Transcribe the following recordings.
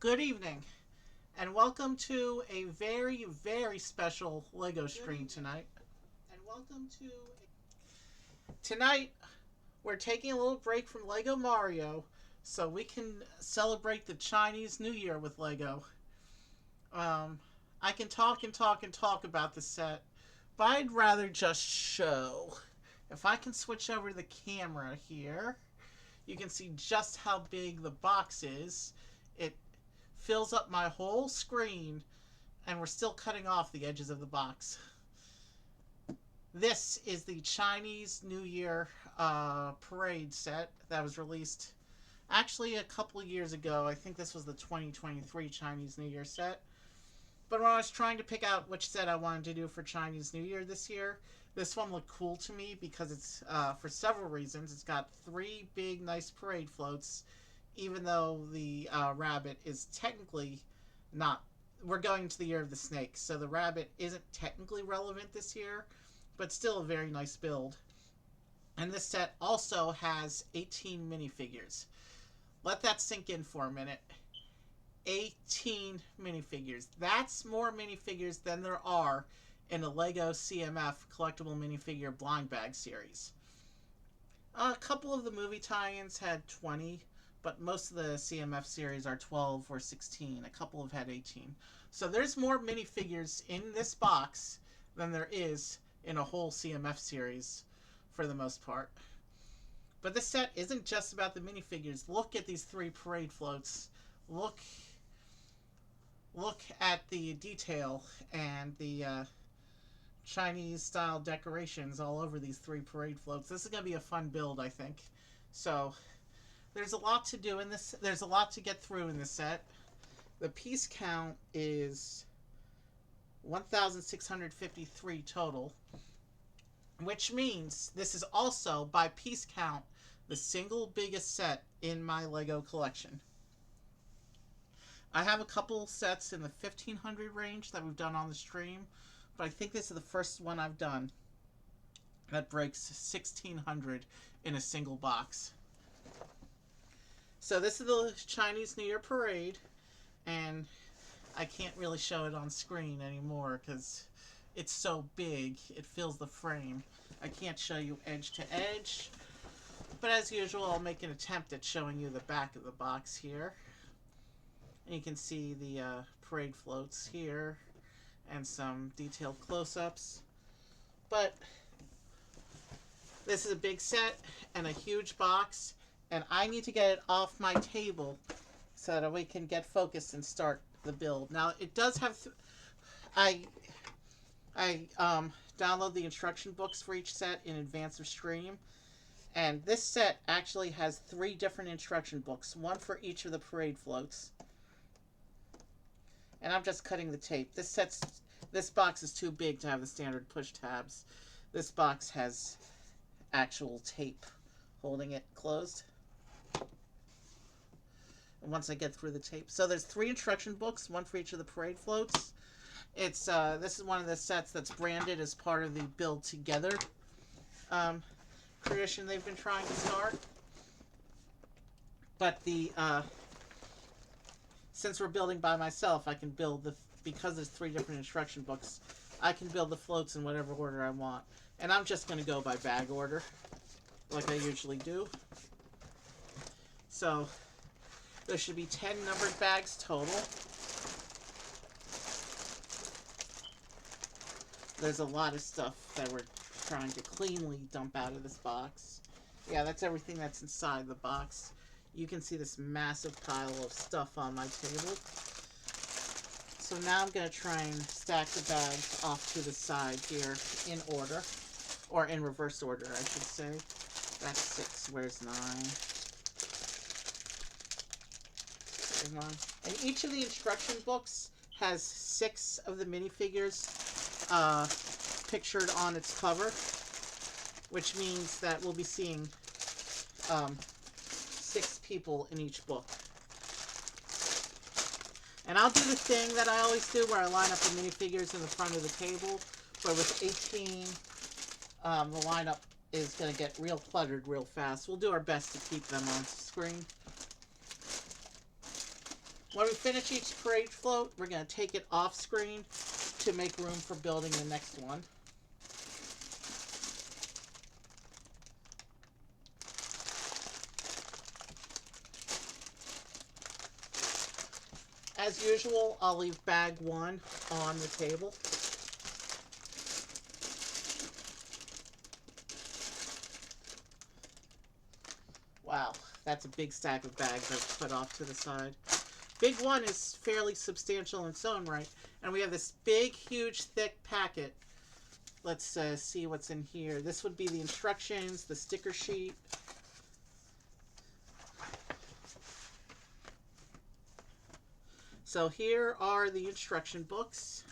Good evening, and welcome to a very, very special Lego stream tonight. And welcome to tonight. We're taking a little break from Lego Mario so we can celebrate the Chinese New Year with Lego. Um, I can talk and talk and talk about the set, but I'd rather just show. If I can switch over the camera here, you can see just how big the box is. It fills up my whole screen, and we're still cutting off the edges of the box. This is the Chinese New Year parade set that was released actually a couple of years ago. I think this was the 2023 Chinese New Year set. But when I was trying to pick out which set I wanted to do for Chinese New Year this year, this one looked cool to me because it's, for several reasons, it's got three big, nice parade floats, even though the rabbit is technically not. We're going to the year of the snake, so the rabbit isn't technically relevant this year, but still a very nice build. And this set also has 18 minifigures. Let that sink in for a minute. 18 minifigures. That's more minifigures than there are in the Lego CMF collectible minifigure blind bag series. A couple of the movie tie-ins had 20, but most of the CMF series are 12 or 16. A couple have had 18. So there's more minifigures in this box than there is in a whole CMF series for the most part. But this set isn't just about the minifigures. Look at these three parade floats. Look at the detail and the Chinese style decorations all over these three parade floats. This is going to be a fun build, I think. So there's a lot to do in this. There's a lot to get through in this set. The piece count is 1,653 total, which means this is also, by piece count, the single biggest set in my Lego collection. I have a couple sets in the 1,500 range that we've done on the stream, but I think this is the first one I've done that breaks 1,600 in a single box. So this is the Chinese New Year parade, and I can't really show it on screen anymore because it's so big, it fills the frame. I can't show you edge to edge, but as usual, I'll make an attempt at showing you the back of the box here. And you can see the parade floats here and some detailed close-ups. But this is a big set and a huge box, and I need to get it off my table so that we can get focused and start the build. Now, it does have... I download the instruction books for each set in advance of stream, and this set actually has 3 different instruction books, one for each of the parade floats. And I'm just cutting the tape. This box is too big to have the standard push tabs. This box has actual tape holding it closed. And once I get through the tape. So there's 3 instruction books, one for each of the parade floats. It's this is one of the sets that's branded as part of the Build Together tradition they've been trying to start. But the since we're building by myself, I can build because there's 3 different instruction books, I can build the floats in whatever order I want. And I'm just going to go by bag order, like I usually do. So there should be 10 numbered bags total. There's a lot of stuff that we're trying to cleanly dump out of this box. Yeah, that's everything that's inside the box. You can see this massive pile of stuff on my table. So now I'm going to try and stack the bags off to the side here in order. Or in reverse order, I should say. That's 6. Where's 9? There's 9. And each of the instruction books has 6 of the minifigures pictured on its cover, which means that we'll be seeing 6 people in each book. And I'll do the thing that I always do where I line up the minifigures in the front of the table, but with 18, the lineup is going to get real cluttered real fast. We'll do our best to keep them on screen. When we finish each parade float, we're going to take it off screen to make room for building the next one. As usual, I'll leave bag 1 on the table. Wow, that's a big stack of bags I've put off to the side. Big 1 is fairly substantial in its own right. And we have this big, huge, thick packet. Let's see what's in here. This would be the instructions, the sticker sheet. So here are the instruction books.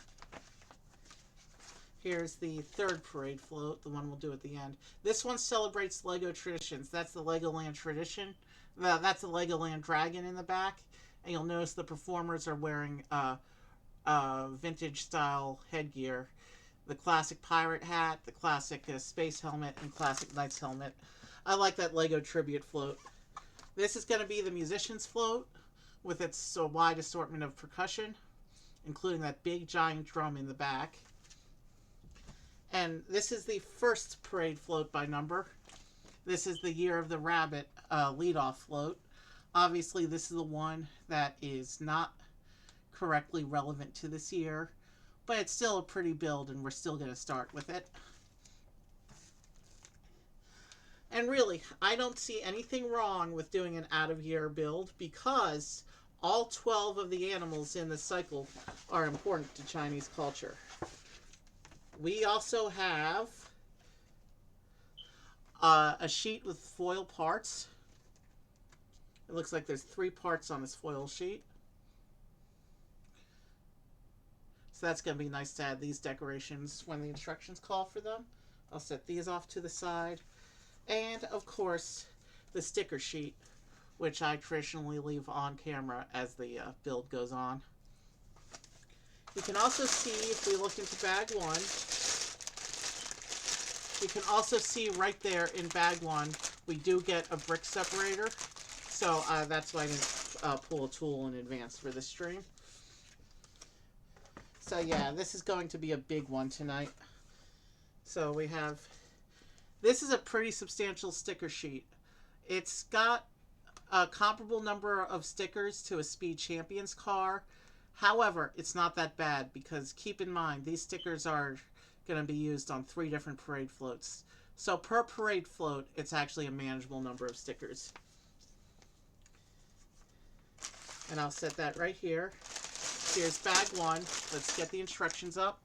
Here's the third parade float, the one we'll do at the end. This one celebrates Lego traditions. That's the Legoland tradition. That's the Legoland Dragon in the back. And you'll notice the performers are wearing vintage style headgear. The classic pirate hat, the classic space helmet, and classic knight's helmet. I like that Lego tribute float. This is going to be the musician's float with its wide assortment of percussion, including that big giant drum in the back. And this is the first parade float by number. This is the Year of the Rabbit leadoff float. Obviously, this is the one that is not correctly relevant to this year, but it's still a pretty build, and we're still going to start with it. And really, I don't see anything wrong with doing an out-of-year build because all 12 of the animals in the cycle are important to Chinese culture. We also have a sheet with foil parts. It looks like there's 3 parts on this foil sheet. So that's going to be nice to add these decorations when the instructions call for them. I'll set these off to the side. And, of course, the sticker sheet, which I traditionally leave on camera as the build goes on. You can also see, if we look into bag 1, you can also see right there in bag 1, we do get a brick separator. So that's why I didn't pull a tool in advance for this stream. So yeah, this is going to be a big one tonight. So we have, this is a pretty substantial sticker sheet. It's got a comparable number of stickers to a Speed Champions car. However, it's not that bad because keep in mind, these stickers are going to be used on 3 different parade floats. So per parade float, it's actually a manageable number of stickers. And I'll set that right here. Here's bag 1. Let's get the instructions up.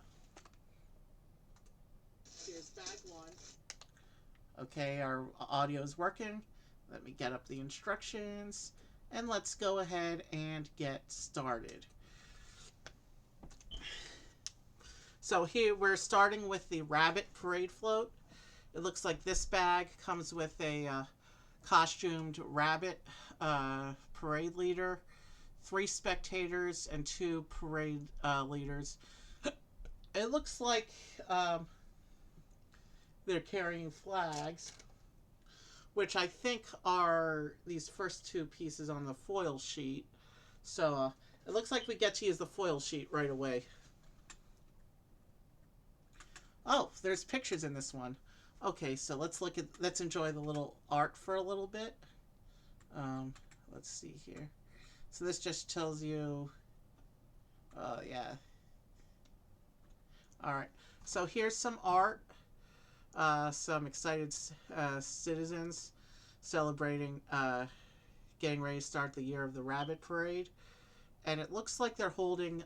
Here's bag 1. Okay, our audio is working. Let me get up the instructions. And let's go ahead and get started. So here we're starting with the rabbit parade float. It looks like this bag comes with a costumed rabbit parade leader, 3 spectators, and 2 parade leaders. It looks like they're carrying flags, which I think are these first 2 pieces on the foil sheet. So it looks like we get to use the foil sheet right away. Oh, there's pictures in this one. Okay, so let's enjoy the little art for a little bit. Let's see here. So this just tells you, yeah. All right, so here's some art. Some excited citizens celebrating, getting ready to start the Year of the Rabbit Parade. And it looks like they're holding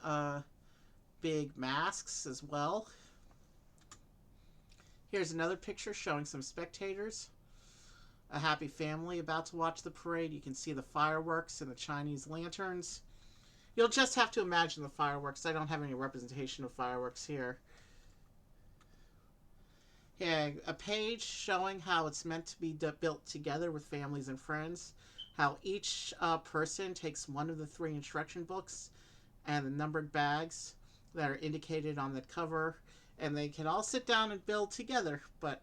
big masks as well. Here's another picture showing some spectators. A happy family about to watch the parade. You can see the fireworks and the Chinese lanterns. You'll just have to imagine the fireworks. I don't have any representation of fireworks here. Yeah, a page showing how it's meant to be built together with families and friends. How each person takes one of the 3 instruction books and the numbered bags that are indicated on the cover. And they can all sit down and build together, but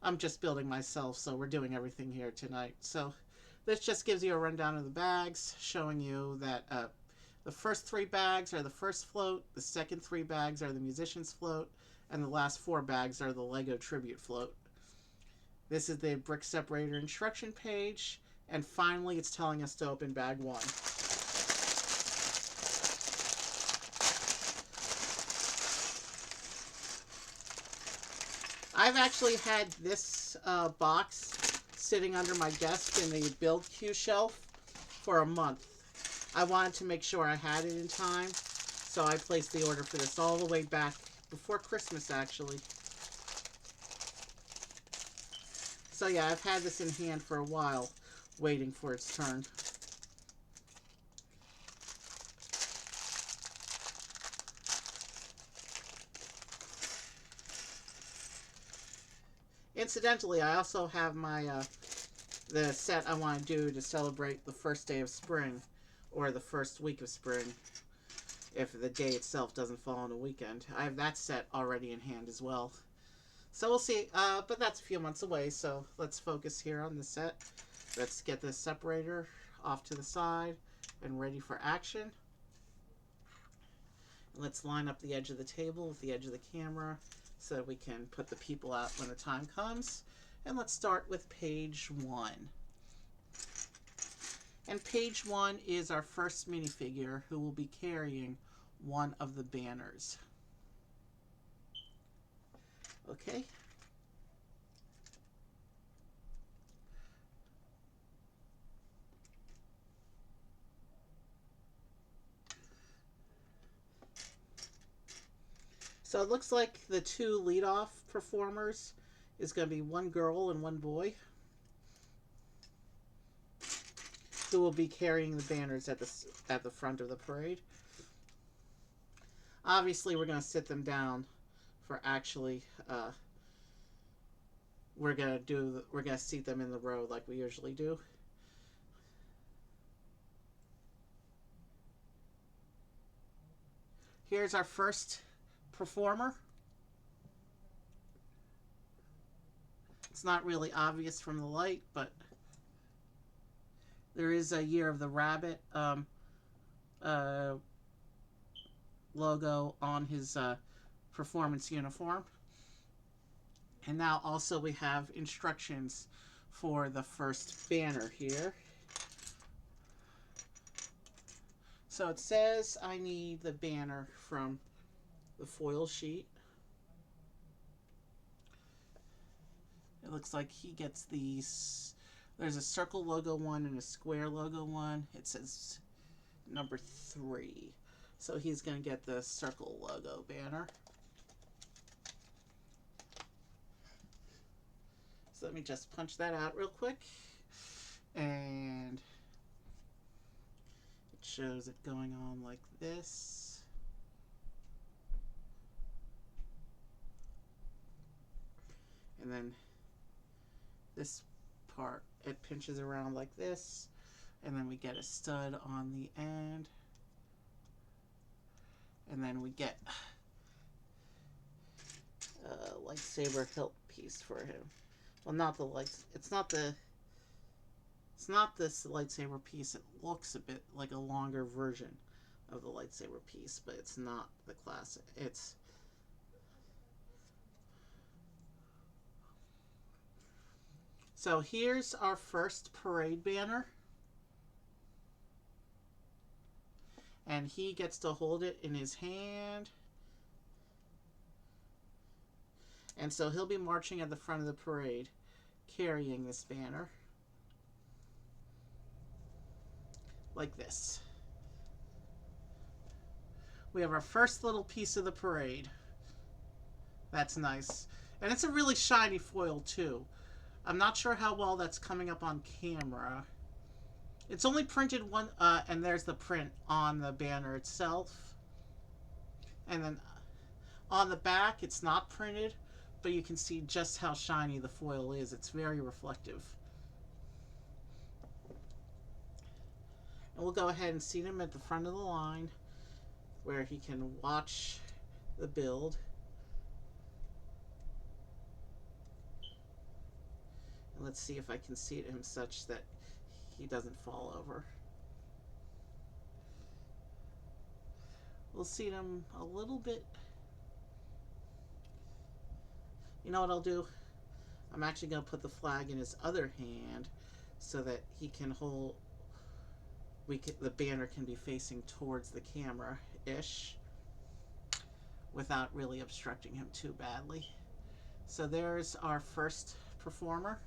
I'm just building myself, so we're doing everything here tonight. So This just gives you a rundown of the bags, showing you that the first 3 bags are the first float, the second 3 bags are the musician's float, and the last 4 bags are the Lego tribute float. This is the brick separator instruction page, and finally it's telling us to open bag 1. I've actually had this box sitting under my desk in the build queue shelf for a month. I wanted to make sure I had it in time, so I placed the order for this all the way back before Christmas, actually. So yeah, I've had this in hand for a while, waiting for its turn. Incidentally, I also have my the set I want to do to celebrate the first day of spring, or the first week of spring, if the day itself doesn't fall on a weekend. I have that set already in hand as well. So we'll see, but that's a few months away, so let's focus here on the set. Let's get this separator off to the side and ready for action. Let's line up the edge of the table with the edge of the camera so that we can put the people out when the time comes. And let's start with page 1. And page 1 is our first minifigure who will be carrying one of the banners. Okay. So it looks like the 2 lead-off performers is going to be 1 girl and 1 boy who will be carrying the banners at the front of the parade. Obviously, we're going to sit them down for actually we're going to seat them in the row like we usually do. Here's our first performer. It's not really obvious from the light, but there is a Year of the Rabbit logo on his performance uniform. And now also we have instructions for the first banner here. So it says I need the banner from the foil sheet. It looks like he gets these. There's a circle logo one and a square logo one. It says number 3. So he's going to get the circle logo banner. So let me just punch that out real quick. And it shows it going on like this. And then this part, it pinches around like this. And then we get a stud on the end. And then we get a lightsaber hilt piece for him. Well, not the lights. It's not this lightsaber piece. It looks a bit like a longer version of the lightsaber piece, but it's not the classic. It's so here's our first parade banner. And he gets to hold it in his hand. And so he'll be marching at the front of the parade, carrying this banner. Like this. We have our first little piece of the parade. That's nice. And it's a really shiny foil too. I'm not sure how well that's coming up on camera. It's only printed one, and there's the print on the banner itself. And then on the back, it's not printed, but you can see just how shiny the foil is. It's very reflective. And we'll go ahead and seat him at the front of the line where he can watch the build. And let's see if I can seat him such that he doesn't fall over. We'll seat him a little bit. You know what I'll do? I'm actually going to put the flag in his other hand so that he can hold, the banner can be facing towards the camera-ish without really obstructing him too badly. So there's our first performer.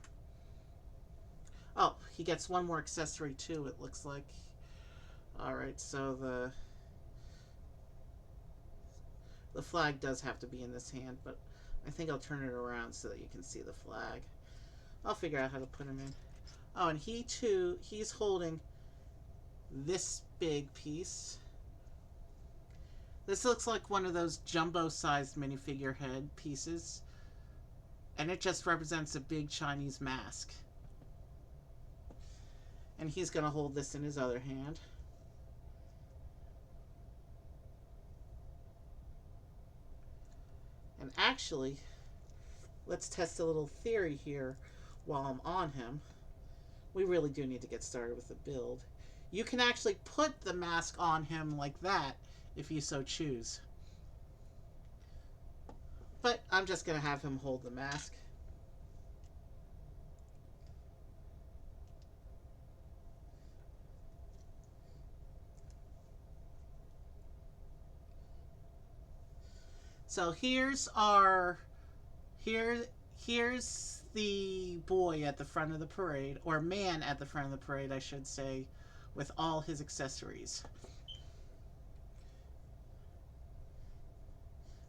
Oh, he gets one more accessory too, it looks like. Alright, so the flag does have to be in this hand, but I think I'll turn it around so that you can see the flag. I'll figure out how to put him in. Oh, and he too, he's holding this big piece. This looks like one of those jumbo-sized minifigure head pieces. And it just represents a big Chinese mask. And he's going to hold this in his other hand. And actually, let's test a little theory here while I'm on him. We really do need to get started with the build. You can actually put the mask on him like that if you so choose. But I'm just going to have him hold the mask. So here's the boy at the front of the parade, or man at the front of the parade, I should say, with all his accessories.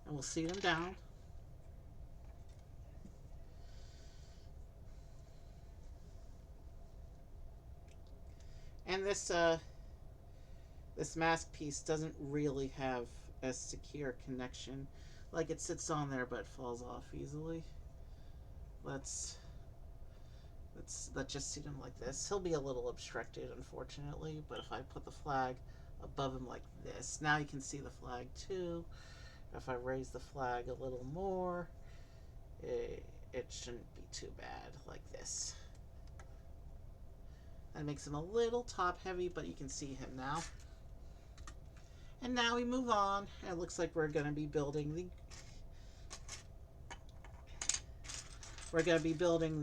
And we'll seat him down. And this mask piece doesn't really have a secure connection. Like, it sits on there but falls off easily. Let's just seat him like this. He'll be a little obstructed, unfortunately, but if I put the flag above him like this, now you can see the flag too. If I raise the flag a little more, it shouldn't be too bad, like this. That makes him a little top heavy, but you can see him now. And now we move on. It looks like we're going to be building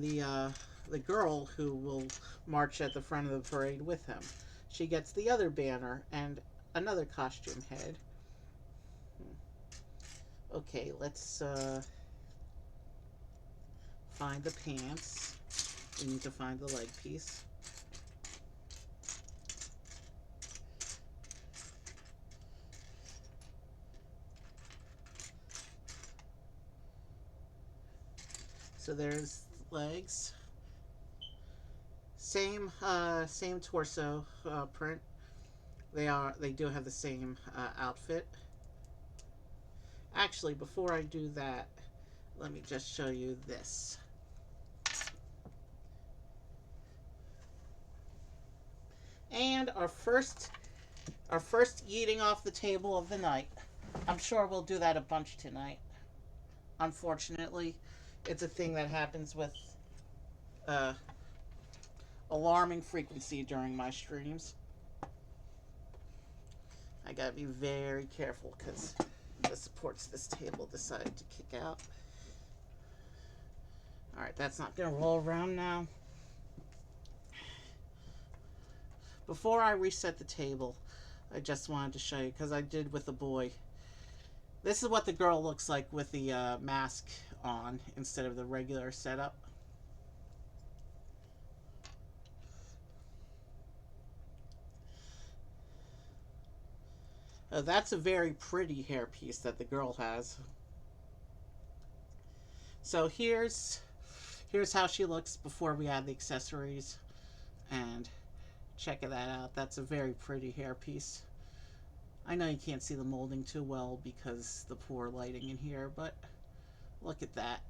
the girl who will march at the front of the parade with him. She gets the other banner and another costume head. Okay, let's find the pants. We need to find the leg piece. So there's legs. Same torso print. They do have the same outfit. Actually, before I do that, let me just show you this. And our first eating off the table of the night. I'm sure we'll do that a bunch tonight. Unfortunately, it's a thing that happens with alarming frequency during my streams. I gotta be very careful because the supports this table decided to kick out. Alright, that's not gonna roll around now. Before I reset the table, I just wanted to show you, because I did with the boy. This is what the girl looks like with the mask on instead of the regular setup. That's a very pretty hairpiece that the girl has. So here's how she looks before we add the accessories. And check that out. That's a very pretty hairpiece. I know you can't see the molding too well because the poor lighting in here, but look at that.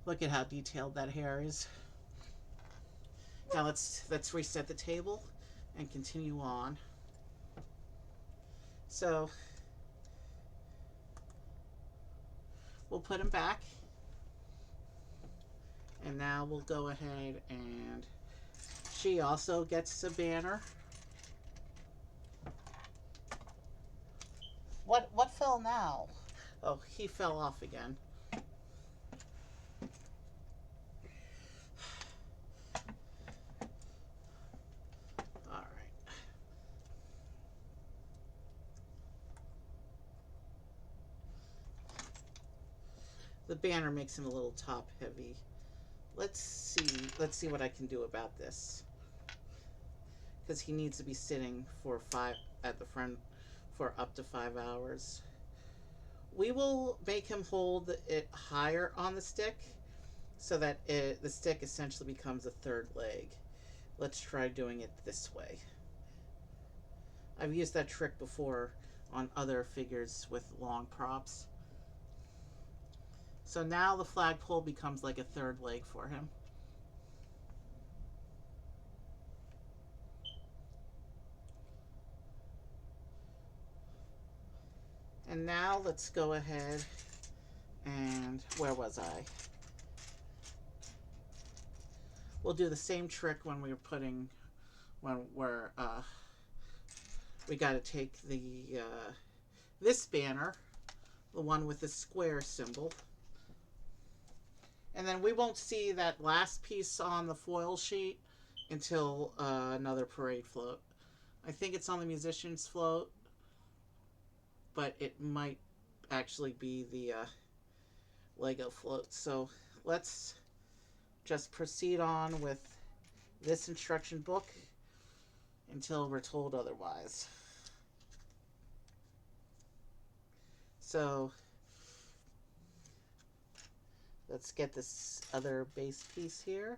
Look at how detailed that hair is. Now let's reset the table and continue on. So we'll put him back. And now we'll go ahead and She also gets a banner. What fell now? Oh, he fell off again. All right. The banner makes him a little top heavy. Let's see what I can do about this. Because he needs to be sitting for at the front for up to 5 hours. We will make him hold it higher on the stick so that the stick essentially becomes a third leg. Let's try doing it this way. I've used that trick before on other figures with long props. So now the flagpole becomes like a third leg for him. And now let's go ahead and, where was I? We'll do the same trick when we we got to take this banner, the one with the square symbol, and then we won't see that last piece on the foil sheet until another parade float. I think it's on the musician's float, but it might actually be the Lego float. So let's just proceed on with this instruction book until we're told otherwise. So let's get this other base piece here.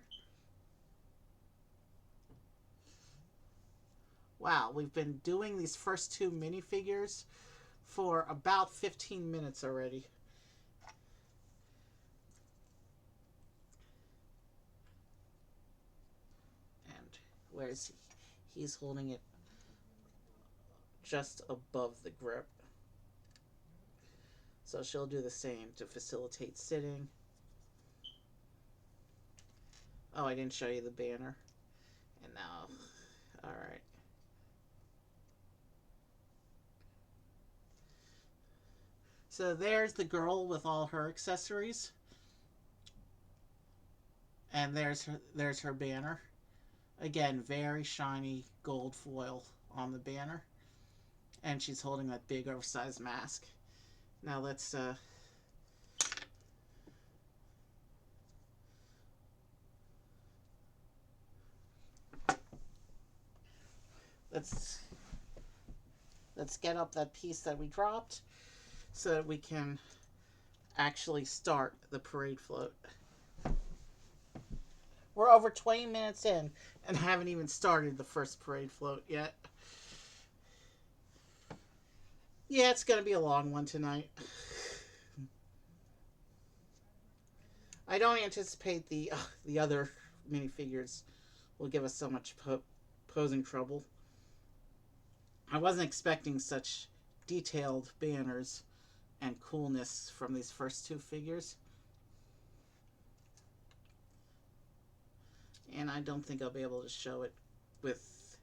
Wow, we've been doing these first two minifigures for about 15 minutes already. And where is he? He's holding it just above the grip. So she'll do the same to facilitate sitting. Oh, I didn't show you the banner. And now, all right. So there's the girl with all her accessories. And there's her banner. Again, very shiny gold foil on the banner. And she's holding that big oversized mask. Now let's get up that piece that we dropped so that we can actually start the parade float. We're over 20 minutes in and haven't even started the first parade float yet. Yeah, it's going to be a long one tonight. I don't anticipate the other minifigures will give us so much posing trouble. I wasn't expecting such detailed banners and coolness from these first two figures. And I don't think I'll be able to show it with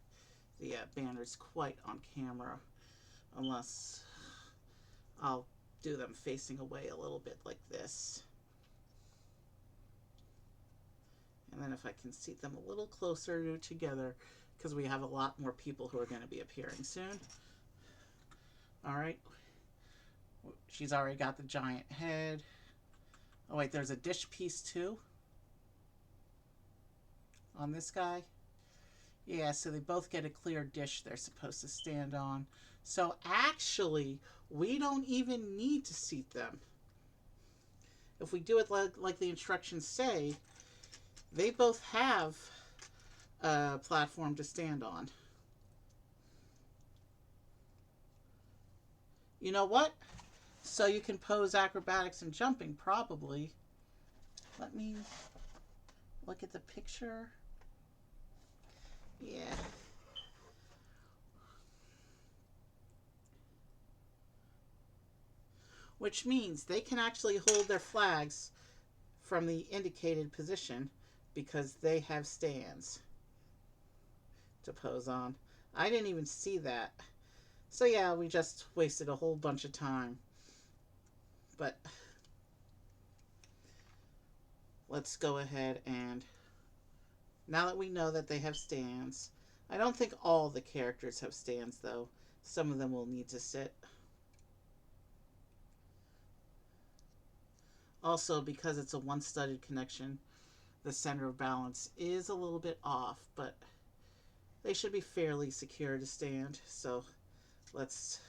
the banners quite on camera unless I'll do them facing away a little bit like this. And then if I can seat them a little closer together, because we have a lot more people who are going to be appearing soon. All right. She's already got the giant head. Oh, wait, there's a dish piece too on this guy. Yeah, so they both get a clear dish they're supposed to stand on. So actually, we don't even need to seat them. If we do it like the instructions say, they both have a platform to stand on. You know what? So you can pose acrobatics and jumping, probably. Let me look at the picture. Yeah. Which means they can actually hold their flags from the indicated position because they have stands. to pose on. I didn't even see that. So yeah, we just wasted a whole bunch of time. But let's go ahead and, now that we know that they have stands, I don't think all the characters have stands though. Some of them will need to sit. Also, because it's a one-studded connection, the center of balance is a little bit off, but they should be fairly secure to stand. So let's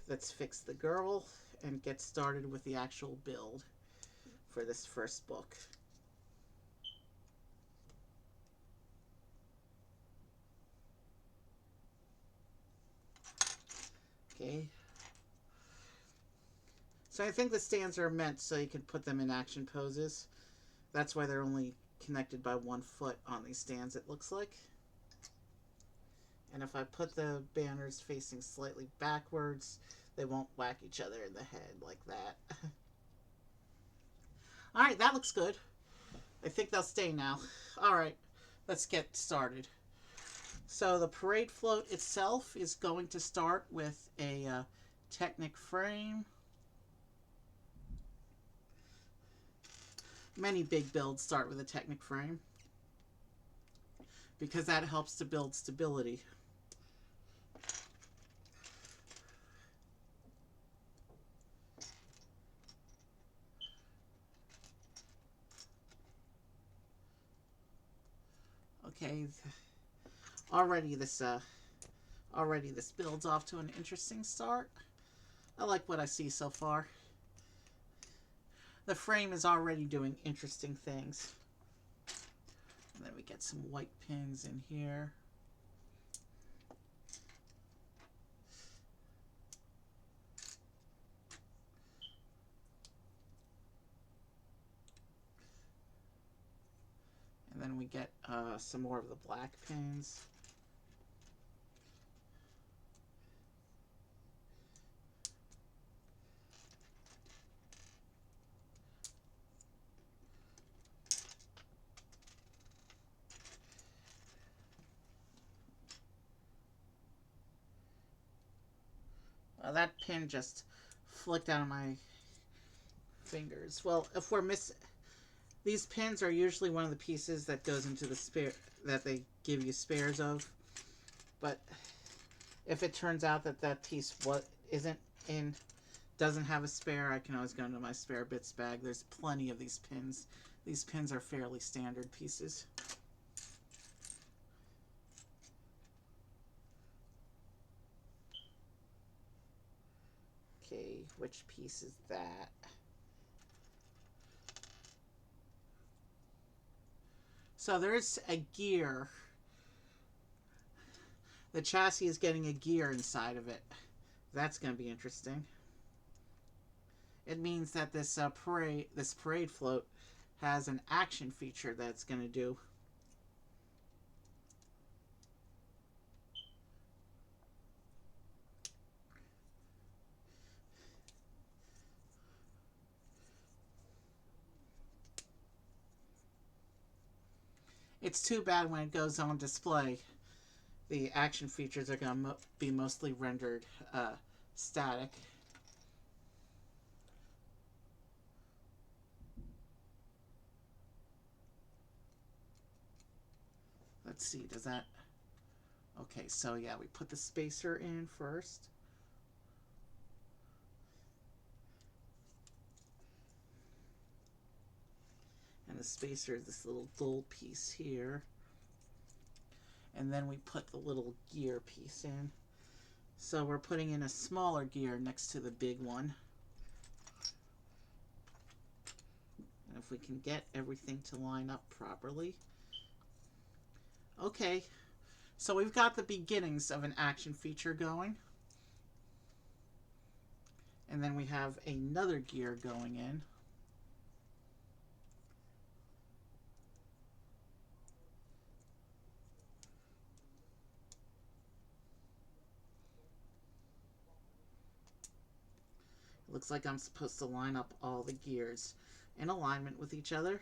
fix the girl and get started with the actual build for this first book. Okay. So I think the stands are meant so you can put them in action poses. That's why they're only connected by 1 foot on these stands, it looks like. And if I put the banners facing slightly backwards, they won't whack each other in the head like that. Alright, that looks good. I think they'll stay now. Alright, let's get started. So the parade float itself is going to start with a Technic frame. Many big builds start with a Technic frame because that helps to build stability. Okay, already this builds off to an interesting start. I like what I see so far. The frame is already doing interesting things. And then we get some white pins in here. And then we get some more of the black pins. That pin just flicked out of my fingers. Well, if we're missing... These pins are usually one of the pieces that goes into the spare... that they give you spares of. But if it turns out that that piece doesn't have a spare, I can always go into my spare bits bag. There's plenty of these pins. These pins are fairly standard pieces. Okay, which piece is that? So there's a gear. The chassis is getting a gear inside of it. That's going to be interesting. It means that this parade float has an action feature that's going to do. It's too bad when it goes on display, the action features are going to be mostly rendered static. Let's see, does that... Okay, so yeah, we put the spacer in first. And the spacer is this little dull piece here. And then we put the little gear piece in. So we're putting in a smaller gear next to the big one. And if we can get everything to line up properly. Okay, so we've got the beginnings of an action feature going. And then we have another gear going in. It looks like I'm supposed to line up all the gears in alignment with each other.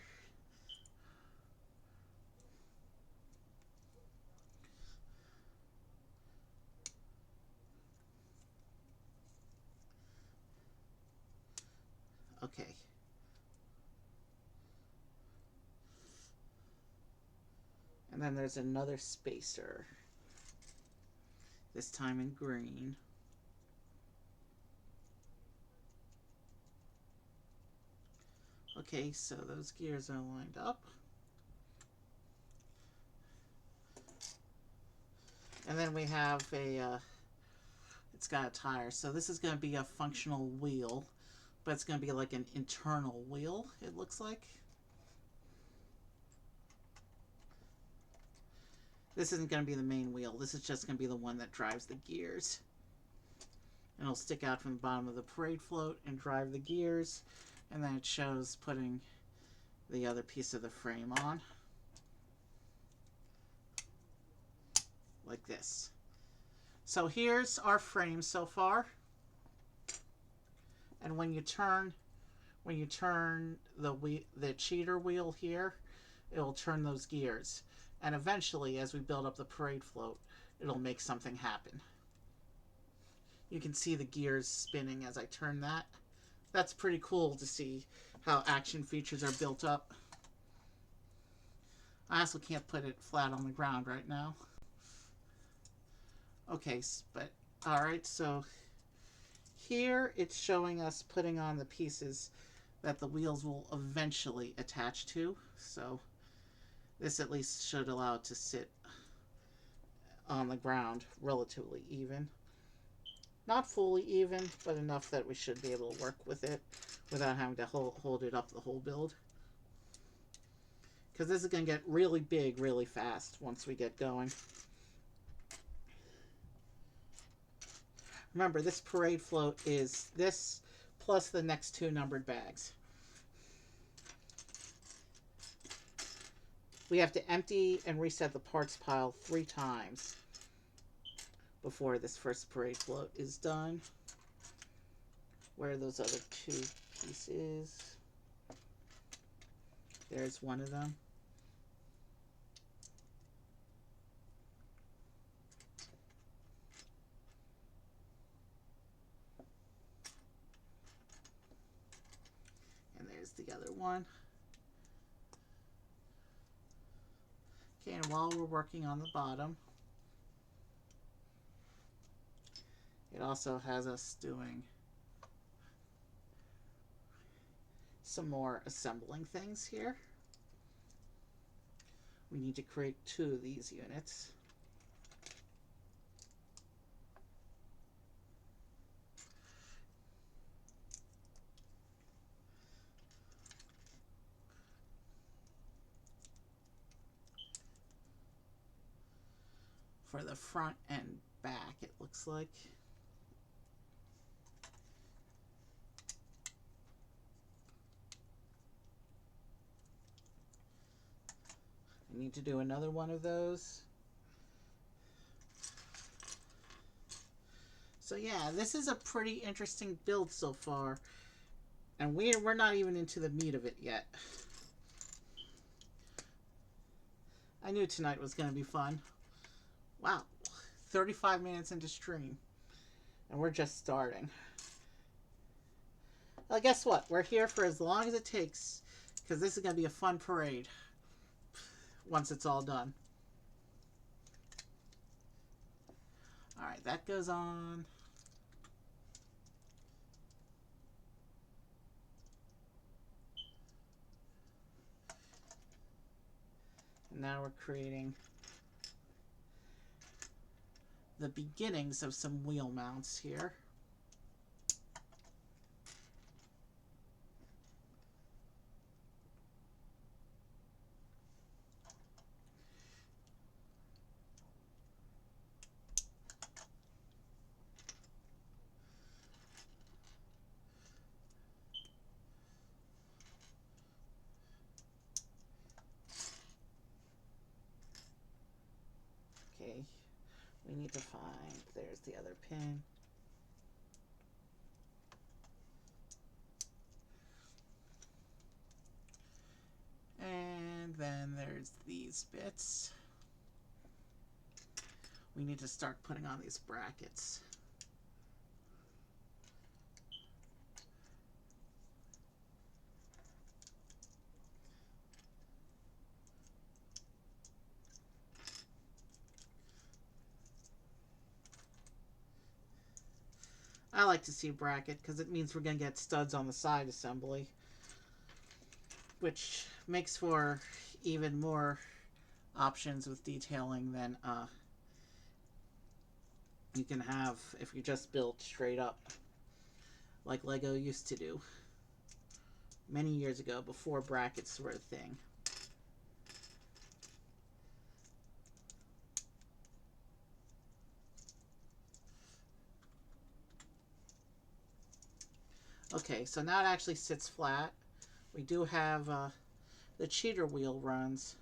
Okay. And then there's another spacer. This time in green. Okay, so those gears are lined up. And then we have it's got a tire. So this is going to be a functional wheel, but it's going to be like an internal wheel, it looks like. This isn't going to be the main wheel. This is just going to be the one that drives the gears. And it'll stick out from the bottom of the parade float and drive the gears. And then it shows putting the other piece of the frame on. Like this. So here's our frame so far. And when you turn the cheater wheel here, it will turn those gears. And eventually, as we build up the parade float, it'll make something happen. You can see the gears spinning as I turn that. That's pretty cool to see how action features are built up. I also can't put it flat on the ground right now. Okay, but alright, so here it's showing us putting on the pieces that the wheels will eventually attach to. So this at least should allow it to sit on the ground relatively even. Not fully even, but enough that we should be able to work with it without having to hold it up the whole build. Because this is going to get really big really fast once we get going. Remember, this parade float is this plus the next 2 numbered bags. We have to empty and reset the parts pile 3 times before this first parade float is done. Where are those other 2 pieces? There's one of them. And there's the other one. Okay, and while we're working on the bottom, it also has us doing some more assembling things here. We need to create 2 of these units. For the front and back, it looks like. I need to do another one of those. So yeah, this is a pretty interesting build so far. And we're not even into the meat of it yet. I knew tonight was going to be fun. Wow, 35 minutes into stream. And we're just starting. Well, guess what? We're here for as long as it takes. Because this is going to be a fun parade. Once it's all done. Alright, that goes on. And now we're creating the beginnings of some wheel mounts here. Okay, we need to find, there's the other pin. And then there's these bits. We need to start putting on these brackets. I like to see a bracket because it means we're going to get studs on the side assembly, which makes for even more options with detailing than you can have if you just build straight up like Lego used to do many years ago before brackets were a thing. Okay, so now it actually sits flat. We do have the cheater wheel runs.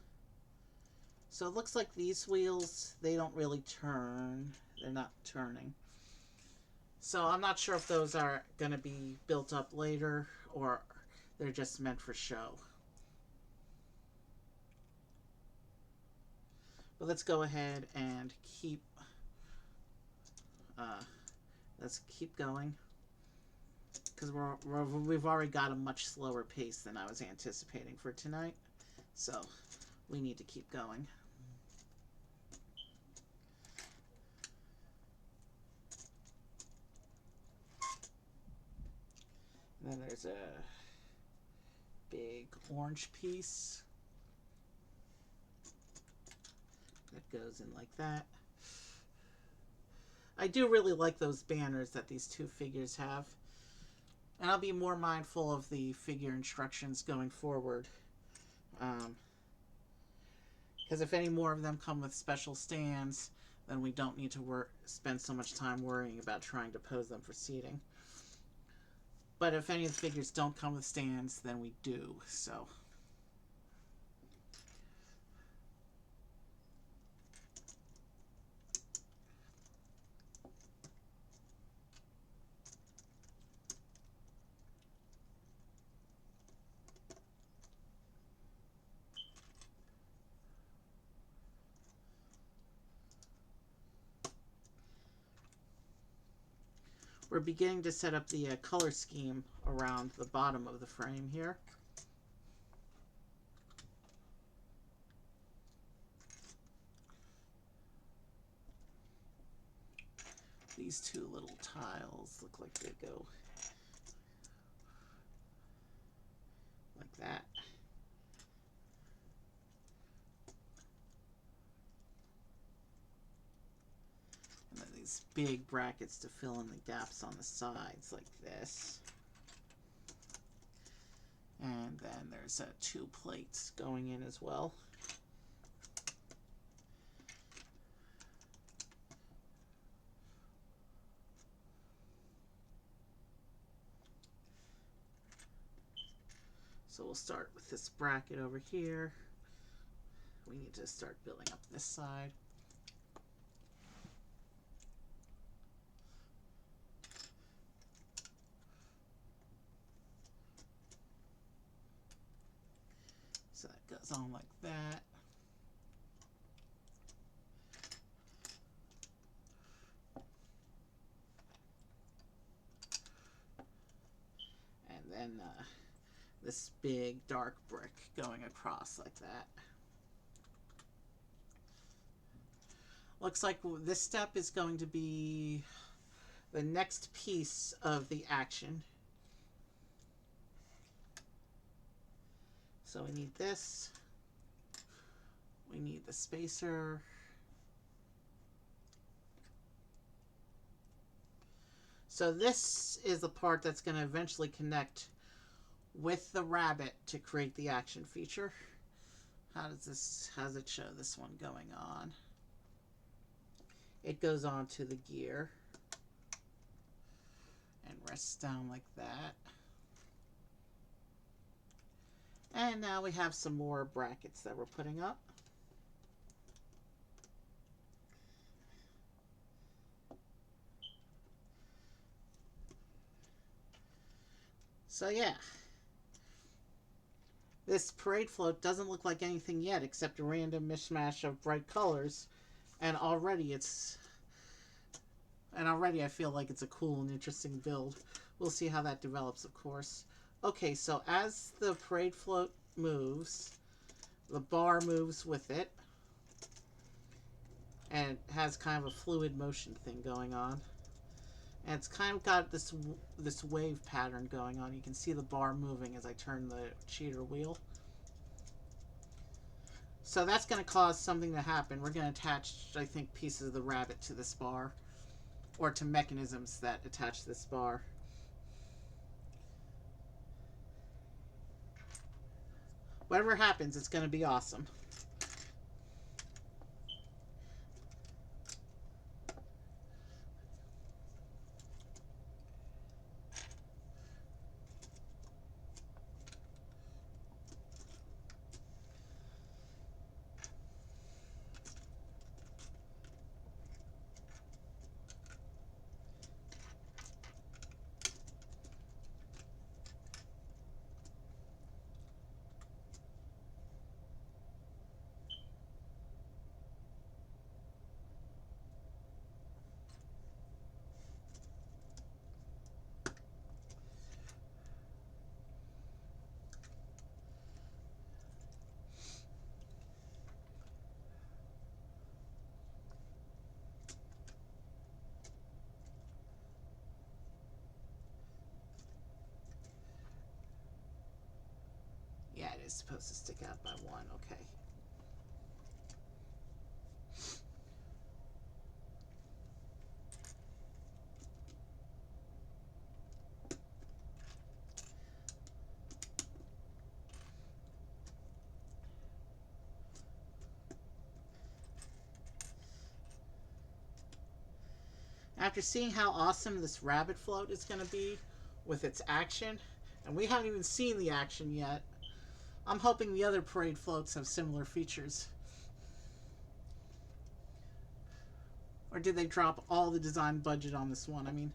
So it looks like these wheels, they don't really turn. They're not turning. So I'm not sure if those are going to be built up later or they're just meant for show. But let's go ahead and let's keep going. Because we've already got a much slower pace than I was anticipating for tonight. So we need to keep going. And then there's a big orange piece that goes in like that. I do really like those banners that these two figures have. And I'll be more mindful of the figure instructions going forward. Because if any more of them come with special stands, then we don't need to spend so much time worrying about trying to pose them for seating. But if any of the figures don't come with stands, then we do, so. We're beginning to set up the color scheme around the bottom of the frame here. These two little tiles look like they go like that. And then these big brackets to fill in the gaps on the sides like this. And then there's two plates going in as well. So we'll start with this bracket over here. We need to start building up this side. So that goes on like that. And then this big dark brick going across like that. Looks like this step is going to be the next piece of the action. So we need this. We need the spacer. So this is the part that's going to eventually connect with the rabbit to create the action feature. How does it show this one going on? It goes on to the gear and rests down like that. And now we have some more brackets that we're putting up. So yeah, this parade float doesn't look like anything yet except a random mishmash of bright colors, and already I feel like it's a cool and interesting build. We'll see how that develops, of course. Okay, so as the parade float moves, the bar moves with it, and it has kind of a fluid motion thing going on. And it's kind of got this wave pattern going on. You can see the bar moving as I turn the cheater wheel. So that's going to cause something to happen. We're going to attach, I think, pieces of the rabbit to this bar, or to mechanisms that attach this bar. Whatever happens, it's going to be awesome. Yeah, it is supposed to stick out by one. Okay. After seeing how awesome this rabbit float is going to be with its action, and we haven't even seen the action yet, I'm hoping the other parade floats have similar features. Or did they drop all the design budget on this one? I mean,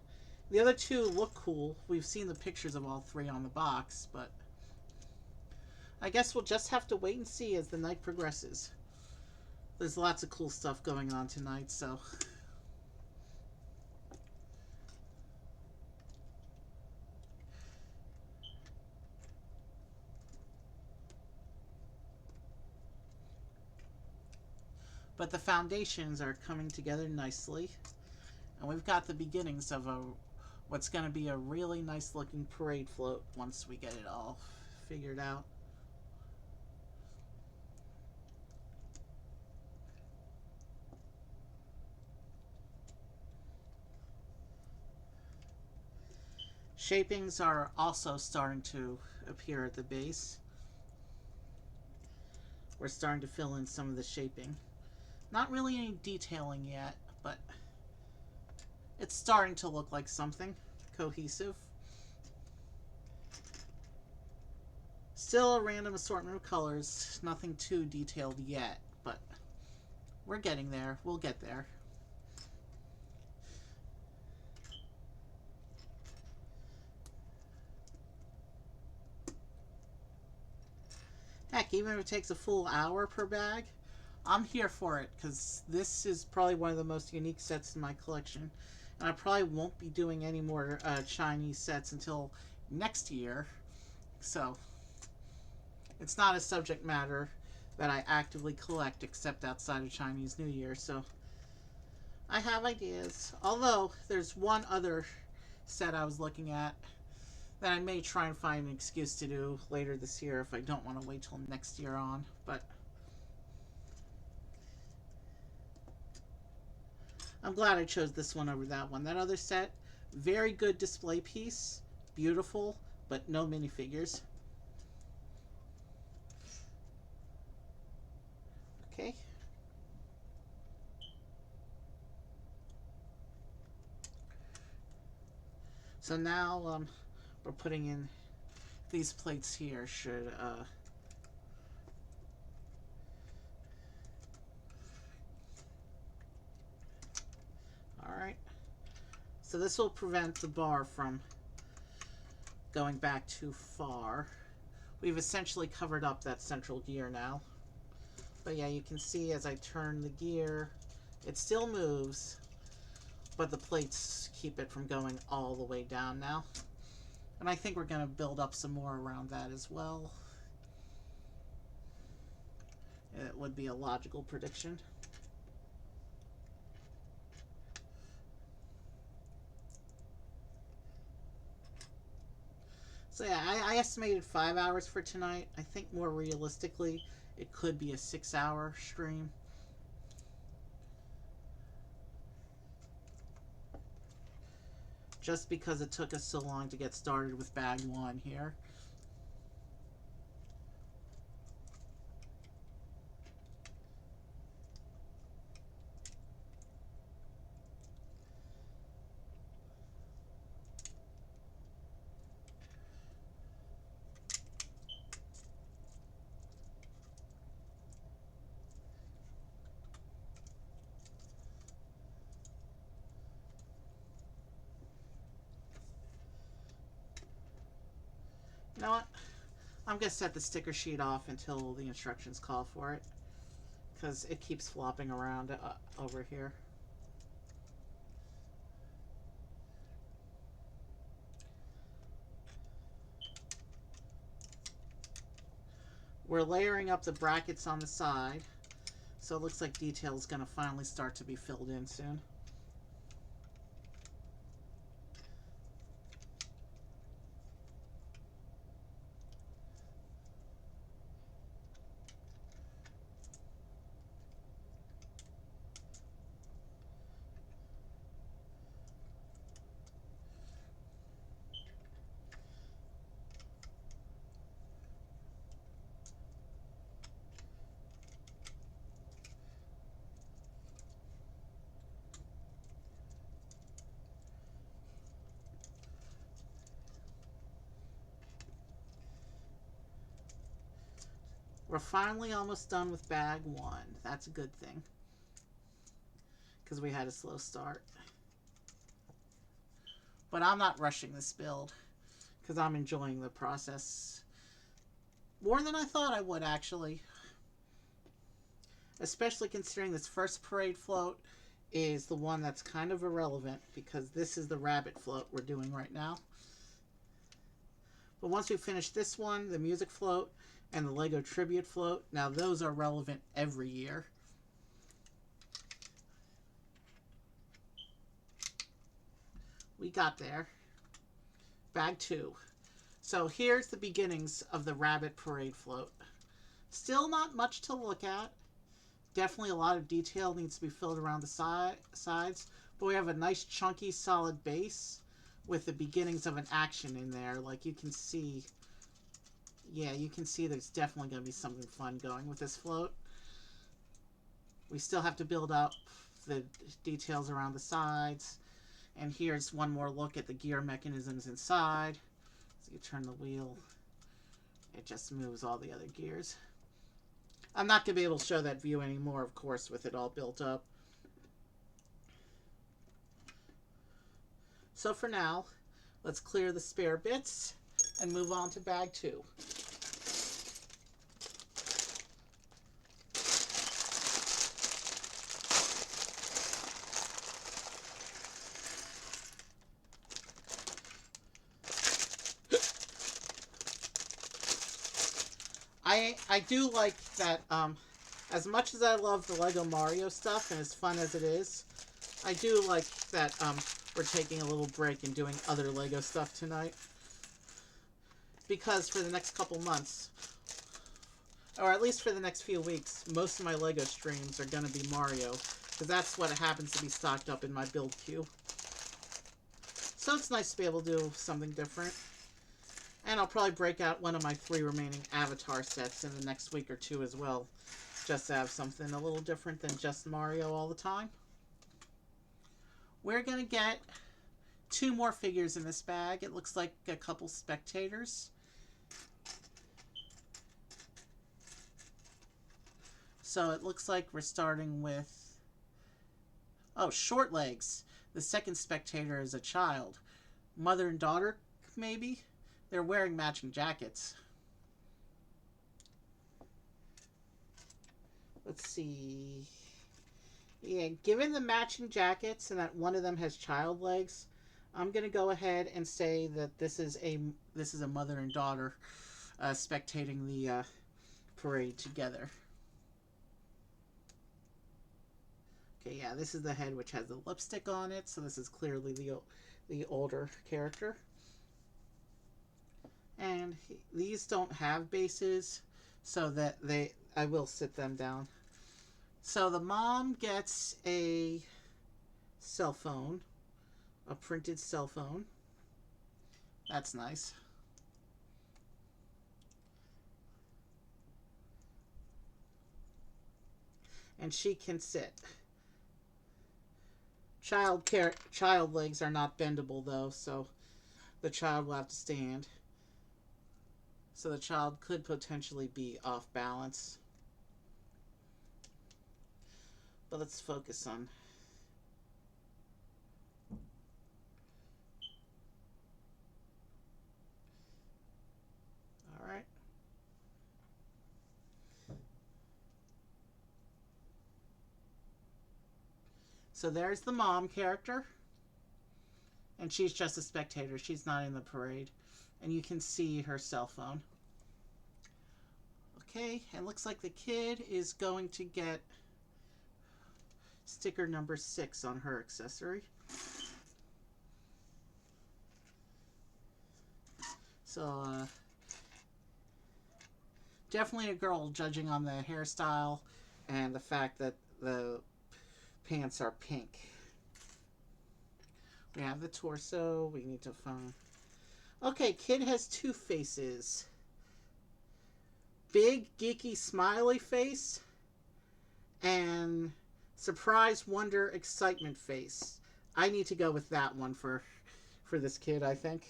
the other two look cool. We've seen the pictures of all three on the box, but I guess we'll just have to wait and see as the night progresses. There's lots of cool stuff going on tonight, so... But the foundations are coming together nicely. And we've got the beginnings of what's going to be a really nice looking parade float once we get it all figured out. Shapings are also starting to appear at the base. We're starting to fill in some of the shaping. Not really any detailing yet, but it's starting to look like something cohesive. Still a random assortment of colors, nothing too detailed yet, but we're getting there. We'll get there. Heck, even if it takes a full hour per bag, I'm here for it, because this is probably one of the most unique sets in my collection. And I probably won't be doing any more Chinese sets until next year. So, it's not a subject matter that I actively collect except outside of Chinese New Year. So, I have ideas. Although, there's one other set I was looking at that I may try and find an excuse to do later this year if I don't want to wait till next year on. But I'm glad I chose this one over that one. That other set, very good display piece, beautiful, but no minifigures. Okay. So now we're putting in these plates here should alright. So this will prevent the bar from going back too far. We've essentially covered up that central gear now. But yeah, you can see as I turn the gear, it still moves, but the plates keep it from going all the way down now. And I think we're going to build up some more around that as well. It would be a logical prediction. So yeah, I estimated 5 hours for tonight. I think more realistically, it could be a 6 hour stream. Just because it took us so long to get started with bag one here. You know what? I'm going to set the sticker sheet off until the instructions call for it, because it keeps flopping around over here. We're layering up the brackets on the side, so it looks like detail is going to finally start to be filled in soon. We're finally almost done with bag one. That's a good thing, because we had a slow start. But I'm not rushing this build, because I'm enjoying the process more than I thought I would, actually. Especially considering this first parade float is the one that's kind of irrelevant, because this is the rabbit float we're doing right now. But once we finish this one, the music float, and the Lego tribute float, now those are relevant every year. We got there. Bag two. So here's the beginnings of the rabbit parade float. Still not much to look at. Definitely a lot of detail needs to be filled around the sides, but we have a nice chunky solid base with the beginnings of an action in there. Like you can see, yeah, you can see there's definitely going to be something fun going with this float. We still have to build up the details around the sides. And here's one more look at the gear mechanisms inside. So you turn the wheel, it just moves all the other gears. I'm not going to be able to show that view anymore, of course, with it all built up. So for now, let's clear the spare bits and move on to bag two. I do like that, as much as I love the Lego Mario stuff and as fun as it is, I do like that we're taking a little break and doing other Lego stuff tonight. Because for the next couple months, or at least for the next few weeks, most of my Lego streams are going to be Mario, because that's what happens to be stocked up in my build queue. So it's nice to be able to do something different. And I'll probably break out one of my 3 remaining Avatar sets in the next week or 2 as well, just to have something a little different than just Mario all the time. We're going to get 2 more figures in this bag. It looks like a couple spectators. So it looks like we're starting with, oh, short legs. The second spectator is a child. Mother and daughter, maybe? They're wearing matching jackets. Let's see. Yeah, given the matching jackets and that one of them has child legs, I'm gonna go ahead and say that this is a mother and daughter spectating the parade together. Okay, yeah, this is the head which has the lipstick on it, so this is clearly the older character. And these don't have bases, so that I will sit them down. So the mom gets a cell phone, a printed cell phone. That's nice. And she can sit. Child legs are not bendable though, so the child will have to stand. So the child could potentially be off balance. But let's focus on. All right. So there's the mom character. And she's just a spectator. She's not in the parade. And you can see her cell phone. Okay, and looks like the kid is going to get sticker number 6 on her accessory. So, definitely a girl, judging on the hairstyle and the fact that the pants are pink. We have the torso. We need to find... Okay, kid has 2 faces. Big, geeky, smiley face. And surprise, wonder, excitement face. I need to go with that one for this kid, I think.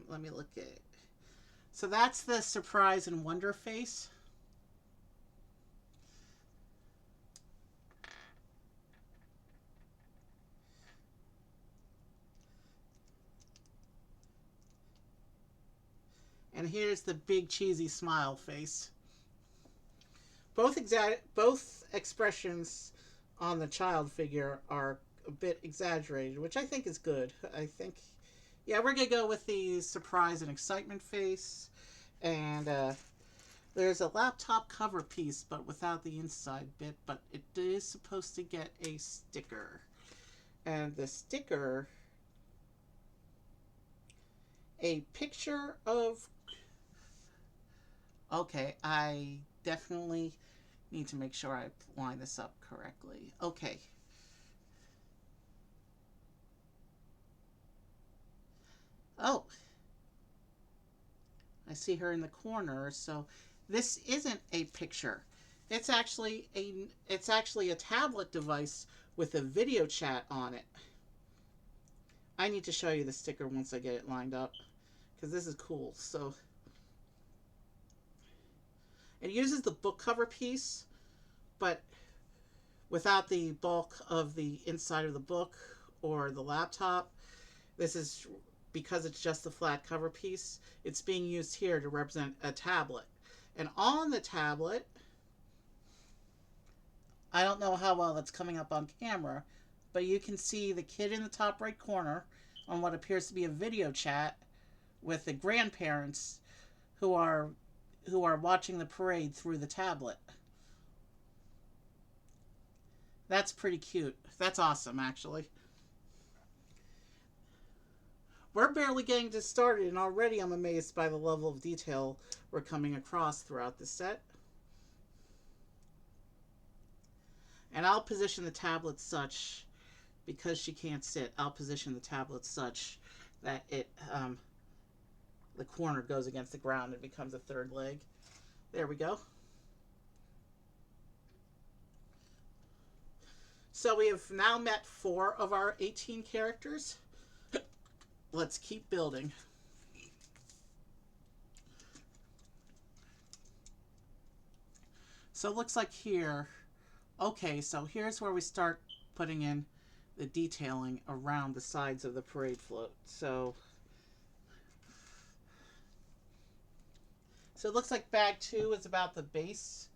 Let me look at it. So that's the surprise and wonder face. And here's the big cheesy smile face. Both expressions on the child figure are a bit exaggerated, which I think is good. I think, yeah, we're going to go with the surprise and excitement face. And there's a laptop cover piece, but without the inside bit. But it is supposed to get a sticker. And the sticker, a picture of... Okay, I definitely need to make sure I line this up correctly. Okay. Oh. I see her in the corner, so this isn't a picture. It's actually a tablet device with a video chat on it. I need to show you the sticker once I get it lined up, because this is cool. So it uses the book cover piece, but without the bulk of the inside of the book or the laptop. This is because it's just the flat cover piece. It's being used here to represent a tablet. And on the tablet, I don't know how well that's coming up on camera, but you can see the kid in the top right corner on what appears to be a video chat with the grandparents who are watching the parade through the tablet. That's pretty cute. That's awesome, actually. We're barely getting this started, and already I'm amazed by the level of detail we're coming across throughout the set. And I'll position the tablet such, because she can't sit, I'll position the tablet such that it, the corner goes against the ground and becomes a third leg. There we go. So we have now met 4 of our 18 characters. Let's keep building. So it looks like here, okay, so here's where we start putting in the detailing around the sides of the parade float. So it looks like bag 2 is about the base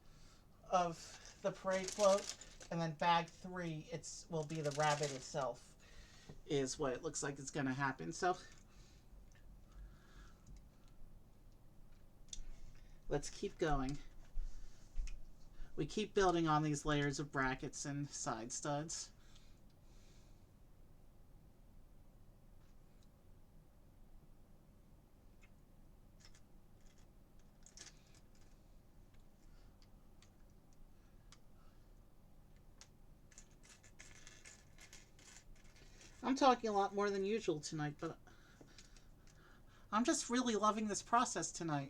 of the parade float, and then bag 3 will be the rabbit itself, is what it looks like is going to happen. So let's keep going. We keep building on these layers of brackets and side studs. I'm talking a lot more than usual tonight, but I'm just really loving this process tonight.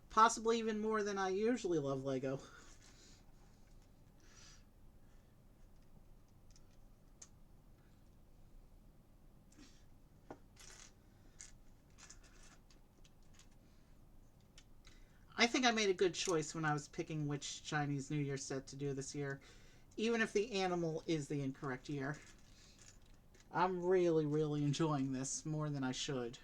Possibly even more than I usually love Lego. I think I made a good choice when I was picking which Chinese New Year set to do this year, even if the animal is the incorrect year. I'm really, really enjoying this more than I should.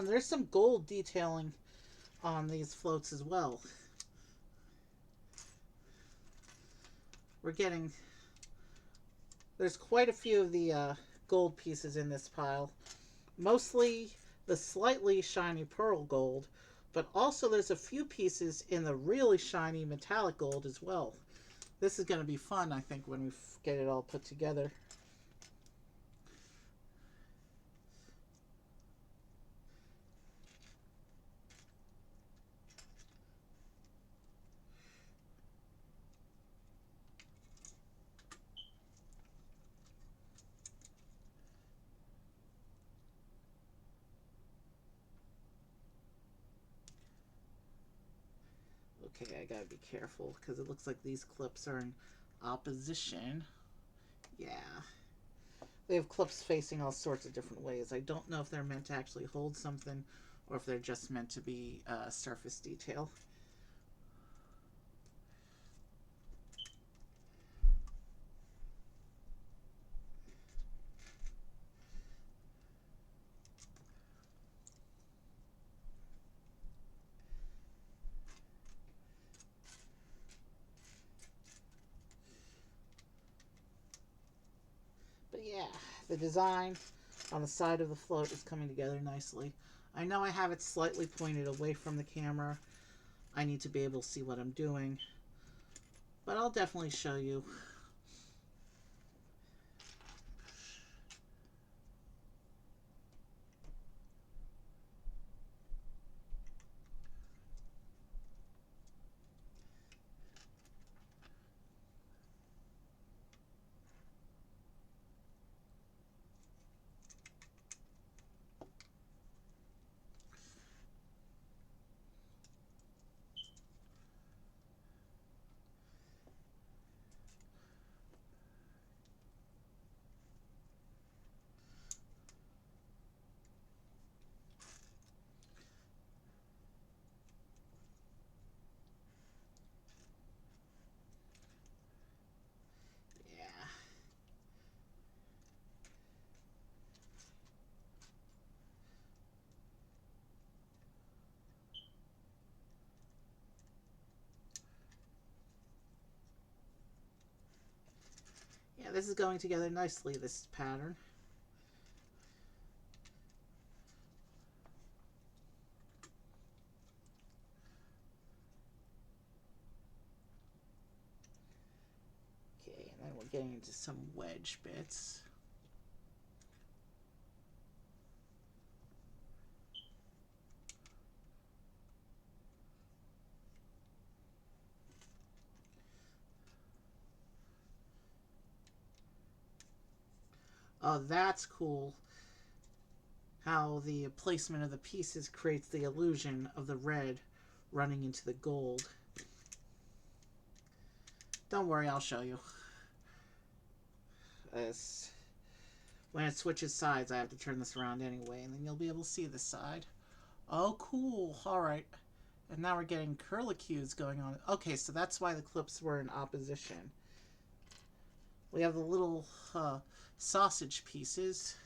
There's some gold detailing on these floats as well. We're getting... There's quite a few of the gold pieces in this pile. Mostly the slightly shiny pearl gold, but also there's a few pieces in the really shiny metallic gold as well. This is going to be fun, I think, when we get it all put together. Okay, I gotta be careful because it looks like these clips are in opposition. Yeah. They have clips facing all sorts of different ways. I don't know if they're meant to actually hold something or if they're just meant to be surface detail. But yeah, the design on the side of the float is coming together nicely. I know I have it slightly pointed away from the camera. I need to be able to see what I'm doing. But I'll definitely show you. Yeah. Yeah, this is going together nicely, this pattern. Okay, and then we're getting into some wedge bits. Oh, that's cool. How the placement of the pieces creates the illusion of the red running into the gold. Don't worry, I'll show you. As when it switches sides, I have to turn this around anyway, and then you'll be able to see this side. Oh, cool. Alright. And now we're getting curlicues going on. Okay, so that's why the clips were in opposition. We have the little sausage pieces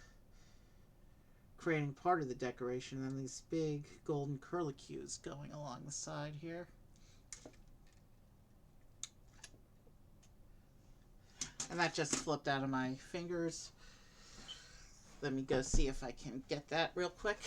creating part of the decoration, and these big golden curlicues going along the side here. And that just flipped out of my fingers. Let me go see if I can get that real quick.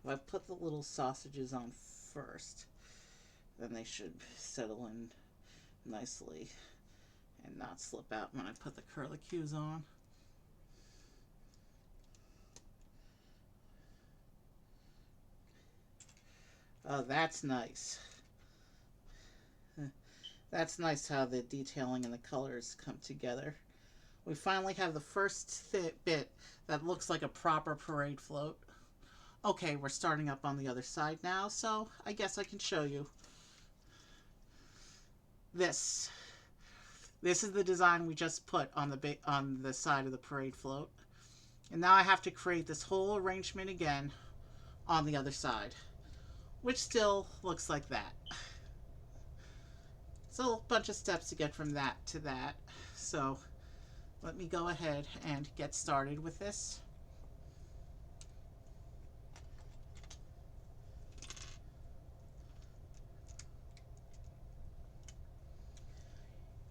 If I put the little sausages on first, then they should settle in nicely and not slip out when I put the curlicues on. Oh, that's nice. That's nice how the detailing and the colors come together. We finally have the first bit that looks like a proper parade float. Okay, we're starting up on the other side now, so I guess I can show you. This is the design we just put on the side of the parade float. And now I have to create this whole arrangement again on the other side, which still looks like that. So a bunch of steps to get from that to that. So let me go ahead and get started with this.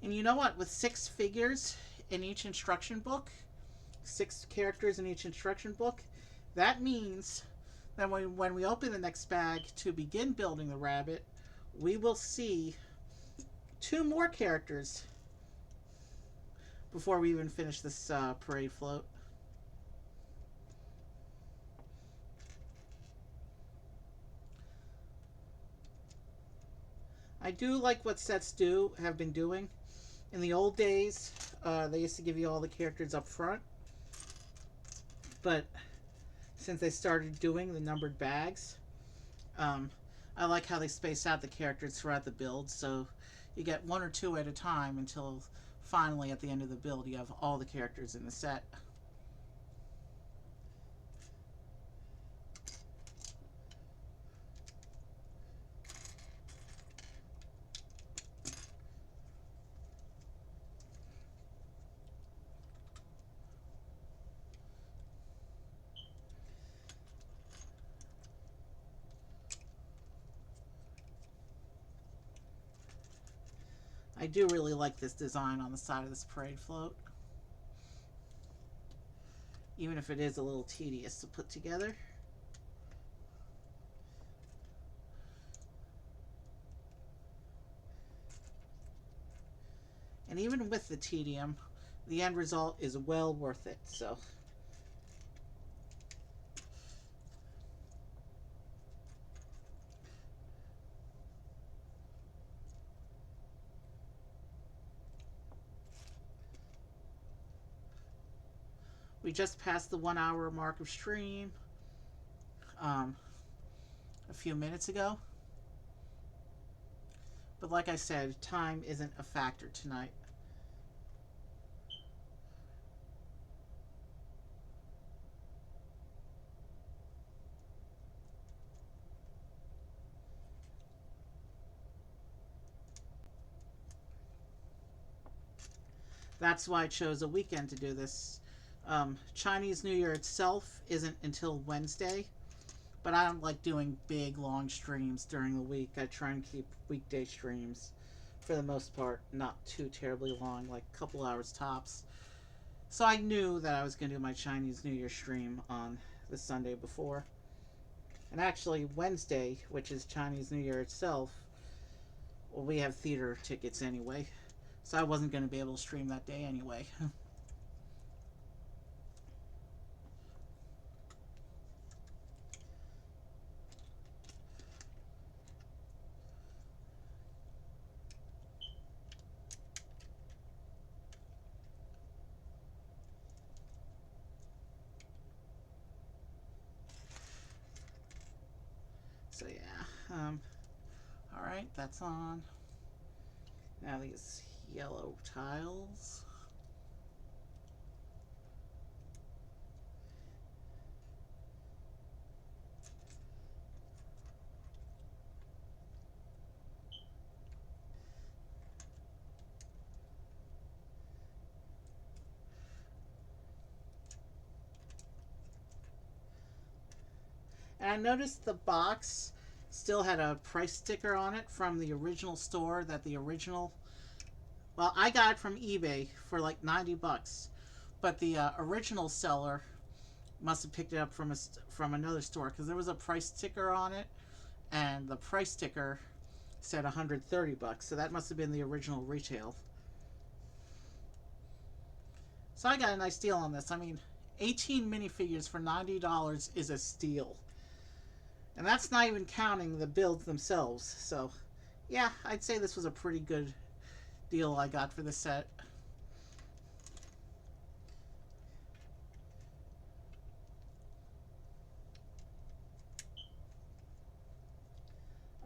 And you know what? With 6 figures in each instruction book, 6 characters in each instruction book, that means that when we open the next bag to begin building the rabbit, we will see 2 more characters before we even finish this parade float. I do like what sets have been doing. In the old days, they used to give you all the characters up front, but since they started doing the numbered bags, I like how they space out the characters throughout the build, so you get 1 or 2 at a time until finally at the end of the build you have all the characters in the set. I do really like this design on the side of this parade float, even if it is a little tedious to put together. And even with the tedium, the end result is well worth it. So we just passed the 1 hour mark of stream a few minutes ago. But like I said, time isn't a factor tonight. That's why I chose a weekend to do this. Chinese New Year itself isn't until Wednesday, but I don't like doing big, long streams during the week. I try and keep weekday streams, for the most part, not too terribly long, like a couple hours tops. So I knew that I was going to do my Chinese New Year stream on the Sunday before. And actually, Wednesday, which is Chinese New Year itself, well, we have theater tickets anyway. So I wasn't going to be able to stream that day anyway. So yeah. All right, that's on. Now these yellow tiles. And I noticed the box still had a price sticker on it from the original store that the original. Well, I got it from eBay for like 90 bucks, but the original seller must have picked it up from another store because there was a price sticker on it, and the price sticker said 130 bucks. So that must have been the original retail. So I got a nice deal on this. I mean, 18 minifigures for $90 is a steal. And that's not even counting the builds themselves. So, yeah, I'd say this was a pretty good deal I got for this set.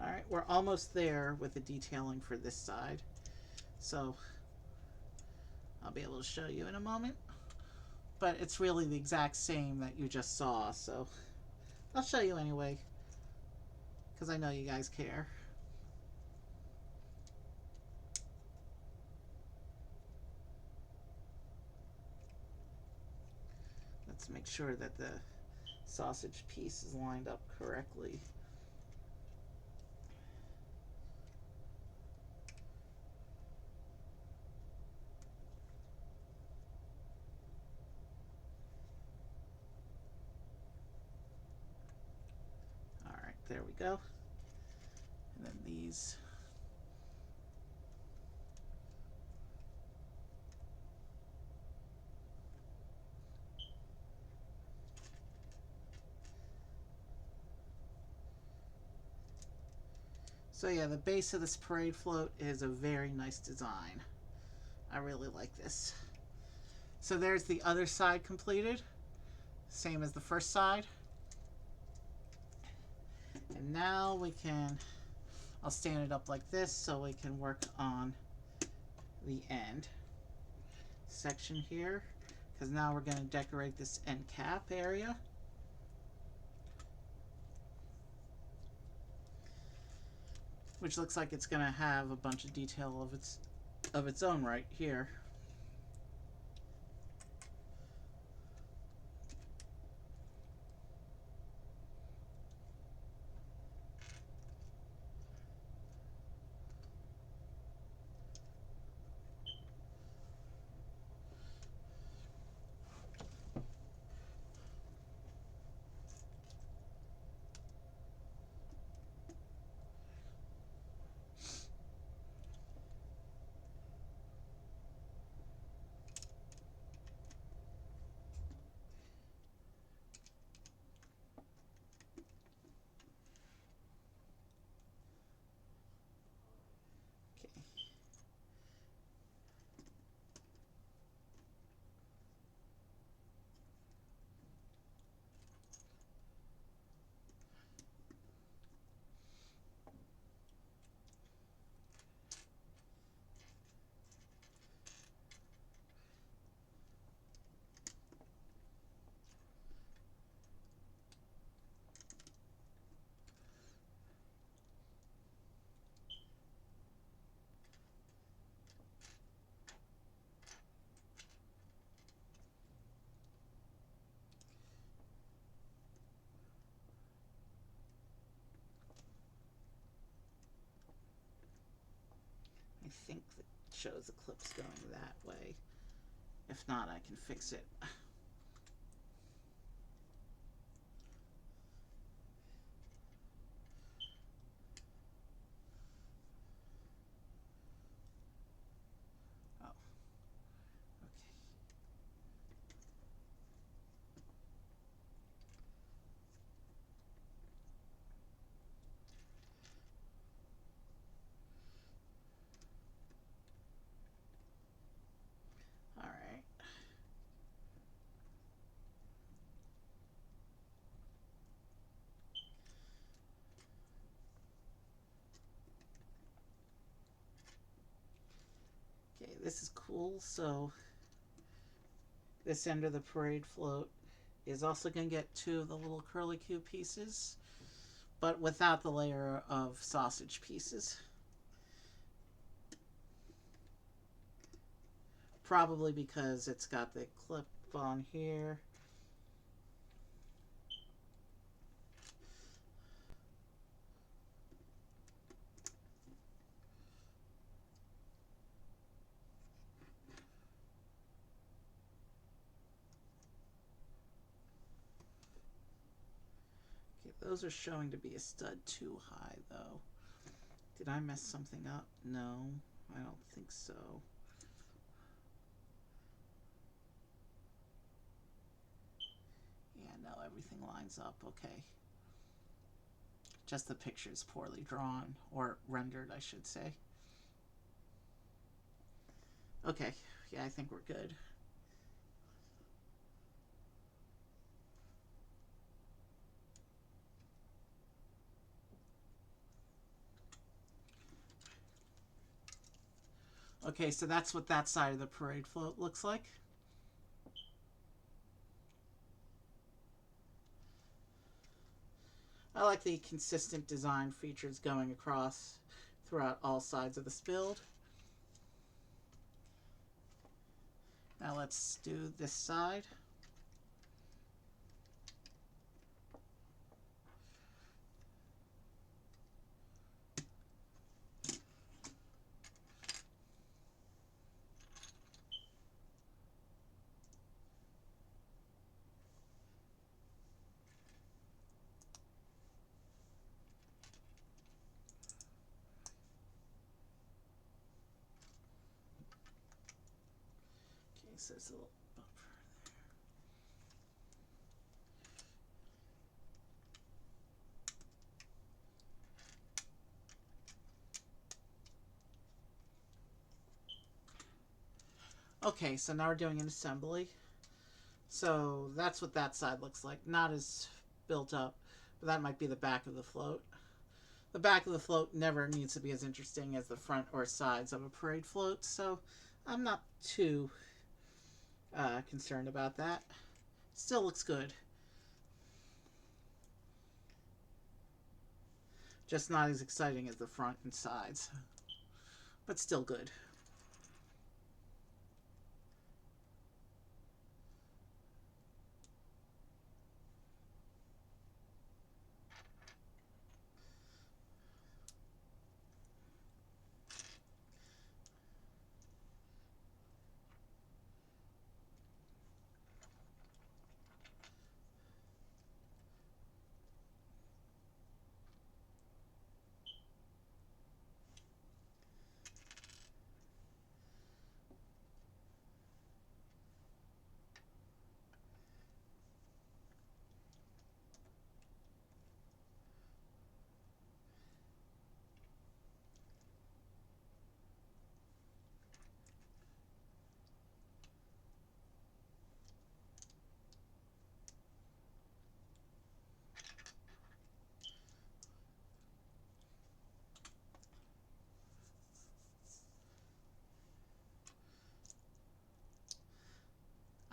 Alright, we're almost there with the detailing for this side. So, I'll be able to show you in a moment. But it's really the exact same that you just saw, so I'll show you anyway. Because I know you guys care. Let's make sure that the sausage piece is lined up correctly. Alright, there we go. And then these. So yeah, the base of this parade float is a very nice design. I really like this. So there's the other side completed. Same as the first side. And now we can, I'll stand it up like this so we can work on the end section here. Because now we're going to decorate this end cap area. Which looks like it's going to have a bunch of detail of its own right here. I think it shows the clips going that way. If not, I can fix it. Oh, okay. All right. this is cool. So this end of the parade float is also going to get two of the little curlicue pieces, but without the layer of sausage pieces. Probably because it's got the clip on here. Okay, those are showing to be a stud too high though. Did I mess something up? No, I don't think so. Yeah, no, everything lines up okay. Just the picture's poorly drawn, or rendered, I should say. Okay, yeah, I think we're good. Okay, so that's what that side of the parade float looks like. I like the consistent design features going across throughout all sides of this build. Now let's do this side. Okay, so there's a little bumper there. Okay, so now we're doing an assembly. So that's what that side looks like. Not as built up, but that might be the back of the float. The back of the float never needs to be as interesting as the front or sides of a parade float, so I'm not too concerned about that. Still looks good. Just not as exciting as the front and sides, but still good.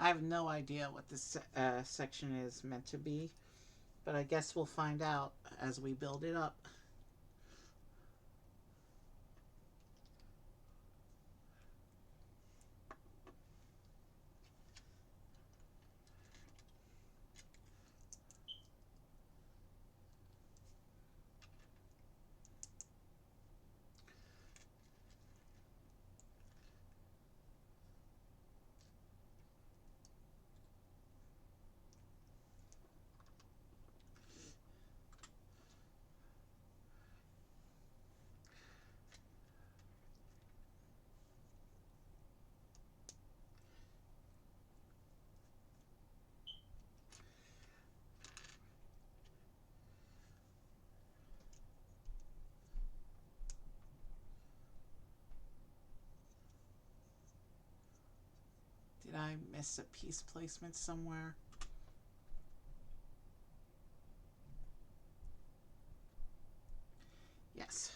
I have no idea what this section is meant to be, but I guess we'll find out as we build it up. Did I miss a piece placement somewhere? Yes,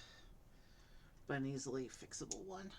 but an easily fixable one.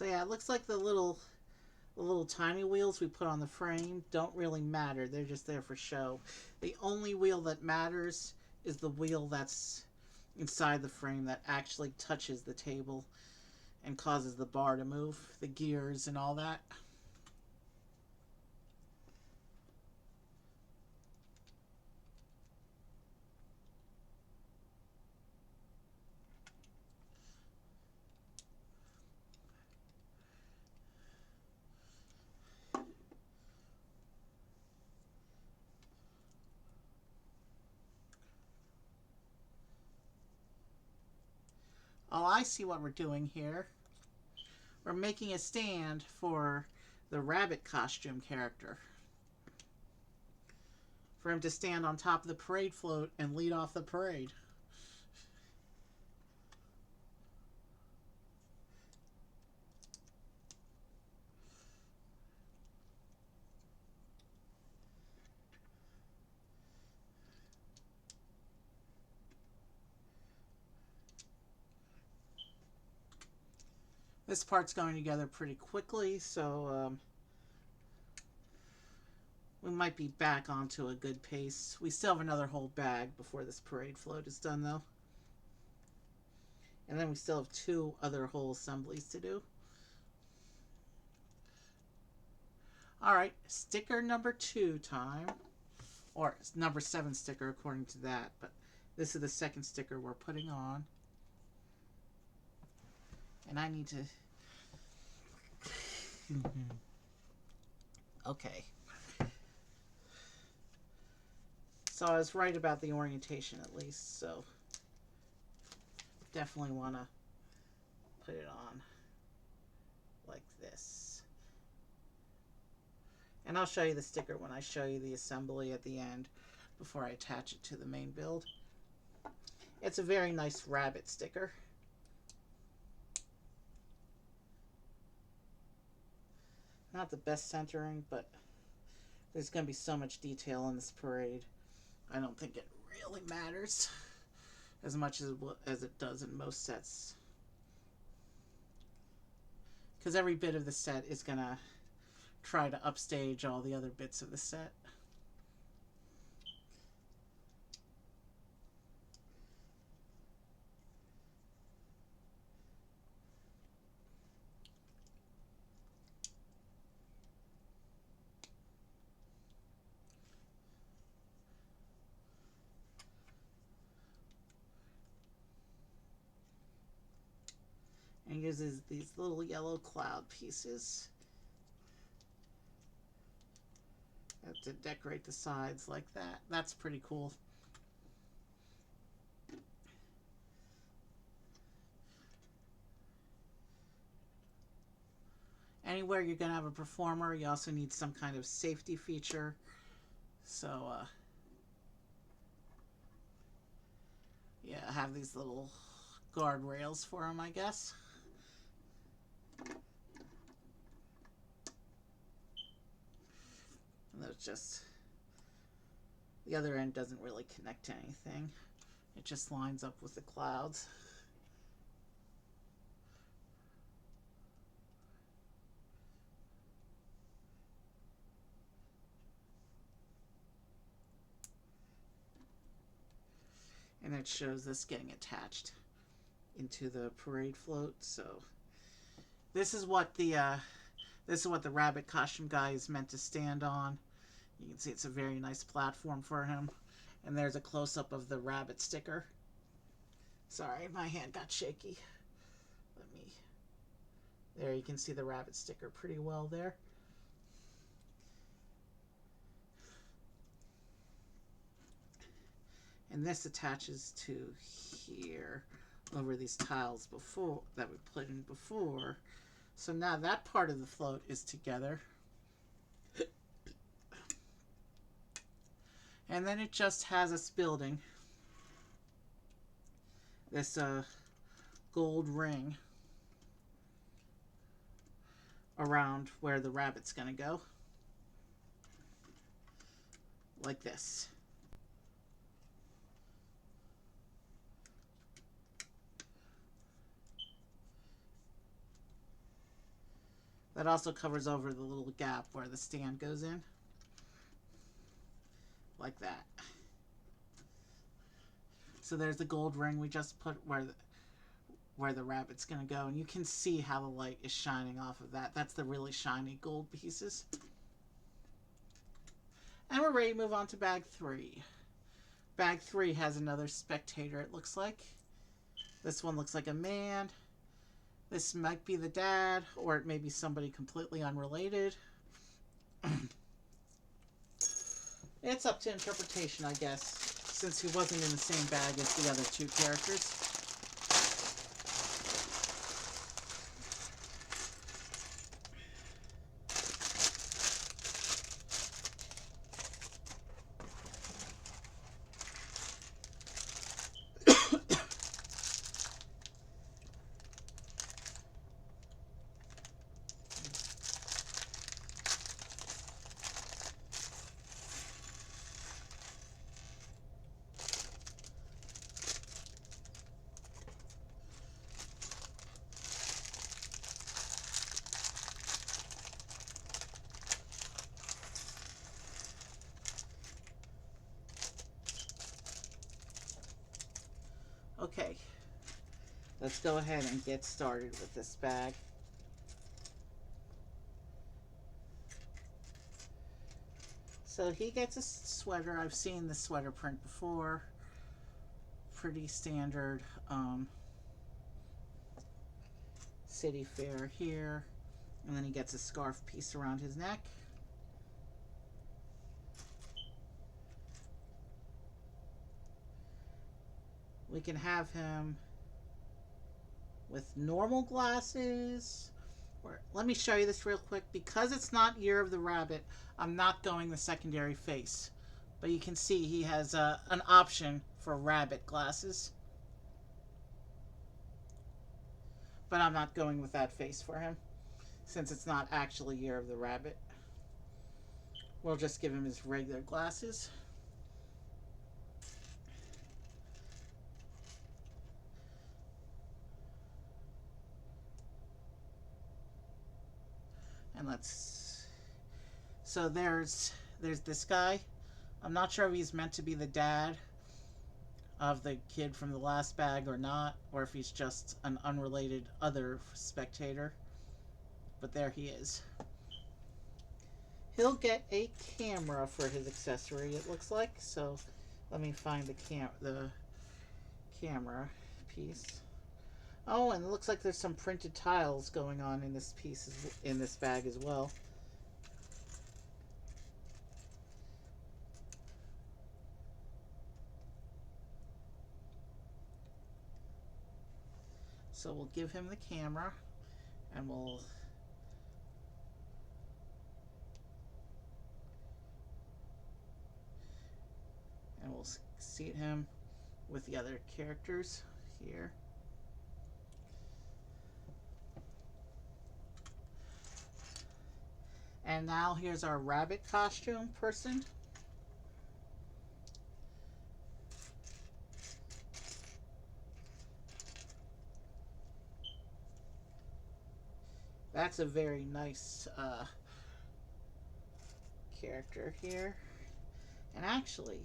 So yeah, it looks like the little tiny wheels we put on the frame don't really matter. They're just there for show. The only wheel that matters is the wheel that's inside the frame that actually touches the table and causes the bar to move, the gears and all that. Oh, I see what we're doing here. We're making a stand for the rabbit costume character. For him to stand on top of the parade float and lead off the parade. This part's going together pretty quickly, so we might be back onto a good pace. We still have another whole bag before this parade float is done, though. And then we still have 2 other whole assemblies to do. Alright, sticker number 2 time. Or number 7 sticker according to that, but this is the second sticker we're putting on. And I need to... Okay. So I was right about the orientation at least, so definitely want to put it on like this. And I'll show you the sticker when I show you the assembly at the end before I attach it to the main build. It's a very nice rabbit sticker. Not the best centering, but there's going to be so much detail in this parade. I don't think it really matters as much as it does in most sets. Because every bit of the set is going to try to upstage all the other bits of the set. And uses these little yellow cloud pieces to decorate the sides like that. That's pretty cool. Anywhere you're going to have a performer, you also need some kind of safety feature. So, yeah, have these little guardrails for them, I guess. And there's just... the other end doesn't really connect to anything. It just lines up with the clouds. And it shows this getting attached into the parade float. So this is what the rabbit costume guy is meant to stand on. You can see it's a very nice platform for him. And there's a close-up of the rabbit sticker. Sorry, my hand got shaky. There you can see the rabbit sticker pretty well there. And this attaches to here over these tiles before that we put in before. So now that part of the float is together. And then it just has us building this gold ring around where the rabbit's gonna go. Like this. That also covers over the little gap where the stand goes in. Like that. So there's the gold ring we just put where the rabbit's going to go. And you can see how the light is shining off of that. That's the really shiny gold pieces. And we're ready to move on to bag 3. Bag 3 has another spectator, it looks like. This one looks like a man. This might be the dad, or it may be somebody completely unrelated. It's up to interpretation, I guess, since he wasn't in the same bag as the other 2 characters. Okay, let's go ahead and get started with this bag. So he gets a sweater. I've seen the sweater print before. Pretty standard city fair here. And then he gets a scarf piece around his neck. We can have him with normal glasses. Or, let me show you this real quick. Because it's not Year of the Rabbit, I'm not going the secondary face. But you can see he has an option for rabbit glasses. But I'm not going with that face for him, since it's not actually Year of the Rabbit. We'll just give him his regular glasses. And so there's this guy. I'm not sure if he's meant to be the dad of the kid from the last bag or not, or if he's just an unrelated other spectator. But there he is. He'll get a camera for his accessory, it looks like. So let me find the camera piece. Oh, and it looks like there's some printed tiles going on in this piece, in this bag as well. So we'll give him the camera, and we'll seat him with the other characters here. And now here's our rabbit costume person. That's a very nice character here. And actually,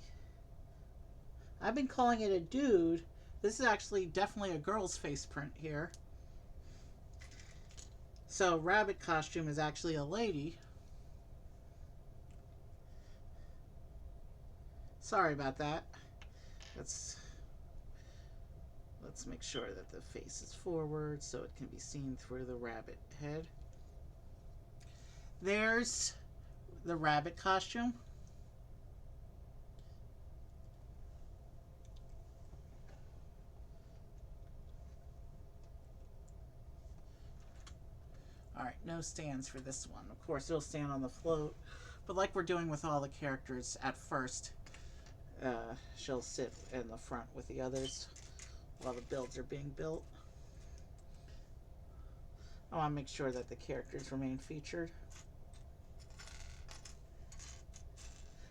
I've been calling it a dude. This is actually definitely a girl's face print here. So rabbit costume is actually a lady. Sorry about that. Let's make sure that the face is forward so it can be seen through the rabbit head. There's the rabbit costume. Alright, no stands for this one. Of course, it'll stand on the float. But like we're doing with all the characters at first, she'll sit in the front with the others while the builds are being built. I want to make sure that the characters remain featured.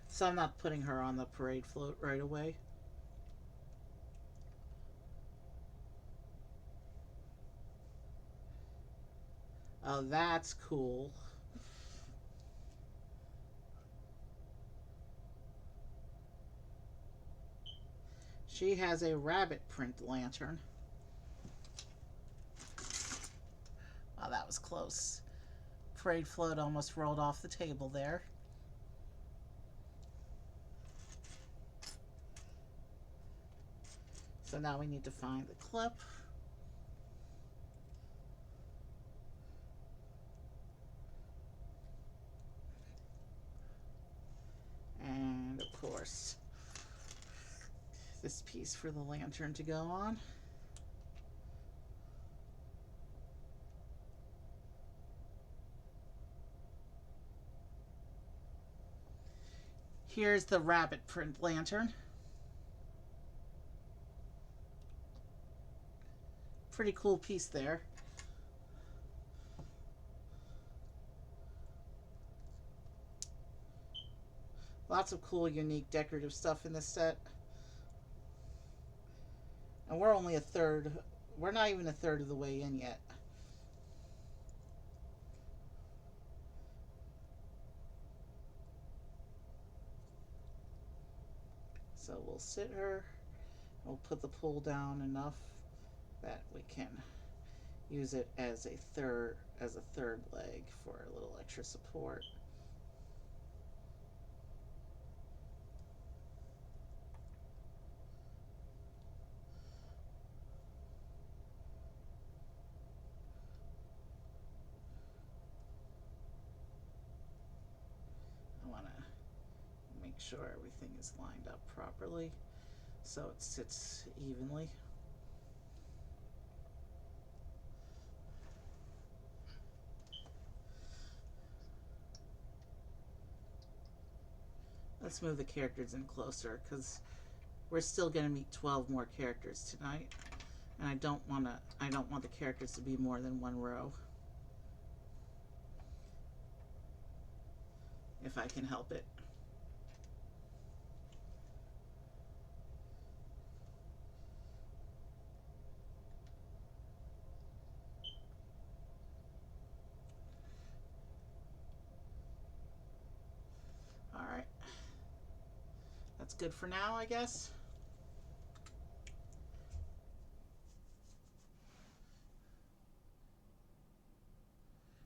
So I'm not putting her on the parade float right away. Oh, that's cool. She has a rabbit print lantern. Oh, that was close. Parade float almost rolled off the table there. So now we need to find the clip. And of course, this piece for the lantern to go on. Here's the rabbit print lantern. Pretty cool piece there. Lots of cool, unique, decorative stuff in this set. And we're only a third. We're not even a third of the way in yet. So we'll sit her. We'll put the pull down enough that we can use it as a third leg for a little extra support. I want to make sure everything is lined up properly so it sits evenly. Let's move the characters in closer because we're still going to meet 12 more characters tonight, and I don't want the characters to be more than one row if I can help it. All right. That's good for now, I guess.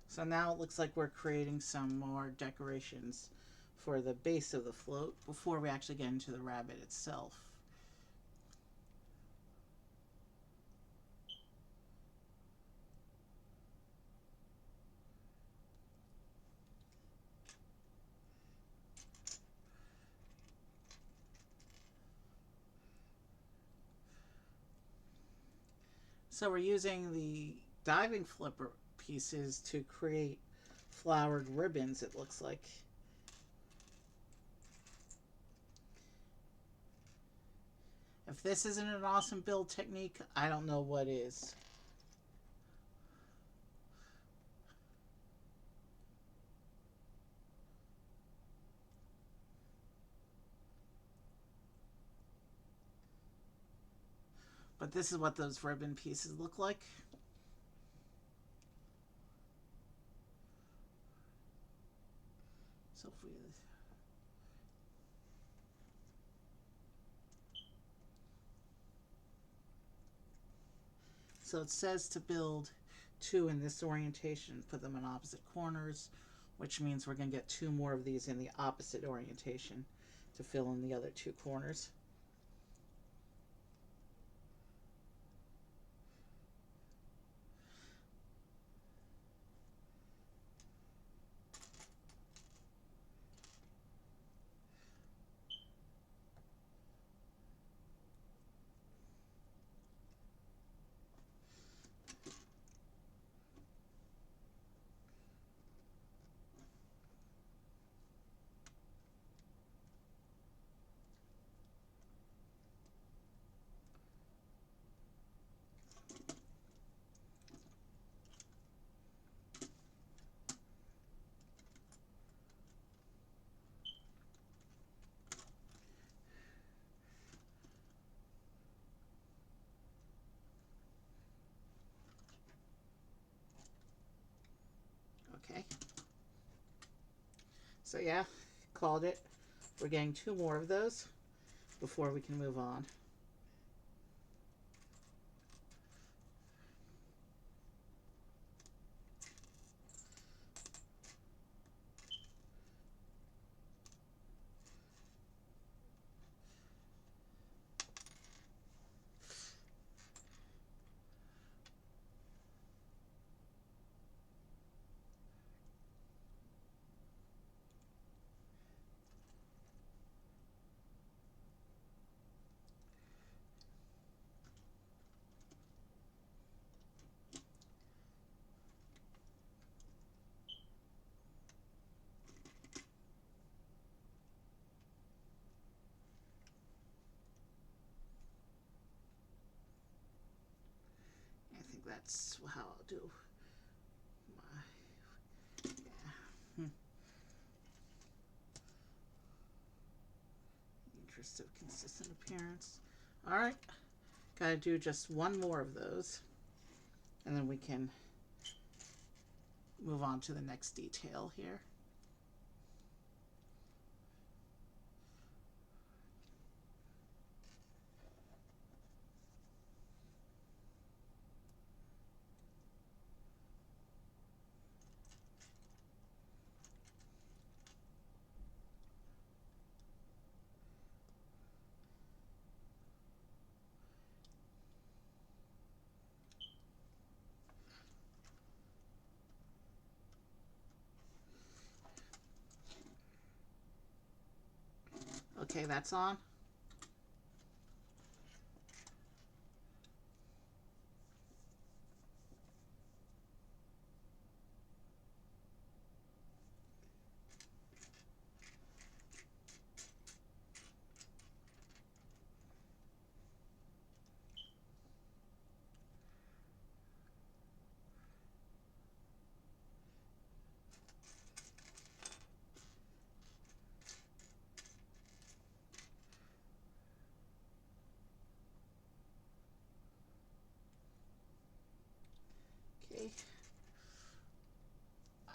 So now it looks like we're creating some more decorations for the base of the float before we actually get into the rabbit itself. So we're using the diving flipper pieces to create flowered ribbons, it looks like. If this isn't an awesome build technique, I don't know what is. But this is what those ribbon pieces look like. So if we So it says to build 2 in this orientation, put them in opposite corners, which means we're going to get 2 more of these in the opposite orientation to fill in the other 2 corners. Okay. So yeah, called it. We're getting 2 more of those before we can move on. I think that's how I'll do my, yeah. Interest of consistent appearance. Alright, gotta do just 1 more of those, and then we can move on to the next detail here. Okay, that's on. Okay. Wow.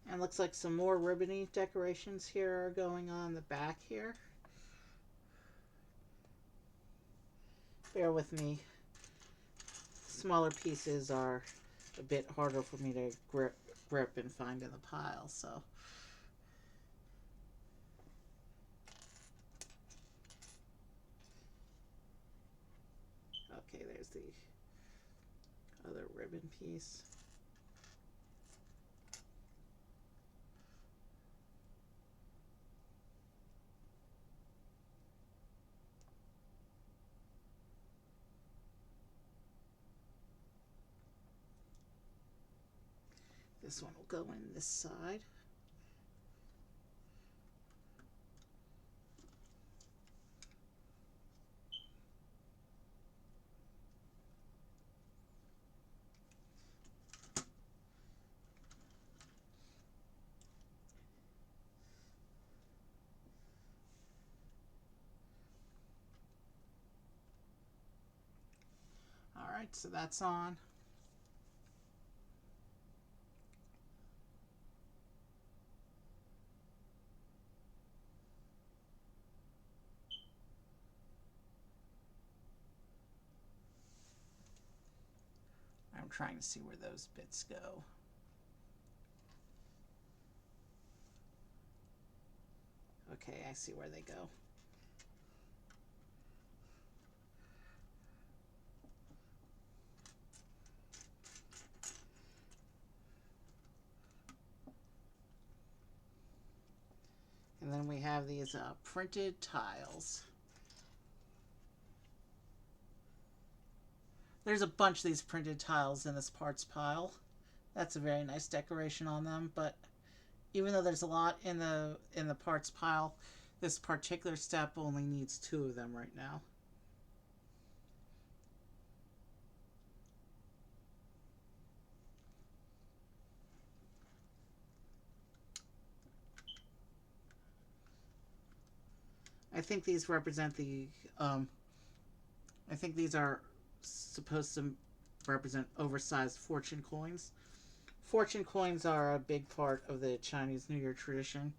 And looks like some more ribbony decorations here are going on the back here. Bear with me. Smaller pieces are a bit harder for me to grip and find in the pile, so. Okay, there's the other ribbon piece. This one will go in this side. Alright, so that's on. I'm trying to see where those bits go. Okay, I see where they go. And then we have these printed tiles. There's a bunch of these printed tiles in this parts pile. That's a very nice decoration on them, but even though there's a lot in the parts pile, this particular step only needs 2 of them right now. I think these represent the I think these are supposed to represent oversized fortune coins. Fortune coins are a big part of the Chinese New Year tradition.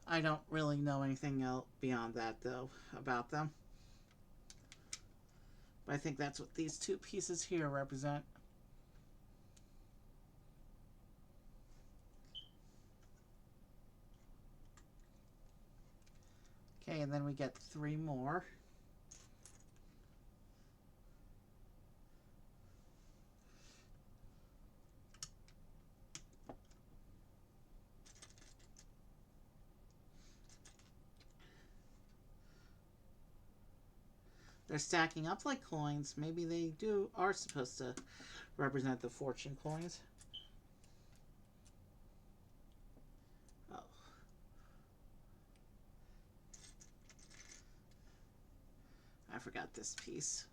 I don't really know anything else beyond that, though, about them. But I think that's what these 2 pieces here represent. Okay, and then we get 3 more. They're stacking up like coins. Maybe they are supposed to represent the fortune coins. Oh. I forgot this piece.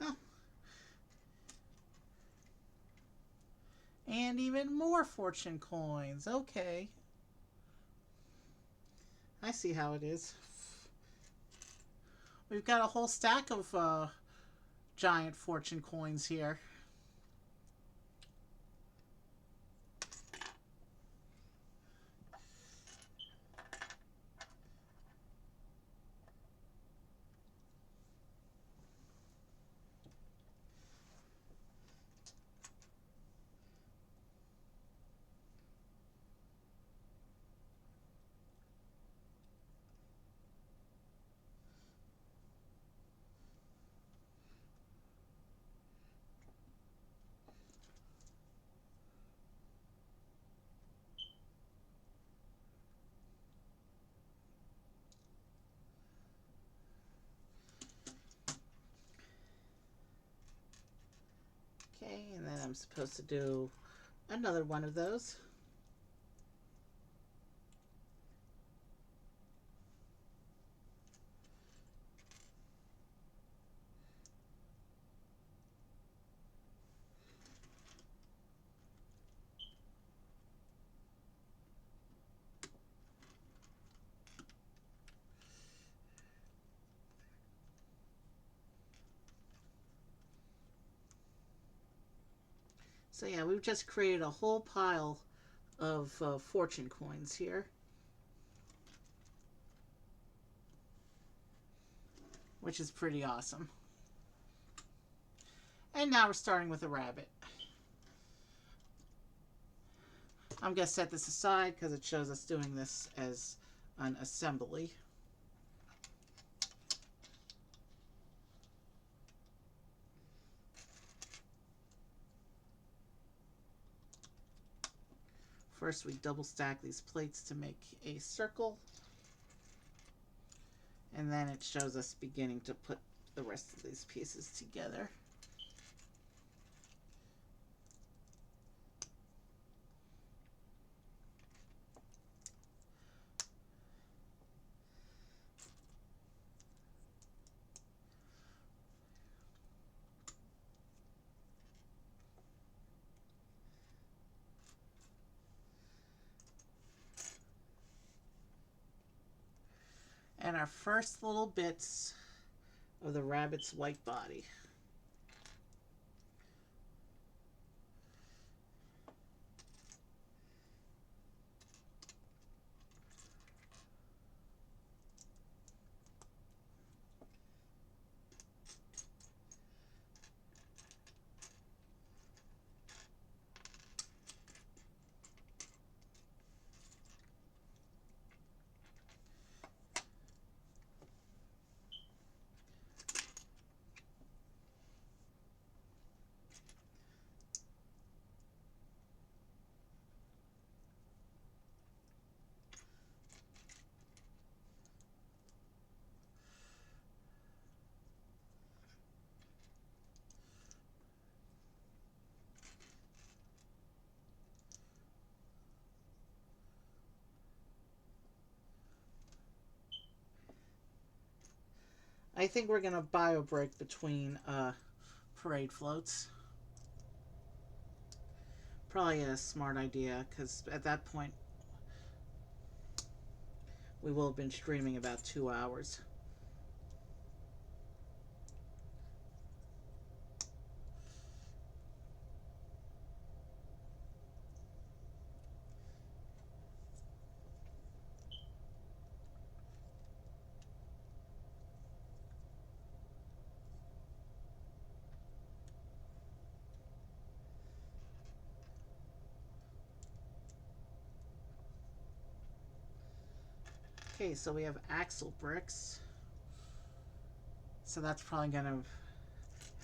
Oh. And even more fortune coins. Okay. I see how it is. We've got a whole stack of giant fortune coins here. Okay, and then I'm supposed to do another one of those. So yeah, we've just created a whole pile of fortune coins here. Which is pretty awesome. And now we're starting with a rabbit. I'm going to set this aside because it shows us doing this as an assembly. First, we double stack these plates to make a circle. And then it shows us beginning to put the rest of these pieces together. And our first little bits of the rabbit's white body. I think we're gonna bio break between parade floats. Probably a smart idea, because at that point we will have been streaming about 2 hours. Okay, so we have axle bricks. So that's probably going to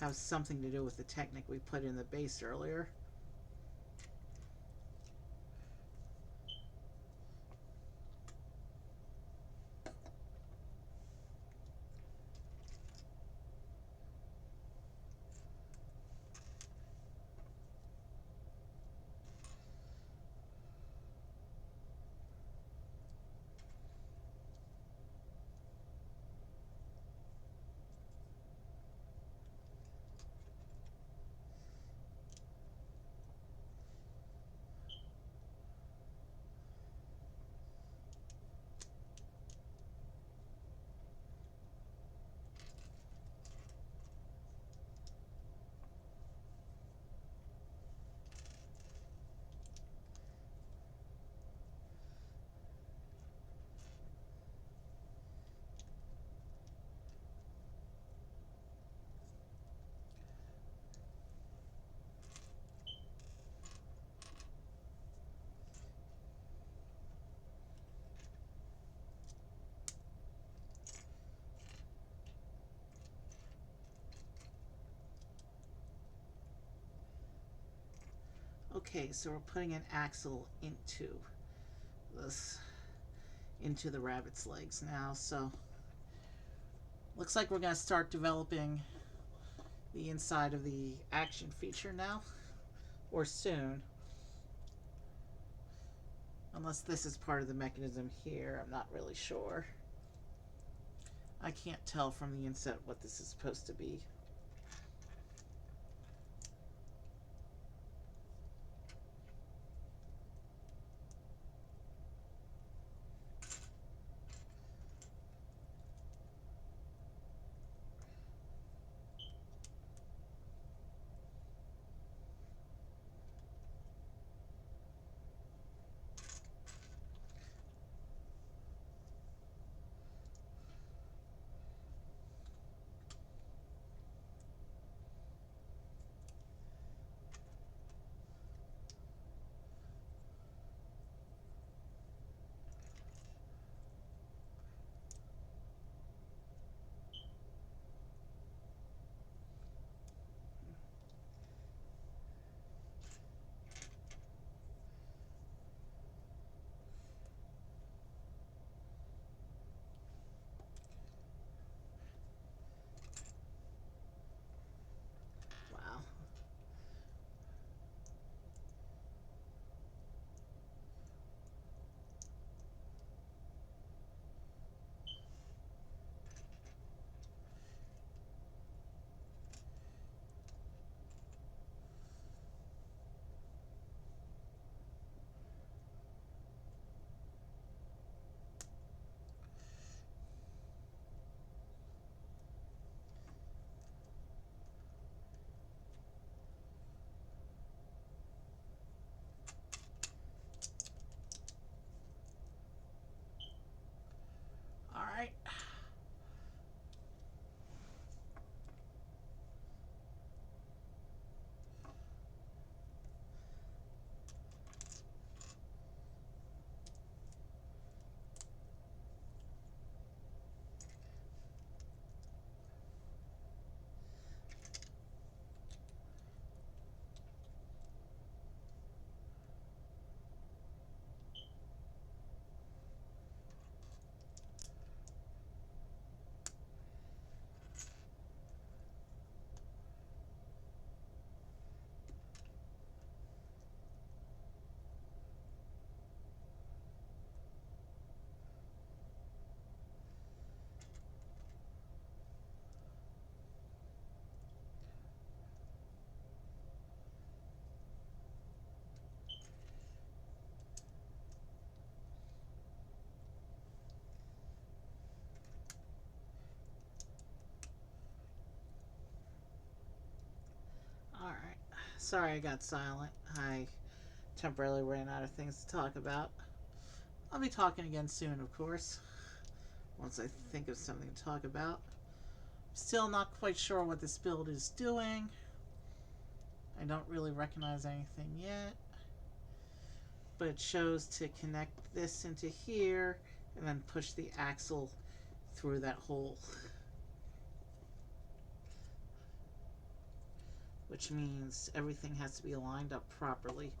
have something to do with the technique we put in the base earlier. Okay, so we're putting an axle this into the rabbit's legs now. So looks like we're going to start developing the inside of the action feature now, or soon. Unless this is part of the mechanism here, I'm not really sure. I can't tell from the inset what this is supposed to be. Sorry I got silent. I temporarily ran out of things to talk about. I'll be talking again soon, of course, once I think of something to talk about. Still not quite sure what this build is doing. I don't really recognize anything yet. But it shows to connect this into here and then push the axle through that hole. Which means everything has to be lined up properly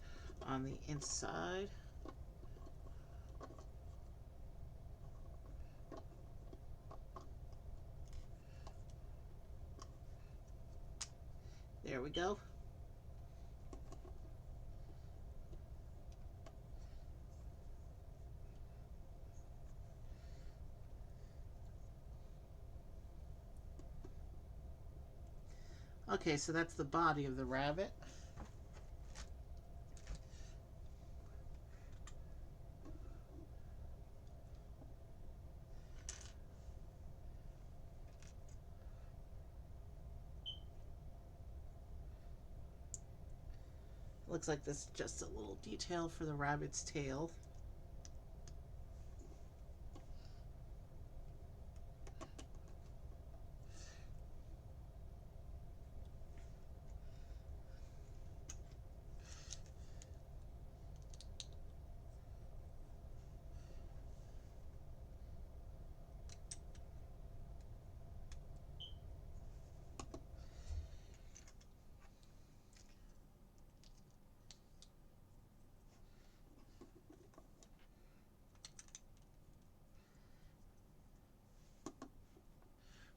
on the inside. There we go. Okay, so that's the body of the rabbit. Looks like this is just a little detail for the rabbit's tail.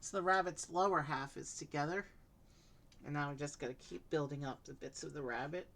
So the rabbit's lower half is together. And now we just got to keep building up the bits of the rabbit.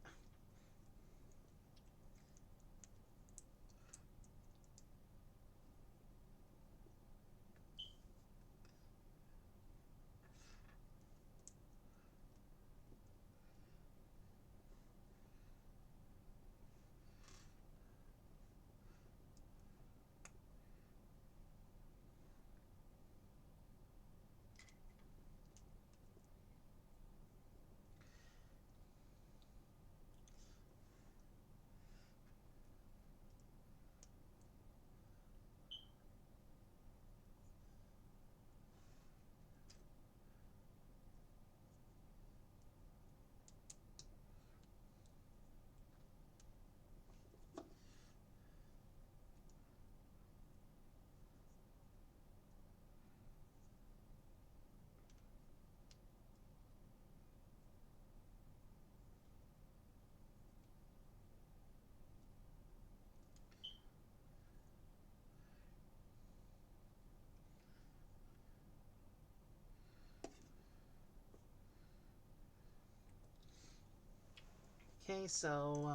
Okay, so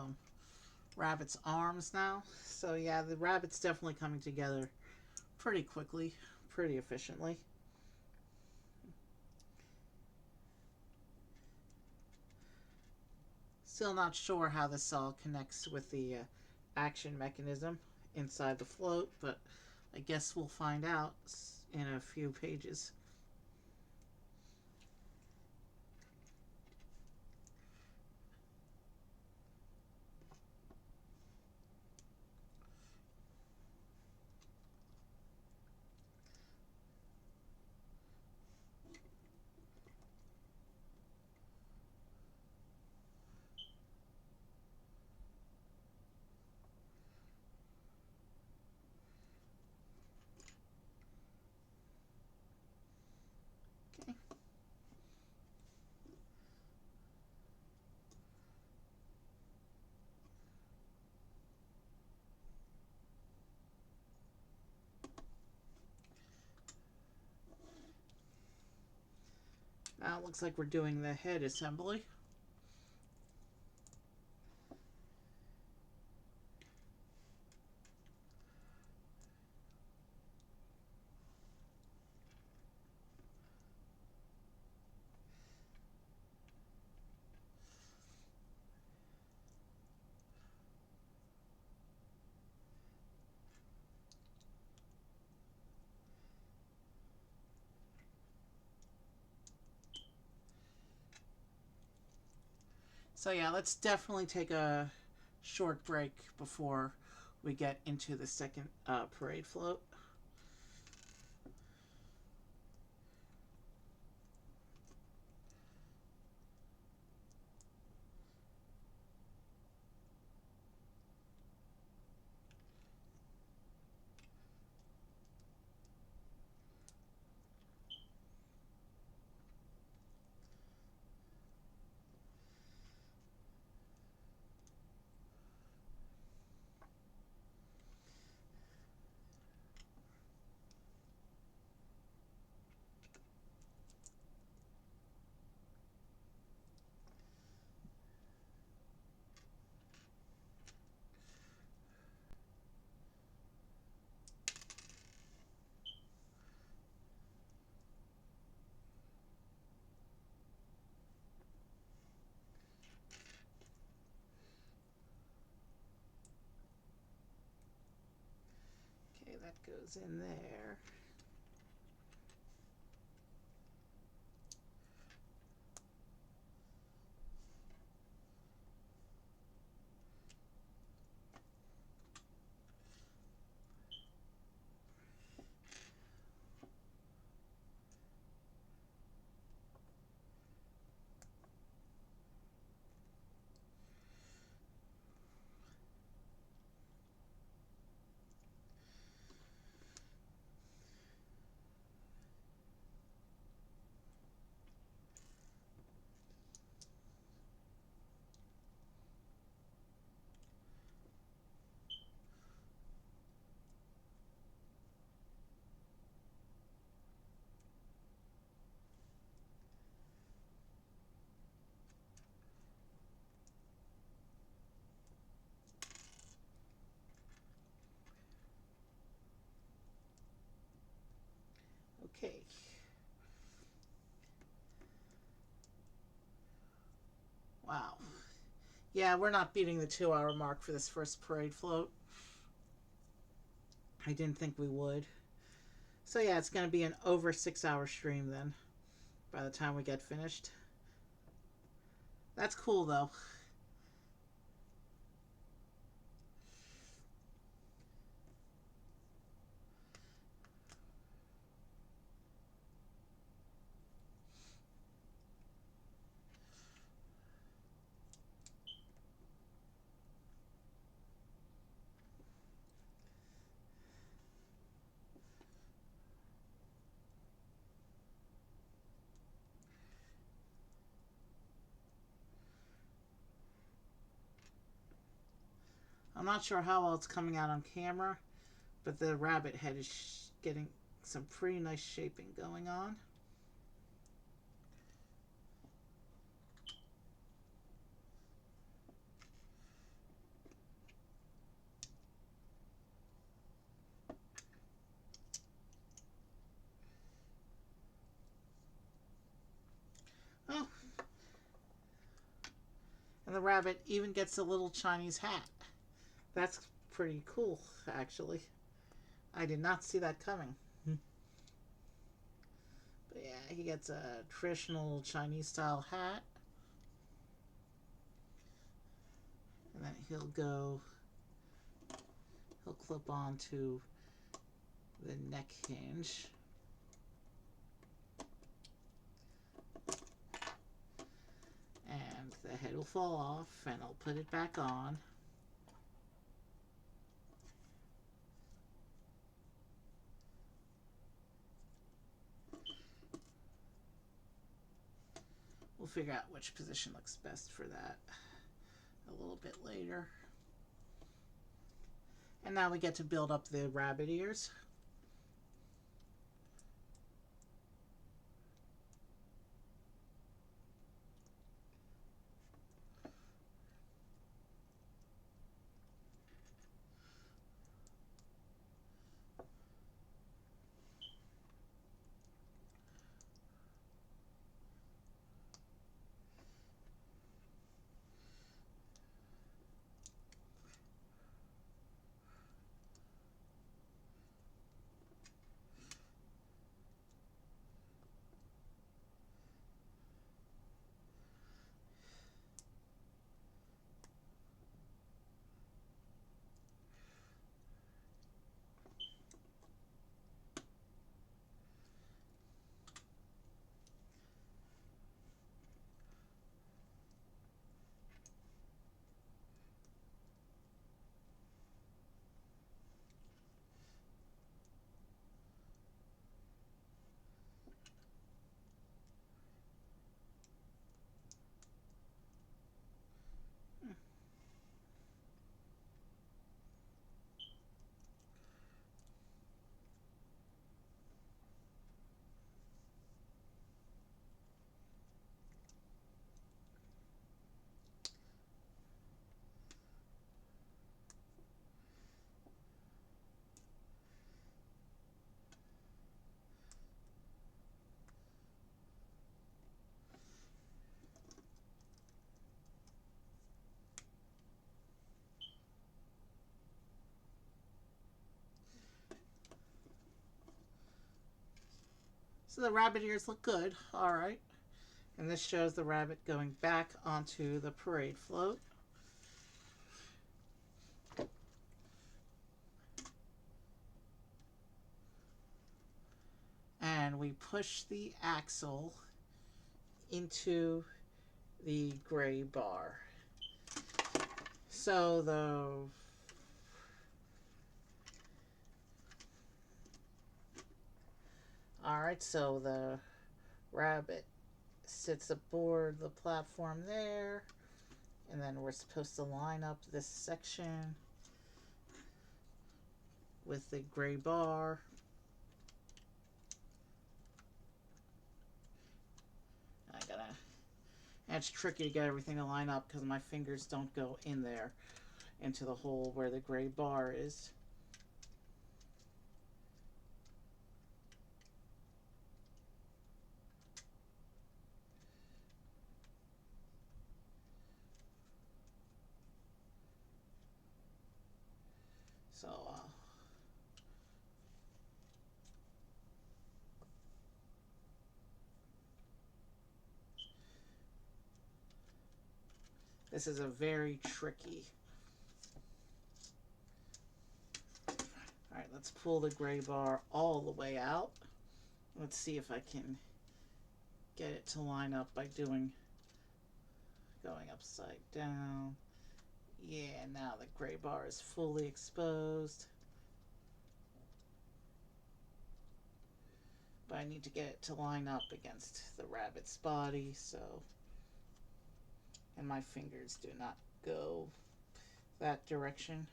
rabbit's arms now. So yeah, the rabbit's definitely coming together pretty quickly, pretty efficiently. Still not sure how this all connects with the action mechanism inside the float, but I guess we'll find out in a few pages. Okay. Now it looks like we're doing the head assembly. So yeah, let's definitely take a short break before we get into the second parade float. Okay, that goes in there. Okay. Wow. Yeah, we're not beating the 2 hour mark for this first parade float. I didn't think we would. So yeah, it's going to be an over 6 hour stream then by the time we get finished. That's cool though. I'm not sure how well it's coming out on camera, but the rabbit head is getting some pretty nice shaping going on. Oh, and the rabbit even gets a little Chinese hat. That's pretty cool, actually. I did not see that coming. But yeah, he gets a traditional Chinese style hat. And then he'll clip onto the neck hinge. And the head will fall off, and I'll put it back on. We'll figure out which position looks best for that a little bit later. And now we get to build up the rabbit ears. So the rabbit ears look good. All right. And this shows the rabbit going back onto the parade float. And we push the axle into the gray bar. So Alright, so the rabbit sits aboard the platform there, and then we're supposed to line up this section with the gray bar. It's tricky to get everything to line up because my fingers don't go in there into the hole where the gray bar is. So, this is a very tricky. Alright, let's pull the gray bar all the way out. Let's see if I can get it to line up by going upside down. Yeah, now the gray bar is fully exposed. But I need to get it to line up against the rabbit's body, so... And my fingers do not go that direction.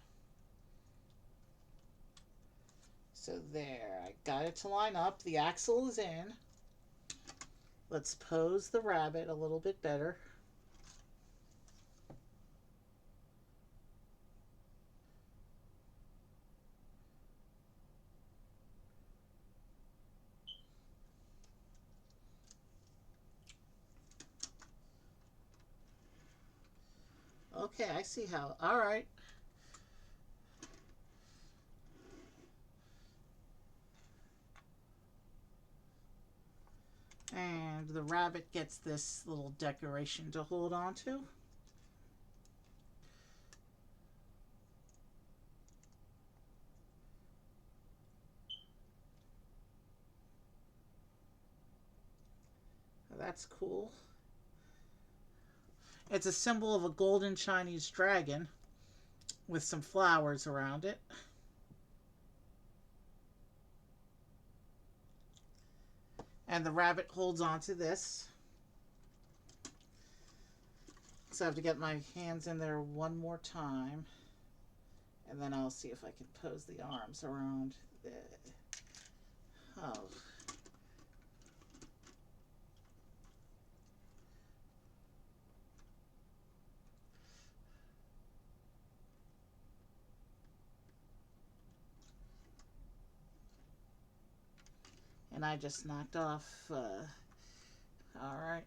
So there, I got it to line up. The axle is in. Let's pose the rabbit a little bit better. Okay, I see how. All right. And the rabbit gets this little decoration to hold on to. That's cool. It's a symbol of a golden Chinese dragon with some flowers around it. And the rabbit holds on to this. So I have to get my hands in there one more time. And then I'll see if I can pose the arms around the... Oh. And I just knocked off, alright.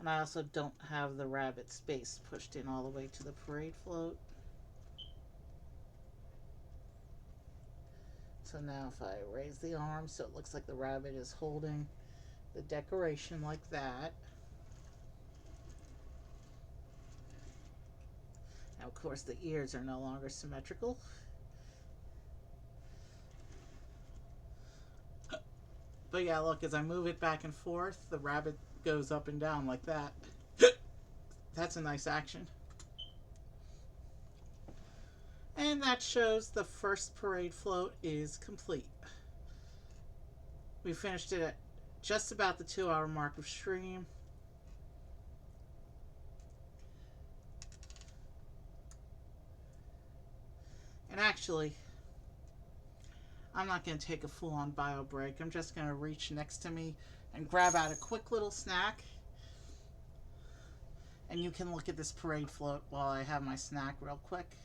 And I also don't have the rabbit space pushed in all the way to the parade float. So now if I raise the arm so it looks like the rabbit is holding the decoration like that. Now of course the ears are no longer symmetrical. But yeah, look, as I move it back and forth, the rabbit goes up and down like that. That's a nice action. And that shows the first parade float is complete. We finished it at just about the 2-hour mark of stream. And actually, I'm not going to take a full-on bio break. I'm just going to reach next to me and grab out a quick little snack. And you can look at this parade float while I have my snack real quick.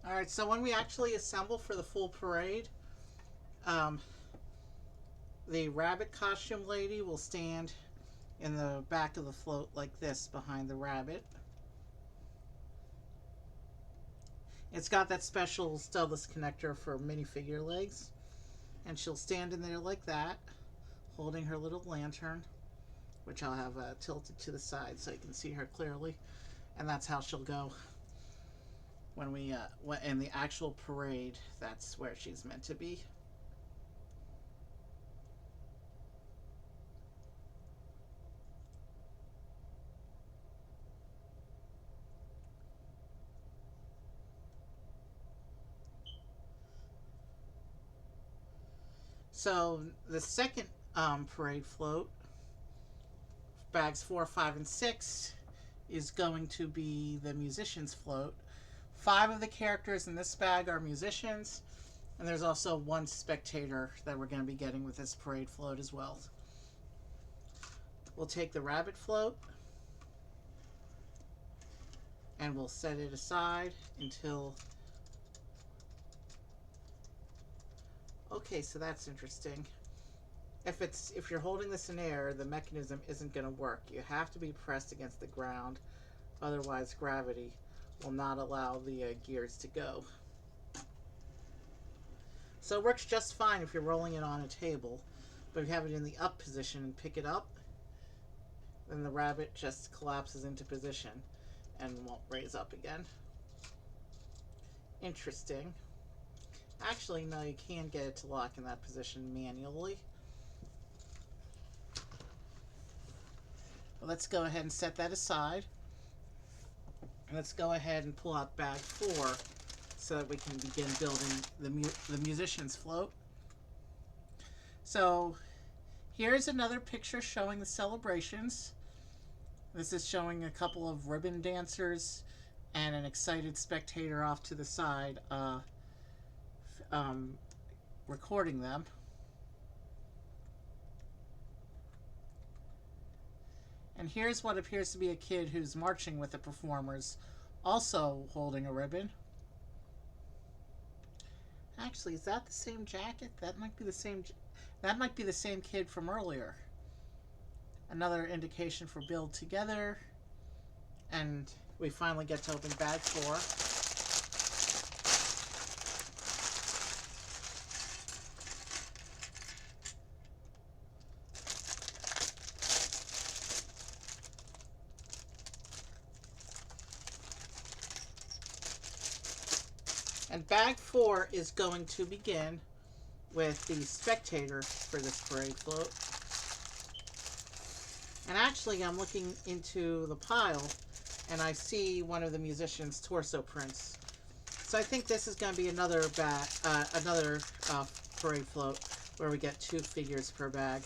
All right, so when we actually assemble for the full parade, um, the rabbit costume lady will stand in the back of the float like this behind the rabbit. It's got that special stubless connector for minifigure legs. And she'll stand in there like that, holding her little lantern, which I'll have tilted to the side so you can see her clearly. And that's how she'll go when we in the actual parade. That's where she's meant to be. So the second parade float, bags 4, 5, and 6, is going to be the musicians float. 5 of the characters in this bag are musicians, and there's also 1 spectator that we're going to be getting with this parade float as well. We'll take the rabbit float and we'll set it aside until... Okay, so that's interesting. If you're holding this in air, the mechanism isn't going to work. You have to be pressed against the ground, otherwise gravity will not allow the gears to go. So it works just fine if you're rolling it on a table, but if you have it in the up position and pick it up, then the rabbit just collapses into position and won't raise up again. Interesting. Actually, no, you can get it to lock in that position manually. But let's go ahead and set that aside. Let's go ahead and pull out bag 4 so that we can begin building the musician's float. So here's another picture showing the celebrations. This is showing a couple of ribbon dancers and an excited spectator off to the side recording them. And here's what appears to be a kid who's marching with the performers, also holding a ribbon. Actually, is that the same jacket? That might be the same. That might be the same kid from earlier. Another indication for build together. And we finally get to open bag 4. And bag 4 is going to begin with the spectator for this parade float. And actually, I'm looking into the pile, and I see one of the musicians' torso prints. So I think this is going to be another parade float where we get 2 figures per bag.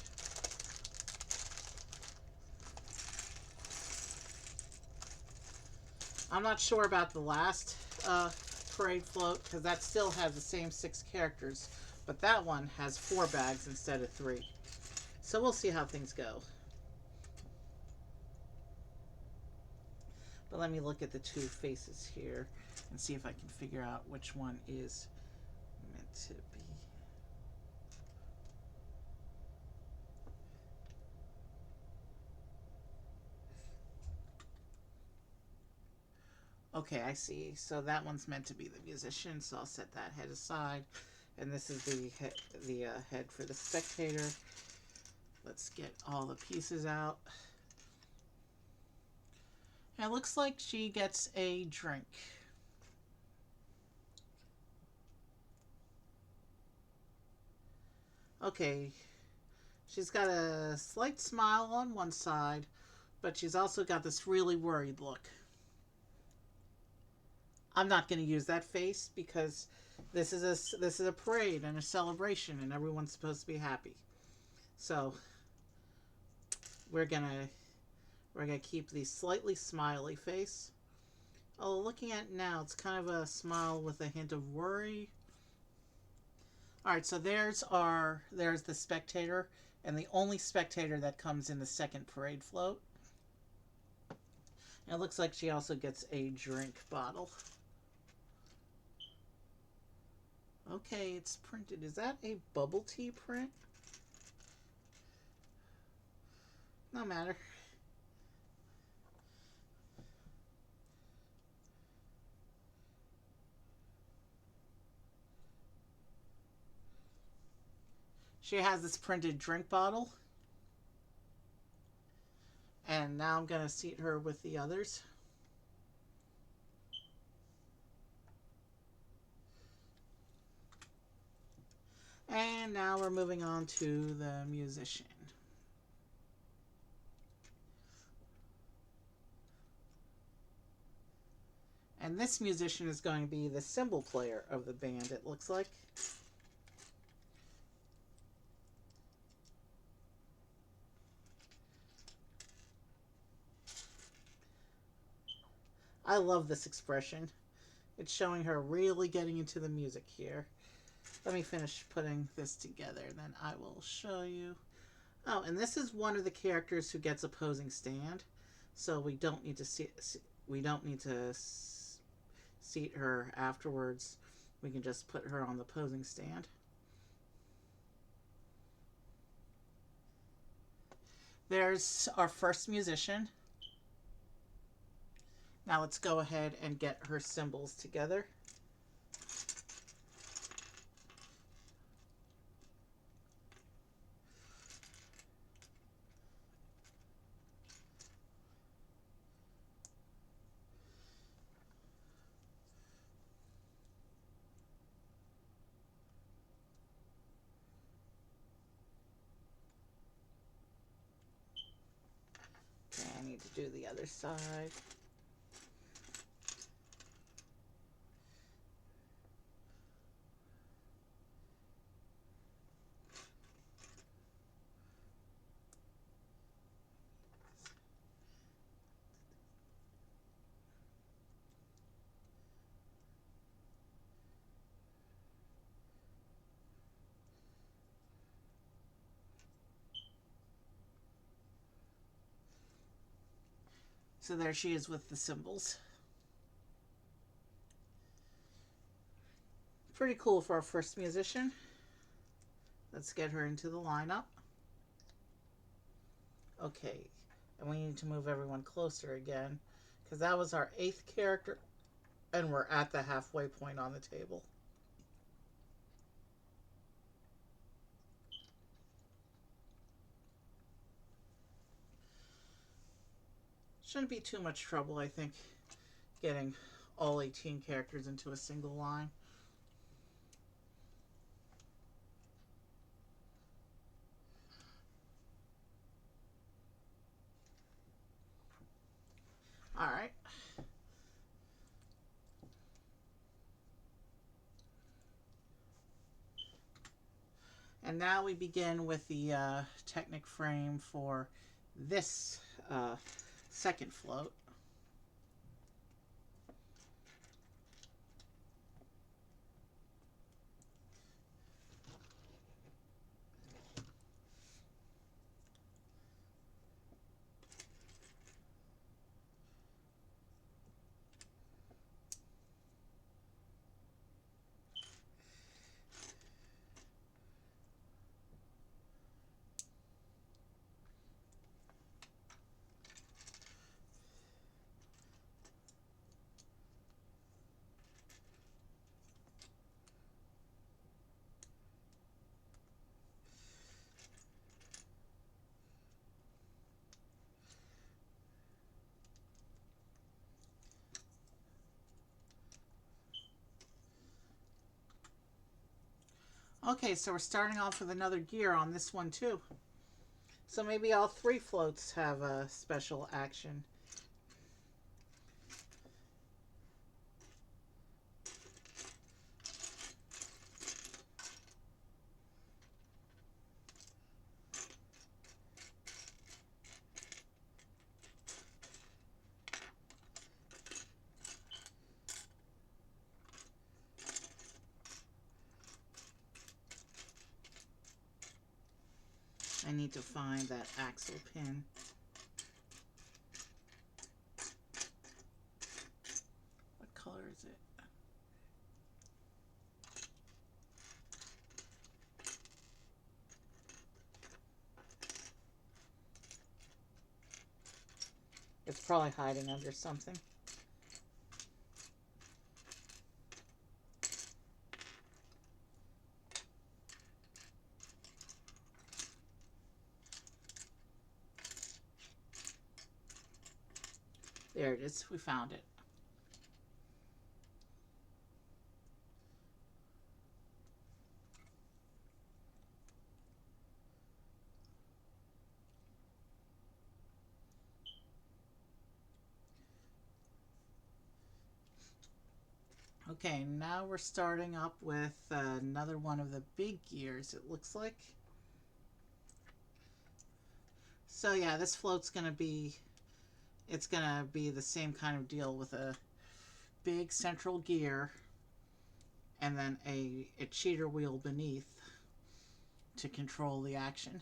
I'm not sure about the last parade float because that still has the same 6 characters, but that one has 4 bags instead of 3. So we'll see how things go. But let me look at the 2 faces here and see if I can figure out which one is meant to be. Okay, I see. So that one's meant to be the musician, so I'll set that head aside. And this is the head for the spectator. Let's get all the pieces out. And it looks like she gets a drink. Okay, she's got a slight smile on one side, but she's also got this really worried look. I'm not going to use that face because this is a parade and a celebration, and everyone's supposed to be happy. So we're gonna keep the slightly smiley face. Oh, looking at it now, it's kind of a smile with a hint of worry. All right, so there's the spectator, and the only spectator that comes in the second parade float. And it looks like she also gets a drink bottle. Okay, it's printed. Is that a bubble tea print? No matter. She has this printed drink bottle. And now I'm going to seat her with the others. And now we're moving on to the musician. And this musician is going to be the cymbal player of the band, it looks like. I love this expression. It's showing her really getting into the music here. Let me finish putting this together, then I will show you. Oh, and this is one of the characters who gets a posing stand, so we don't need to seat her afterwards. We can just put her on the posing stand. There's our first musician. Now let's go ahead and get her cymbals together. Okay, I need to do the other side. So there she is with the cymbals. Pretty cool for our first musician. Let's get her into the lineup. Okay, and we need to move everyone closer again, because that was our 8th character, and we're at the halfway point on the table. Shouldn't be too much trouble, I think, getting all 18 characters into a single line. Alright. And now we begin with the Technic frame for this second float. Okay, so we're starting off with another gear on this one too. So maybe all 3 floats have a special action. I need to find that axle pin. What color is it? It's probably hiding under something. There it is. We found it. Okay, now we're starting up with another one of the big gears, it looks like. So yeah, this float's gonna be, it's gonna be the same kind of deal with a big central gear and then a cheater wheel beneath to control the action.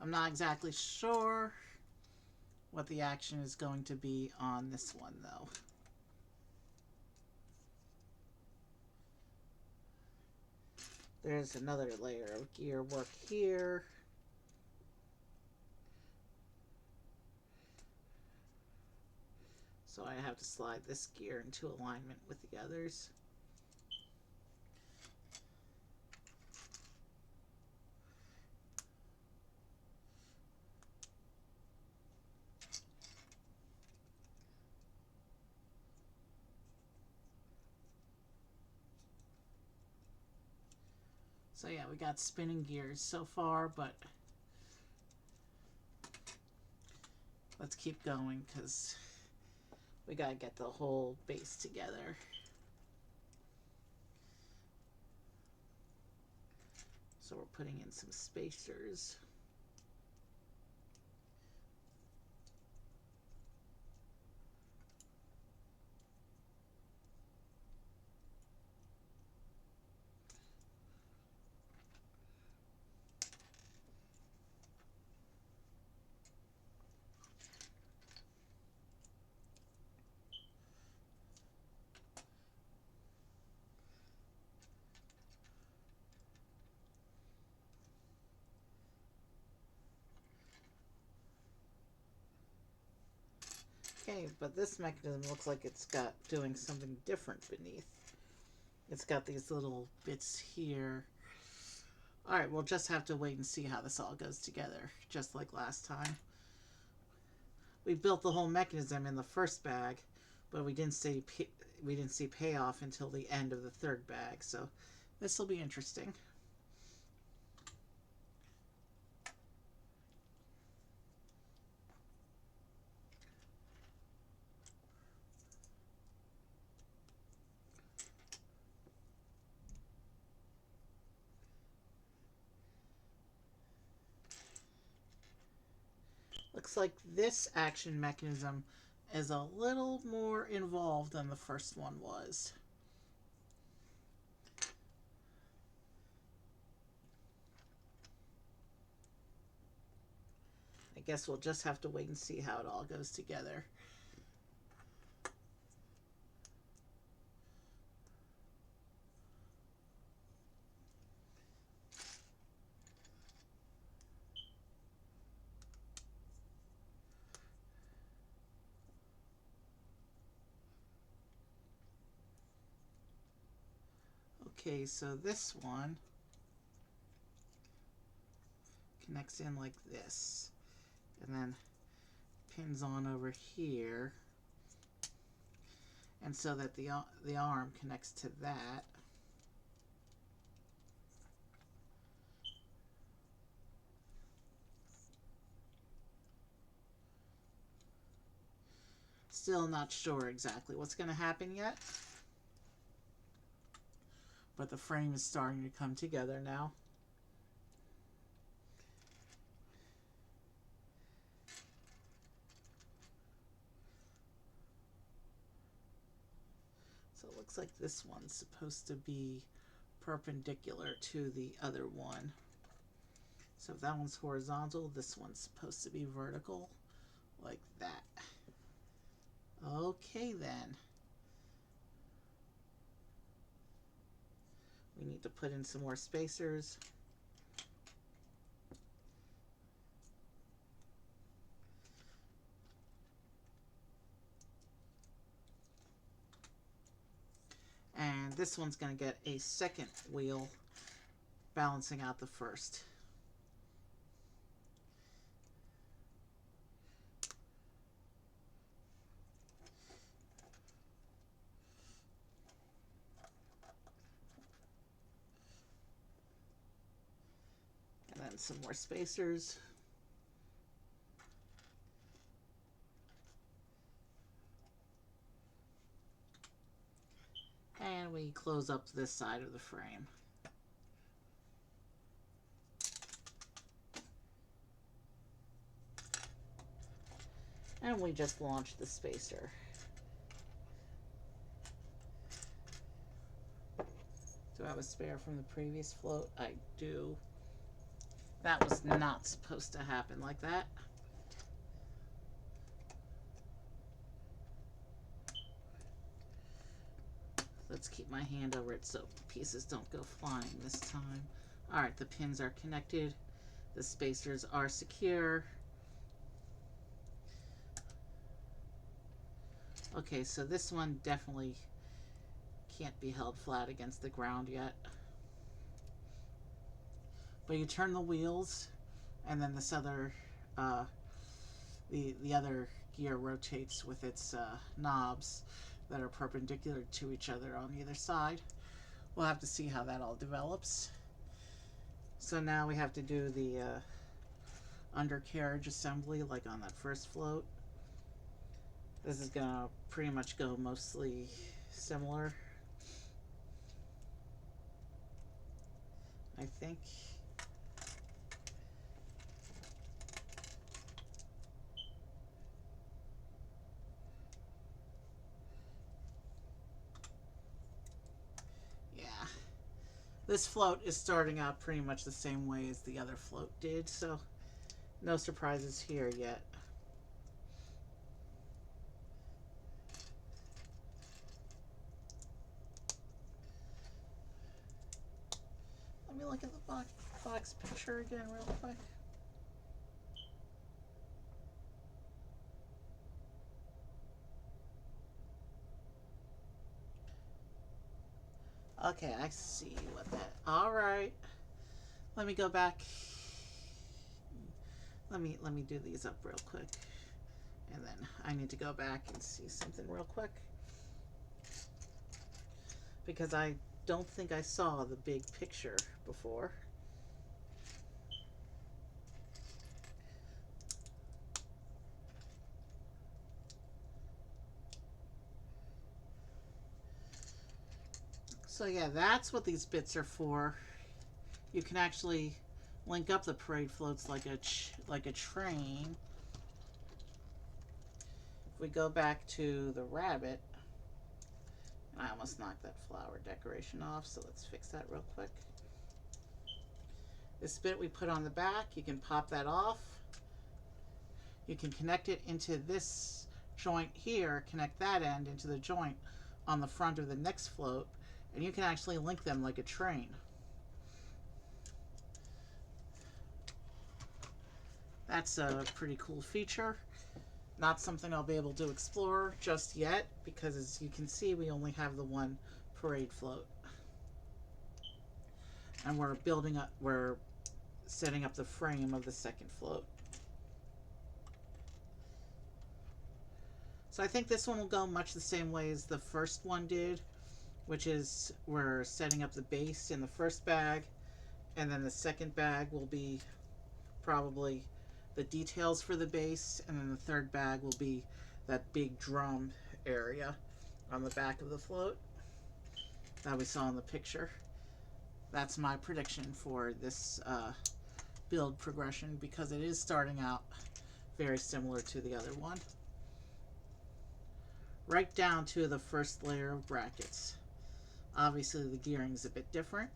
I'm not exactly sure what the action is going to be on this one though. There's another layer of gear work here. So I have to slide this gear into alignment with the others. So yeah, we got spinning gears so far, but let's keep going because we gotta get the whole base together. So we're putting in some spacers. Okay, but this mechanism looks like it's got doing something different beneath. It's got these little bits here. Alright, we'll just have to wait and see how this all goes together, just like last time. We built the whole mechanism in the first bag, but we didn't see payoff until the end of the third bag, so this will be interesting. Looks like this action mechanism is a little more involved than the first one was. I guess we'll just have to wait and see how it all goes together. Okay, so this one connects in like this, and then pins on over here, and so that the arm connects to that. Still not sure exactly what's going to happen yet, but the frame is starting to come together now. So it looks like this one's supposed to be perpendicular to the other one. So if that one's horizontal, this one's supposed to be vertical, like that. Okay then. We need to put in some more spacers. this one's going to get a second wheel balancing out the first. And then some more spacers. And we close up this side of the frame. And we just launch the spacer. Do I have a spare from the previous float? I do. That was not supposed to happen like that. Let's keep my hand over it so pieces don't go flying this time. Alright, the pins are connected. The spacers are secure. Okay, so this one definitely can't be held flat against the ground yet. But you turn the wheels, and then this other, the other gear rotates with its knobs that are perpendicular to each other on either side. We'll have to see how that all develops. So now we have to do the undercarriage assembly like on that first float. This is gonna pretty much go mostly similar, I think. Yeah. This float is starting out pretty much the same way as the other float did, so no surprises here yet. Let me look at the box picture again real quick. Okay, I see what that. All right. Let me go back. Let me do these up real quick. And then I need to go back and see something real quick. Because I don't think I saw the big picture before. So yeah, that's what these bits are for. You can actually link up the parade floats like a train. If we go back to the rabbit, I almost knocked that flower decoration off, so let's fix that real quick. This bit we put on the back, you can pop that off. You can connect it into this joint here, connect that end into the joint on the front of the next float, and you can actually link them like a train. That's a pretty cool feature. Not something I'll be able to explore just yet, because as you can see, we only have the one parade float. And we're setting up the frame of the second float. So I think this one will go much the same way as the first one did, which is we're setting up the base in the first bag, and then the second bag will be probably the details for the base, and then the third bag will be that big drum area on the back of the float that we saw in the picture. That's my prediction for this build progression, because it is starting out very similar to the other one. Right down to the first layer of brackets. Obviously the gearing is a bit different.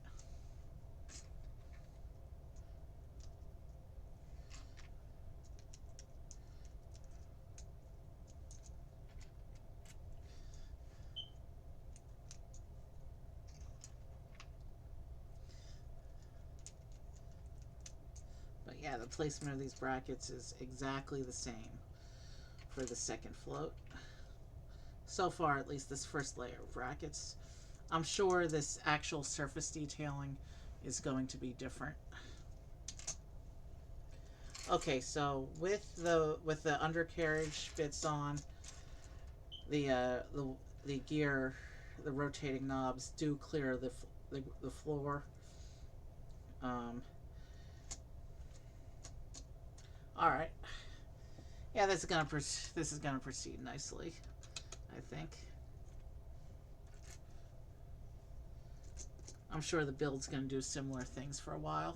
But yeah, the placement of these brackets is exactly the same for the second float. So far, at least this first layer of brackets. I'm sure this actual surface detailing is going to be different. Okay, so with the undercarriage bits on, the the gear, the rotating knobs do clear the floor. Um, all right, yeah, this is gonna proceed nicely, I think. I'm sure the build's gonna do similar things for a while.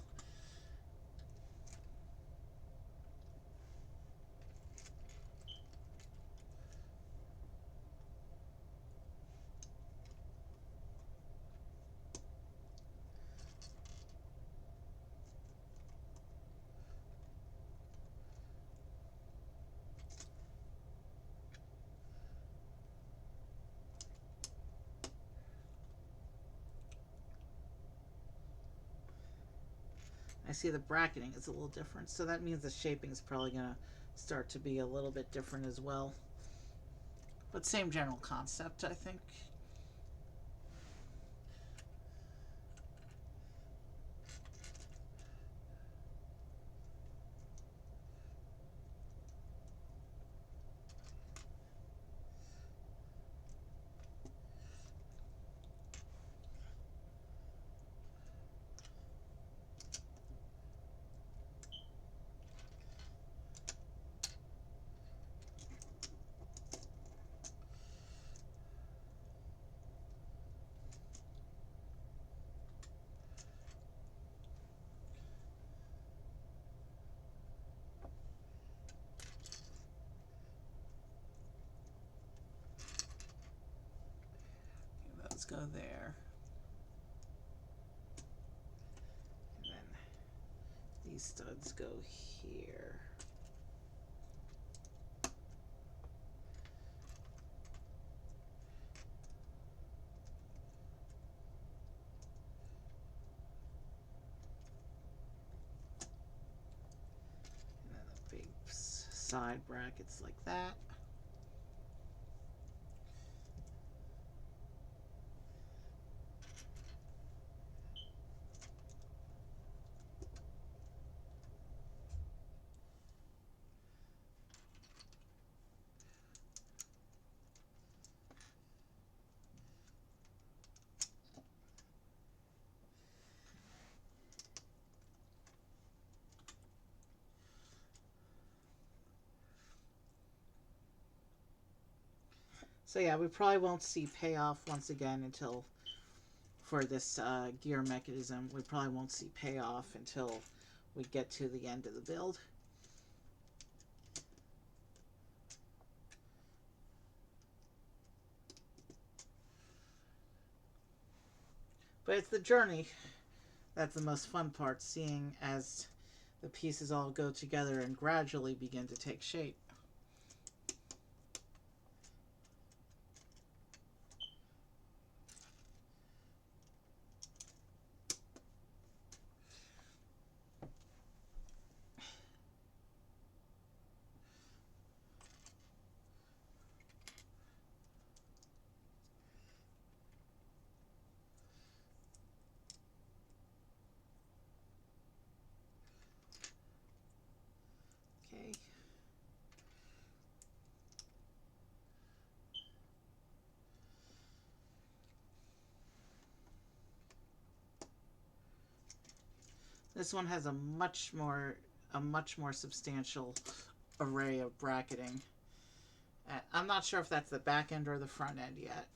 I see the bracketing is a little different, so that means the shaping is probably gonna start to be a little bit different as well. But same general concept, I think. Let's go there. And then these studs go here. And then the big side brackets like that. So yeah, we probably won't see payoff once again until, for this gear mechanism, we probably won't see payoff until we get to the end of the build. But it's the journey that's the most fun part, seeing as the pieces all go together and gradually begin to take shape. Okay. This one has a much more substantial array of bracketing. I'm not sure if that's the back end or the front end yet.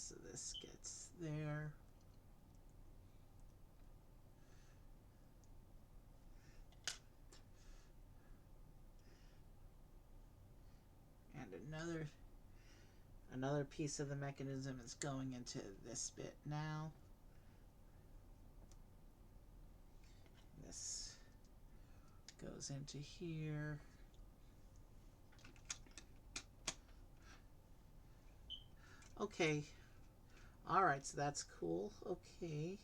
so this gets there. And another piece of the mechanism is going into this bit now. This goes into here. Okay. Alright, so that's cool. Okay.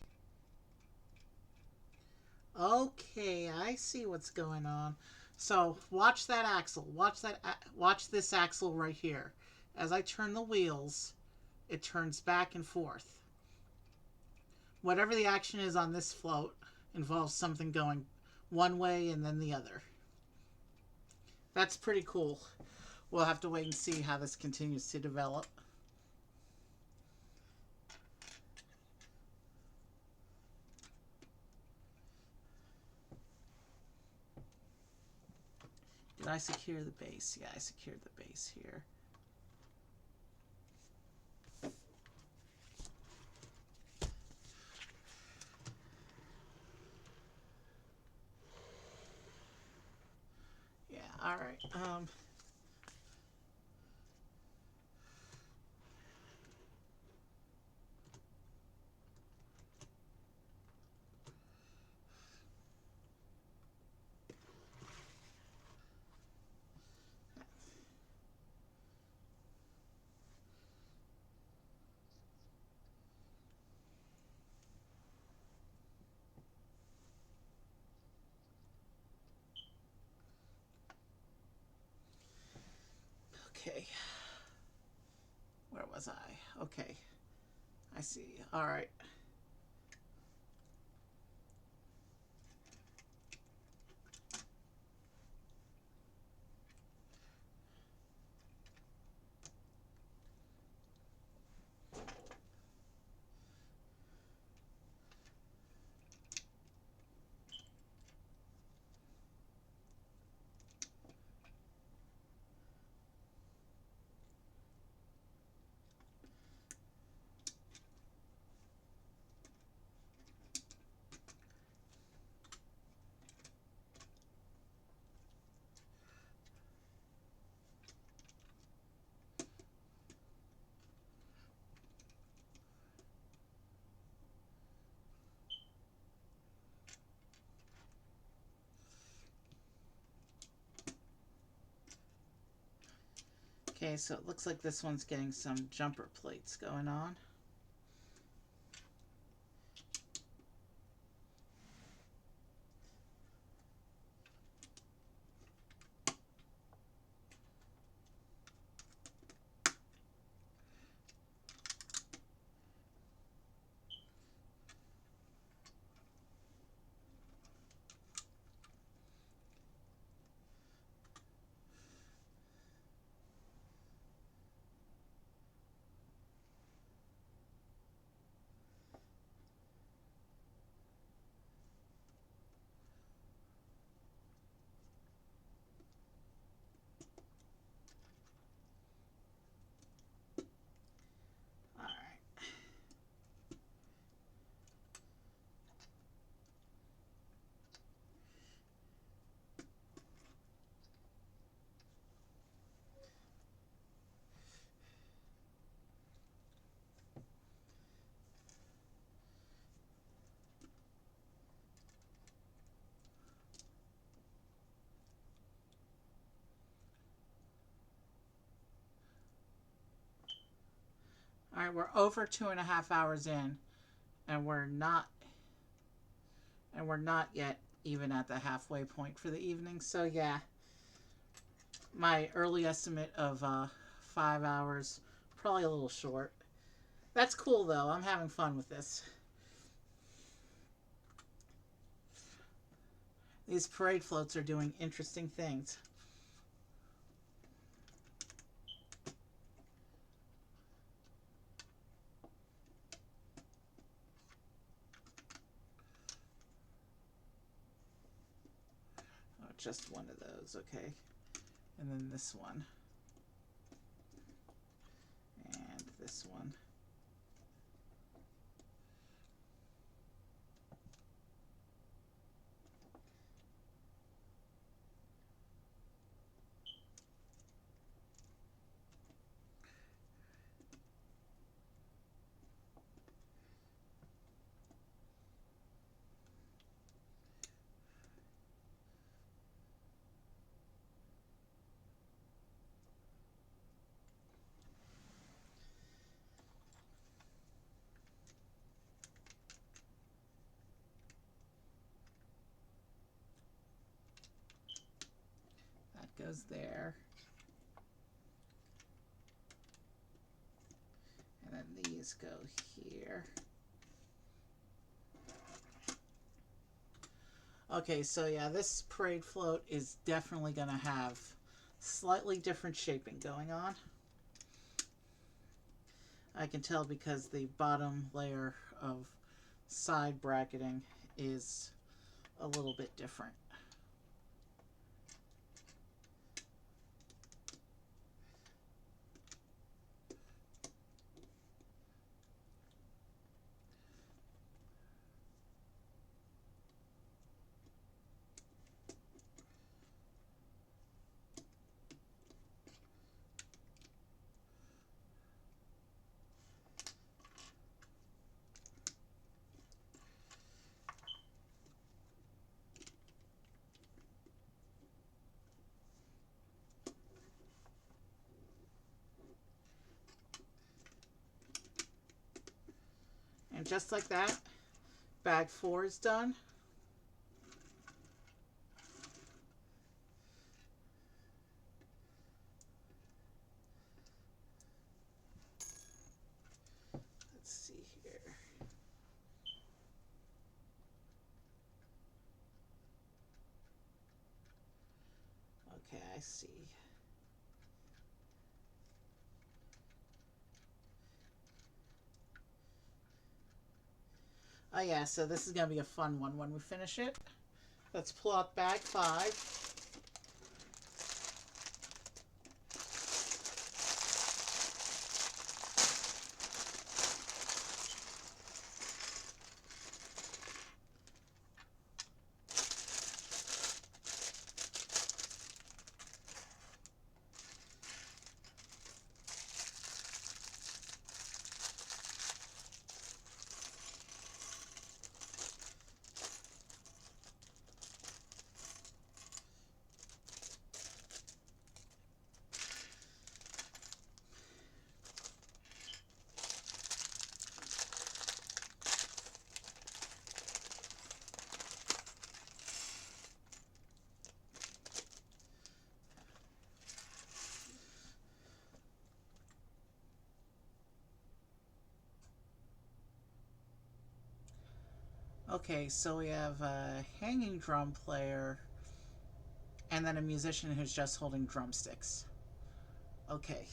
Okay, I see what's going on. So, watch that axle. Watch this axle right here. As I turn the wheels, it turns back and forth. Whatever the action is on this float involves something going one way and then the other. That's pretty cool. We'll have to wait and see how this continues to develop. Did I secure the base? Yeah, I secured the base here. Yeah, alright. Okay. Where was I? Okay. I see. Alright. Okay, so it looks like this one's getting some jumper plates going on. Alright, we're over 2.5 hours in, and we're not yet even at the halfway point for the evening. So yeah, my early estimate of 5 hours, probably a little short. That's cool though. I'm having fun with this. These parade floats are doing interesting things. Oh, just one of those, okay. And then this one. And this one. goes there. And then these go here. Okay, so yeah, this parade float is definitely going to have slightly different shaping going on. I can tell because the bottom layer of side bracketing is a little bit different. And just like that, bag 4 is done. Let's see here. Okay, I see. Oh yeah, so this is going to be a fun one when we finish it. Let's pull out bag 5. Okay, so we have a hanging drum player and then a musician who's just holding drumsticks. Okay.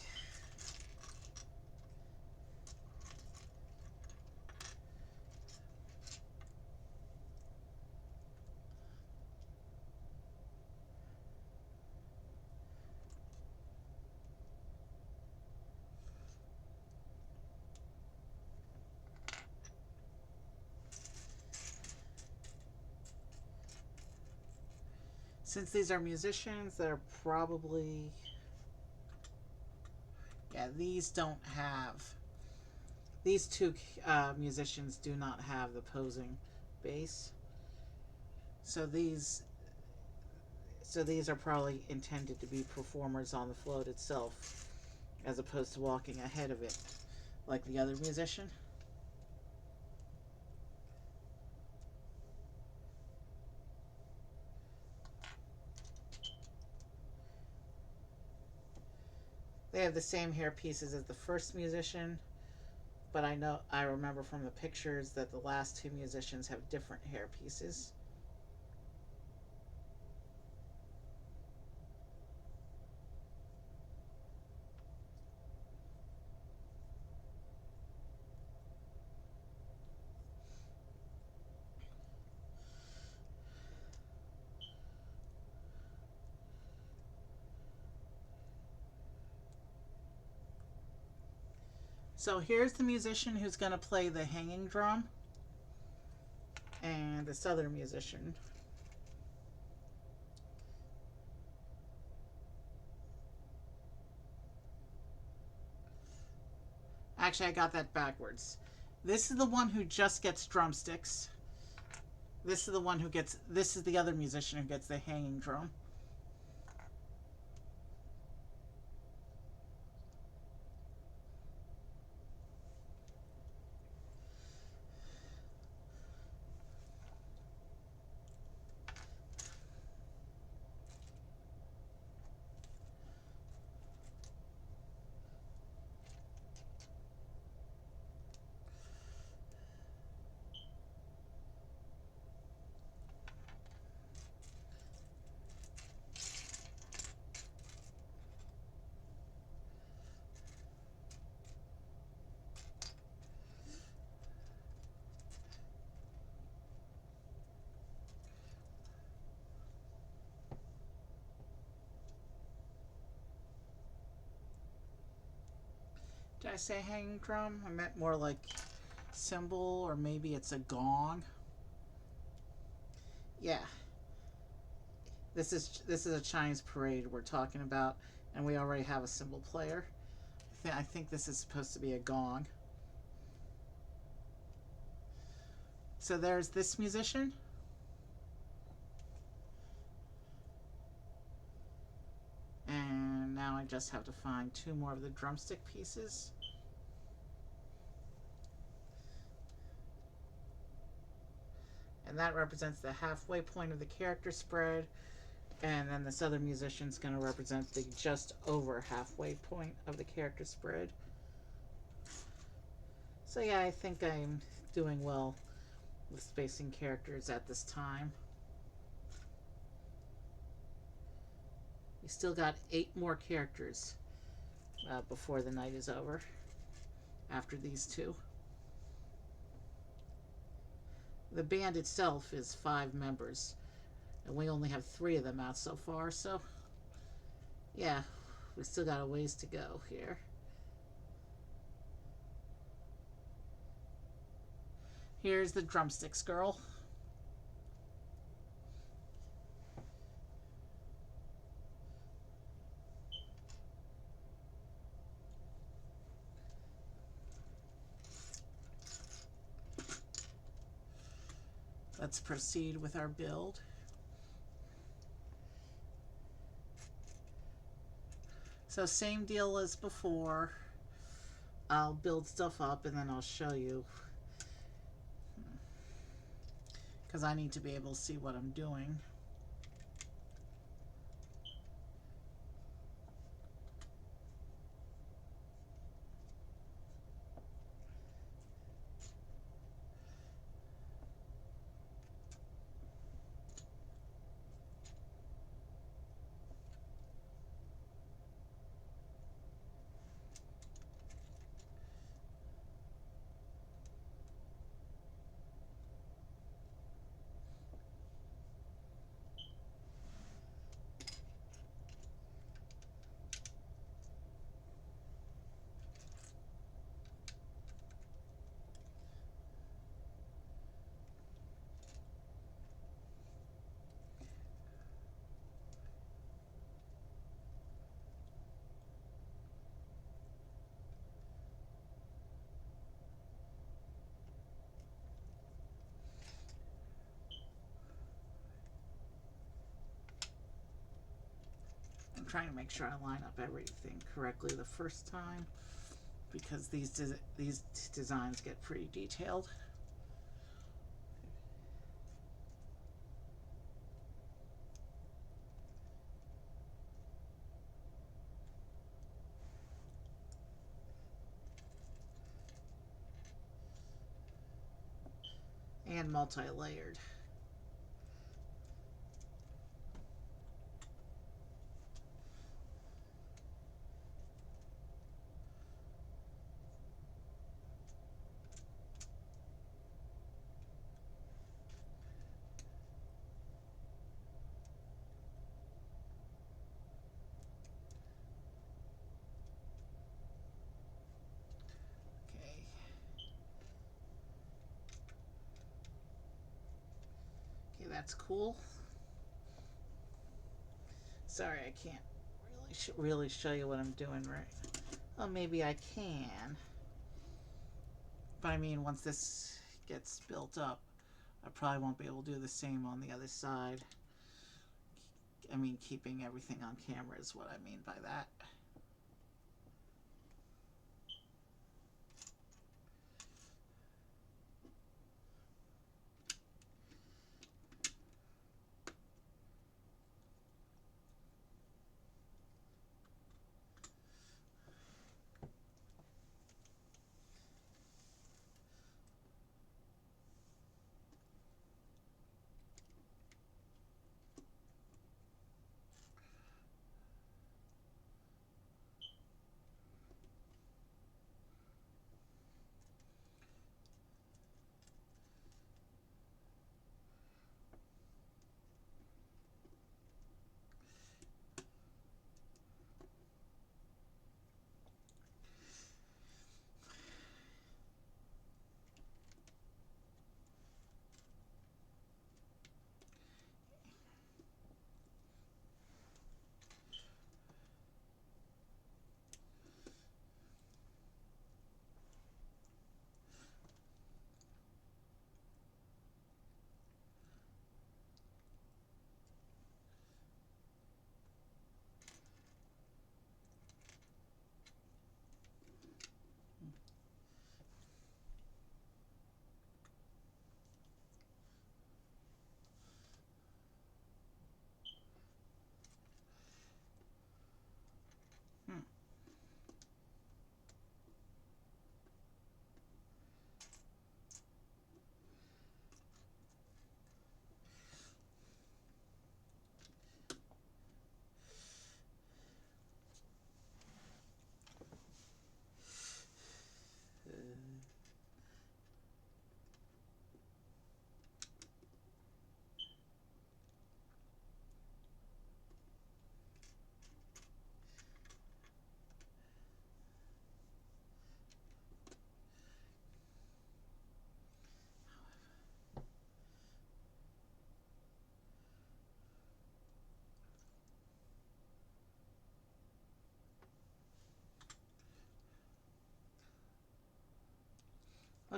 Since these are musicians, they're probably... Yeah, these don't have... These two musicians do not have the posing base. So these are probably intended to be performers on the float itself, as opposed to walking ahead of it, like the other musician. They have the same hair pieces as the first musician, but I remember from the pictures that the last two musicians have different hair pieces. So here's the musician who's going to play the hanging drum, and this other musician. Actually, I got that backwards. This is the one who just gets drumsticks. This is the one who gets... This is the other musician who gets the hanging drum. Did I say hanging drum? I meant more like cymbal, or maybe it's a gong. Yeah. This is a Chinese parade we're talking about, and we already have a cymbal player. I think this is supposed to be a gong. So there's this musician. And now I just have to find 2 more of the drumstick pieces. And that represents the halfway point of the character spread. And then this other musician's going to represent the just over halfway point of the character spread. So yeah, I think I'm doing well with spacing characters at this time. We still got 8 more characters before the night is over, after these 2. The band itself is 5 members, and we only have 3 of them out so far, so yeah, we still got a ways to go here. Here's the drumsticks girl. Let's proceed with our build. So same deal as before. I'll build stuff up and then I'll show you, because I need to be able to see what I'm doing. I'm trying to make sure I line up everything correctly the first time, because these designs get pretty detailed. And multi-layered. Okay, that's cool. Sorry, I can't really show you what I'm doing right. Well, maybe I can. But I mean, once this gets built up, I probably won't be able to do the same on the other side. I mean, keeping everything on camera is what I mean by that.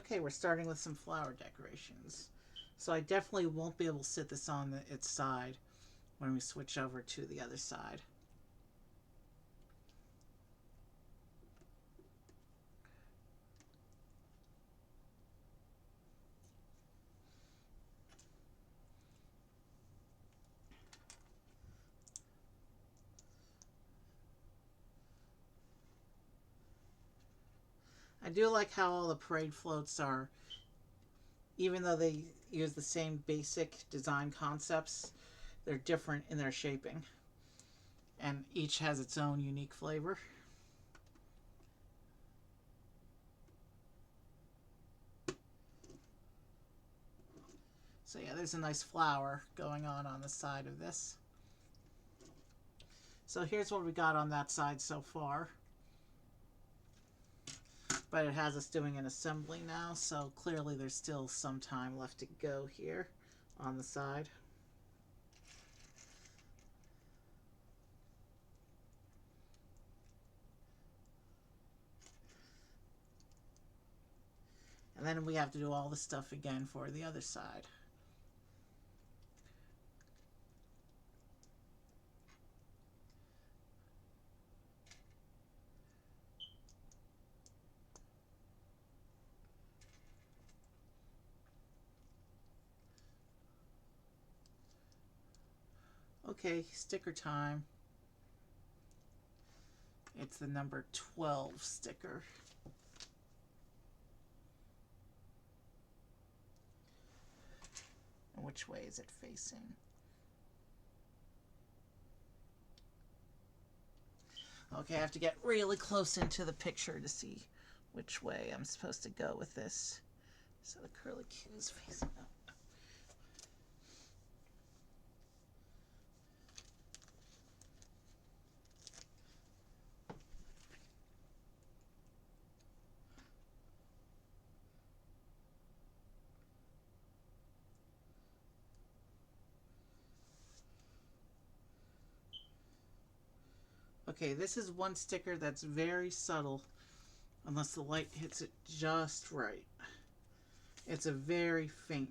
Okay, we're starting with some flower decorations. So I definitely won't be able to sit this on its side when we switch over to the other side. I do like how all the parade floats are, even though they use the same basic design concepts, they're different in their shaping. And each has its own unique flavor. So yeah, there's a nice flower going on the side of this. So here's what we got on that side so far. But it has us doing an assembly now, so clearly there's still some time left to go here on the side. And then we have to do all the stuff again for the other side. Okay, sticker time. It's the number 12 sticker. And which way is it facing? Okay, I have to get really close into the picture to see which way I'm supposed to go with this. So the curly Q is facing up. Okay, this is one sticker that's very subtle unless the light hits it just right. It's a very faint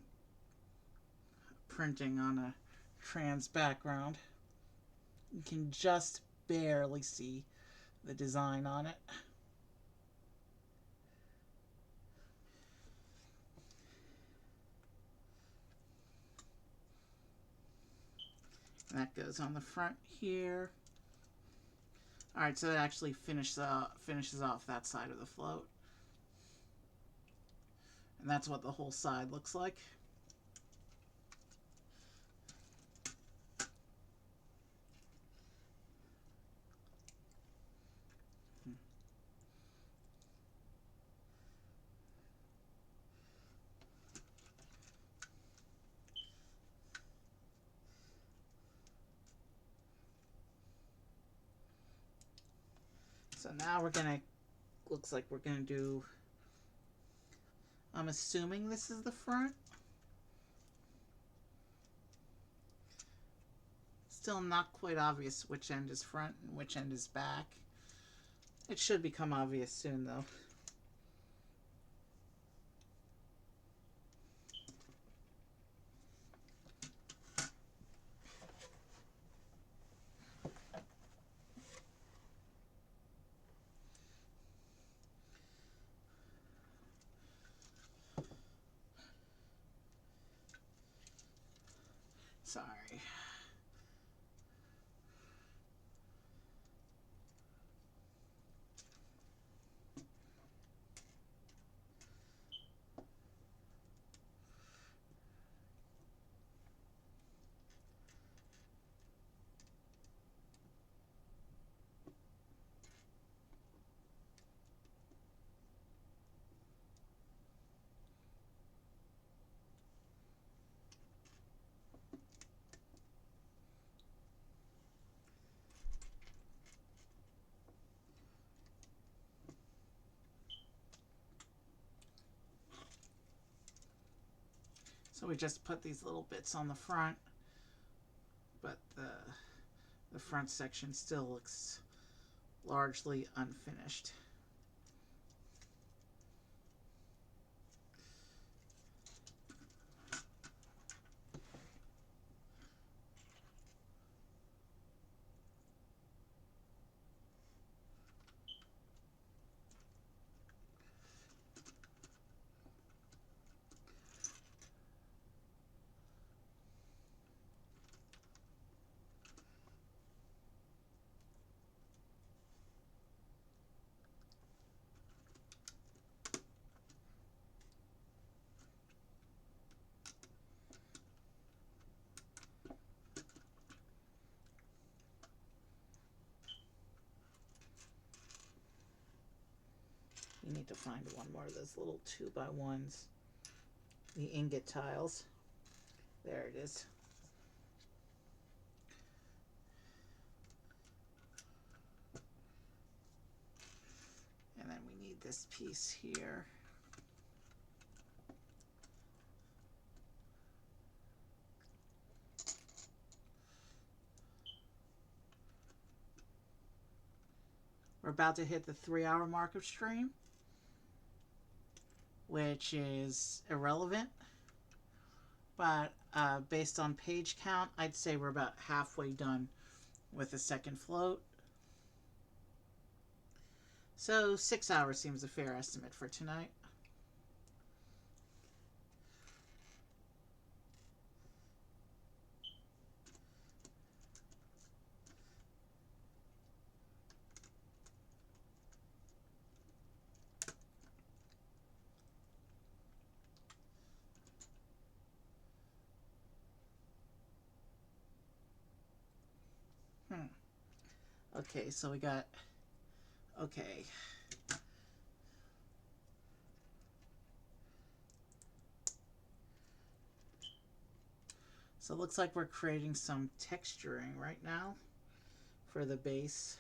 printing on a trans background. You can just barely see the design on it. And that goes on the front here. Alright, so it actually finishes off that side of the float. And that's what the whole side looks like. So now we're gonna, looks like we're gonna do, I'm assuming this is the front. Still not quite obvious which end is front and which end is back. It should become obvious soon though. Sorry. So we just put these little bits on the front, but the front section still looks largely unfinished. You need to find one more of those little 2x1s. The ingot tiles. There it is. And then we need this piece here. We're about to hit the 3-hour mark of stream, which is irrelevant, but based on page count, I'd say we're about halfway done with the second float. So 6 hours seems a fair estimate for tonight. Okay, so we got, okay. So it looks like we're creating some texturing right now for the base.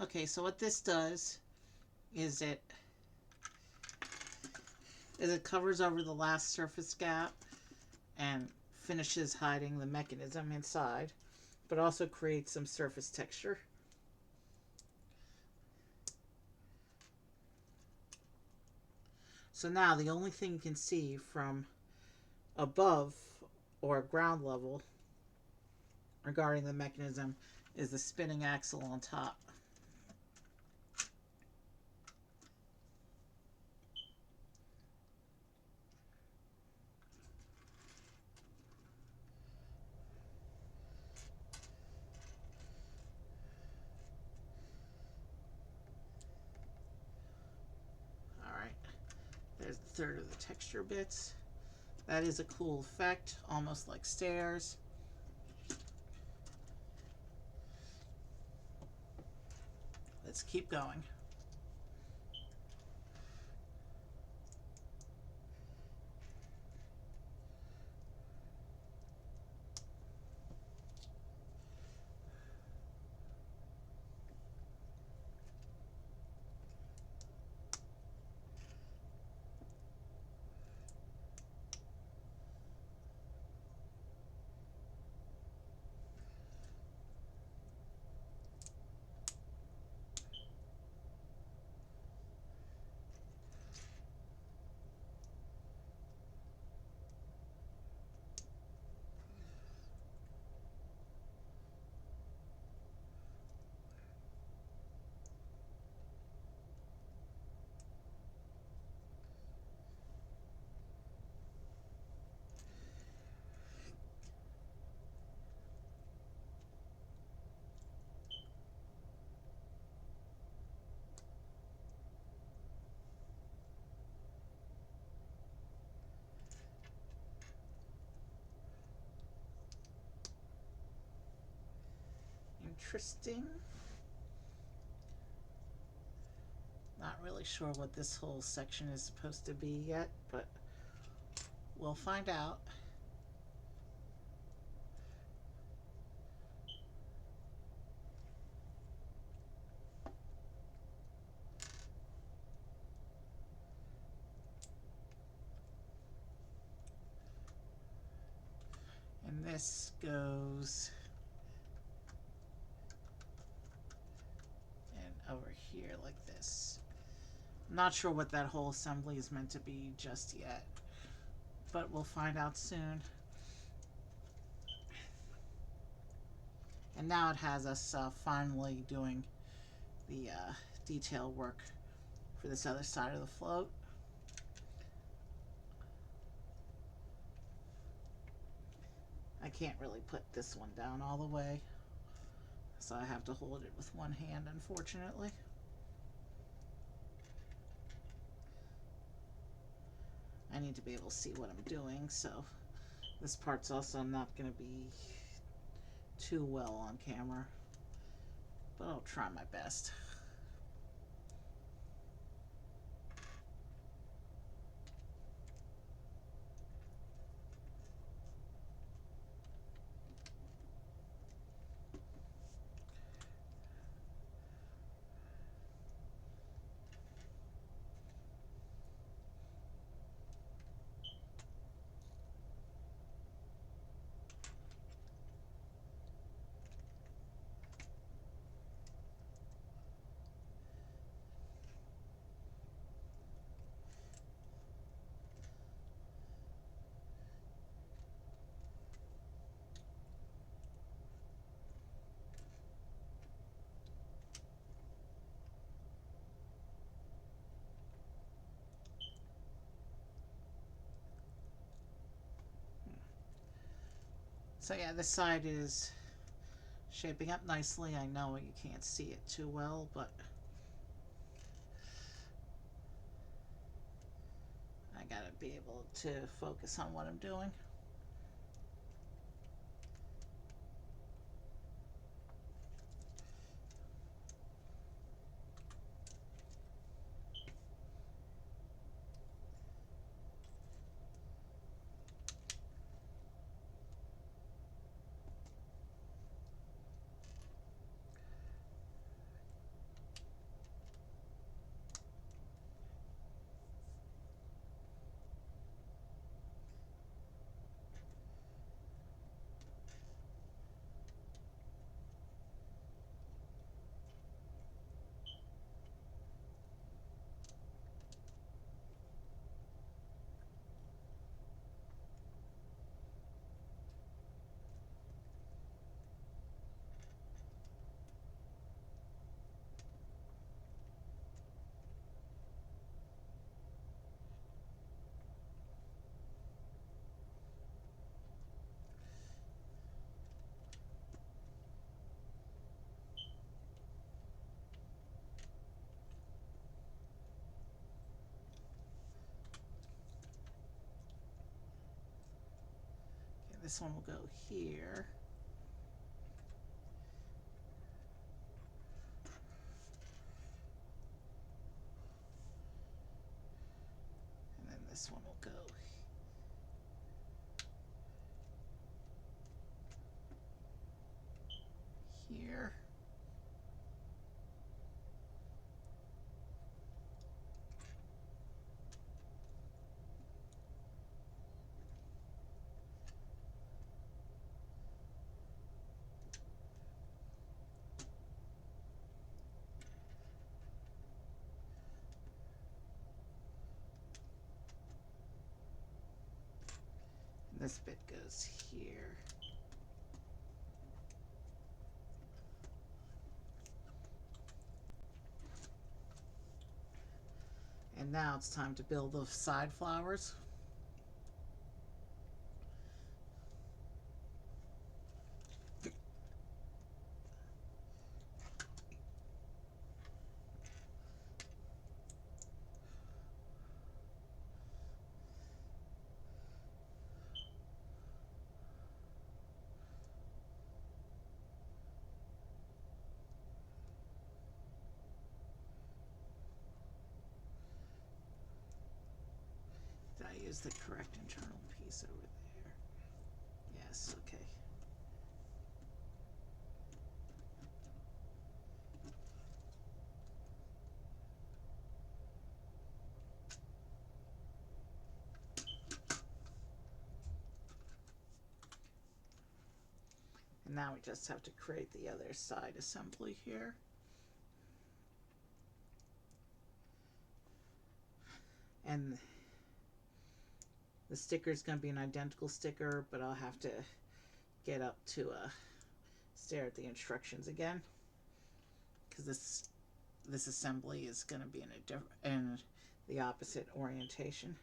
Okay, so what this does is it covers over the last surface gap and finishes hiding the mechanism inside, but also creates some surface texture. So now the only thing you can see from above or ground level regarding the mechanism is the spinning axle on top. There's the third of the texture bits. That is a cool effect, almost like stairs. Let's keep going. Interesting. Not really sure what this whole section is supposed to be yet, but we'll find out. And this goes and over here like this. I'm not sure what that whole assembly is meant to be just yet, but we'll find out soon. And now it has us finally doing the detail work for this other side of the float. I can't really put this one down all the way, so I have to hold it with one hand, unfortunately. I need to be able to see what I'm doing, so this part's also not going to be too well on camera, but I'll try my best. So yeah, this side is shaping up nicely. I know you can't see it too well, but I gotta be able to focus on what I'm doing. Okay, this one will go here. And then this one will go here. And this bit goes here. And now it's time to build the side flowers. Did I use the correct internal piece over there? Yes, okay. And now we just have to create the other side assembly here. And the sticker is going to be an identical sticker, but I'll have to get up to stare at the instructions again, because this assembly is going to be in the opposite orientation.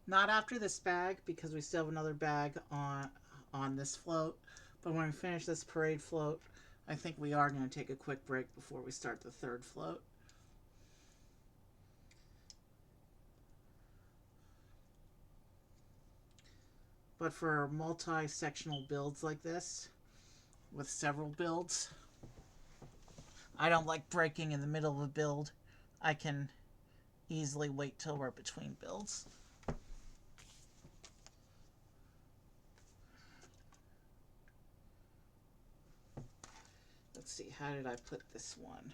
Not after this bag, because we still have another bag on this float. But when we finish this parade float, I think we are going to take a quick break before we start the third float. But for multi-sectional builds like this, with several builds, I don't like breaking in the middle of a build. I can easily wait till we're between builds. Let's see, how did I put this one?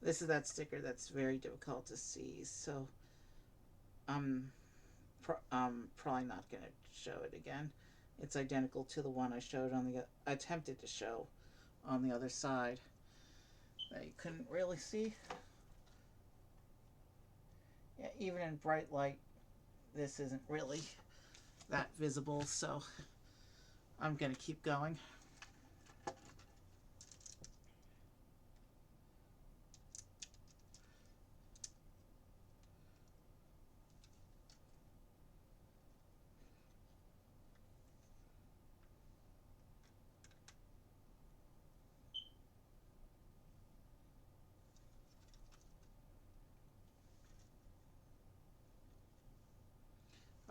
This is that sticker that's very difficult to see, so I'm probably not going to show it again. It's identical to the one I showed on the attempted to show on the other side that you couldn't really see. Yeah, even in bright light, this isn't really that visible, so I'm going to keep going.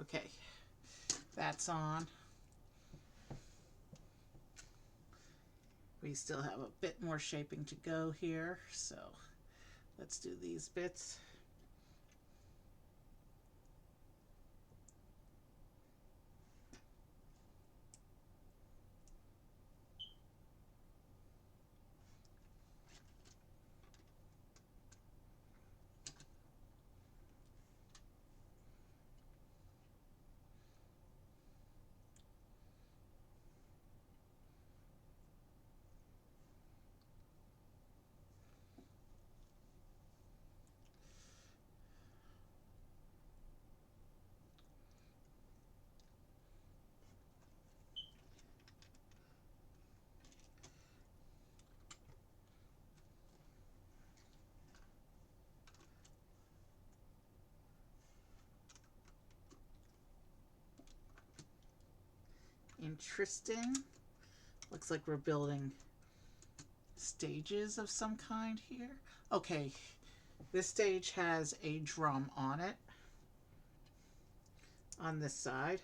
Okay, that's on. We still have a bit more shaping to go here, so let's do these bits. Interesting. Looks like we're building stages of some kind here. Okay, this stage has a drum on it on this side.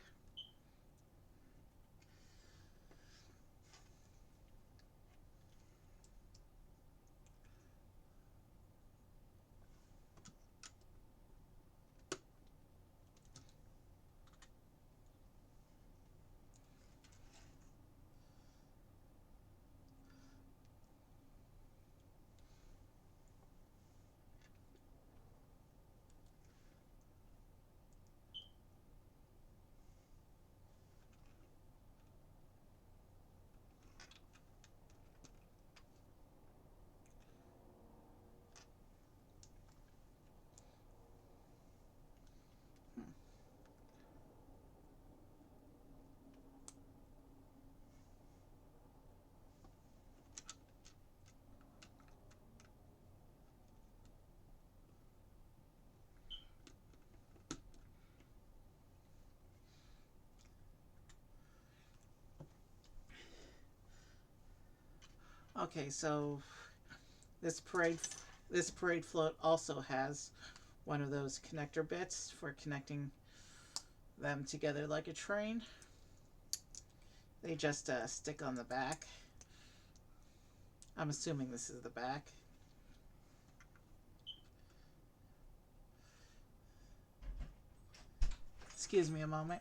Okay, so this parade float also has one of those connector bits for connecting them together like a train. They just stick on the back. I'm assuming this is the back. Excuse me a moment.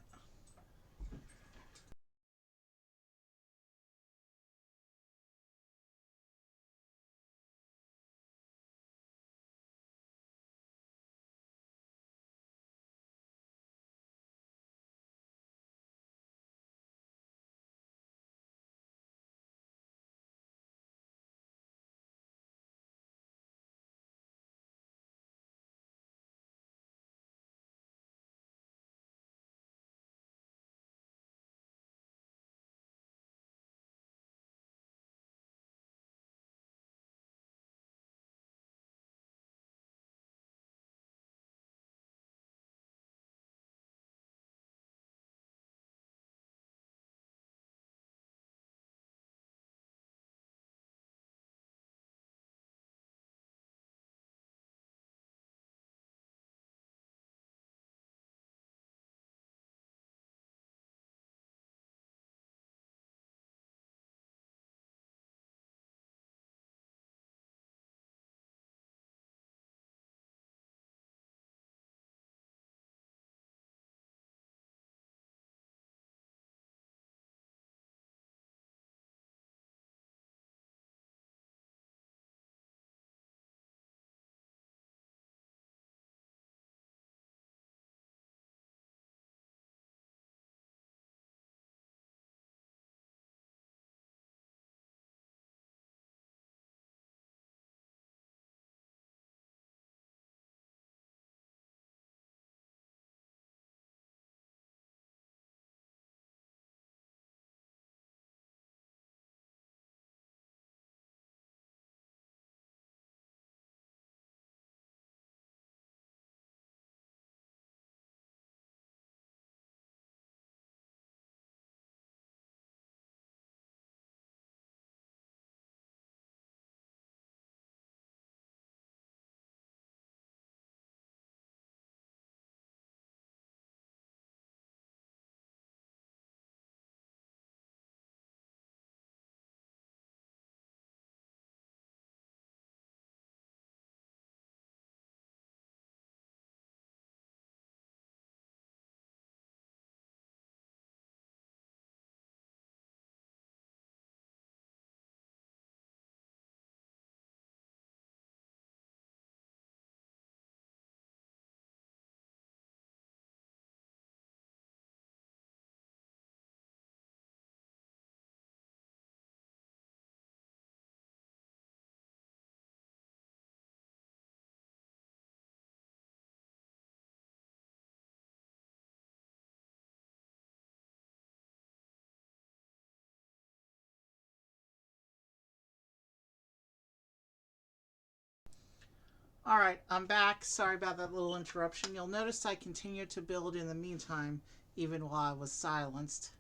All right, I'm back. Sorry about that little interruption. You'll notice I continued to build in the meantime, even while I was silenced.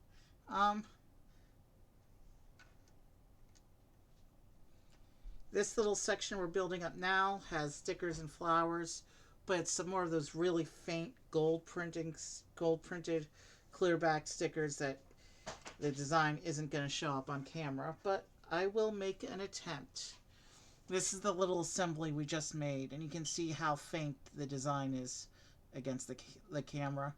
Um, this little section we're building up now has stickers and flowers, but it's some more of those really faint gold printed clear back stickers that the design isn't going to show up on camera, but I will make an attempt. This is the little assembly we just made, and you can see how faint the design is against the camera.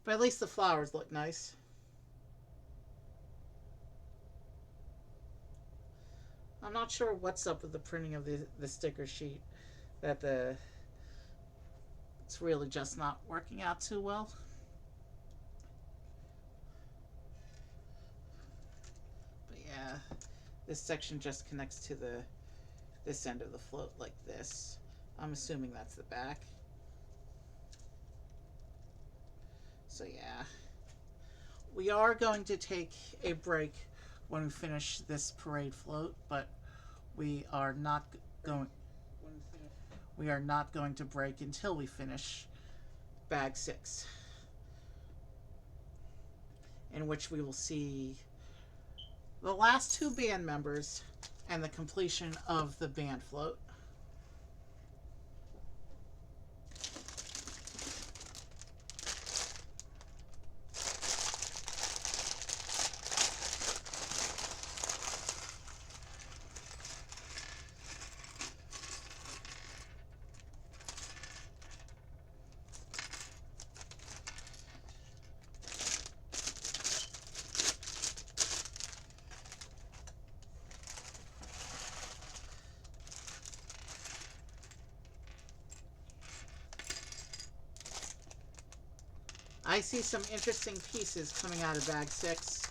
But at least the flowers look nice. I'm not sure what's up with the printing of the sticker sheet. It's really just not working out too well. But yeah, this section just connects to this end of the float like this. I'm assuming that's the back. So yeah, we are going to take a break when we finish this parade float, but we are not going to break until we finish bag 6, in which we will see the last 2 band members and the completion of the band float. I see some interesting pieces coming out of bag 6.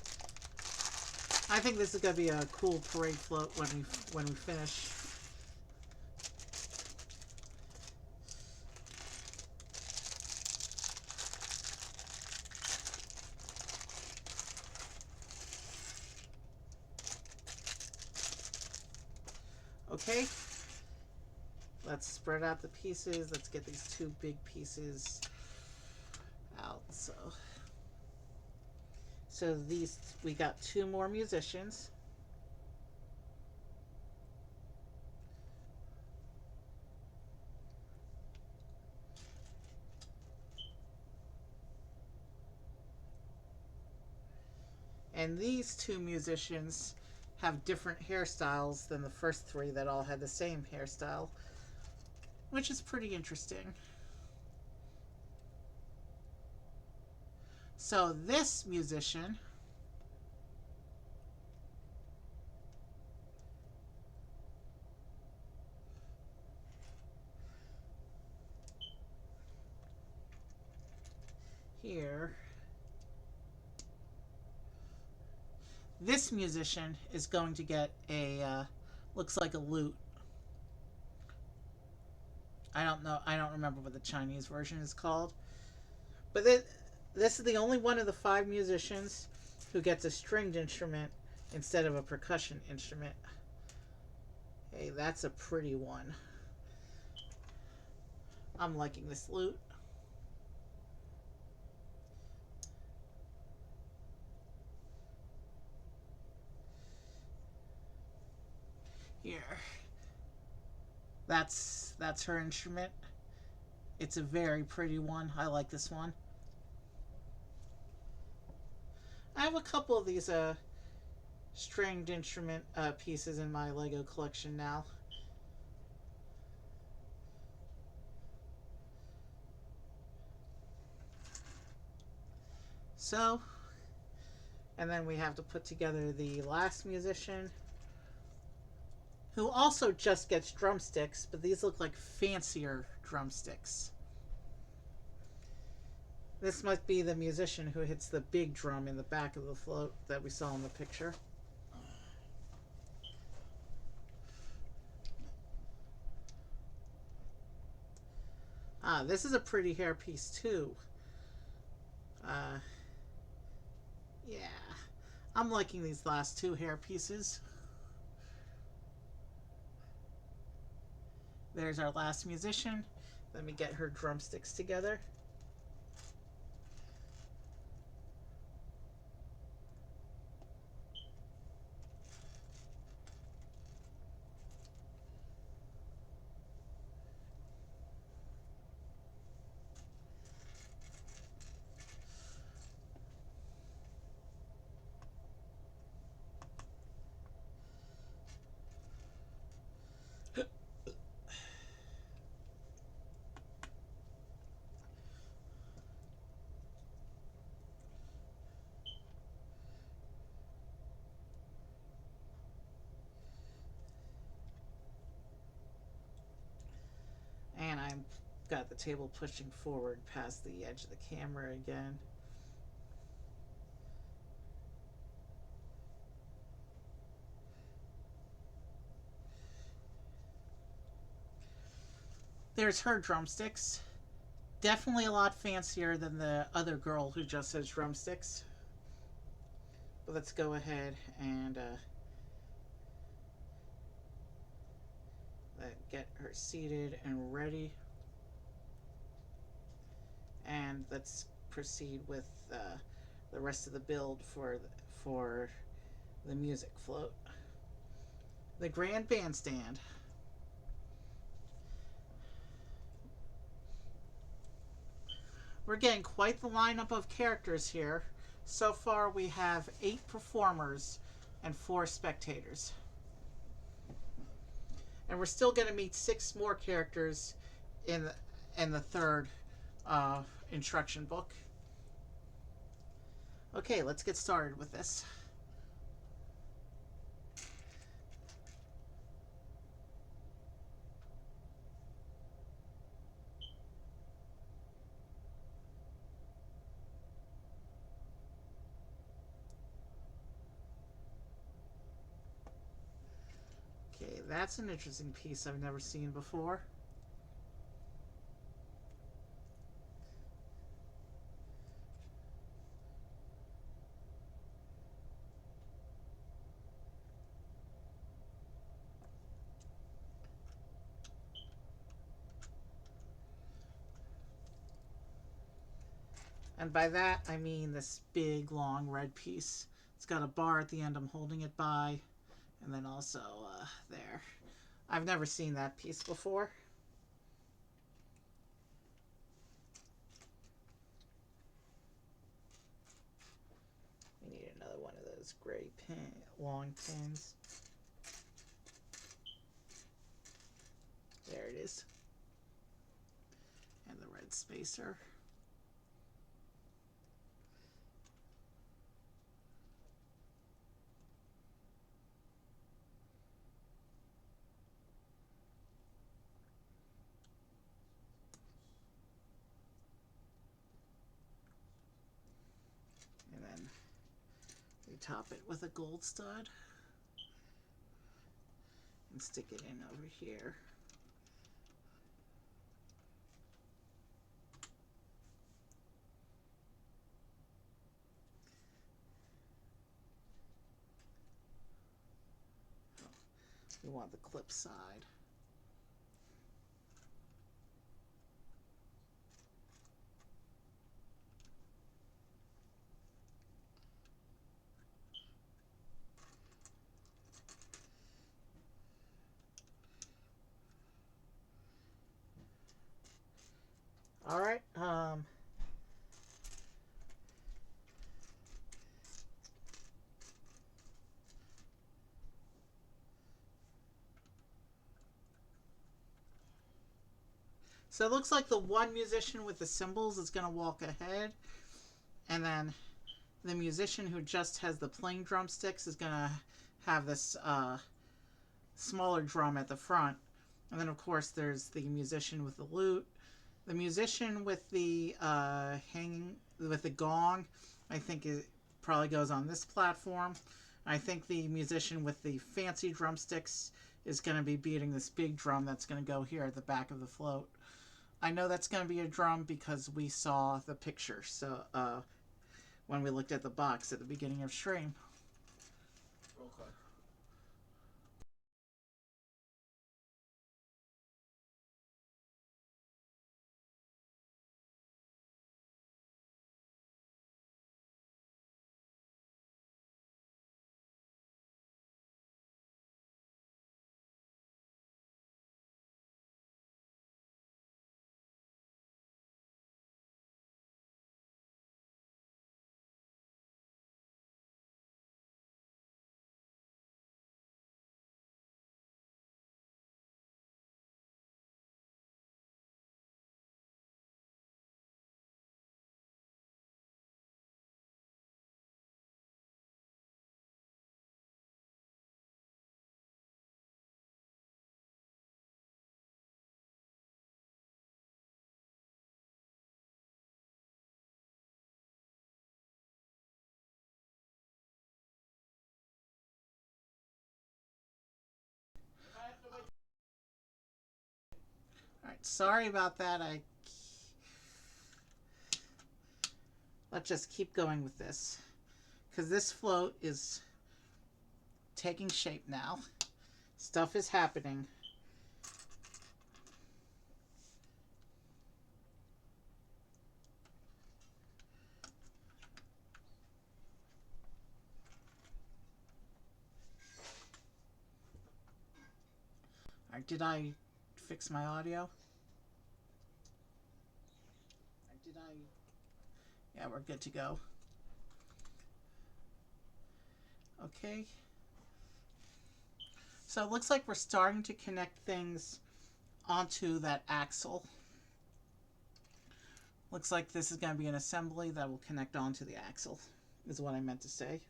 I think this is going to be a cool parade float when we finish. Okay, let's spread out the pieces. Let's get these 2 big pieces out. So these, we got 2 more musicians. And these 2 musicians have different hairstyles than the first 3 that all had the same hairstyle, which is pretty interesting. So this musician here, this musician is going to get a, looks like a lute. I don't know, I don't remember what the Chinese version is called. But this is the only one of the 5 musicians who gets a stringed instrument instead of a percussion instrument. Hey, that's a pretty one. I'm liking this lute. Here. That's her instrument. It's a very pretty one. I like this one. I have a couple of these stringed instrument pieces in my Lego collection now. So, and then we have to put together the last musician, who also just gets drumsticks, but these look like fancier drumsticks. This must be the musician who hits the big drum in the back of the float that we saw in the picture. Ah, this is a pretty hairpiece too. Yeah. I'm liking these last 2 hairpieces. There's our last musician. Let me get her drumsticks together. And I've got the table pushing forward past the edge of the camera again. There's her drumsticks. Definitely a lot fancier than the other girl who just has drumsticks. But let's go ahead and get her seated and ready. And let's proceed with the rest of the build for the music float. The grand bandstand. We're getting quite the lineup of characters here. So far we have 8 performers and 4 spectators. And we're still going to meet 6 more characters in the third instruction book. Okay, let's get started with this. Okay, that's an interesting piece I've never seen before. And by that, I mean this big, long red piece. It's got a bar at the end I'm holding it by, and then also there. I've never seen that piece before. We need another one of those gray long pins. There it is. And the red spacer. And then we top it with a gold stud and stick it in over here. We want the clip side. All right. So it looks like the one musician with the cymbals is going to walk ahead, and then the musician who just has the plain drumsticks is going to have this smaller drum at the front. And then, of course, there's the musician with the lute. The musician with the with the gong, I think it probably goes on this platform. I think the musician with the fancy drumsticks is going to be beating this big drum that's going to go here at the back of the float. I know that's going to be a drum because we saw the picture. So when we looked at the box at the beginning of stream. Okay. All right, sorry about that. Let's just keep going with this because this float is taking shape now. Stuff is happening. All right, did I fix my audio? Did I? Yeah, we're good to go. Okay. So it looks like we're starting to connect things onto that axle. Looks like this is going to be an assembly that will connect onto the axle, is what I meant to say.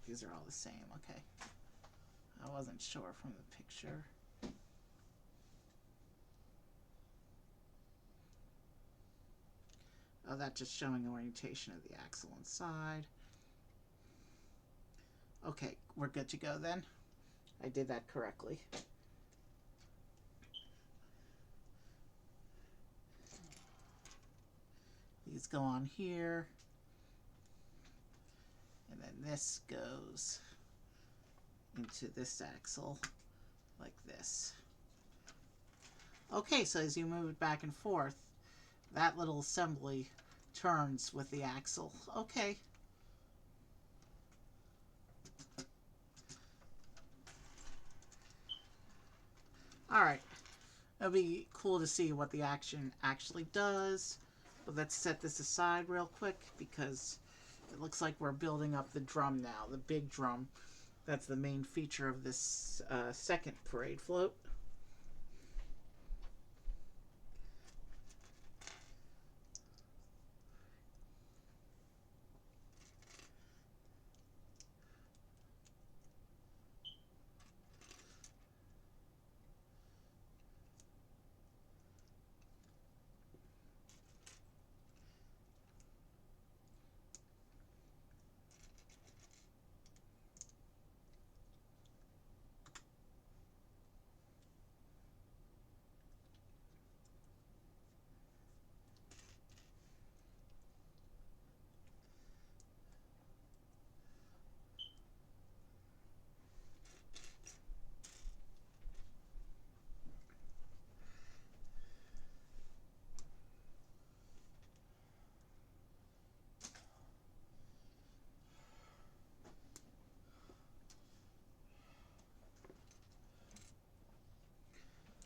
these are all the same. Okay. I wasn't sure from the picture. Oh, that's just showing orientation of the axle inside. Okay, we're good to go then. I did that correctly. These go on here. And then this goes into this axle like this. Okay, so as you move it back and forth, that little assembly turns with the axle. Okay. Alright. It'll be cool to see what the action actually does. But let's set this aside real quick because it looks like we're building up the drum now, the big drum. That's the main feature of this second parade float.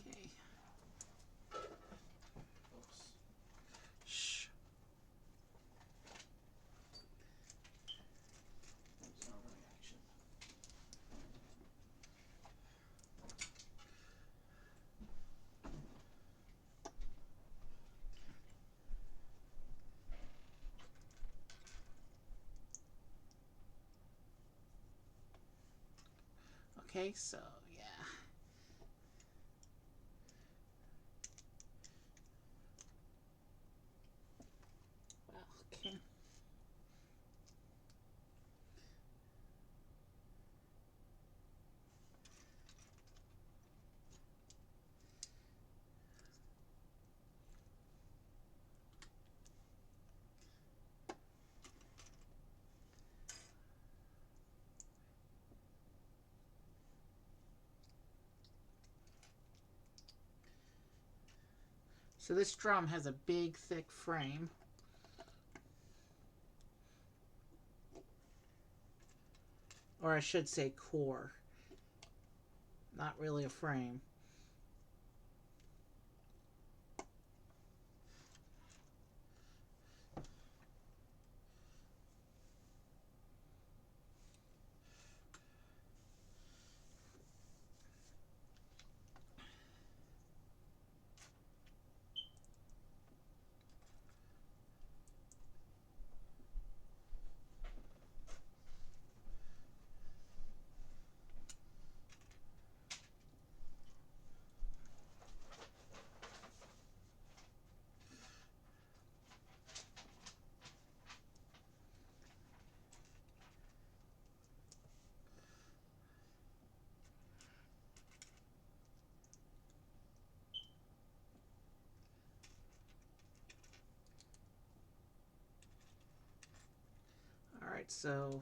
Okay. Oops. Shh. There's no reaction. Okay, so yeah. Well, okay. So this drum has a big, thick frame. Or I should say core. Not really a frame. Alright, so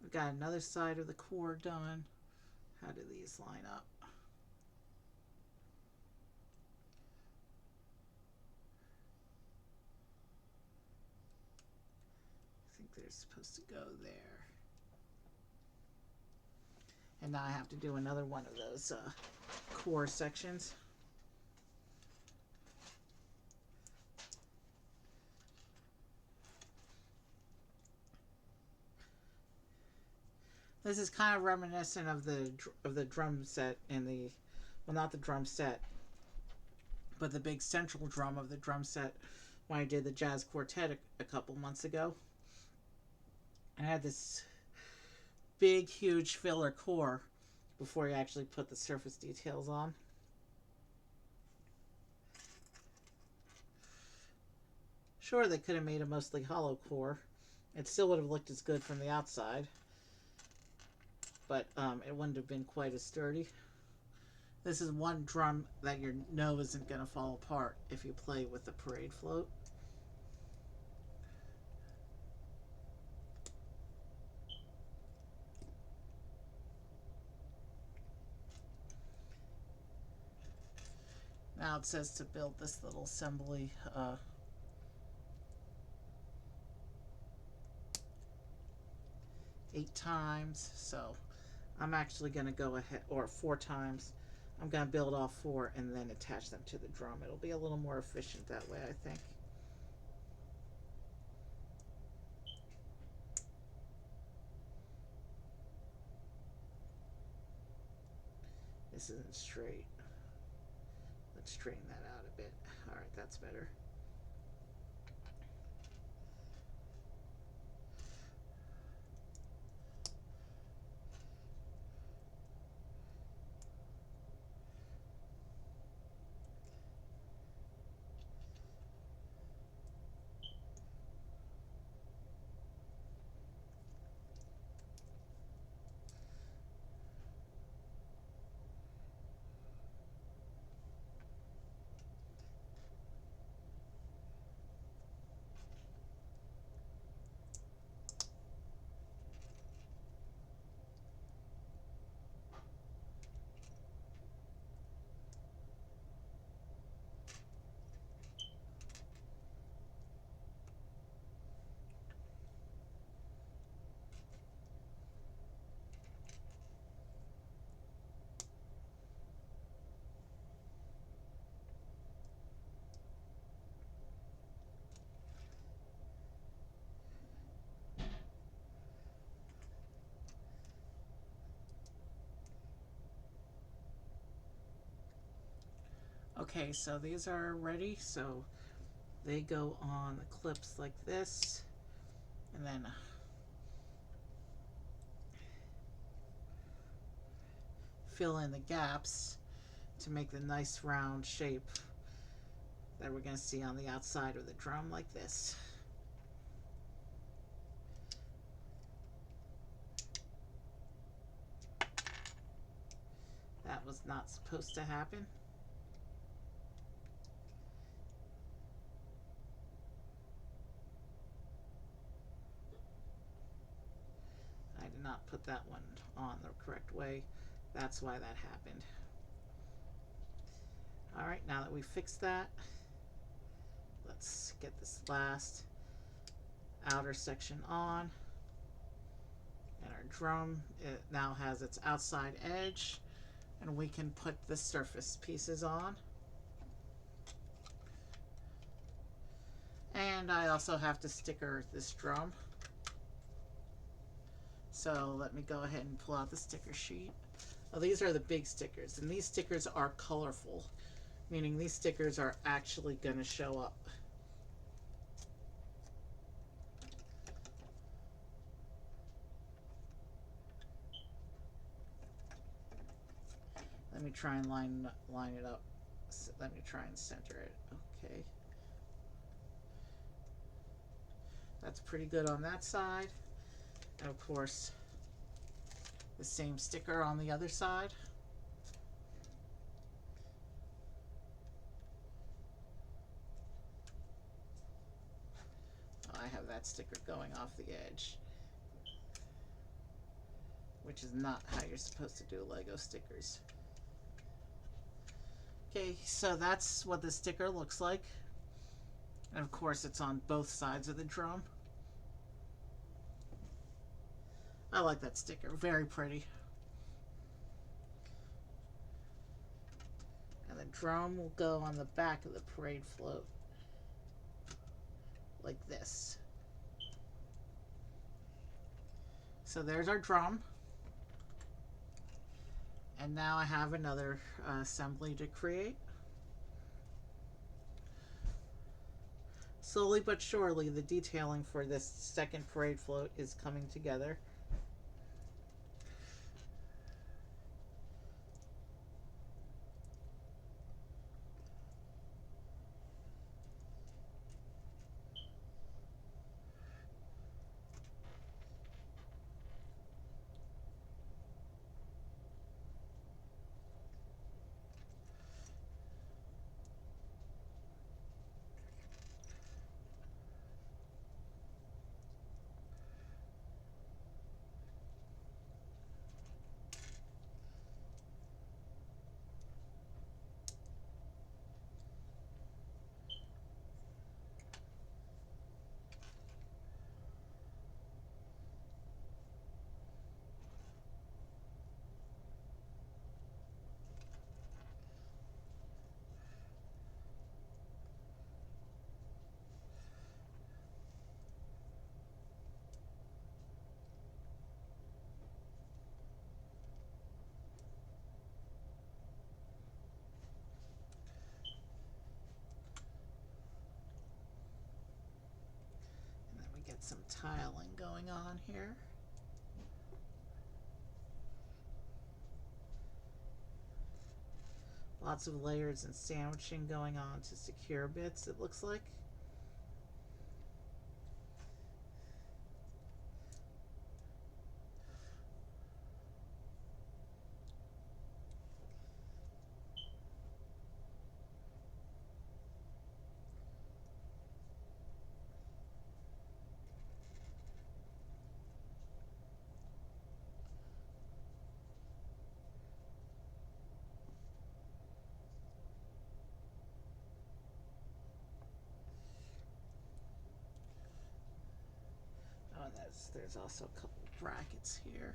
we've got another side of the core done. How do these line up? I think they're supposed to go there. And now I have to do another one of those core sections. This is kind of reminiscent of the drum set in the, well, not the drum set, but the big central drum of the drum set when I did the jazz quartet a couple months ago. I had this big, huge filler core before you actually put the surface details on. Sure, they could have made a mostly hollow core. It still would have looked as good from the outside, but it wouldn't have been quite as sturdy. This is one drum that you know isn't going to fall apart if you play with the parade float. Now it says to build this little assembly 8 times, so I'm actually going to go ahead, or 4 times. I'm going to build all 4 and then attach them to the drum. It'll be a little more efficient that way, I think. This isn't straight. Let's straighten that out a bit. Alright, that's better. Okay, so these are ready, so they go on the clips like this, and then fill in the gaps to make the nice round shape that we're going to see on the outside of the drum like this. That was not supposed to happen. I did not put that one on the correct way. That's why that happened. Alright, now that we fixed that, let's get this last outer section on. And our drum, it now has its outside edge, and we can put the surface pieces on. And I also have to sticker this drum. So let me go ahead and pull out the sticker sheet. Oh, these are the big stickers, and these stickers are colorful, meaning these stickers are actually going to show up. Let me try and line it up. Let me try and center it. Okay. That's pretty good on that side. And of course, the same sticker on the other side. I have that sticker going off the edge, which is not how you're supposed to do Lego stickers. Okay, so that's what the sticker looks like. And of course, it's on both sides of the drum. I like that sticker, very pretty. And the drum will go on the back of the parade float, like this. So there's our drum. And now I have another assembly to create. slowly but surely, the detailing for this second parade float is coming together. And then we get some tiling going on here. Lots of layers and sandwiching going on to secure bits, it looks like. Oh, and there's also a couple brackets here.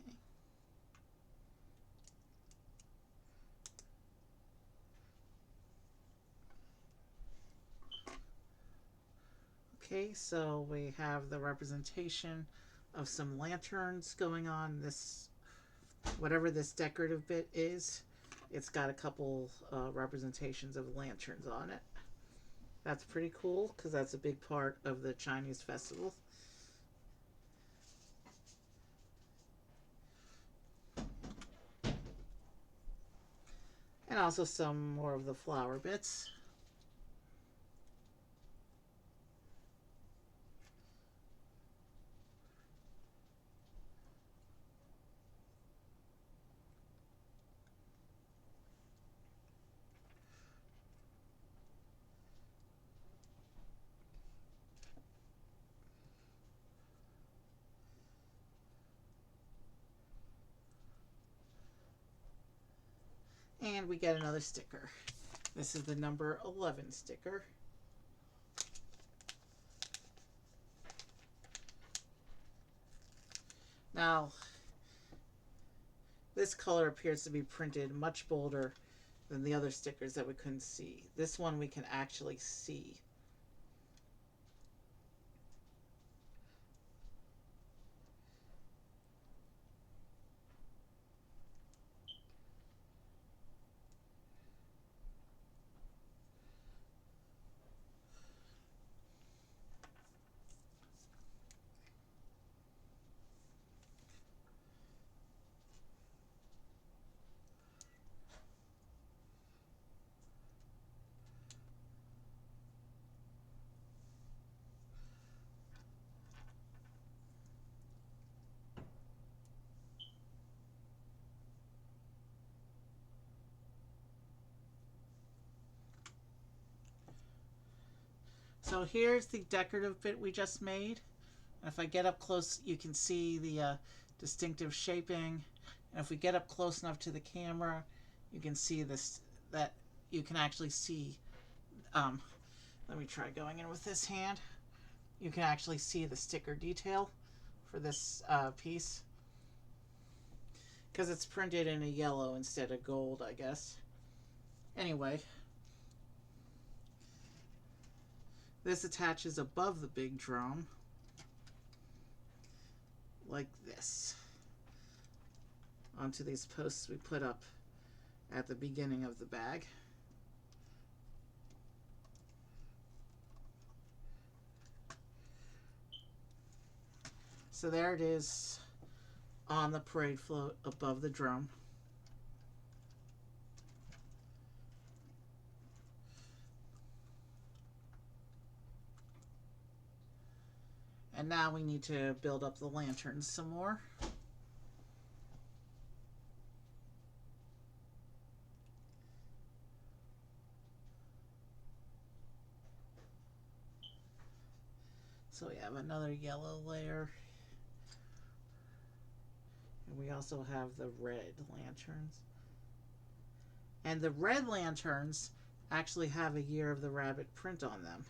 Okay. Okay, so we have the representation of some lanterns going on. This, whatever this decorative bit is, it's got a couple representations of lanterns on it. That's pretty cool because that's a big part of the Chinese festival. And also some more of the flower bits. And we get another sticker. This is the number 11 sticker. Now, this color appears to be printed much bolder than the other stickers that we couldn't see. This one we can actually see. So here's the decorative bit we just made. And if I get up close, you can see the distinctive shaping. And if we get up close enough to the camera, you can see this, that you can actually see, let me try going in with this hand. You can actually see the sticker detail for this piece. because it's printed in a yellow instead of gold, I guess. Anyway, this attaches above the big drum like this onto these posts we put up at the beginning of the bag. So there it is on the parade float above the drum. And now we need to build up the lanterns some more. So we have another yellow layer. And we also have the red lanterns. And the red lanterns actually have a Year of the Rabbit print on them.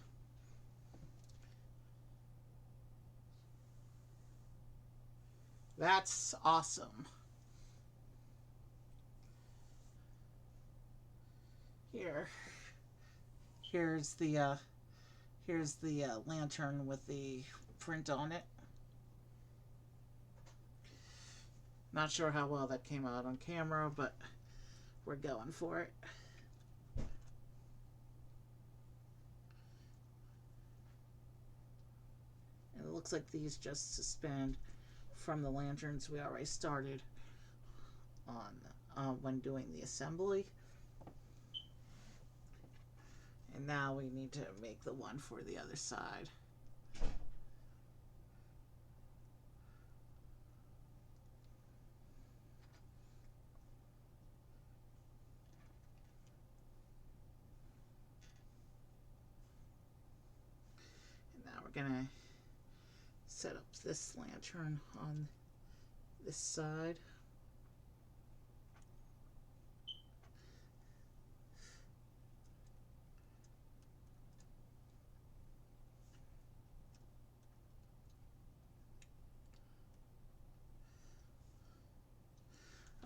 That's awesome. Here's the lantern with the print on it. Not sure how well that came out on camera, but we're going for it. And it looks like these just suspend from the lanterns we already started on when doing the assembly. And now we need to make the one for the other side. And now we're gonna set up this lantern on this side.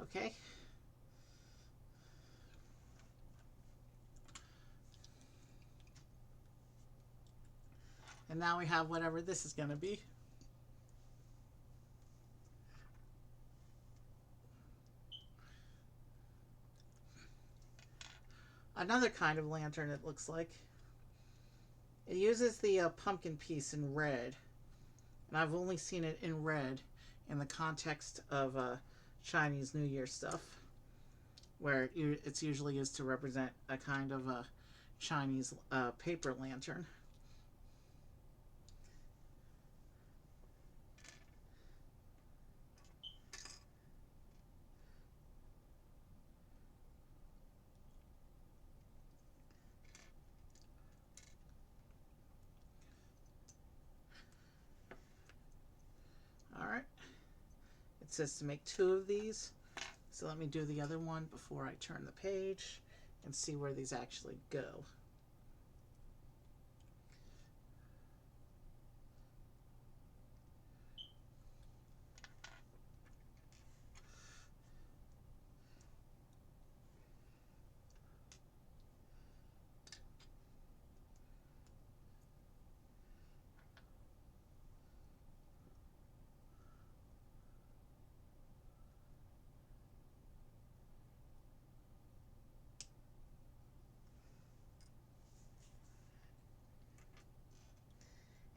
Okay. And now we have whatever this is going to be. Another kind of lantern, it looks like. It uses the pumpkin piece in red. And I've only seen it in red in the context of Chinese New Year stuff, where it's usually used to represent a kind of a Chinese paper lantern. Alright. It says to make 2 of these. So let me do the other one before I turn the page and see where these actually go.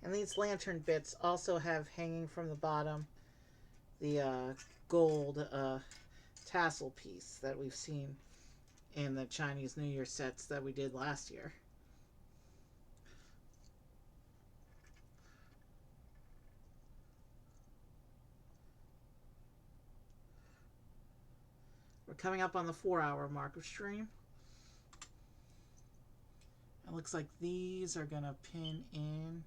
And these lantern bits also have hanging from the bottom the gold tassel piece that we've seen in the Chinese New Year sets that we did last year. We're coming up on the 4-hour mark of stream. It looks like these are going to pin in.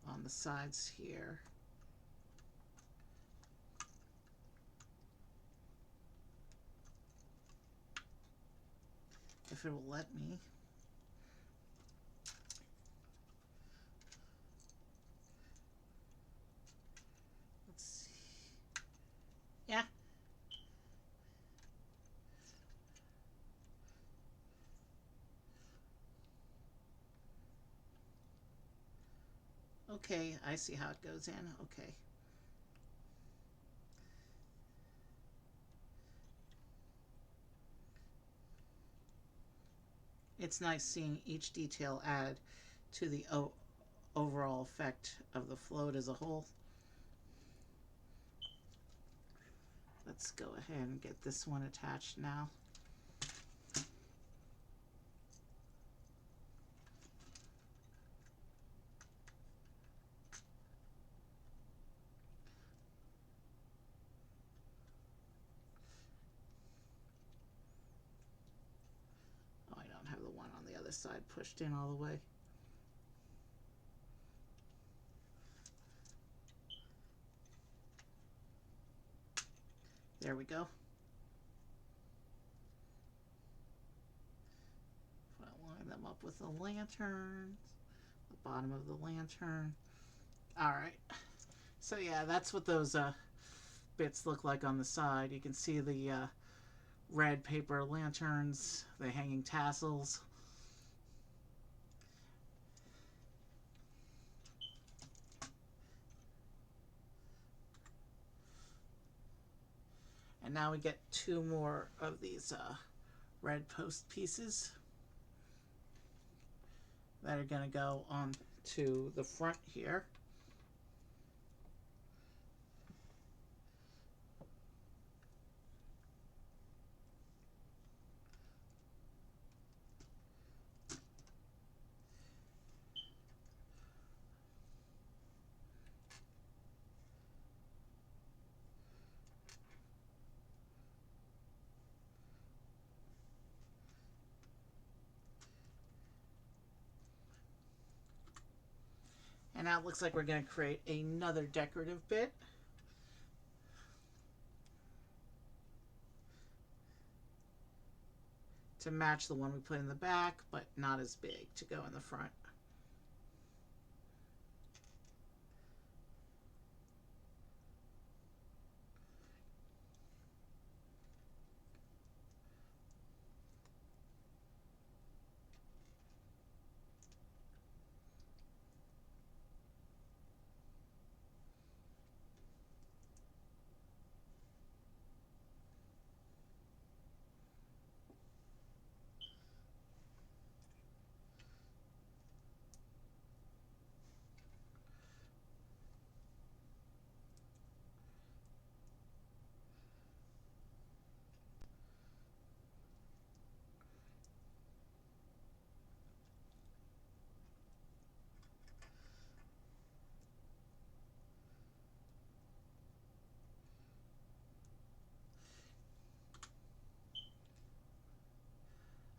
On the sides here. If it will let me. Okay, I see how it goes in. Okay. It's nice seeing each detail add to the overall effect of the float as a whole. Let's go ahead and get this one attached now. Oh, I don't have the one on the other side pushed in all the way. There we go. I'll line them up with the lanterns, the bottom of the lantern. All right. So yeah, that's what those bits look like on the side. You can see the red paper lanterns, the hanging tassels. And now we get two more of these red post pieces that are going to go on to the front here. And now it looks like we're going to create another decorative bit. To match the one we put in the back, but not as big to go in the front.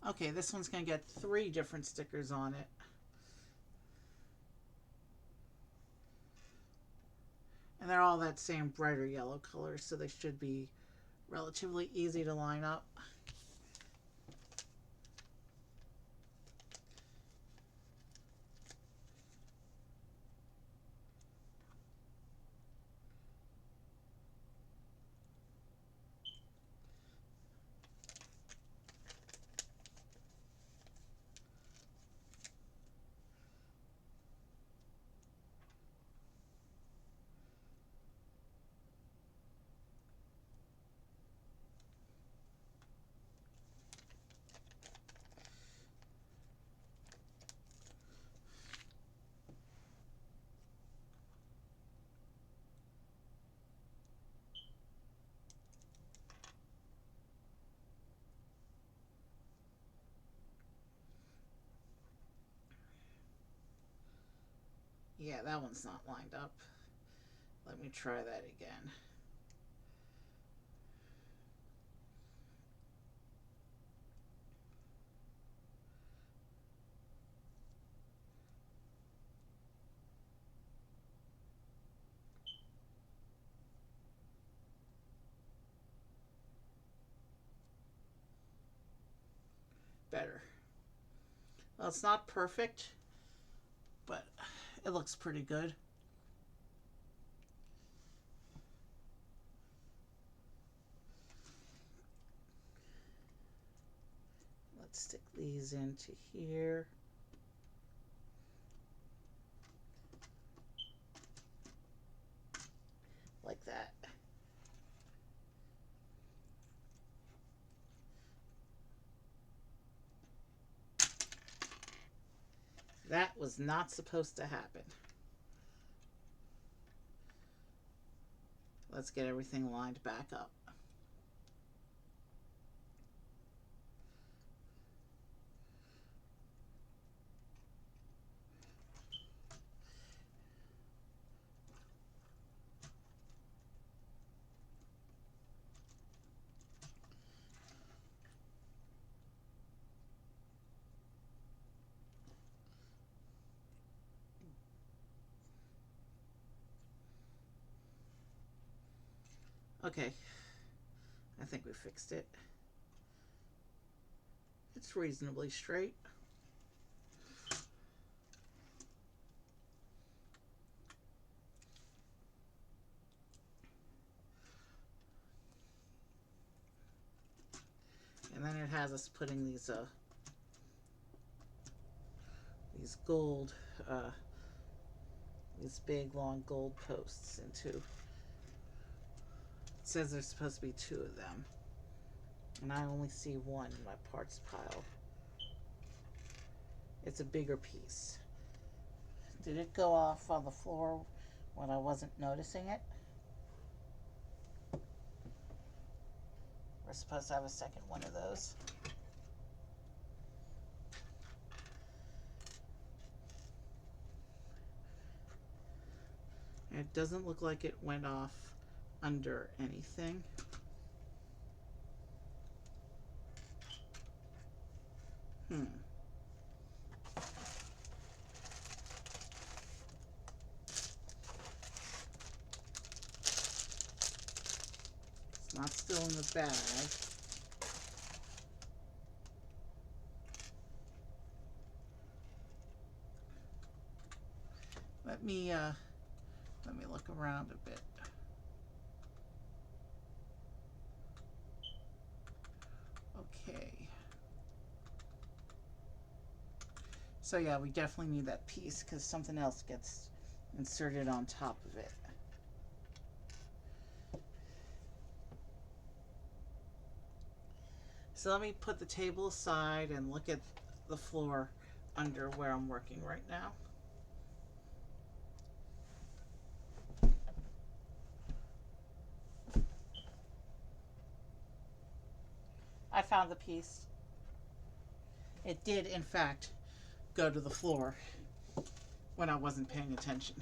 Okay, this one's going to get 3 different stickers on it. And they're all that same brighter yellow color, so they should be relatively easy to line up. Yeah, that one's not lined up. Let me try that again. Better. Well, it's not perfect, but it looks pretty good. Let's stick these into here. That was not supposed to happen. Let's get everything lined back up. Okay, I think we fixed it. It's reasonably straight. And then it has us putting these gold, these big long gold posts into. It says there's supposed to be 2 of them, and I only see 1 in my parts pile. It's a bigger piece. Did it go off on the floor when I wasn't noticing it? We're supposed to have a second one of those. It doesn't look like it went off under anything. It's not still in the bag. Let me look around a bit. Okay. So yeah, we definitely need that piece because something else gets inserted on top of it. So let me put the table aside and look at the floor under where I'm working right now. I found the piece. It did, in fact, go to the floor when I wasn't paying attention.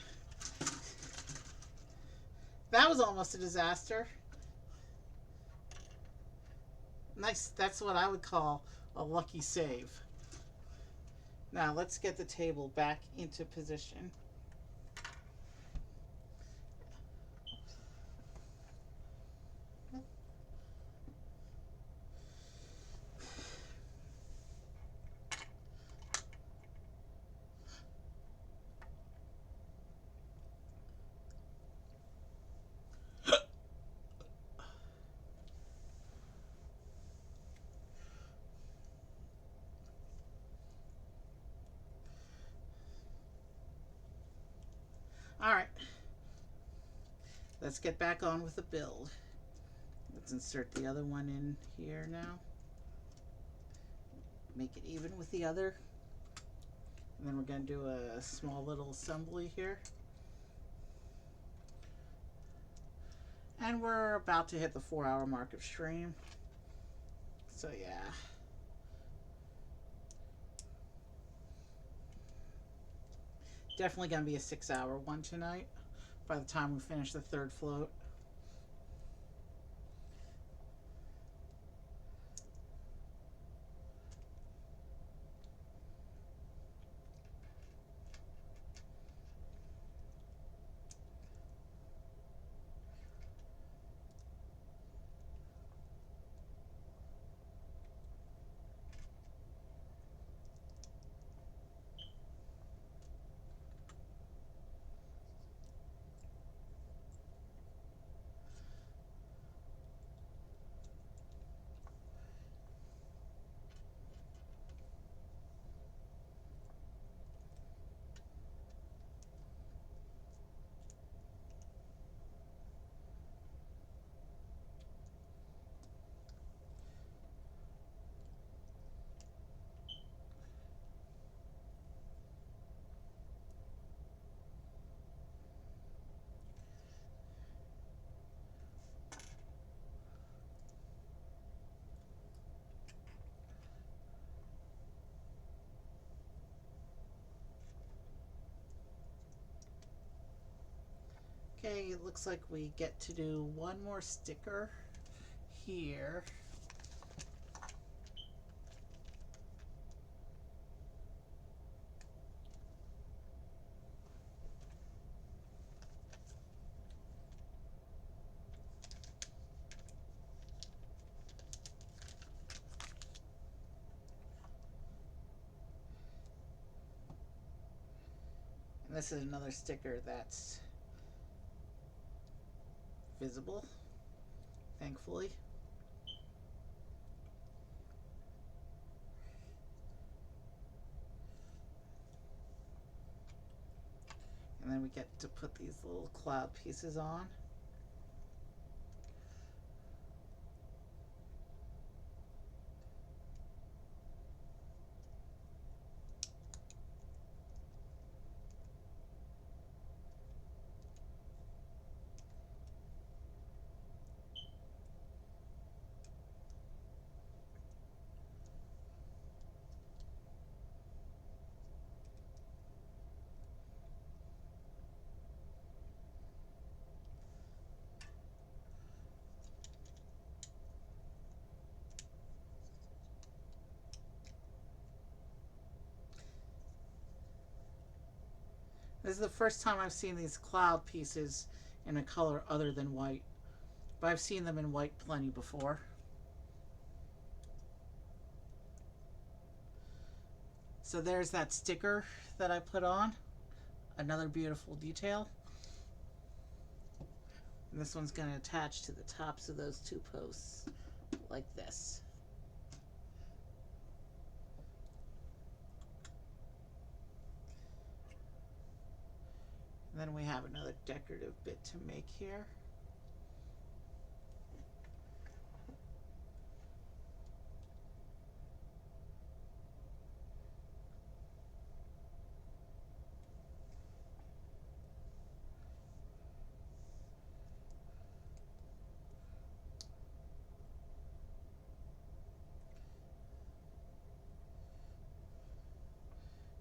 That was almost a disaster. Nice, that's what I would call a lucky save. Now let's get the table back into position. Alright, let's get back on with the build. Let's insert the other one in here now. Make it even with the other. And then we're going to do a small little assembly here. And we're about to hit the 4-hour mark of stream. So yeah. Definitely going to be a 6-hour one tonight by the time we finish the 3rd float. Okay, it looks like we get to do one more sticker here. And this is another sticker that's visible, thankfully. And then we get to put these little cloud pieces on. This is the first time I've seen these cloud pieces in a color other than white. But I've seen them in white plenty before. So there's that sticker that I put on. Another beautiful detail. And this one's going to attach to the tops of those two posts like this. And then we have another decorative bit to make here.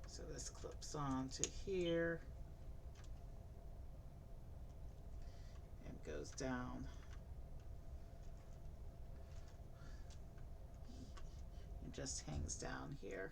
So this clips on to here and goes down and just hangs down here.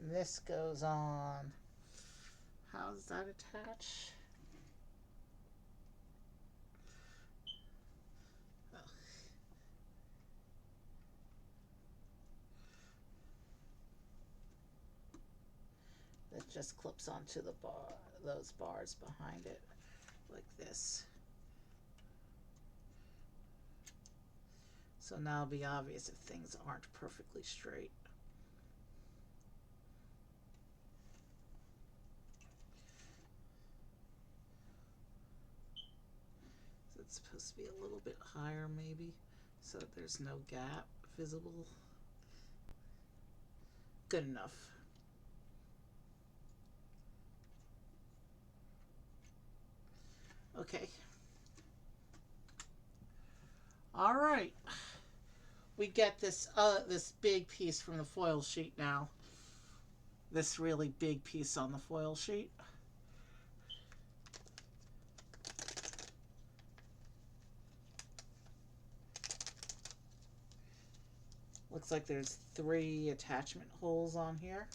And this goes on. How does that attach? Oh. That just clips onto the bar, those bars behind it, like this. So now it'll be obvious if things aren't perfectly straight. So it's supposed to be a little bit higher maybe, so that there's no gap visible. Good enough. Okay. All right. We get this this big piece from the foil sheet now. This really big piece on the foil sheet. Looks like there's 3 attachment holes on here.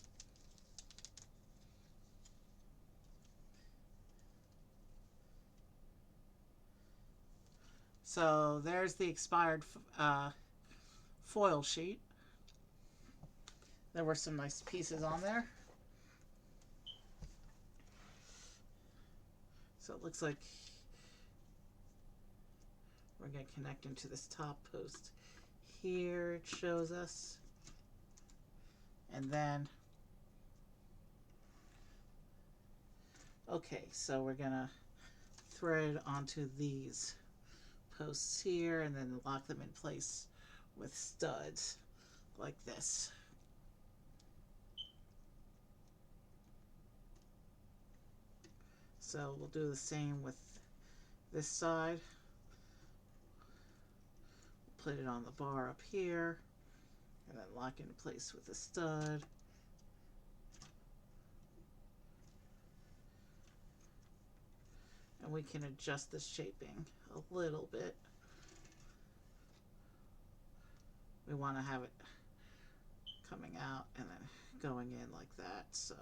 So there's the expired foil sheet. There were some nice pieces on there. So it looks like we're going to connect into this top post. Here it shows us. And then Okay, so we're gonna thread onto these posts here and then lock them in place with studs like this. So we'll do the same with this side. Put it on the bar up here and then lock it in place with a stud. And we can adjust the shaping a little bit. We want to have it coming out and then going in like that, so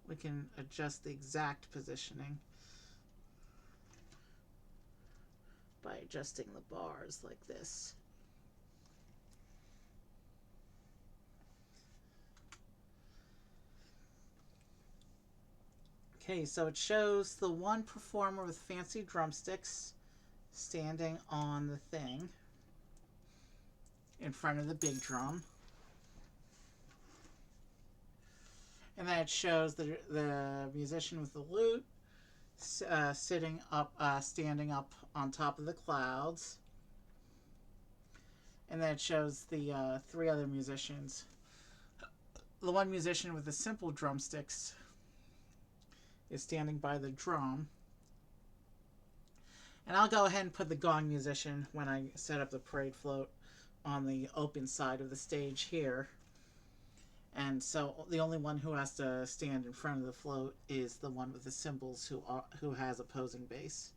we can adjust the exact positioning by adjusting the bars like this. Okay, so it shows the one performer with fancy drumsticks standing on the thing in front of the big drum. And then it shows the musician with the lute sitting up, standing up on top of the clouds. And then it shows the three other musicians. The one musician with the simple drumsticks is standing by the drum. And I'll go ahead and put the gong musician when I set up the parade float on the open side of the stage here. And so the only one who has to stand in front of the float is the one with the cymbals who has opposing bass.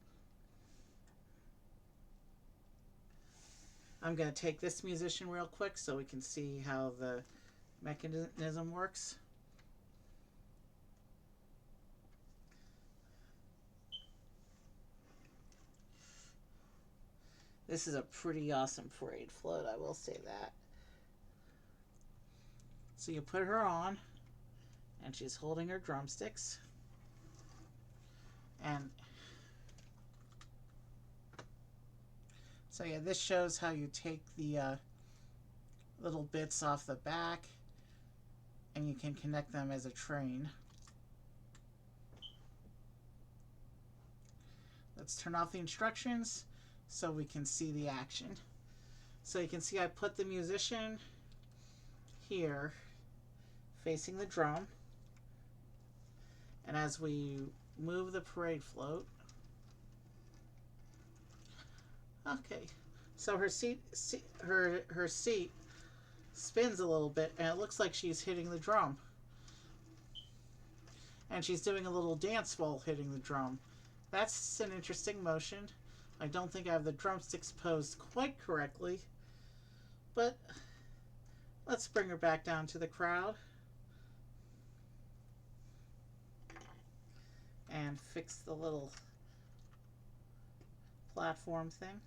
I'm going to take this musician real quick so we can see how the mechanism works. This is a pretty awesome parade float, I will say that. So you put her on, and she's holding her drumsticks. And so yeah, this shows how you take the little bits off the back, and you can connect them as a train. Let's turn off the instructions so we can see the action. So you can see I put the musician here facing the drum, and as we move the parade float, okay, so her seat spins a little bit and it looks like she's hitting the drum, and she's doing a little dance while hitting the drum. That's an interesting motion. I don't think I have the drumsticks posed quite correctly, but let's bring her back down to the crowd and fix the little platform thing.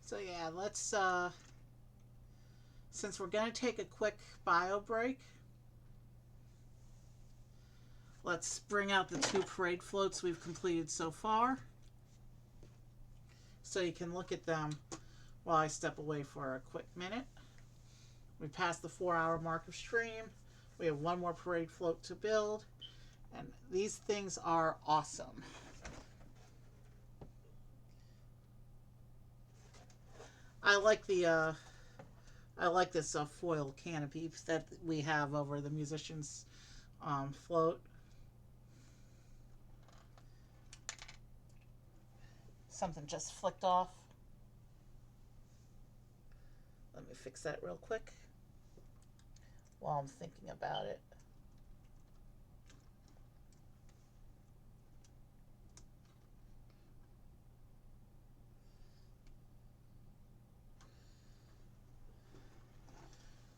So yeah, let's since we're going to take a quick bio break, let's bring out the two parade floats we've completed so far so you can look at them while I step away for a quick minute. We passed the 4-hour mark of stream. We have one more parade float to build, and these things are awesome. I like this foil canopy that we have over the musician's float. Something just flicked off. Let me fix that real quick while I'm thinking about it.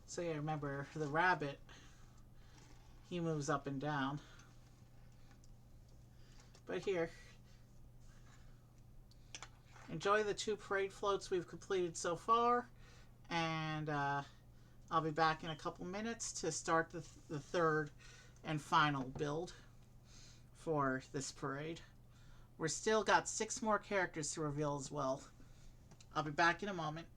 So yeah, remember the rabbit, he moves up and down. But here, enjoy the two parade floats we've completed so far, and I'll be back in a couple minutes to start the third and final build for this parade. We're still got 6 more characters to reveal as well. I'll be back in a moment.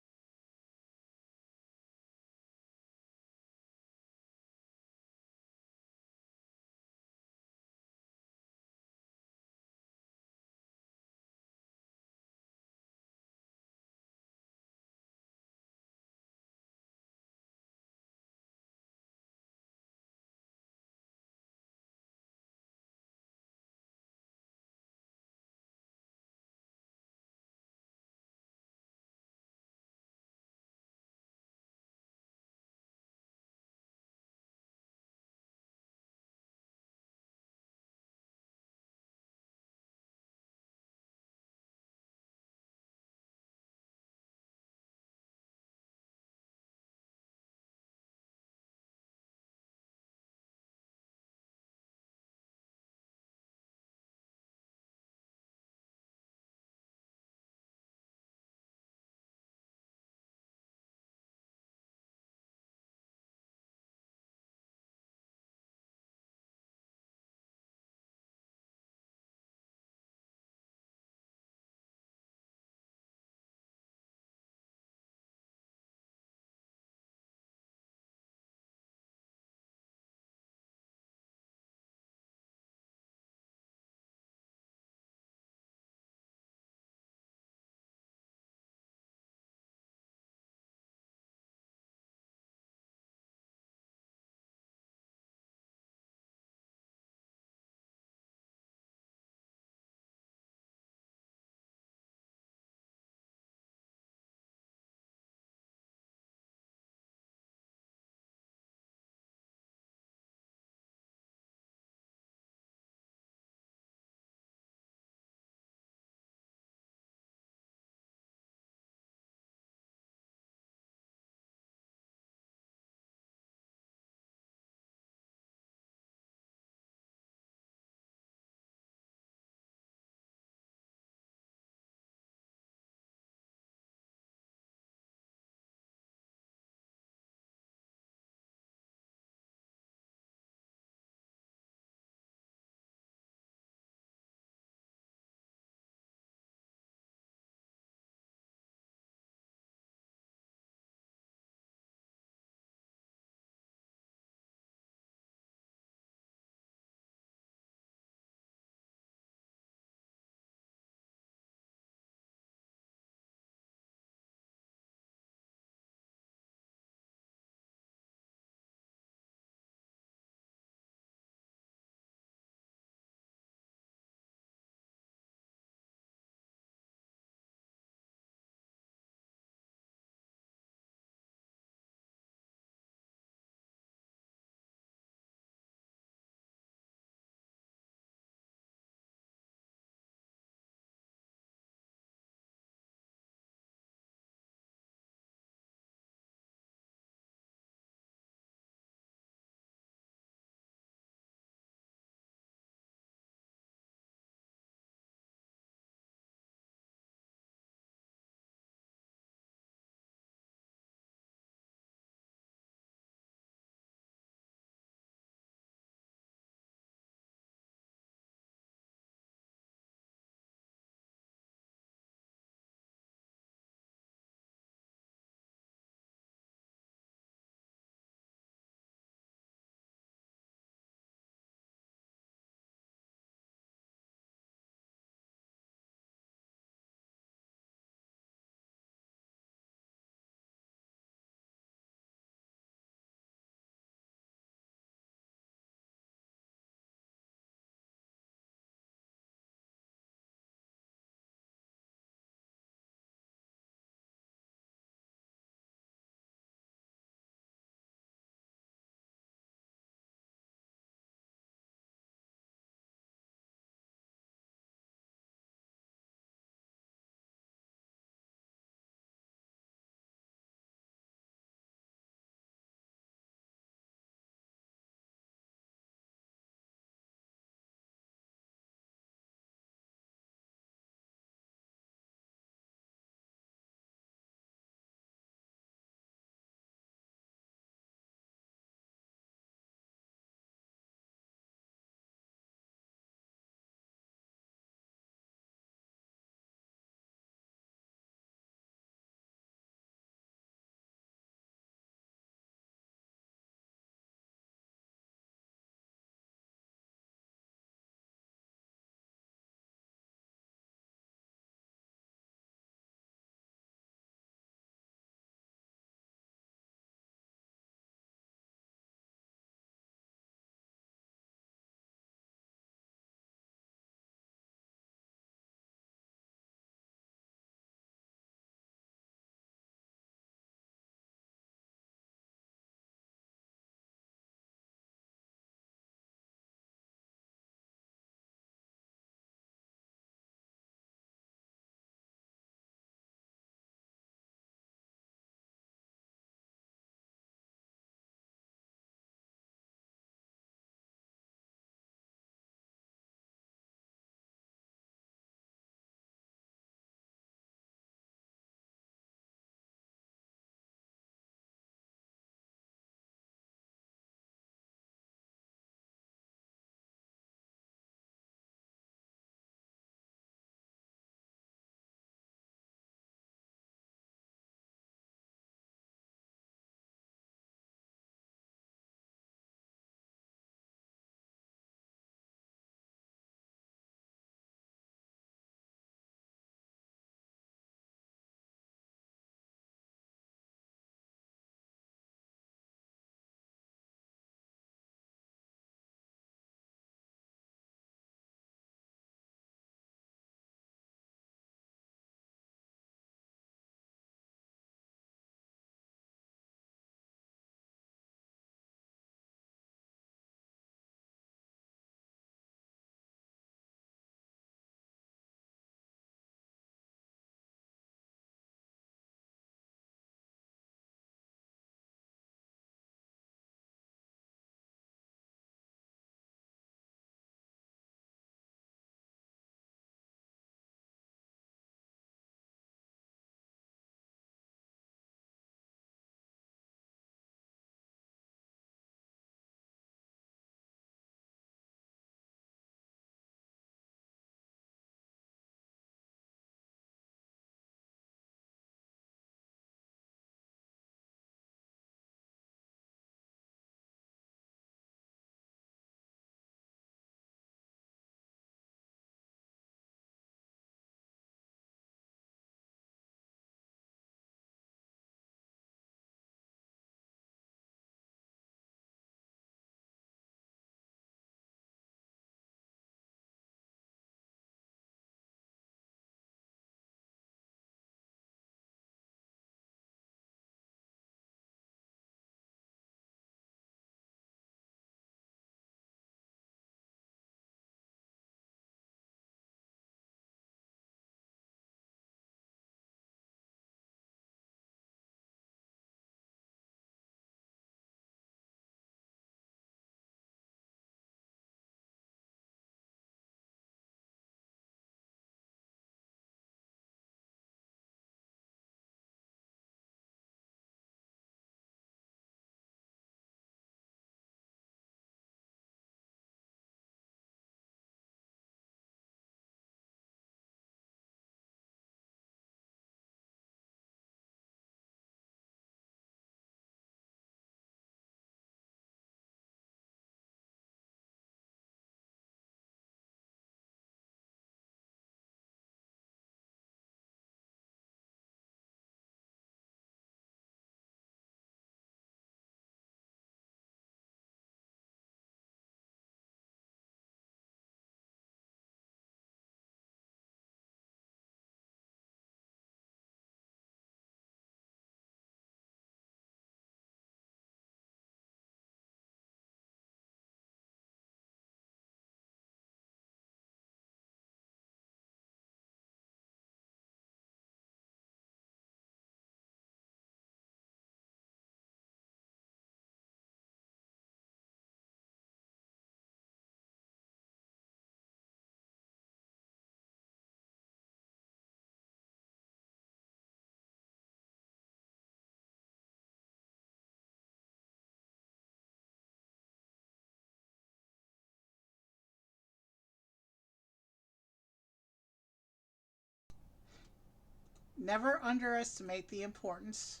Never underestimate the importance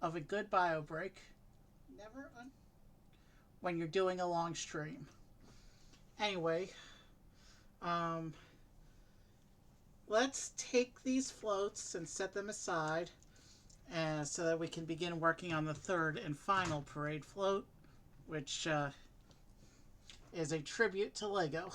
of a good bio break when you're doing a long stream. Anyway, um, let's take these floats and set them aside so that we can begin working on the third and final parade float, which is a tribute to Lego.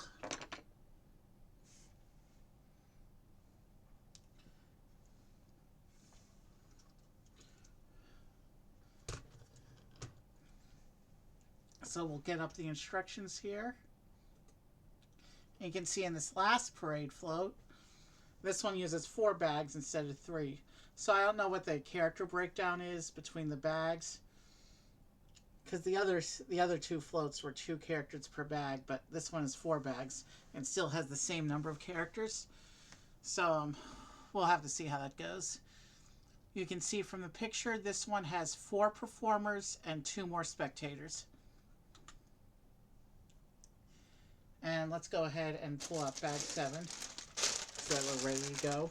So we'll get up the instructions here. And you can see in this last parade float, this one uses 4 bags instead of 3. So I don't know what the character breakdown is between the bags, because the other 2 floats were 2 characters per bag, but this one is 4 bags and still has the same number of characters. So we'll have to see how that goes. You can see from the picture, this one has 4 performers and 2 more spectators. And let's go ahead and pull out bag 7 so that we're ready to go.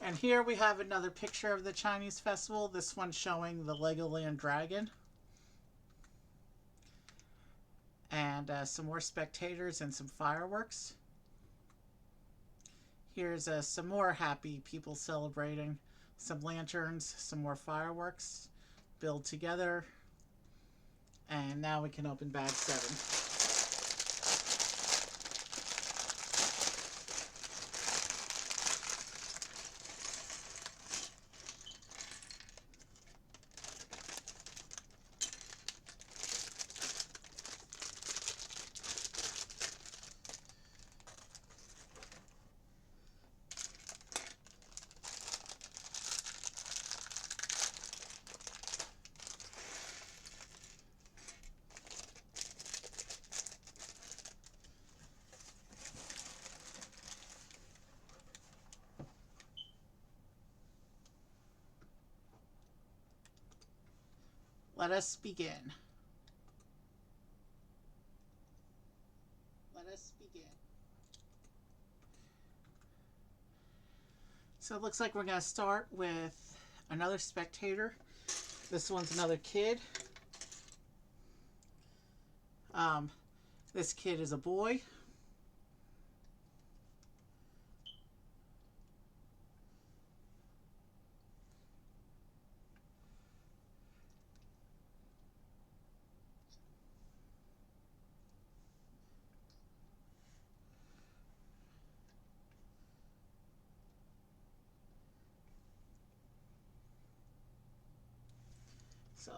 And here we have another picture of the Chinese festival. This one showing the Legoland Dragon. And some more spectators and some fireworks. Here's some more happy people celebrating. Some lanterns, some more fireworks build together. And now we can open bag 7. Let us begin. So it looks like we're going to start with another spectator. This one's another kid. This kid is a boy. So,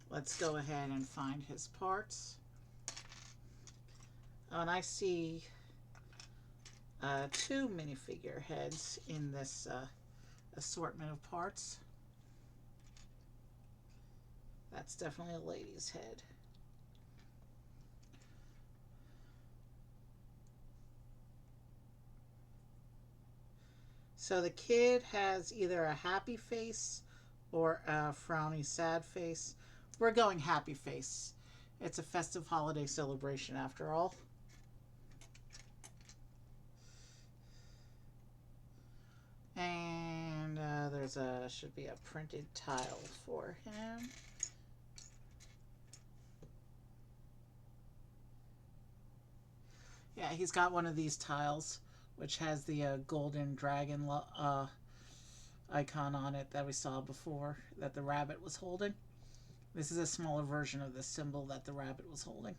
let's go ahead and find his parts. Oh, and I see 2 minifigure heads in this assortment of parts. That's definitely a lady's head. So the kid has either a happy face or a frowny sad face. We're going happy face. It's a festive holiday celebration after all. And there's should be a printed tile for him. Yeah, he's got one of these tiles, which has the golden dragon icon on it that we saw before, that the rabbit was holding. This is a smaller version of the symbol that the rabbit was holding.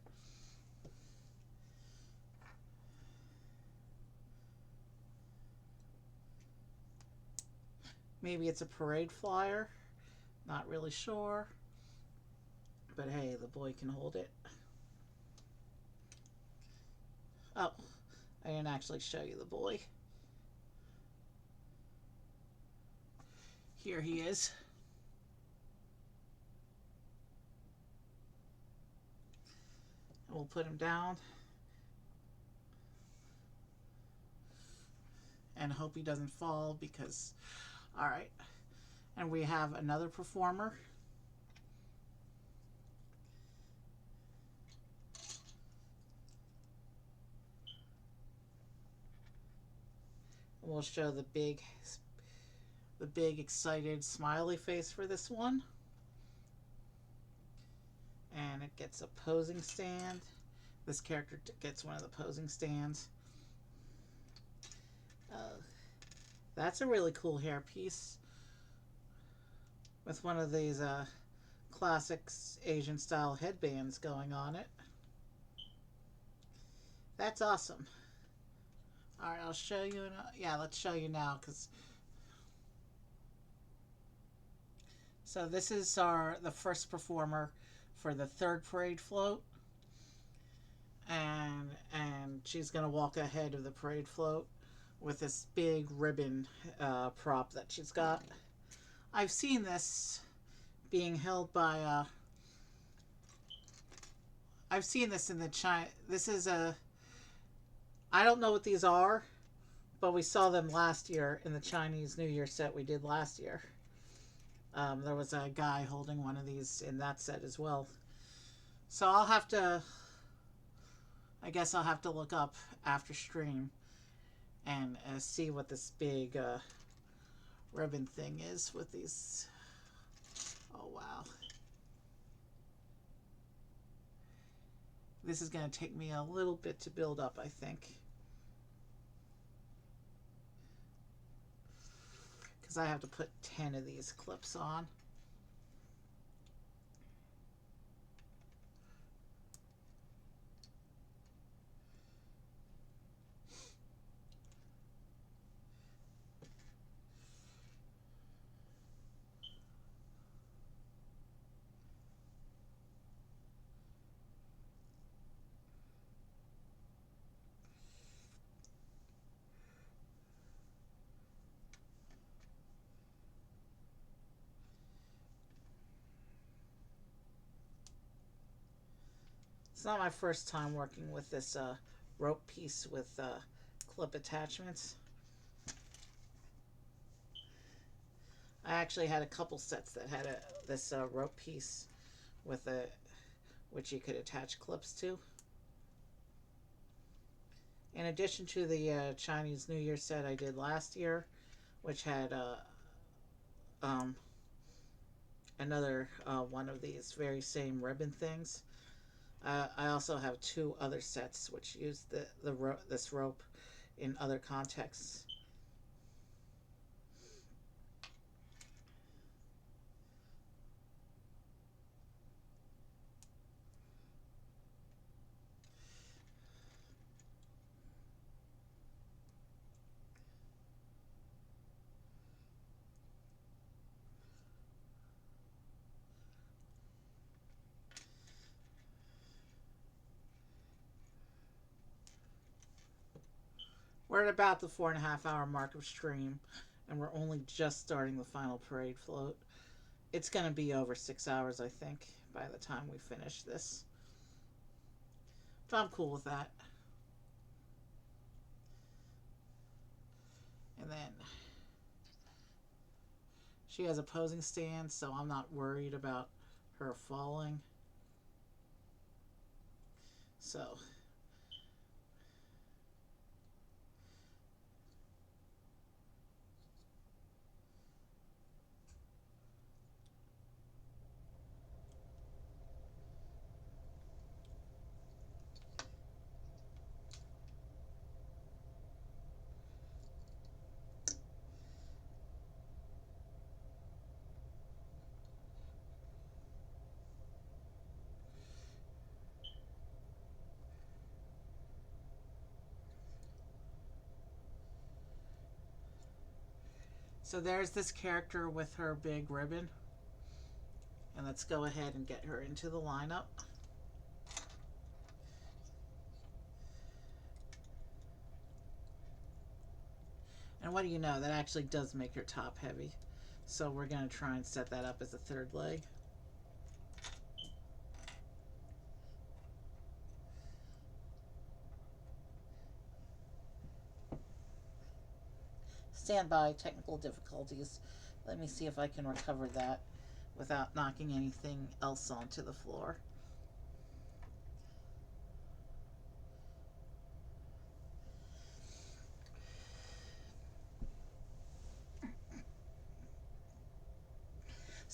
Maybe it's a parade flyer. Not really sure. But hey, the boy can hold it. Oh, I didn't actually show you the boy. Here he is. And we'll put him down. And hope he doesn't fall because... Alright. And we have another performer. we'll show the big excited smiley face for this one. And it gets a posing stand. This character gets one of the posing stands. That's a really cool hairpiece with one of these classic Asian style headbands going on it. That's awesome. Alright, I'll show you. Yeah, let's show you now. So this is the first performer for the third parade float. And she's going to walk ahead of the parade float with this big ribbon prop that she's got. I've seen this being held by I've seen this in the China. This is I don't know what these are, but we saw them last year in the Chinese New Year set we did last year. There was a guy holding one of these in that set as well. So I guess I'll have to look up after stream and see what this big ribbon thing is with these. Oh, wow. This is going to take me a little bit to build up, I think. Because I have to put 10 of these clips on. It's not my first time working with this rope piece with clip attachments. I actually had a couple sets that had this rope piece with which you could attach clips to. In addition to the Chinese New Year set I did last year, which had another one of these very same ribbon things. I also have 2 other sets which use this rope in other contexts. We're at about the 4.5 hour mark of stream, and we're only just starting the final parade float. It's going to be over 6 hours, I think, by the time we finish this. But I'm cool with that. And then she has a posing stand, so I'm not worried about her falling. So So there's this character with her big ribbon. And let's go ahead and get her into the lineup. And what do you know, that actually does make her top heavy. So we're going to try and set that up as a third leg. Stand by, technical difficulties. Let me see if I can recover that without knocking anything else onto the floor.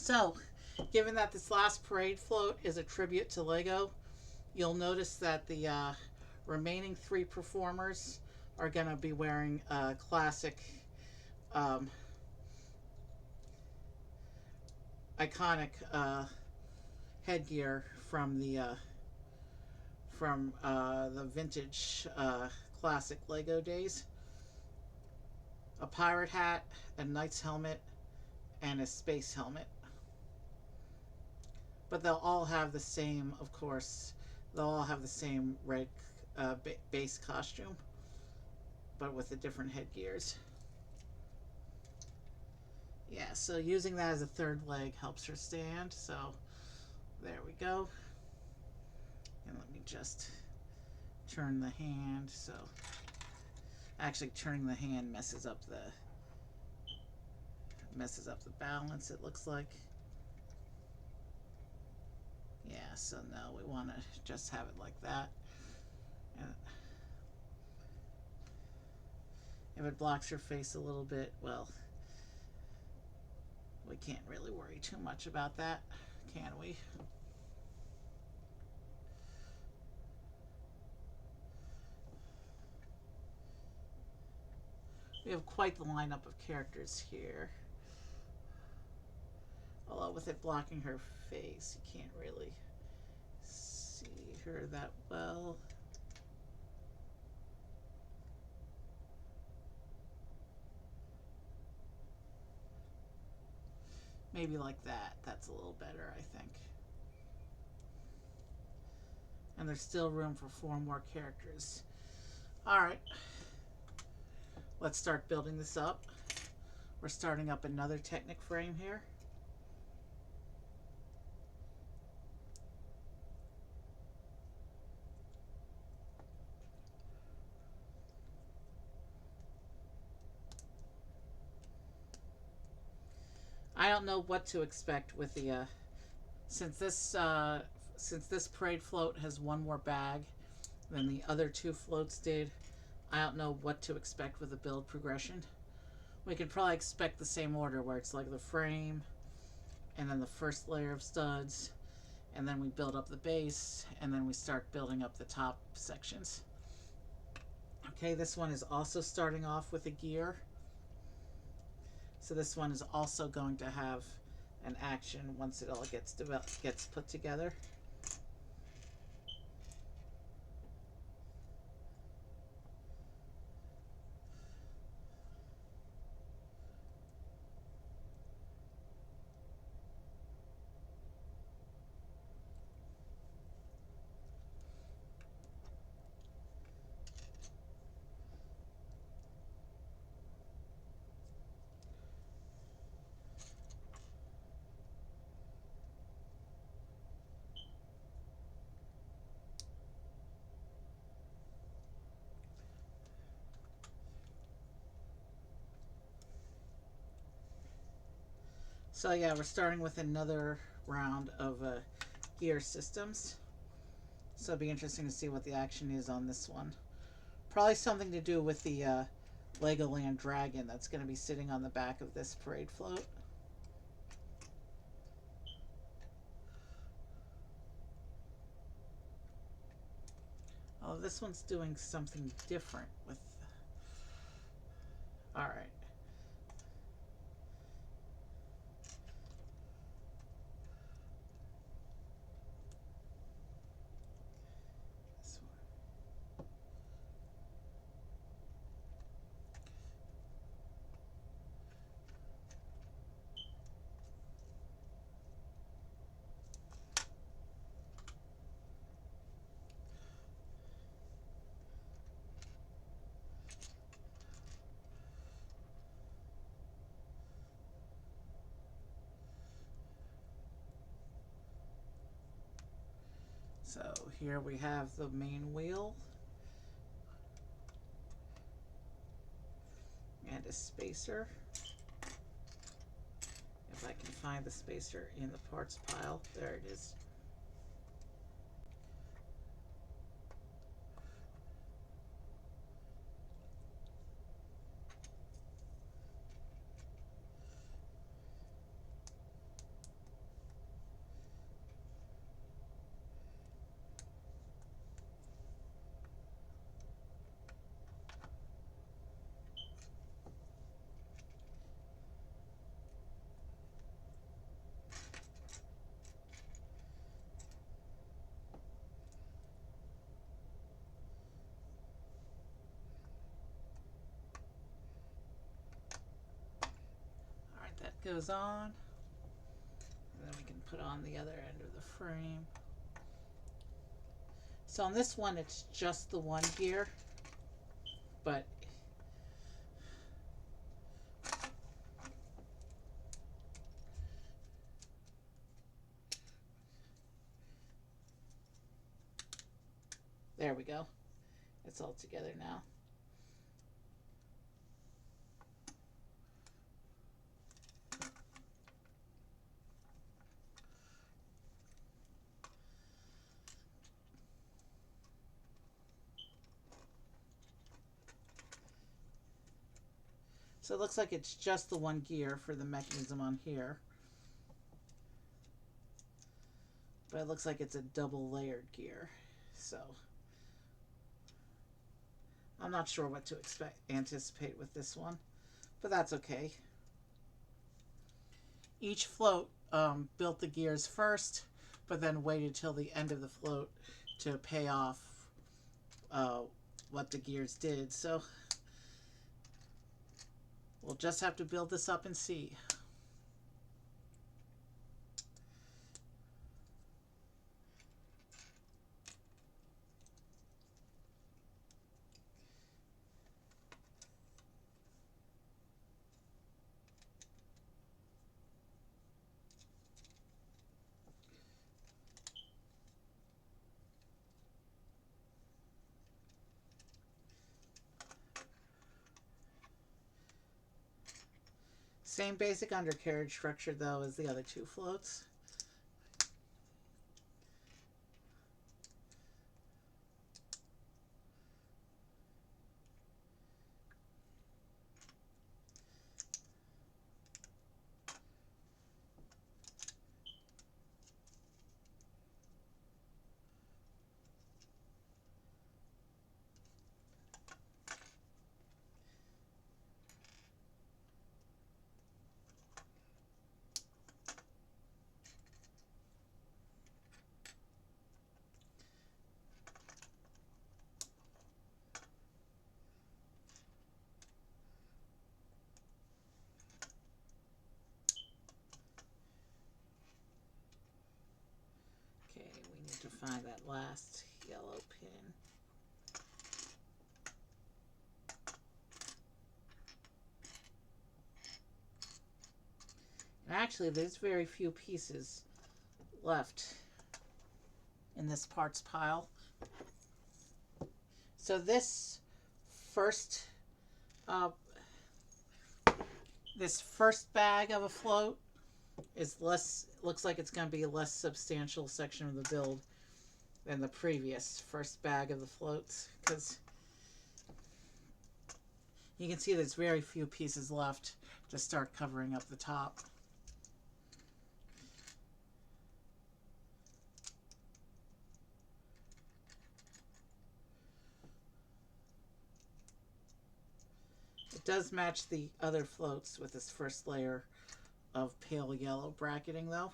So, given that this last parade float is a tribute to Lego, you'll notice that the remaining three performers are going to be wearing classic um, iconic headgear from the vintage classic Lego days. A pirate hat, a knight's helmet, and a space helmet. But they'll all have the same, of course, they'll all have the same red base costume, but with the different headgears. Yeah, so using that as a third leg helps her stand. So there we go. And let me just turn the hand. So actually turning the hand messes up the balance, it looks like. Yeah, so no, we want to just have it like that. And if it blocks your face a little bit, well, we can't really worry too much about that, can we? We have quite the lineup of characters here. Although with it blocking her face, you can't really see her that well. Maybe like that. That's a little better, I think. And there's still room for 4 more characters. Alright. Let's start building this up. We're starting up another Technic frame here. I don't know what to expect with the since this parade float has one more bag than the other 2 floats did. I don't know what to expect with the build progression. We could probably expect the same order where it's like the frame and then the first layer of studs, and then we build up the base, and then we start building up the top sections. Okay, this one is also starting off with a gear. So this one is also going to have an action once it all gets put together. So yeah, we're starting with another round of gear systems. So it'll be interesting to see what the action is on this one. Probably something to do with the Legoland Dragon that's going to be sitting on the back of this parade float. Oh, this one's doing something different with... Alright. So here we have the main wheel and a spacer. If I can find the spacer in the parts pile, there it is. goes on. And then we can put on the other end of the frame. So on this one, it's just the one gear, but there we go. It's all together now. So it looks like it's just the one gear for the mechanism on here. But it looks like it's a double layered gear. So I'm not sure what to anticipate with this one, but that's okay. Each float built the gears first, but then waited till the end of the float to pay off what the gears did. So we'll just have to build this up and see. Same basic undercarriage structure though as the other two floats. Okay, we need to find that last yellow pin. And actually, there's very few pieces left in this parts pile. So first, uh, this first bag of a float is looks like it's going to be a less substantial section of the build than the previous first bag of the floats, because you can see there's very few pieces left to start covering up the top. It does match the other floats with this first layer of pale yellow bracketing though.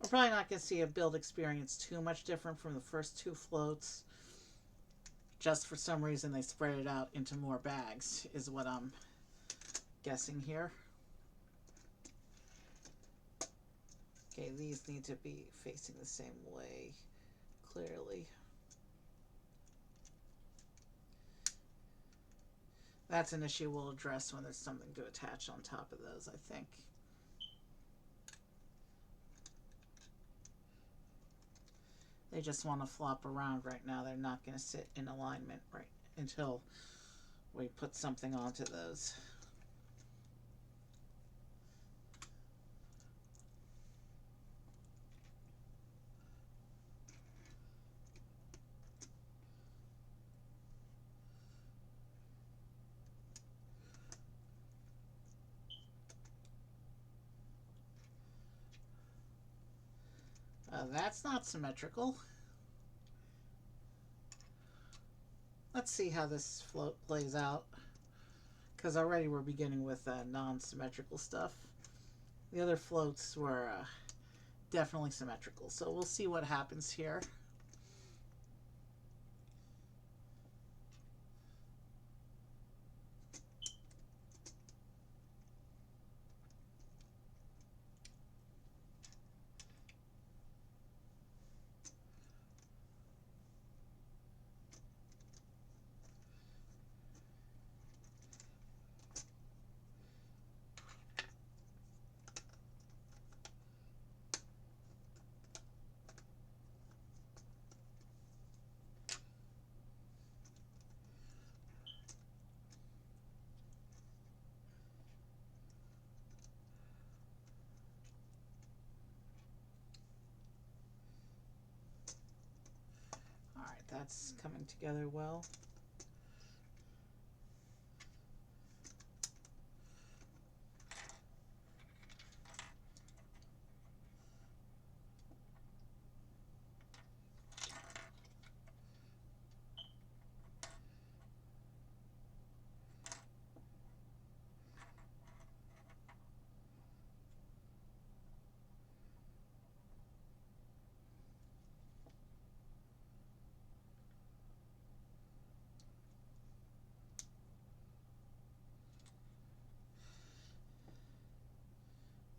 We're probably not going to see a build experience too much different from the first two floats. Just for some reason they spread it out into more bags is what I'm guessing here. Okay, these need to be facing the same way, clearly. That's an issue we'll address when there's something to attach on top of those, I think. They just want to flop around right now. They're not going to sit in alignment right until we put something onto those. That's not symmetrical. Let's see how this float plays out, because already we're beginning with non-symmetrical stuff. The other floats were definitely symmetrical, so we'll see what happens here. Alright, that's coming together well.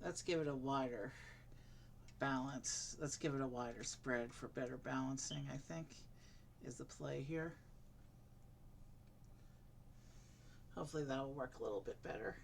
Let's give it a wider balance. Let's give it a wider spread for better balancing, I think, is the play here. Hopefully that will work a little bit better.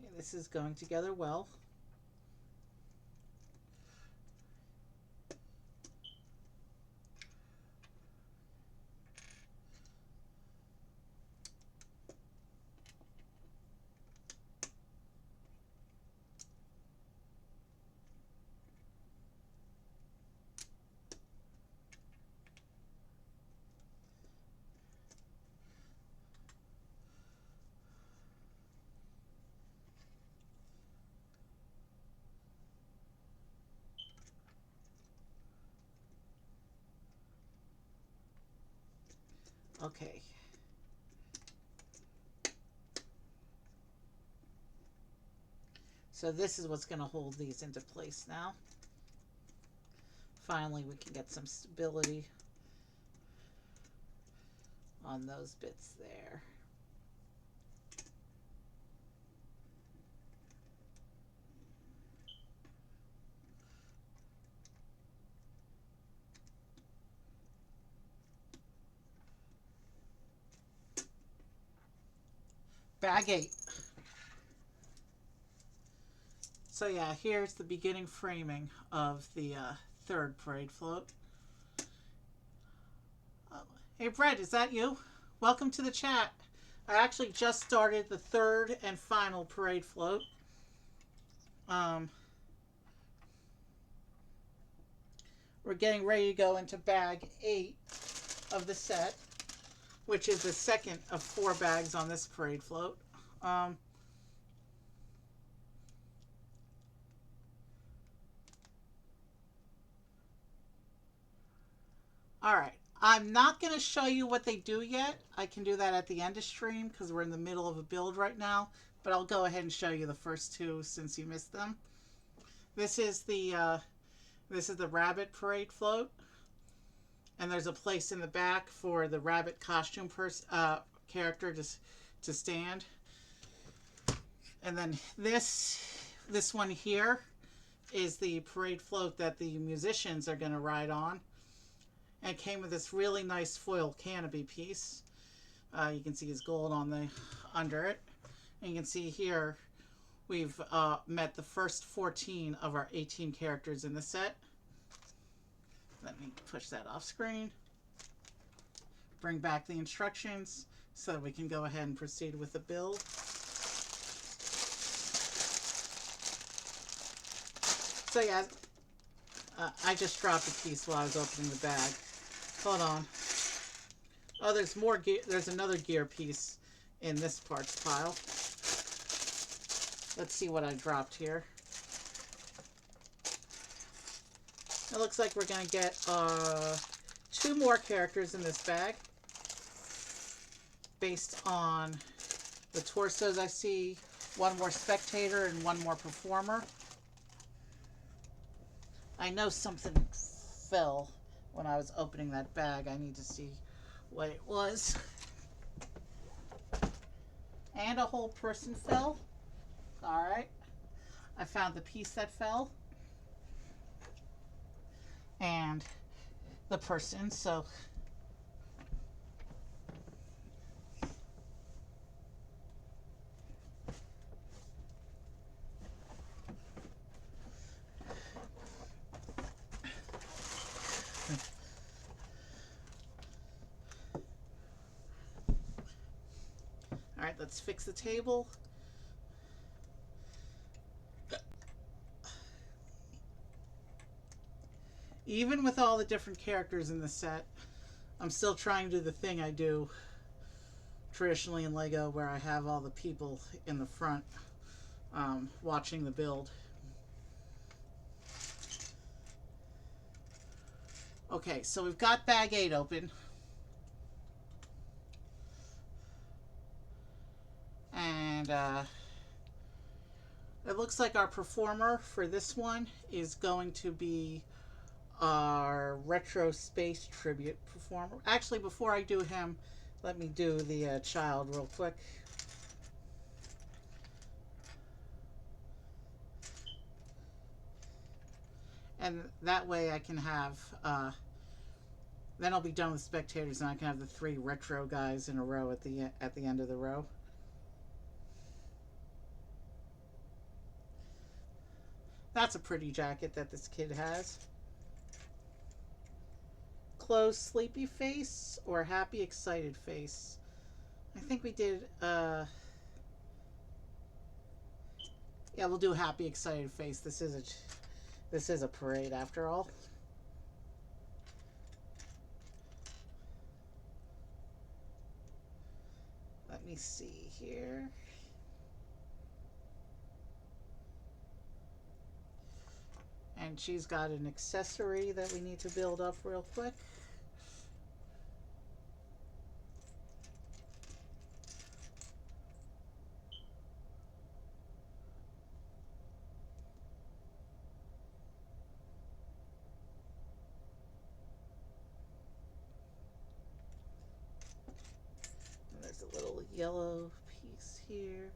Okay, this is going together well. Okay. So this is what's going to hold these into place now. Finally, we can get some stability on those bits there. Bag 8. So yeah, here's the beginning framing of the third parade float. Hey Brett, is that you? Welcome to the chat. I actually just started the third and final parade float. We're getting ready to go into bag 8 of the set, which is the second of 4 bags on this parade float. Alright, I'm not going to show you what they do yet. I can do that at the end of stream because we're in the middle of a build right now. but I'll go ahead and show you the first two since you missed them. This is the rabbit parade float, and there's a place in the back for the rabbit costume character to stand. And then this one here is the parade float that the musicians are going to ride on. And it came with this really nice foil canopy piece. You can see his gold on the under it. And you can see here we've met the first 14 of our 18 characters in the set. Let me push that off screen. Bring back the instructions so that we can go ahead and proceed with the build. So yeah, I just dropped a piece while I was opening the bag. Hold on. Oh, there's more gear. There's another gear piece in this parts pile. Let's see what I dropped here. It looks like we're going to get 2 more characters in this bag based on the torsos I see. 1 more spectator and 1 more performer. I know something fell when I was opening that bag. I need to see what it was. And a whole person fell. Alright. I found the piece that fell. And the person, so alright, let's fix the table. Even with all the different characters in the set, I'm still trying to do the thing I do traditionally in Lego where I have all the people in the front watching the build. Okay, so we've got bag 8 open. And it looks like our performer for this one is going to be our retro space tribute performer. Actually, before I do him, let me do the child real quick. And that way I can have then I'll be done with spectators and I can have the 3 retro guys in a row at the end of the row. That's a pretty jacket that this kid has. Closed sleepy face or happy excited face. I think we did yeah, we'll do happy excited face. This is a parade after all. Let me see here. And she's got an accessory that we need to build up real quick. And there's a little yellow piece here.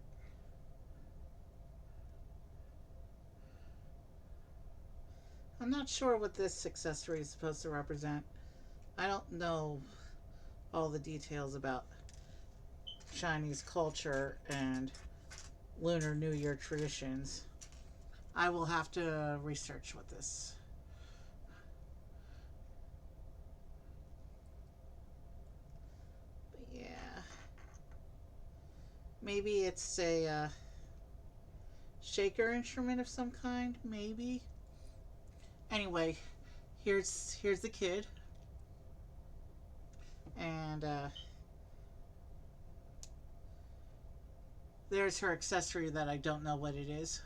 I'm not sure what this accessory is supposed to represent. I don't know all the details about Chinese culture and Lunar New Year traditions. I will have to research what this. But yeah. Maybe it's a shaker instrument of some kind, maybe. Anyway, here's the kid, and there's her accessory that I don't know what it is.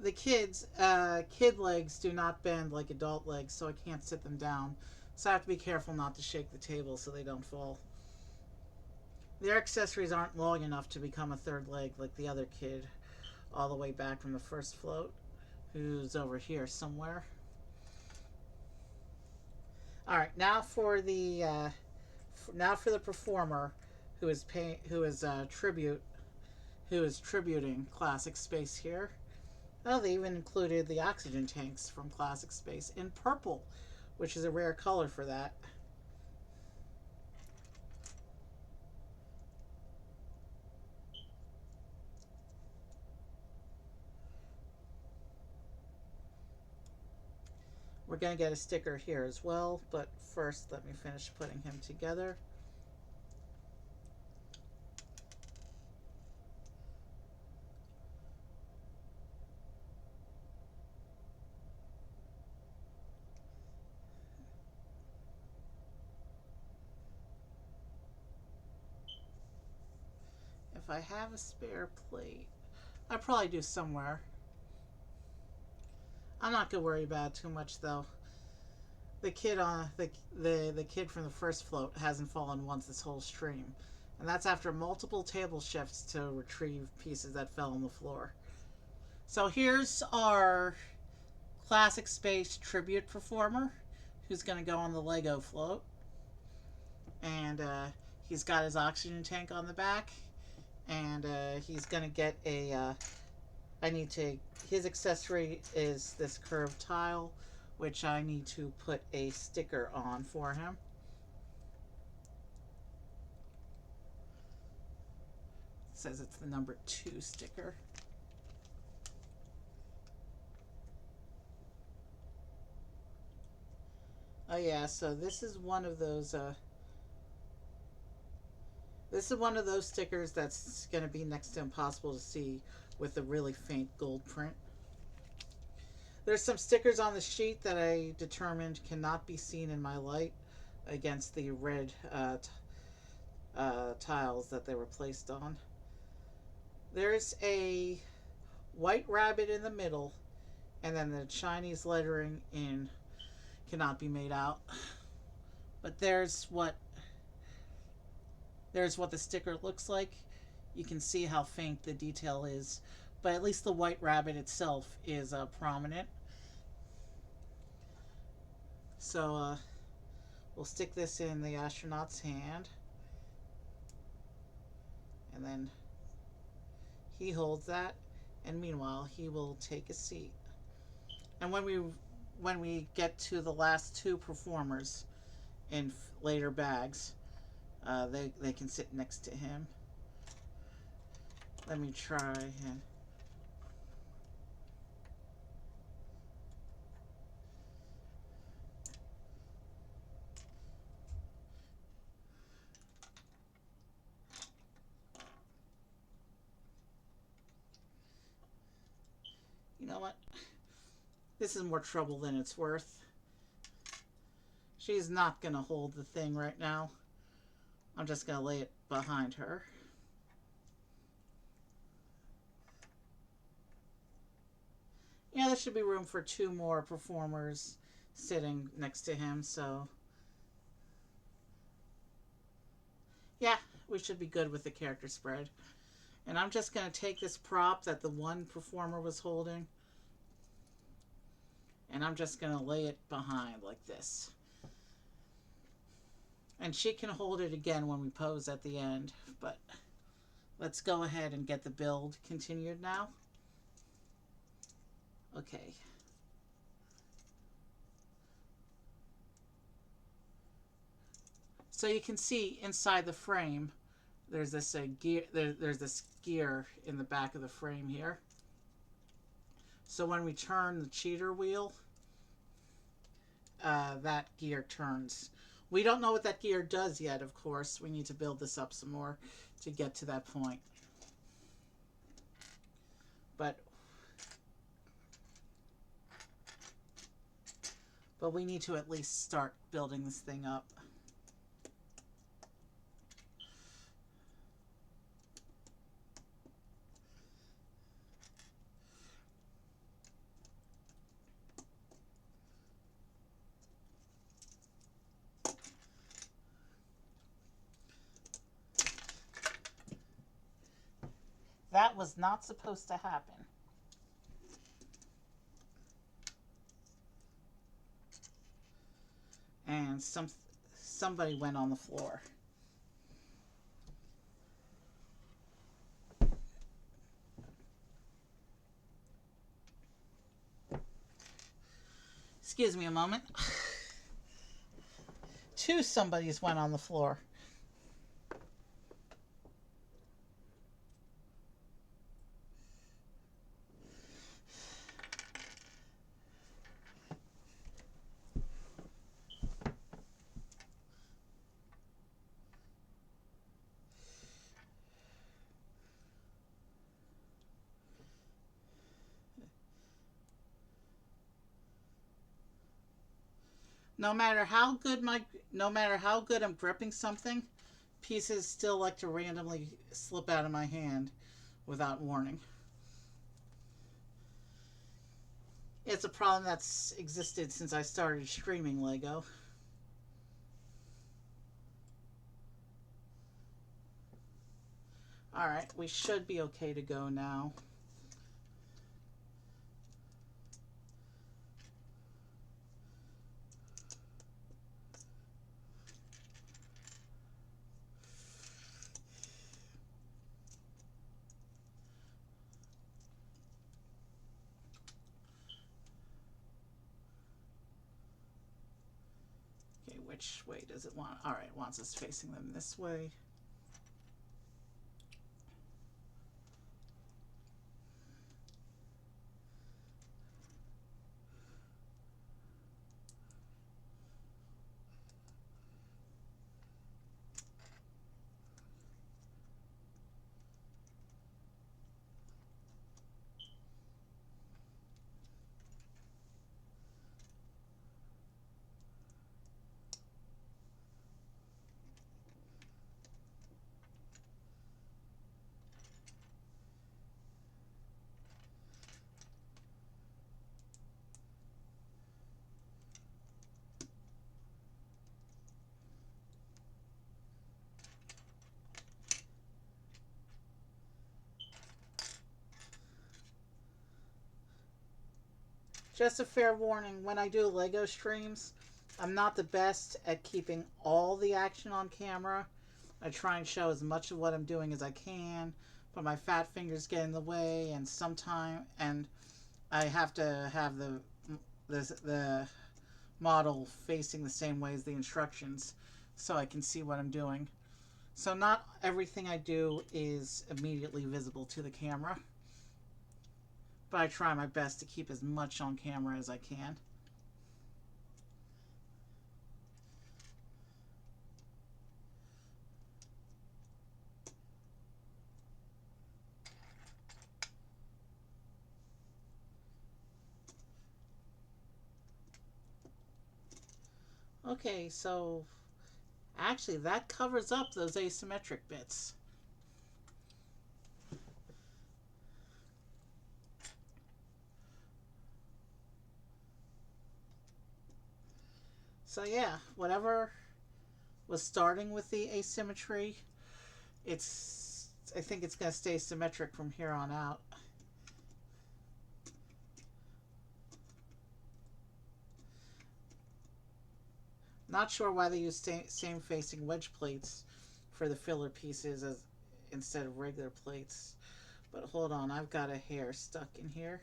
the kid legs do not bend like adult legs, so I can't sit them down. So I have to be careful not to shake the table so they don't fall. Their accessories aren't long enough to become a third leg like the other kid, all the way back from the first float, who's over here somewhere. All right, now for the performer who is tributing Classic Space here. Oh, they even included the oxygen tanks from Classic Space in purple, which is a rare color for that. We're going to get a sticker here as well, but first let me finish putting him together. If I have a spare plate, I probably do somewhere. I'm not going to worry about it too much though. The kid on the kid from the first float hasn't fallen once this whole stream, and that's after multiple table shifts to retrieve pieces that fell on the floor. So here's our Classic Space tribute performer who's going to go on the Lego float, and he's got his oxygen tank on the back, and he's going to get a I need to his accessory is this curved tile, which I need to put a sticker on for him. It says it's the number 2 sticker. Oh yeah, so this is one of those stickers that's going to be next to impossible to see with a really faint gold print. There's some stickers on the sheet that I determined cannot be seen in my light against the red tiles that they were placed on. There's a white rabbit in the middle, and then the Chinese lettering in cannot be made out. But there's what the sticker looks like. You can see how faint the detail is, but at least the white rabbit itself is prominent. So we'll stick this in the astronaut's hand, and then he holds that, and meanwhile he will take a seat. And when we get to the last 2 performers in later bags, they can sit next to him. Let me try and you know what? This is more trouble than it's worth. She's not gonna hold the thing right now. I'm just gonna lay it behind her. Yeah, there should be room for 2 more performers sitting next to him, so yeah, we should be good with the character spread. And I'm just going to take this prop that the one performer was holding, and I'm just going to lay it behind like this. And she can hold it again when we pose at the end, but let's go ahead and get the build continued now. Okay. So you can see inside the frame, there's this gear. There's this gear in the back of the frame here. So when we turn the cheater wheel, that gear turns. We don't know what that gear does yet, of course. We need to build this up some more to get to that point. But we need to at least start building this thing up. That was not supposed to happen. And somebody went on the floor. Excuse me a moment. Two somebodies went on the floor. No matter how good I'm gripping something, pieces still like to randomly slip out of my hand without warning. It's a problem that's existed since I started streaming Lego. Alright, we should be okay to go now. Okay, which way does it want? Alright, it wants us facing them this way. Just a fair warning, when I do Lego streams, I'm not the best at keeping all the action on camera. I try and show as much of what I'm doing as I can, but my fat fingers get in the way, and I have to have the model facing the same way as the instructions so I can see what I'm doing. So not everything I do is immediately visible to the camera, but I try my best to keep as much on camera as I can. Okay, so actually that covers up those asymmetric bits. So yeah, whatever was starting with the asymmetry, I think it's going to stay symmetric from here on out. Not sure why they use same facing wedge plates for the filler pieces instead of regular plates. But hold on, I've got a hair stuck in here.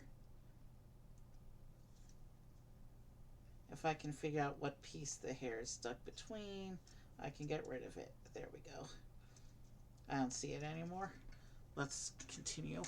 If I can figure out what piece the hair is stuck between, I can get rid of it. There we go. I don't see it anymore. Let's continue.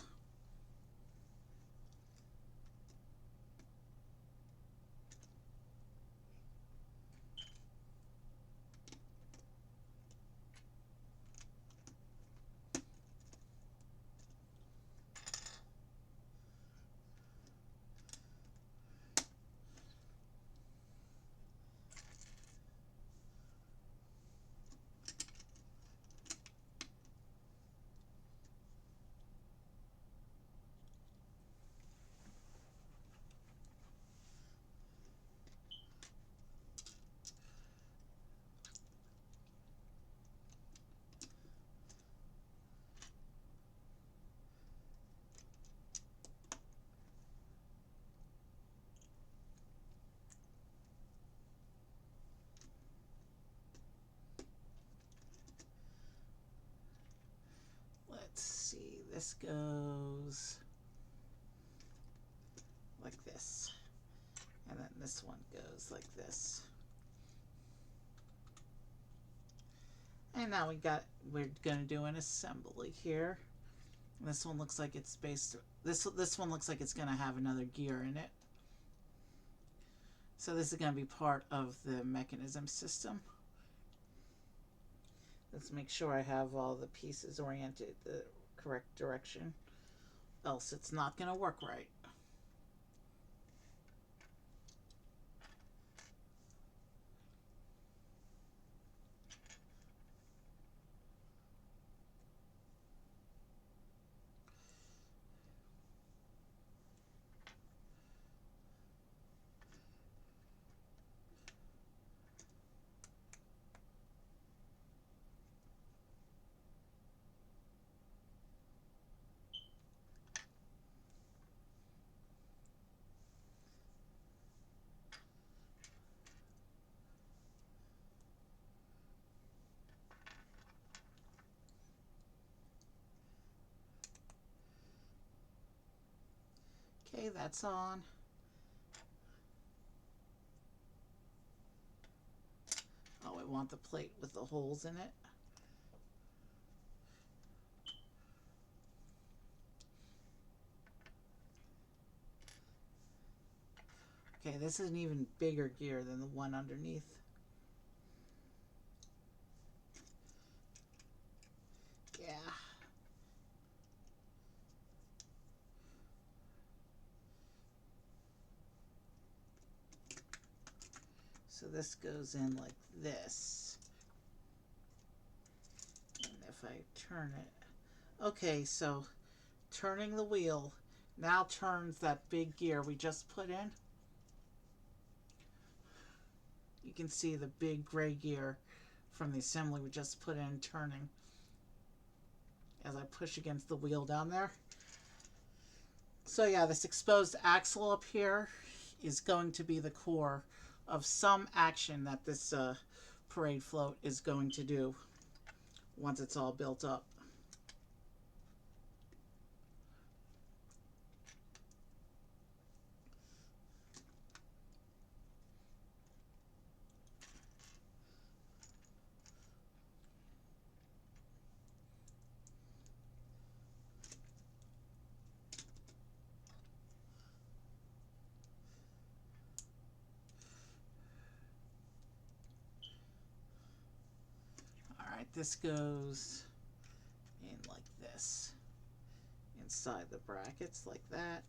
this goes like this. And then this one goes like this. And now we're going to do an assembly here. This one looks like it's this one looks like it's going to have another gear in it. So this is going to be part of the mechanism system. Let's make sure I have all the pieces oriented the correct direction, else it's not going to work right. Okay, that's on. Oh, I want the plate with the holes in it. Okay, this is an even bigger gear than the one underneath. Yeah. So this goes in like this. And if I turn it... Okay, so turning the wheel now turns that big gear we just put in. You can see the big gray gear from the assembly we just put in turning as I push against the wheel down there. So yeah, this exposed axle up here is going to be the core of some action that this parade float is going to do once it's all built up. Alright, this goes in like this. Inside the brackets like that.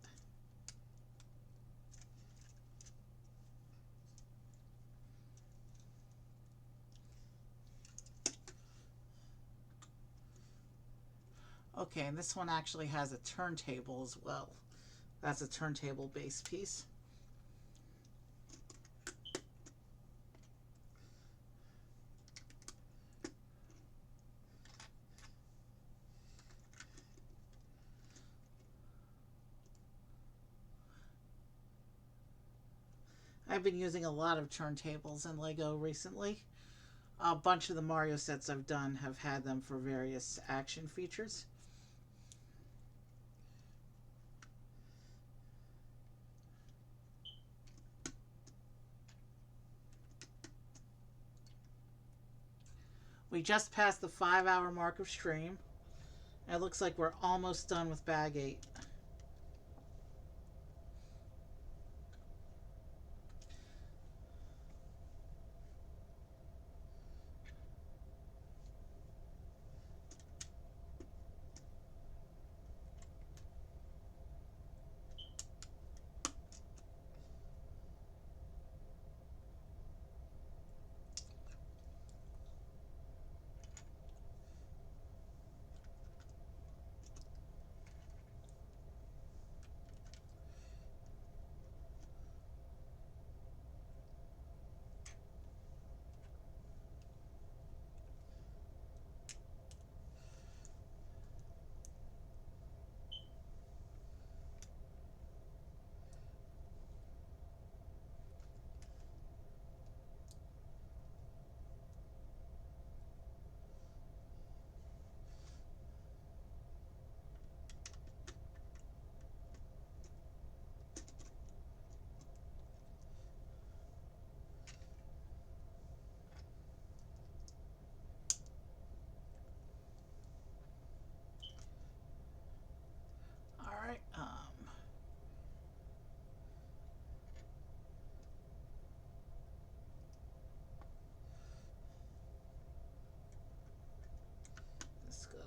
Okay, and this one actually has a turntable as well. That's a turntable base piece. I've been using a lot of turntables in Lego recently. A bunch of the Mario sets I've done have had them for various action features. We just passed the 5-hour mark of stream. It looks like we're almost done with bag 8.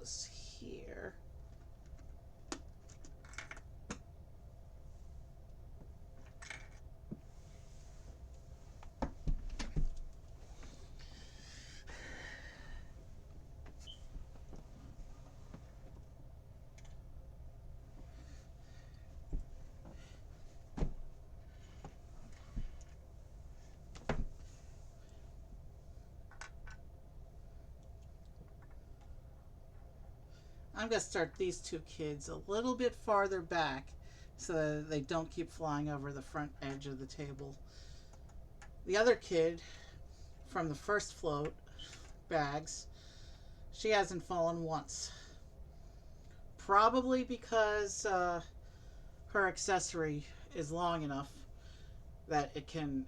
goes here. I'm going to start these two kids a little bit farther back so that they don't keep flying over the front edge of the table. The other kid from the first float bags, she hasn't fallen once. Probably because her accessory is long enough that it can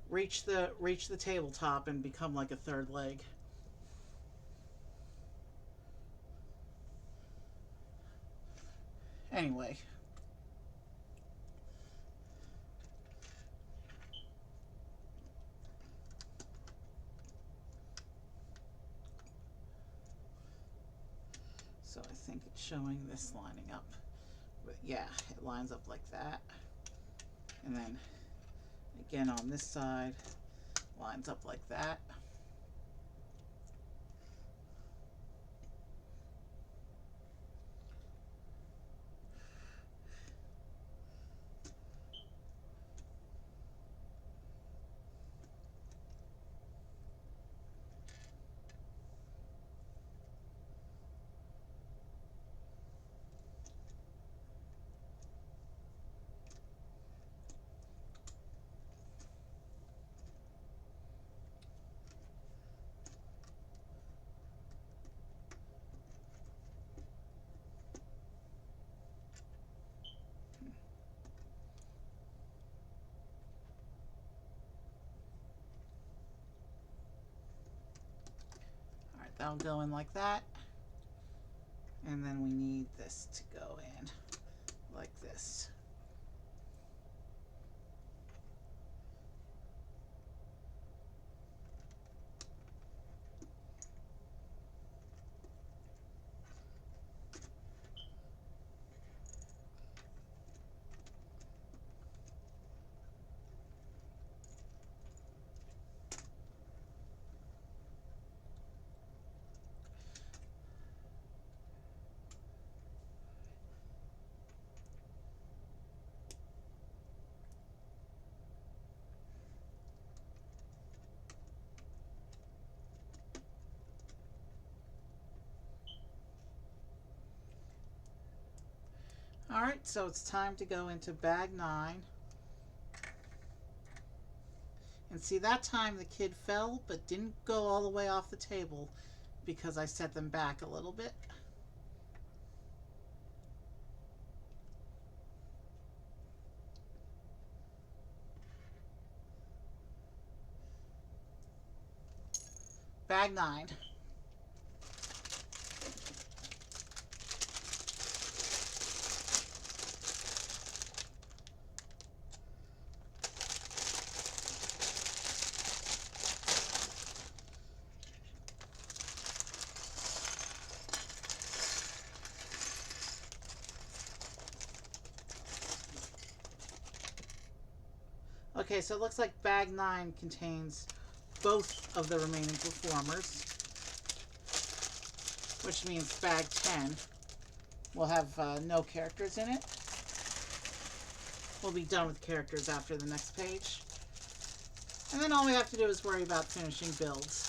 reach the tabletop and become like a third leg. Anyway, so I think it's showing this lining up. But yeah, it lines up like that. And then again on this side, lines up like that. Alright, that'll go in like that. And then we need this to go in like this. Alright, so it's time to go into bag 9. And see, that time the kid fell but didn't go all the way off the table because I set them back a little bit. Bag 9. Okay, so it looks like bag 9 contains both of the remaining performers, which means bag 10 will have no characters in it. We'll be done with characters after the next page. And then all we have to do is worry about finishing builds.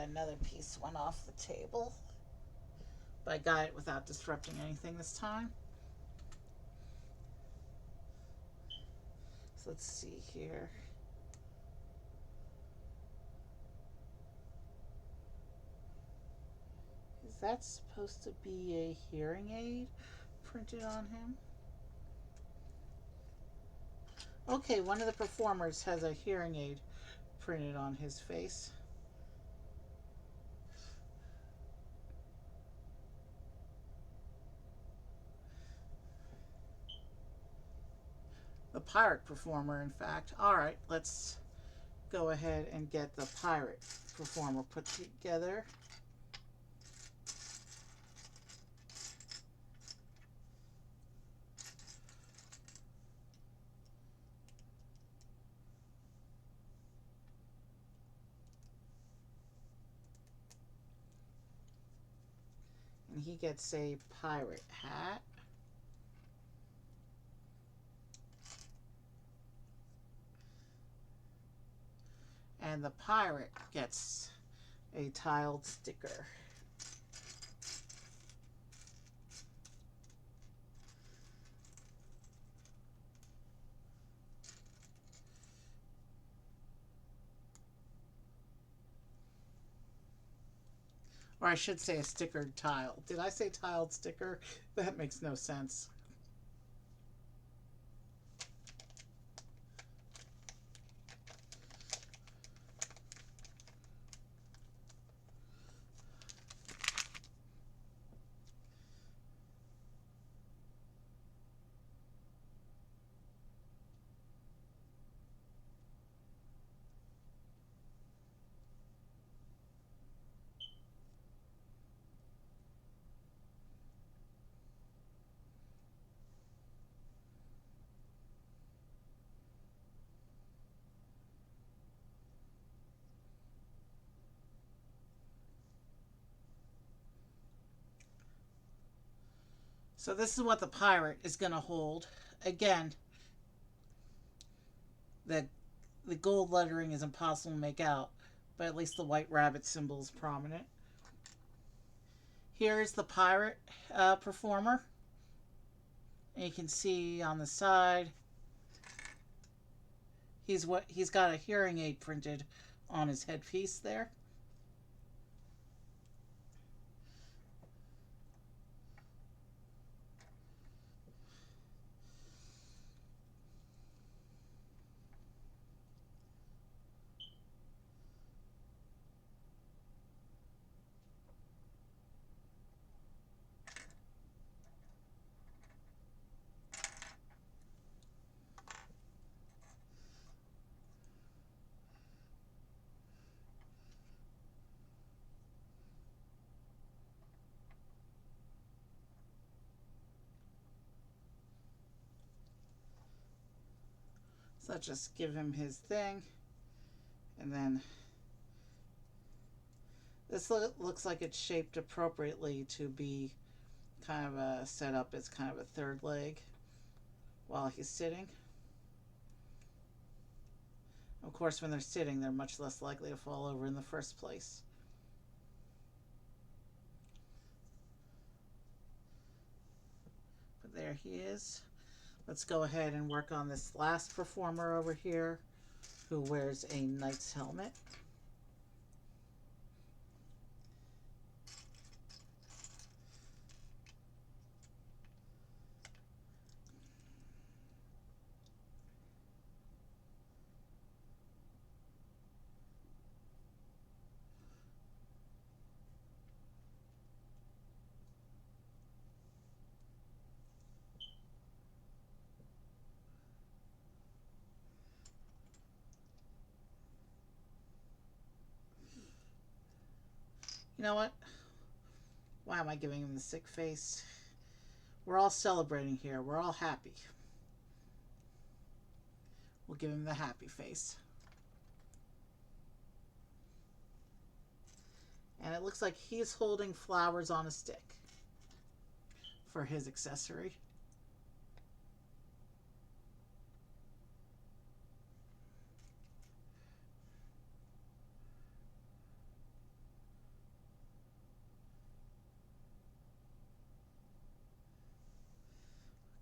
Another piece went off the table, but I got it without disrupting anything this time. So let's see here. that supposed to be a hearing aid printed on him? Okay, one of the performers has a hearing aid printed on his face. The pirate performer, in fact. Alright, let's go ahead and get the pirate performer put together. And he gets a pirate hat. And the pirate gets a tiled sticker. Or I should say a stickered tile. Did I say tiled sticker? That makes no sense. So this is what the pirate is going to hold. Again, the gold lettering is impossible to make out, but at least the white rabbit symbol is prominent. Here is the pirate performer. And you can see on the side, he's got a hearing aid printed on his headpiece there. So let's just give him his thing. And then this looks like it's shaped appropriately to be kind of set up as kind of a third leg while he's sitting. Of course, when they're sitting, they're much less likely to fall over in the first place. But there he is. Let's go ahead and work on this last performer over here who wears a knight's helmet. You know what? Why am I giving him the sick face? We're all celebrating here. We're all happy. We'll give him the happy face. And it looks like he's holding flowers on a stick for his accessory.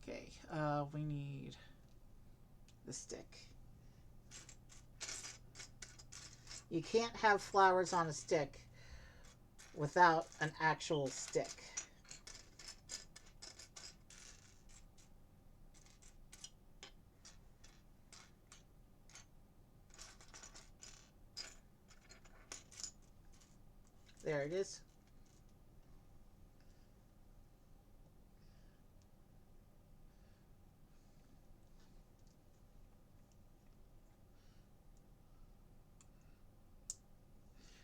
Okay, we need the stick. You can't have flowers on a stick without an actual stick. There it is.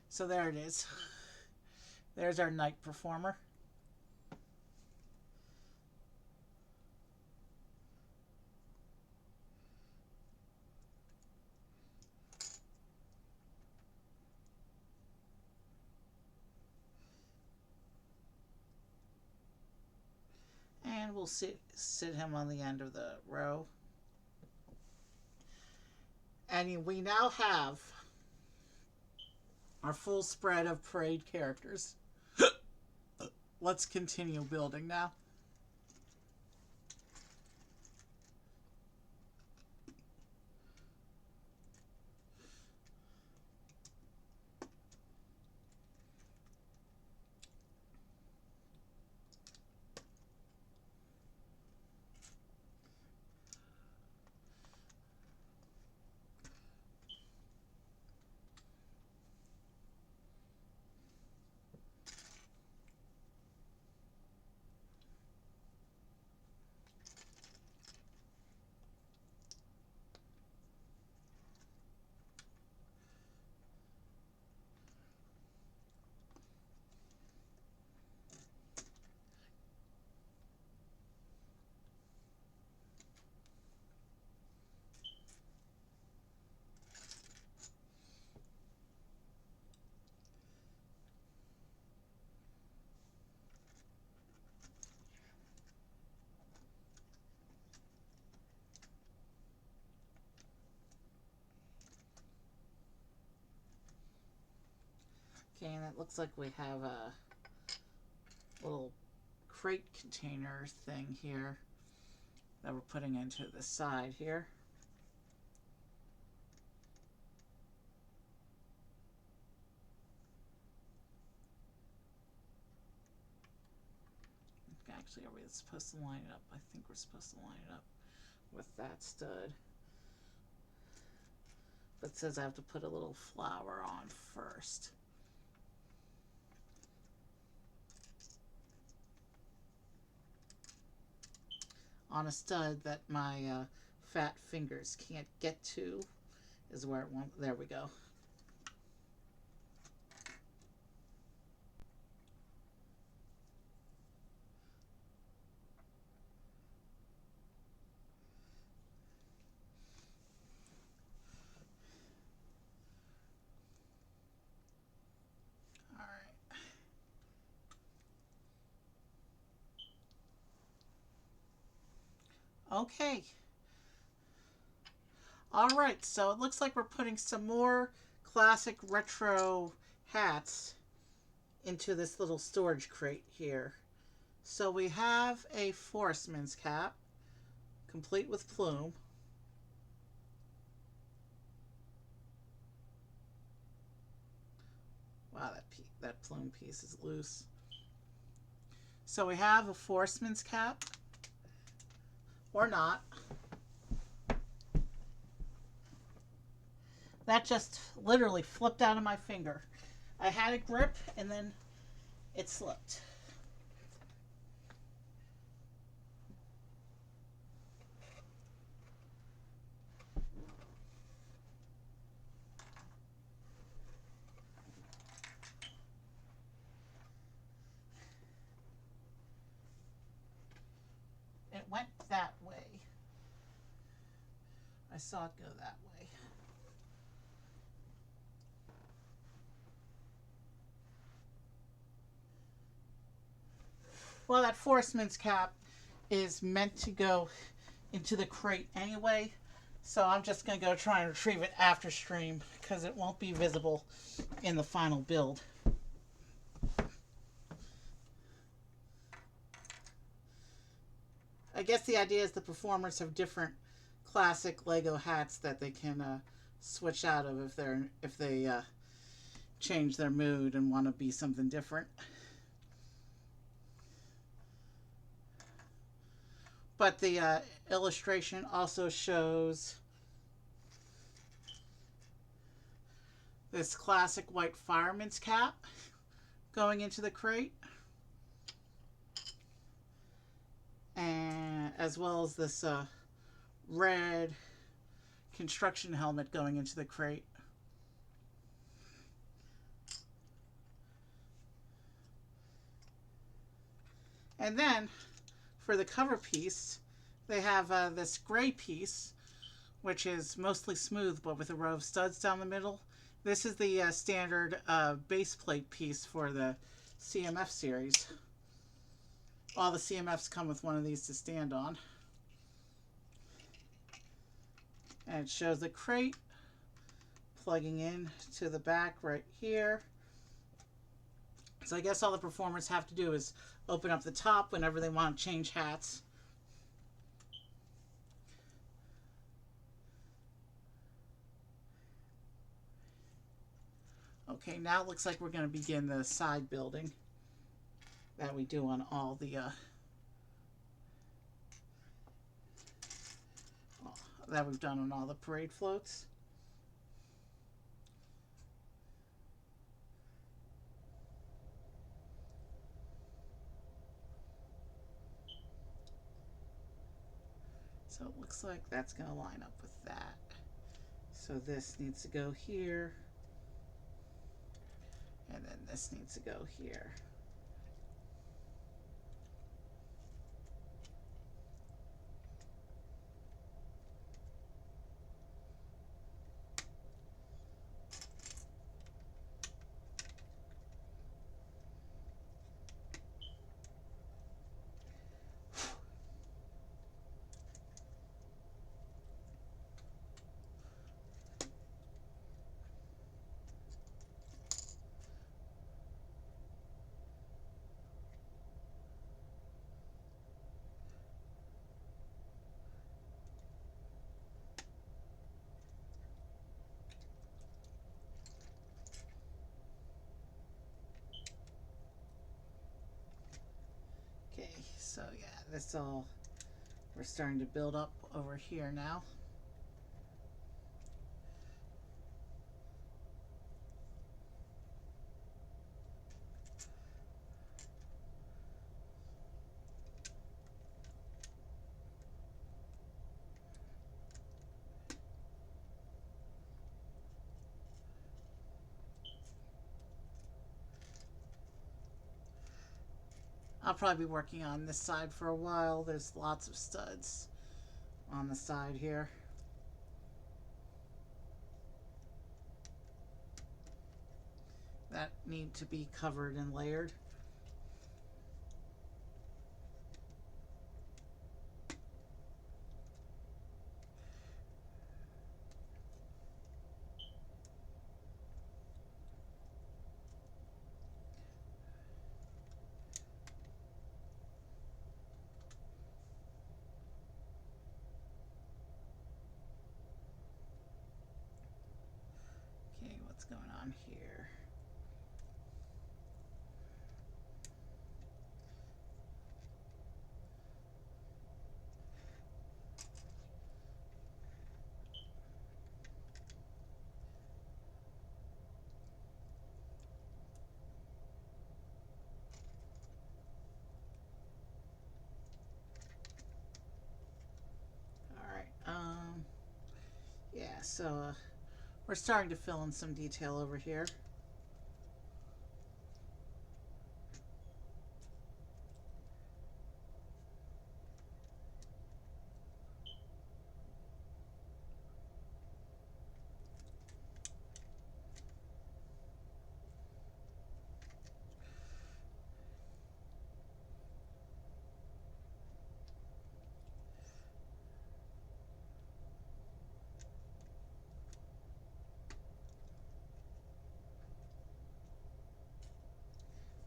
So there it is. There's our night performer. And we'll sit him on the end of the row. And we now have our full spread of parade characters. Let's continue building now. Okay, and it looks like we have a little crate container thing here that we're putting into the side here. Actually, are we supposed to line it up? I think we're supposed to line it up with that stud. But it says I have to put a little flower on first. On a stud that my fat fingers can't get to is where it won't. There we go. Okay. Alright, so it looks like we're putting some more classic retro hats into this little storage crate here. So we have a forestman's cap, complete with plume. Wow, that plume piece is loose. So we have a forestman's cap, or not. That just literally flipped out of my finger. I had a grip and then it slipped. It went that way. I saw it go that way. Well, that forestman's cap is meant to go into the crate anyway, so I'm just going to go try and retrieve it after stream because it won't be visible in the final build. I guess the idea is the performers have different classic Lego hats that they can switch out of if they change their mood and want to be something different. But the illustration also shows this classic white fireman's cap going into the crate, and as well as this red construction helmet going into the crate. And then for the cover piece, they have this gray piece, which is mostly smooth but with a row of studs down the middle. This is the standard base plate piece for the CMF series. All the CMFs come with one of these to stand on. And it shows the crate plugging in to the back right here. So I guess all the performers have to do is open up the top whenever they want to change hats. Okay, now it looks like we're going to begin the side building that we do on all the that we've done on all the parade floats. So it looks like that's going to line up with that. So this needs to go here, and then this needs to go here. Okay, so yeah, this all, we're starting to build up over here now. I'll probably be working on this side for a while. There's lots of studs on the side here. That need to be covered and layered. Okay, what's going on here? Yeah, so we're starting to fill in some detail over here.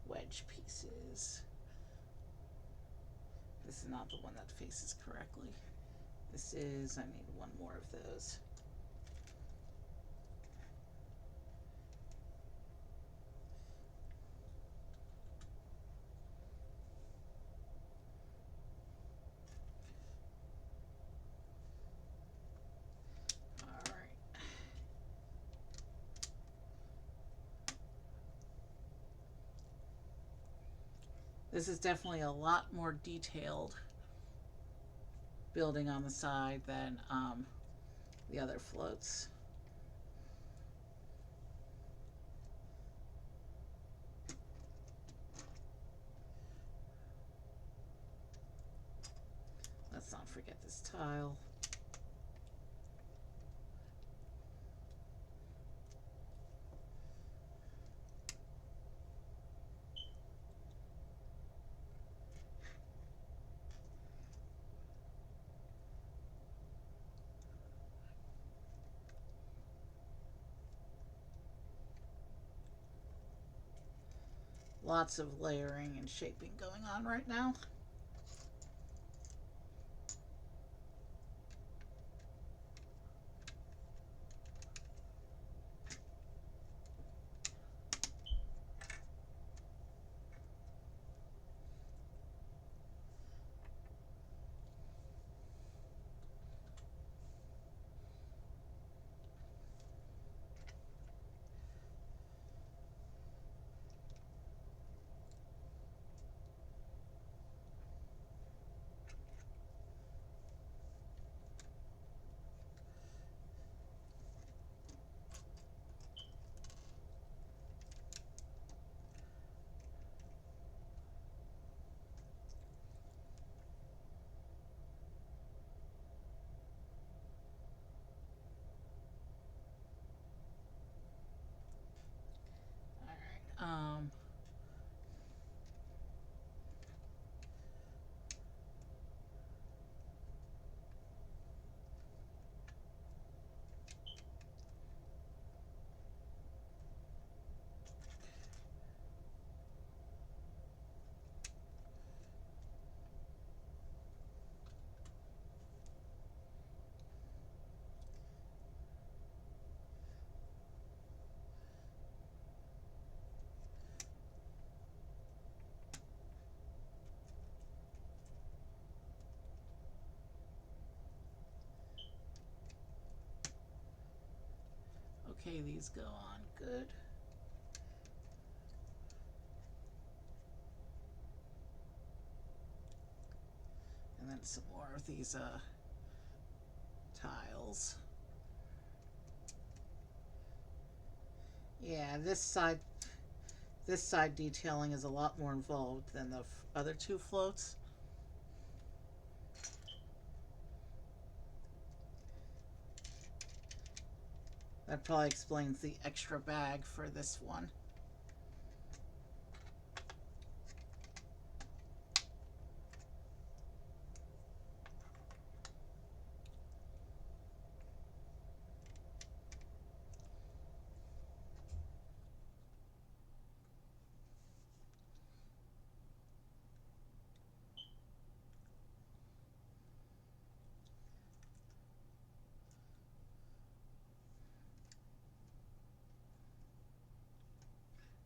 Wedge pieces. This is not the one that faces correctly. This is, I need one more of those. This is definitely a lot more detailed building on the side than the other floats. Let's not forget this tile. Lots of layering and shaping going on right now. All right. Okay, these go on good. And then some more of these tiles. Yeah, this side detailing is a lot more involved than the other two floats. That probably explains the extra bag for this one.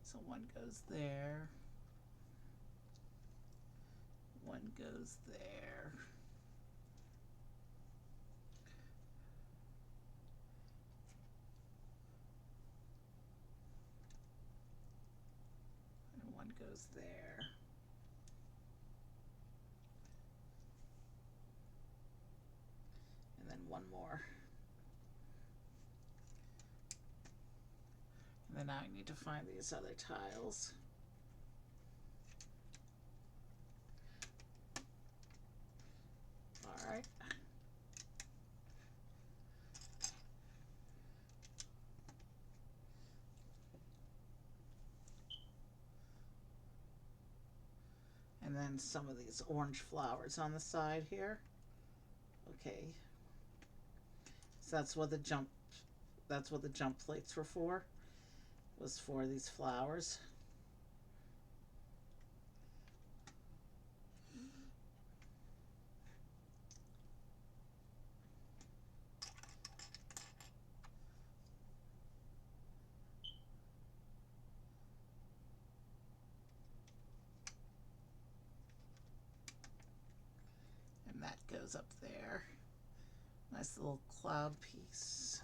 So one goes there. One goes there. And one goes there. And then one more. And then now I need to find these other tiles. All right. And then some of these orange flowers on the side here. Okay. So that's what the jump plates were for. Was for these flowers. And that goes up there. Nice little cloud piece.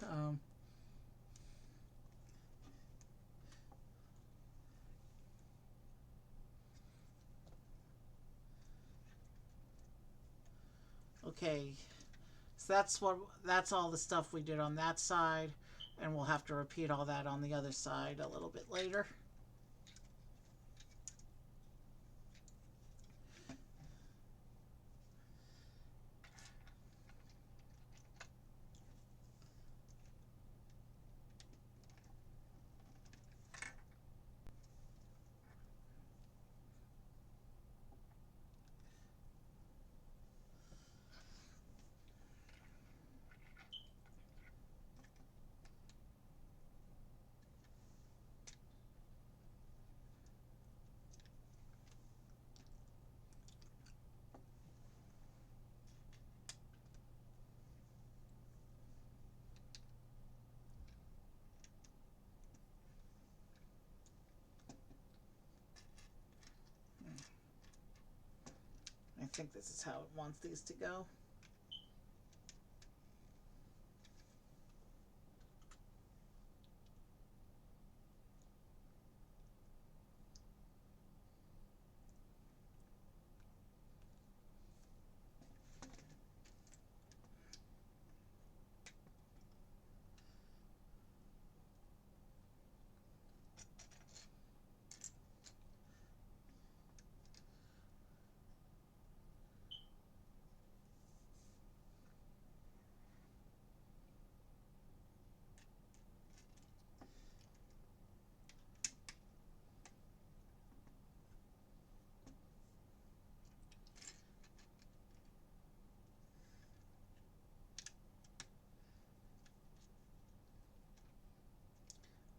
Okay, so that's all the stuff we did on that side, and we'll have to repeat all that on the other side a little bit later. I think this is how it wants these to go.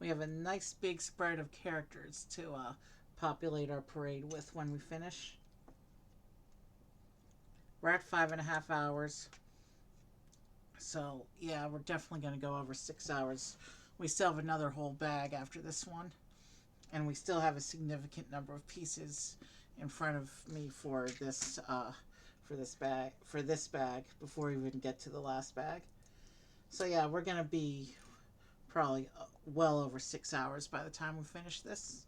We have a nice big spread of characters to populate our parade with when we finish. We're at 5.5 hours. So, yeah, we're definitely going to go over 6 hours. We still have another whole bag after this one. And we still have a significant number of pieces in front of me for this bag before we even get to the last bag. So yeah, we're going to be probably well over 6 hours by the time we finish this.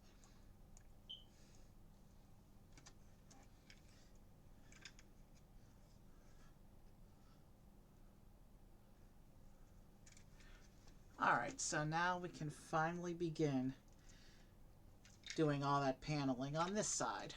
Alright, so now we can finally begin doing all that paneling on this side.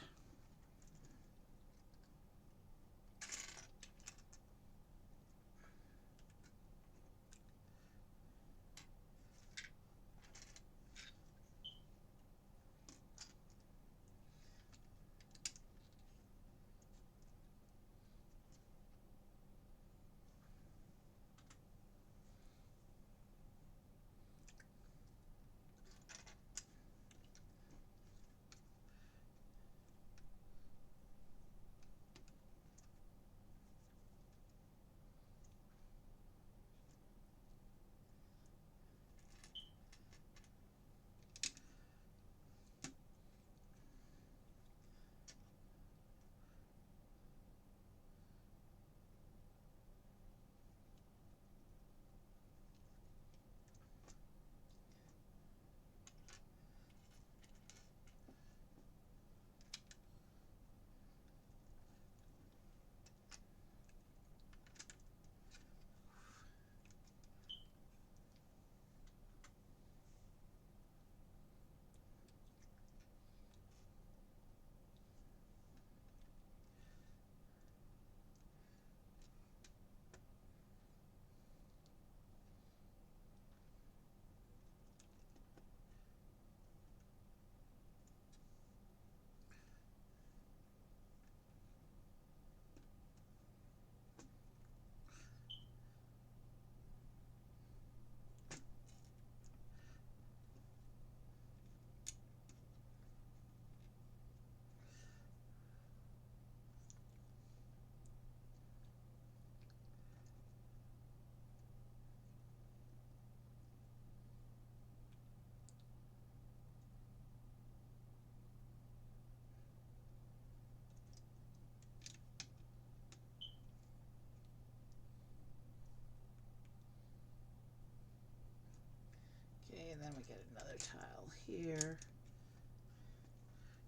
Okay, and then we get another tile here.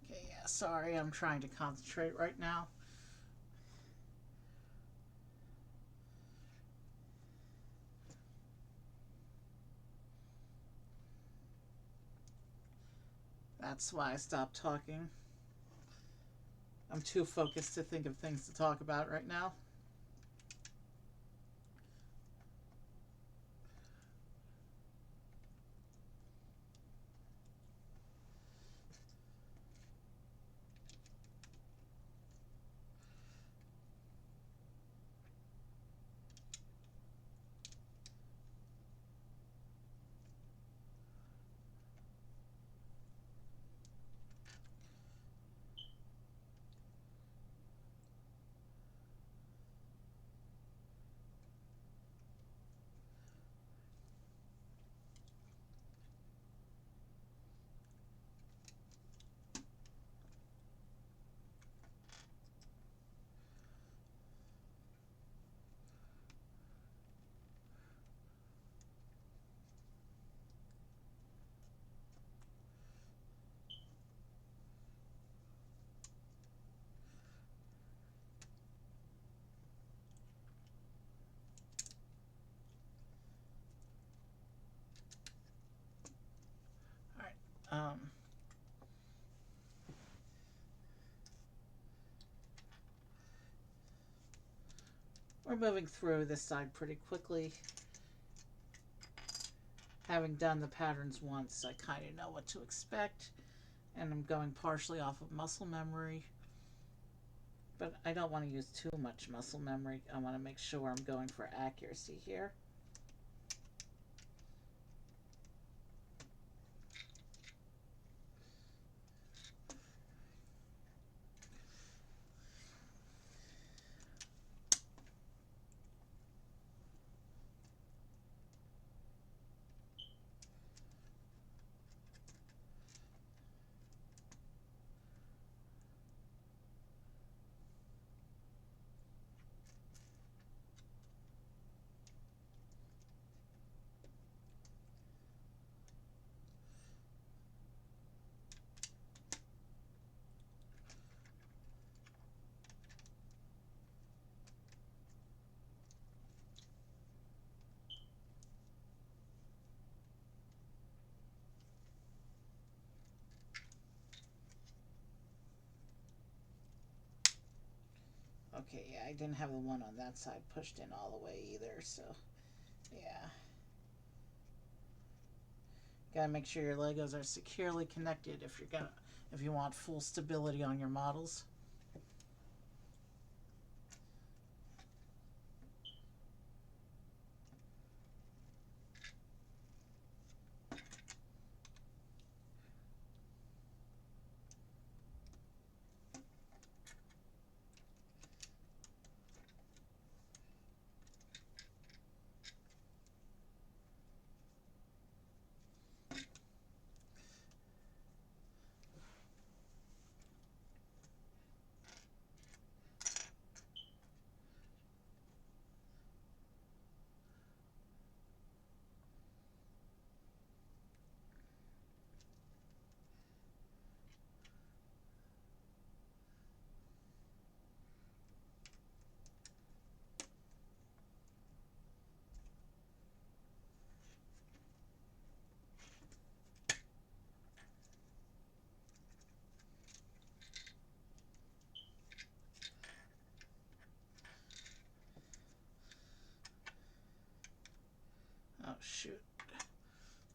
Okay, yeah, sorry, I'm trying to concentrate right now. That's why I stopped talking. I'm too focused to think of things to talk about right now. All right. We're moving through this side pretty quickly. Having done the patterns once, I kind of know what to expect, and I'm going partially off of muscle memory. But I don't want to use too much muscle memory. I want to make sure I'm going for accuracy here. Okay, yeah, I didn't have the one on that side pushed in all the way either, so yeah. Gotta make sure your Legos are securely connected if you want full stability on your models. Oh shoot.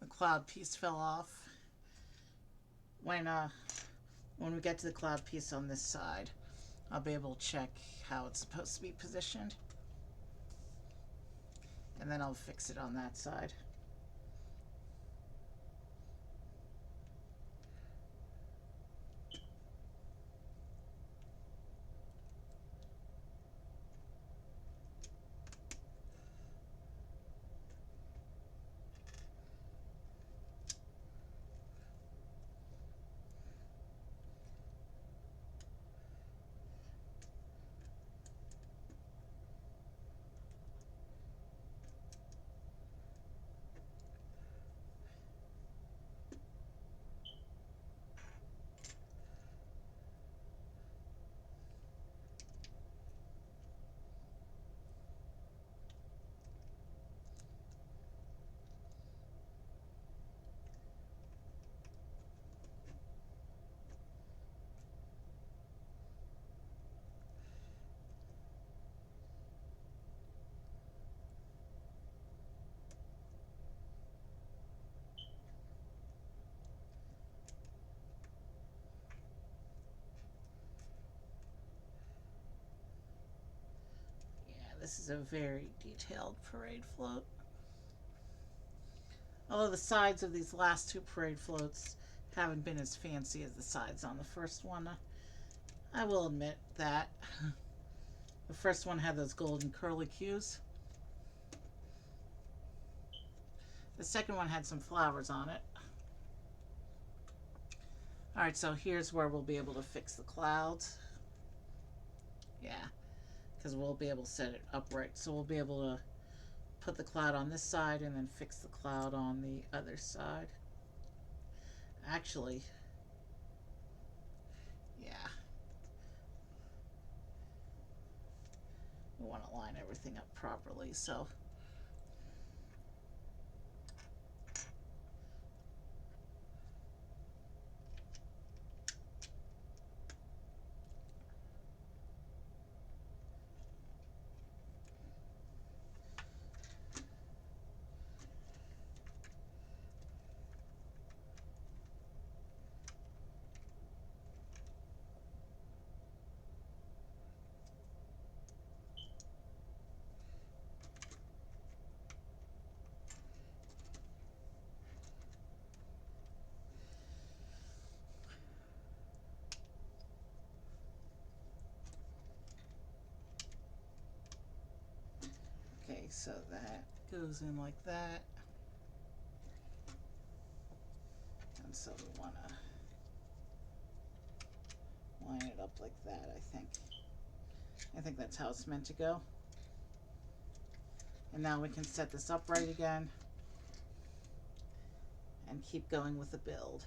The cloud piece fell off. When we get to the cloud piece on this side, I'll be able to check how it's supposed to be positioned. And then I'll fix it on that side. this is a very detailed parade float. Although the sides of these last two parade floats haven't been as fancy as the sides on the first one, I will admit that. The first one had those golden curly cues. The second one had some flowers on it. Alright, so here's where we'll be able to fix the clouds. Yeah, because we'll be able to set it upright. So we'll be able to put the cloud on this side and then fix the cloud on the other side. Actually, yeah. We want to line everything up properly, so okay, so that goes in like that. And so we want to line it up like that, I think. I think that's how it's meant to go. And now we can set this upright again and keep going with the build.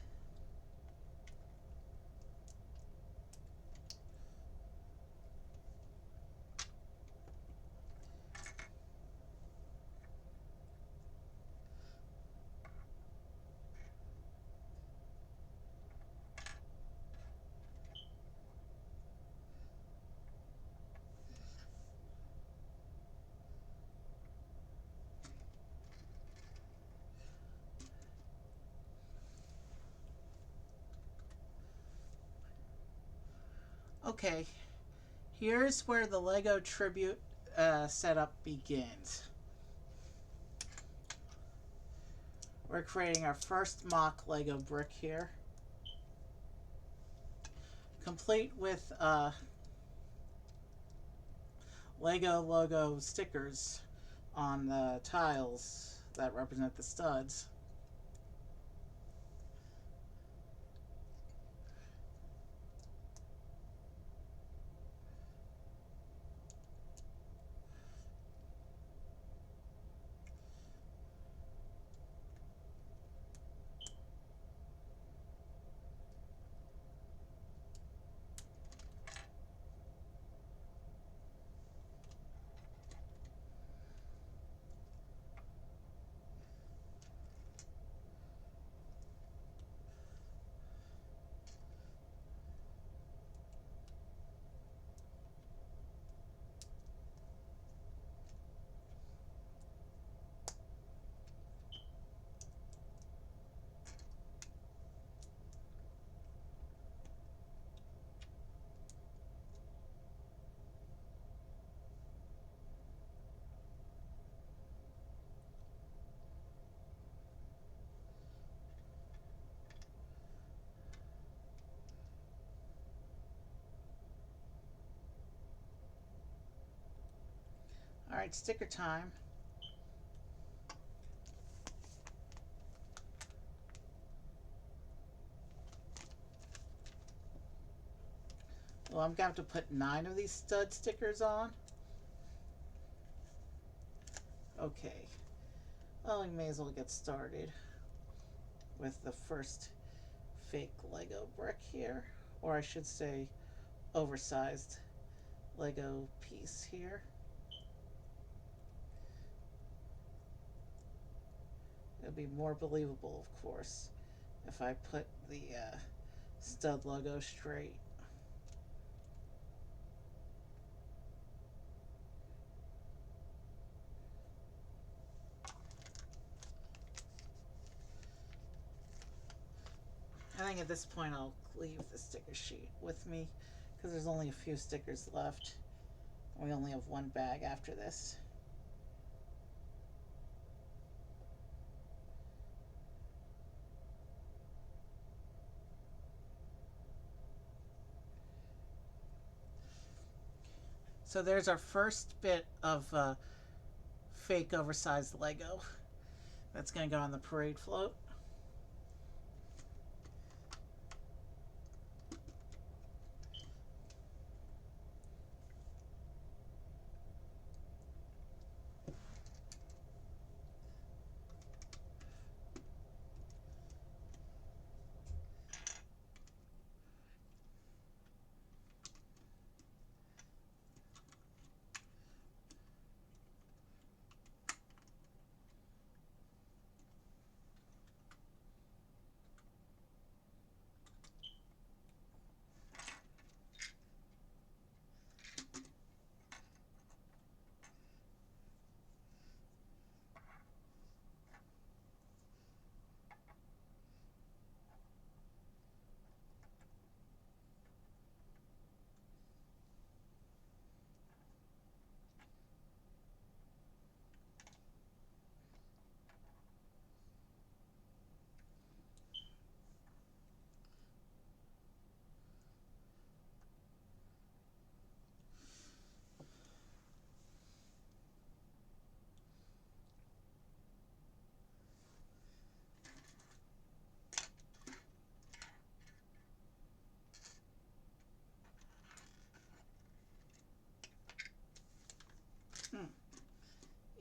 Okay, here's where the Lego tribute setup begins. We're creating our first mock Lego brick here, complete with Lego logo stickers on the tiles that represent the studs. Alright, sticker time. Well, I'm going to have to put 9 of these stud stickers on. Okay. Well, we may as well get started with the first fake Lego brick here. Or I should say, oversized Lego piece here. It'll be more believable, of course, if I put the stud logo straight. I think at this point I'll leave the sticker sheet with me because there's only a few stickers left. We only have one bag after this. So there's our first bit of fake oversized Lego. That's going to go on the parade float.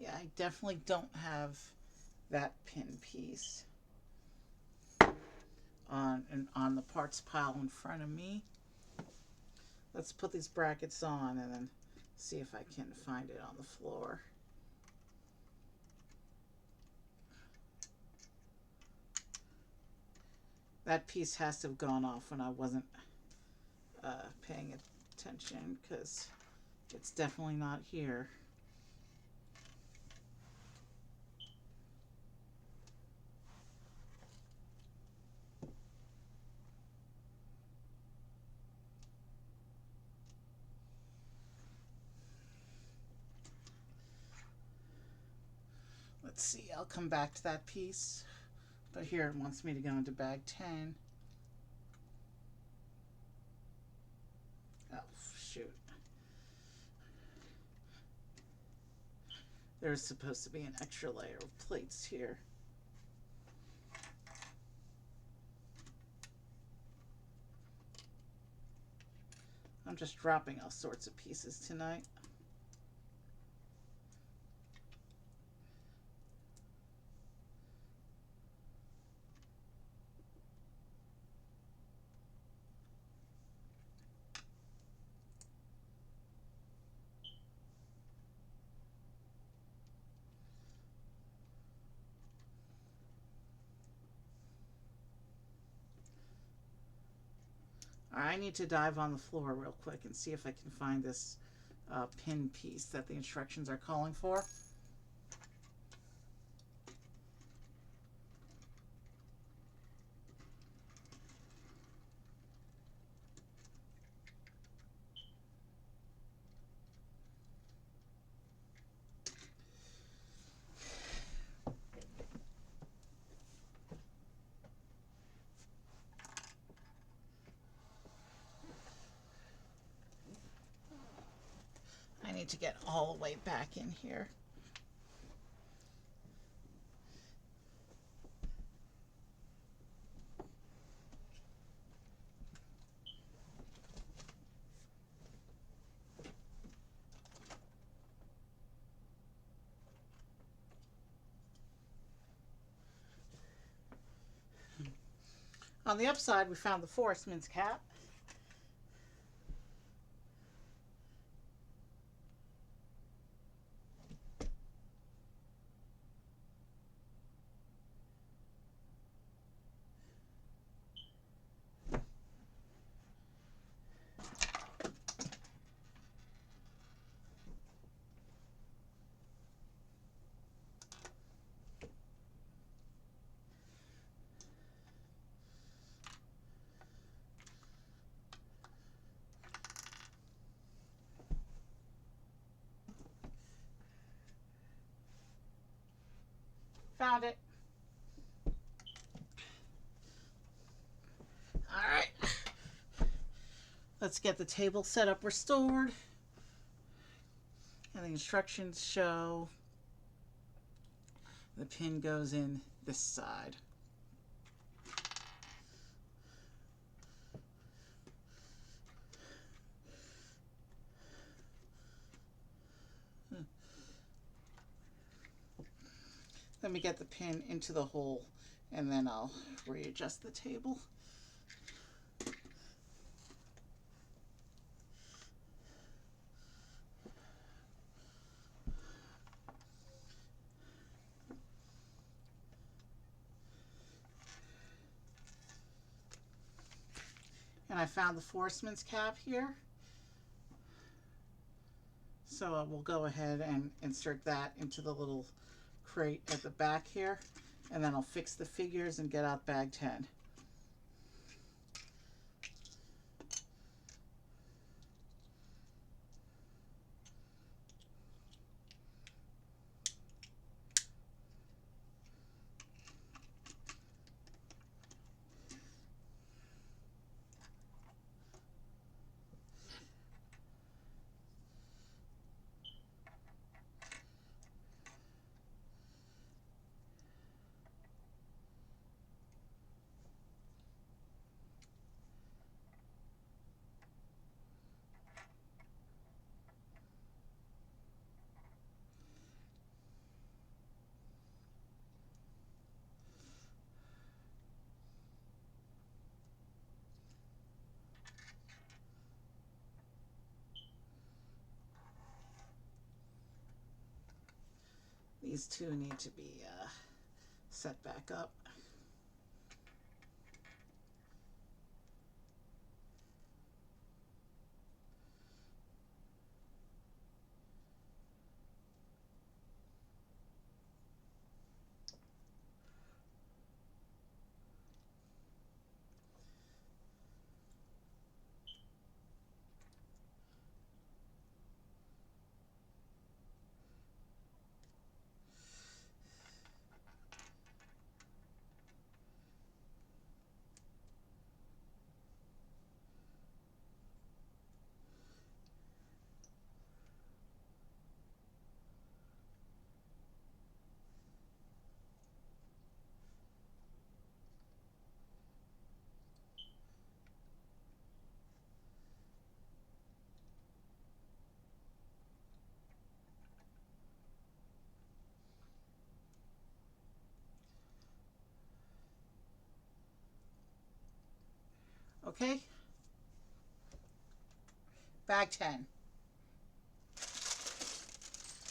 Yeah, I definitely don't have that pin piece on the parts pile in front of me. Let's put these brackets on and then see if I can find it on the floor. That piece has to have gone off when I wasn't paying attention, because it's definitely not here. Let's see, I'll come back to that piece, but here it wants me to go into bag 10. Oh, shoot. There's supposed to be an extra layer of plates here. I'm just dropping all sorts of pieces tonight. I need to dive on the floor real quick and see if I can find this pin piece that the instructions are calling for. I need to get all the way back in here. On the upside, we found the Forestman's cap. Found it. Alright. Let's get the table set up restored. And the instructions show the pin goes in this side. Let me get the pin into the hole and then I'll readjust the table. And I found the forceman's cap here. So we'll go ahead and insert that into the little crate at the back here. And then I'll fix the figures and get out bag 10. These two need to be set back up. Okay? Bag 10.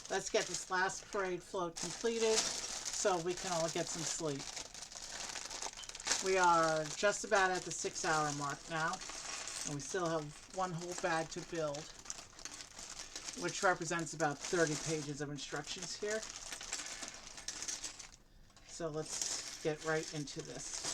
Let's get this last parade float completed so we can all get some sleep. We are just about at the 6-hour mark now, and we still have one whole bag to build, which represents about 30 pages of instructions here. So let's get right into this.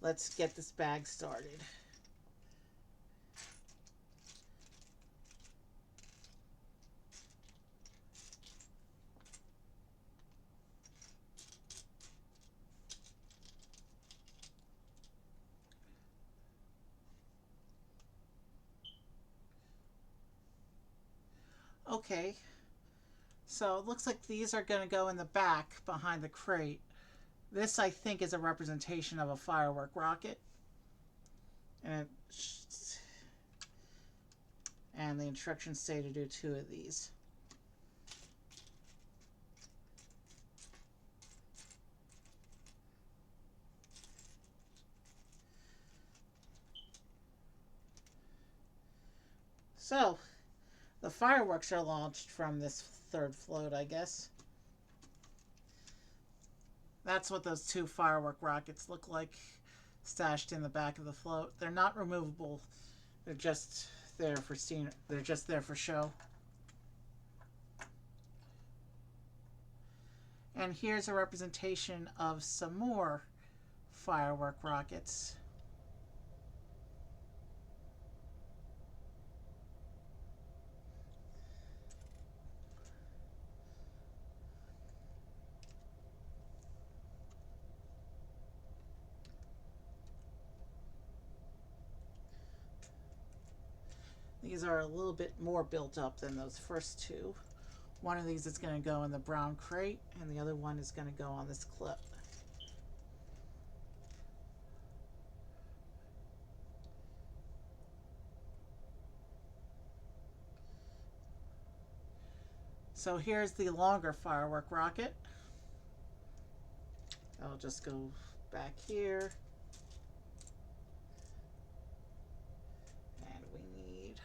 Let's get this bag started. Okay, so it looks like these are going to go in the back behind the crate. This, I think, is a representation of a firework rocket. And the instructions say to do 2 of these. So, the fireworks are launched from this third float, I guess. That's what those two firework rockets look like stashed in the back of the float. They're not removable. They're just there for scene. They're just there for show. And here's a representation of some more firework rockets. These are a little bit more built up than those first two. One of these is going to go in the brown crate, and the other one is going to go on this clip. So here's the longer firework rocket. I'll just go back here. And we need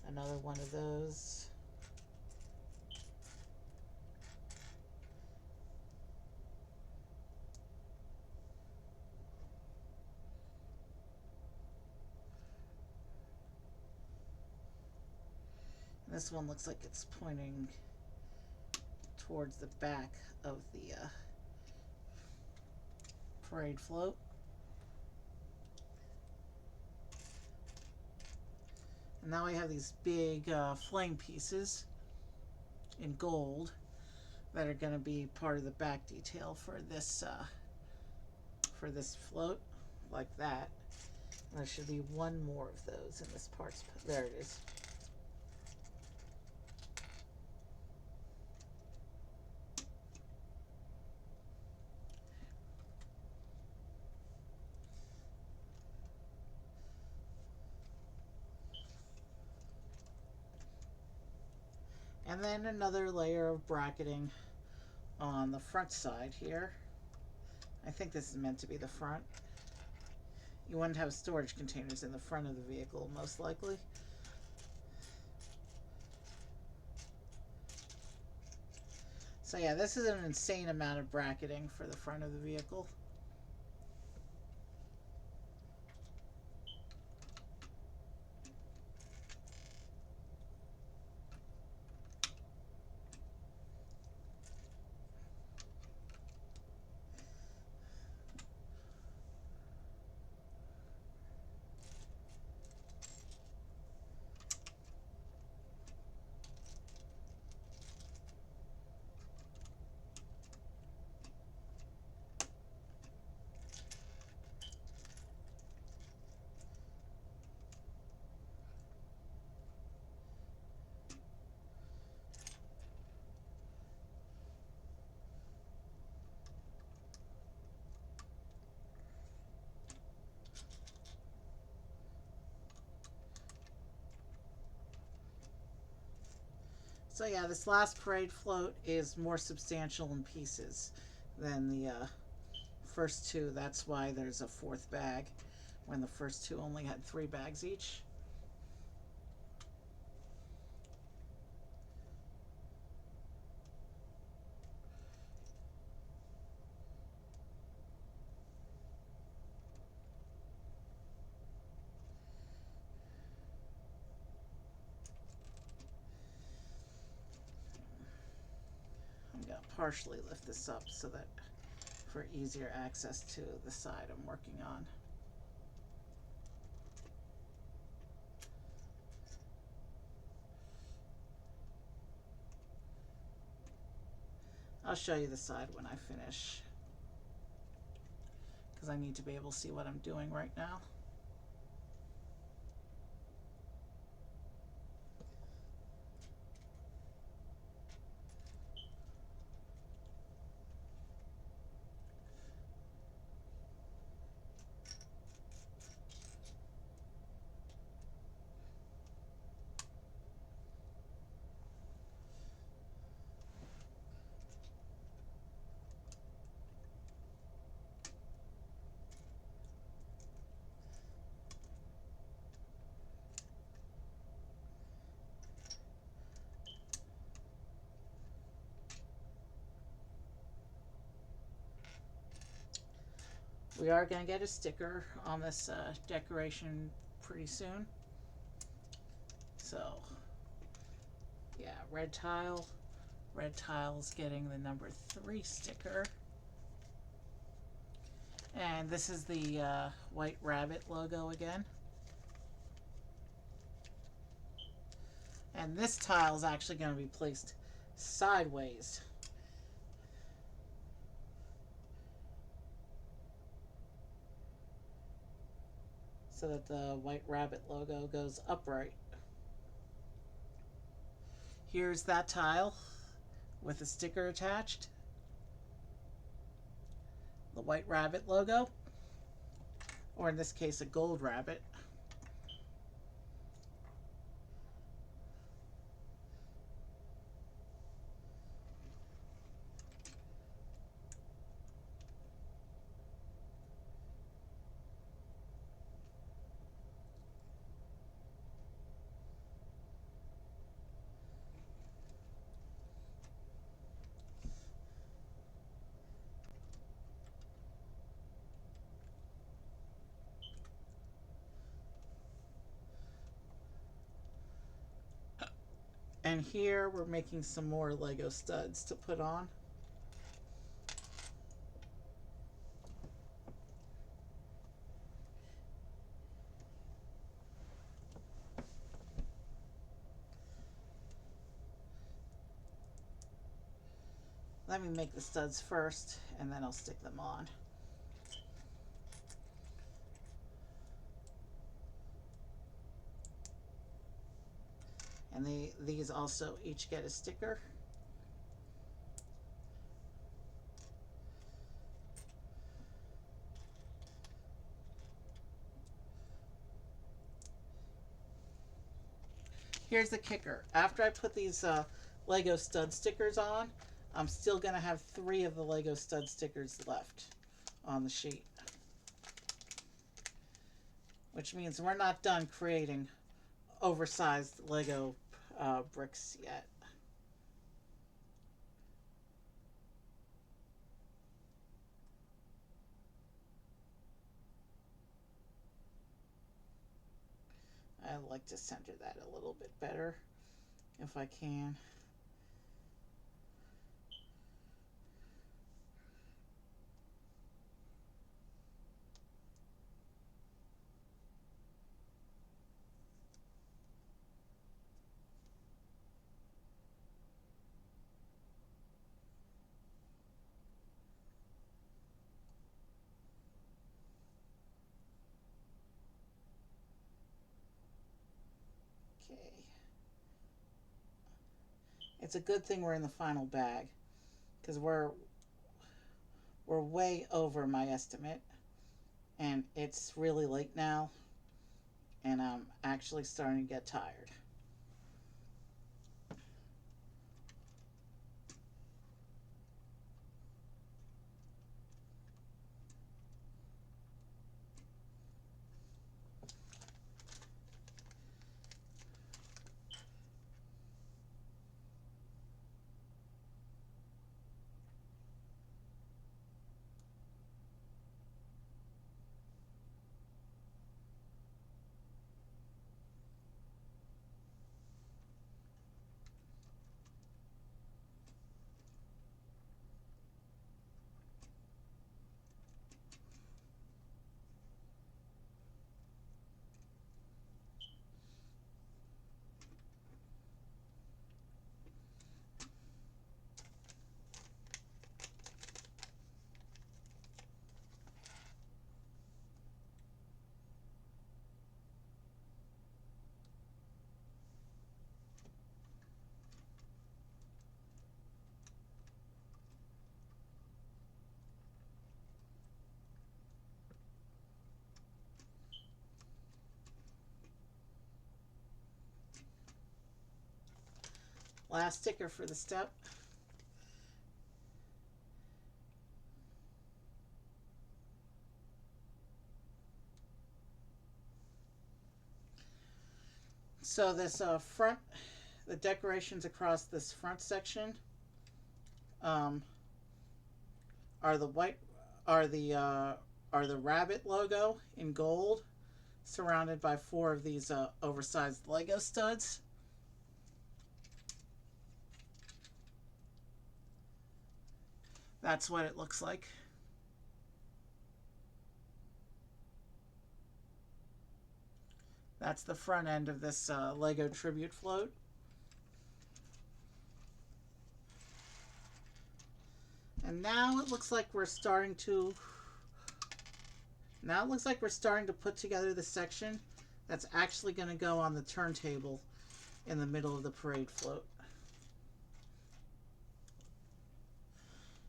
another one of those. And this one looks like it's pointing towards the back of the parade float. And now we have these big flame pieces in gold that are going to be part of the back detail for this float, like that. And there should be one more of those in this parts. There it is. And then another layer of bracketing on the front side here. I think this is meant to be the front. You wouldn't have storage containers in the front of the vehicle, most likely. So yeah, this is an insane amount of bracketing for the front of the vehicle. So yeah, this last parade float is more substantial in pieces than the first two. That's why there's a fourth bag, when the first two only had 3 bags each. I'm going to partially lift this up so that for easier access to the side I'm working on. I'll show you the side when I finish, because I need to be able to see what I'm doing right now. We are going to get a sticker on this decoration pretty soon. So, yeah, red tile. Red tile's getting the number 3 sticker. And this is the White Rabbit logo again. And this tile is actually going to be placed sideways. So that the White Rabbit logo goes upright. Here's that tile with a sticker attached. The White Rabbit logo, or in this case a gold rabbit. And here we're making some more Lego studs to put on. Let me make the studs first and then I'll stick them on. And these also each get a sticker. Here's the kicker. After I put these Lego stud stickers on, I'm still going to have 3 of the Lego stud stickers left on the sheet. Which means we're not done creating oversized Lego bricks yet. I like to center that a little bit better if I can. Okay. It's a good thing we're in the final bag because we're way over my estimate and it's really late now and I'm actually starting to get tired. Last sticker for the step. So this front, the decorations across this front section are the white, are the are the rabbit logo in gold, surrounded by four of these oversized Lego studs. That's what it looks like. That's the front end of this Lego tribute float. And now it looks like we're starting to put together the section that's actually going to go on the turntable in the middle of the parade float.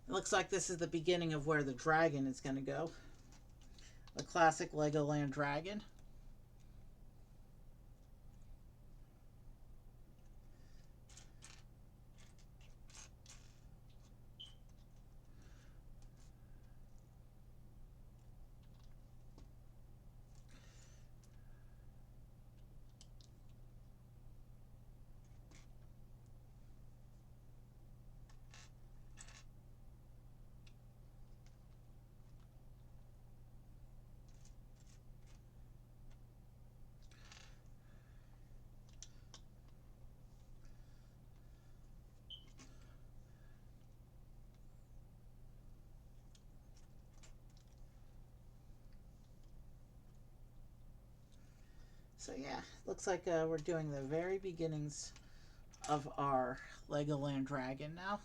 It looks like this is the beginning of where the dragon is going to go. The classic Legoland Dragon. So yeah, looks like we're doing the very beginnings of our Legoland Dragon now.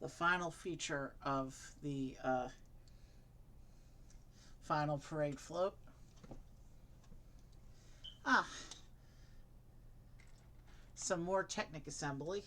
The final feature of the final parade float. Ah, some more Technic assembly.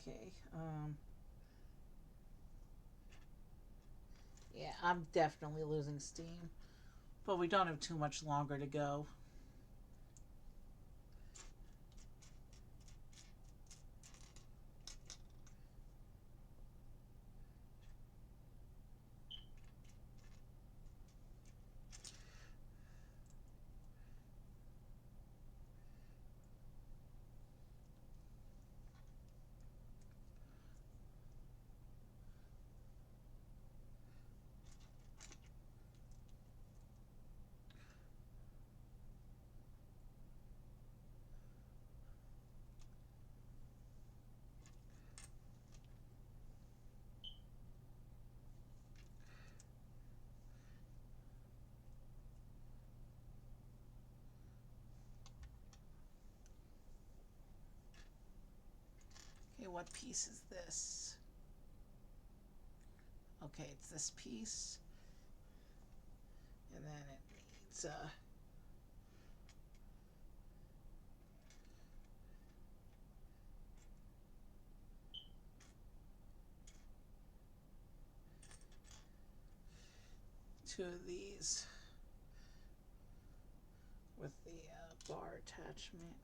Okay, yeah, I'm definitely losing steam, but we don't have too much longer to go. Okay, what piece is this? Okay, it's this piece. And then it needs two of these with the bar attachment.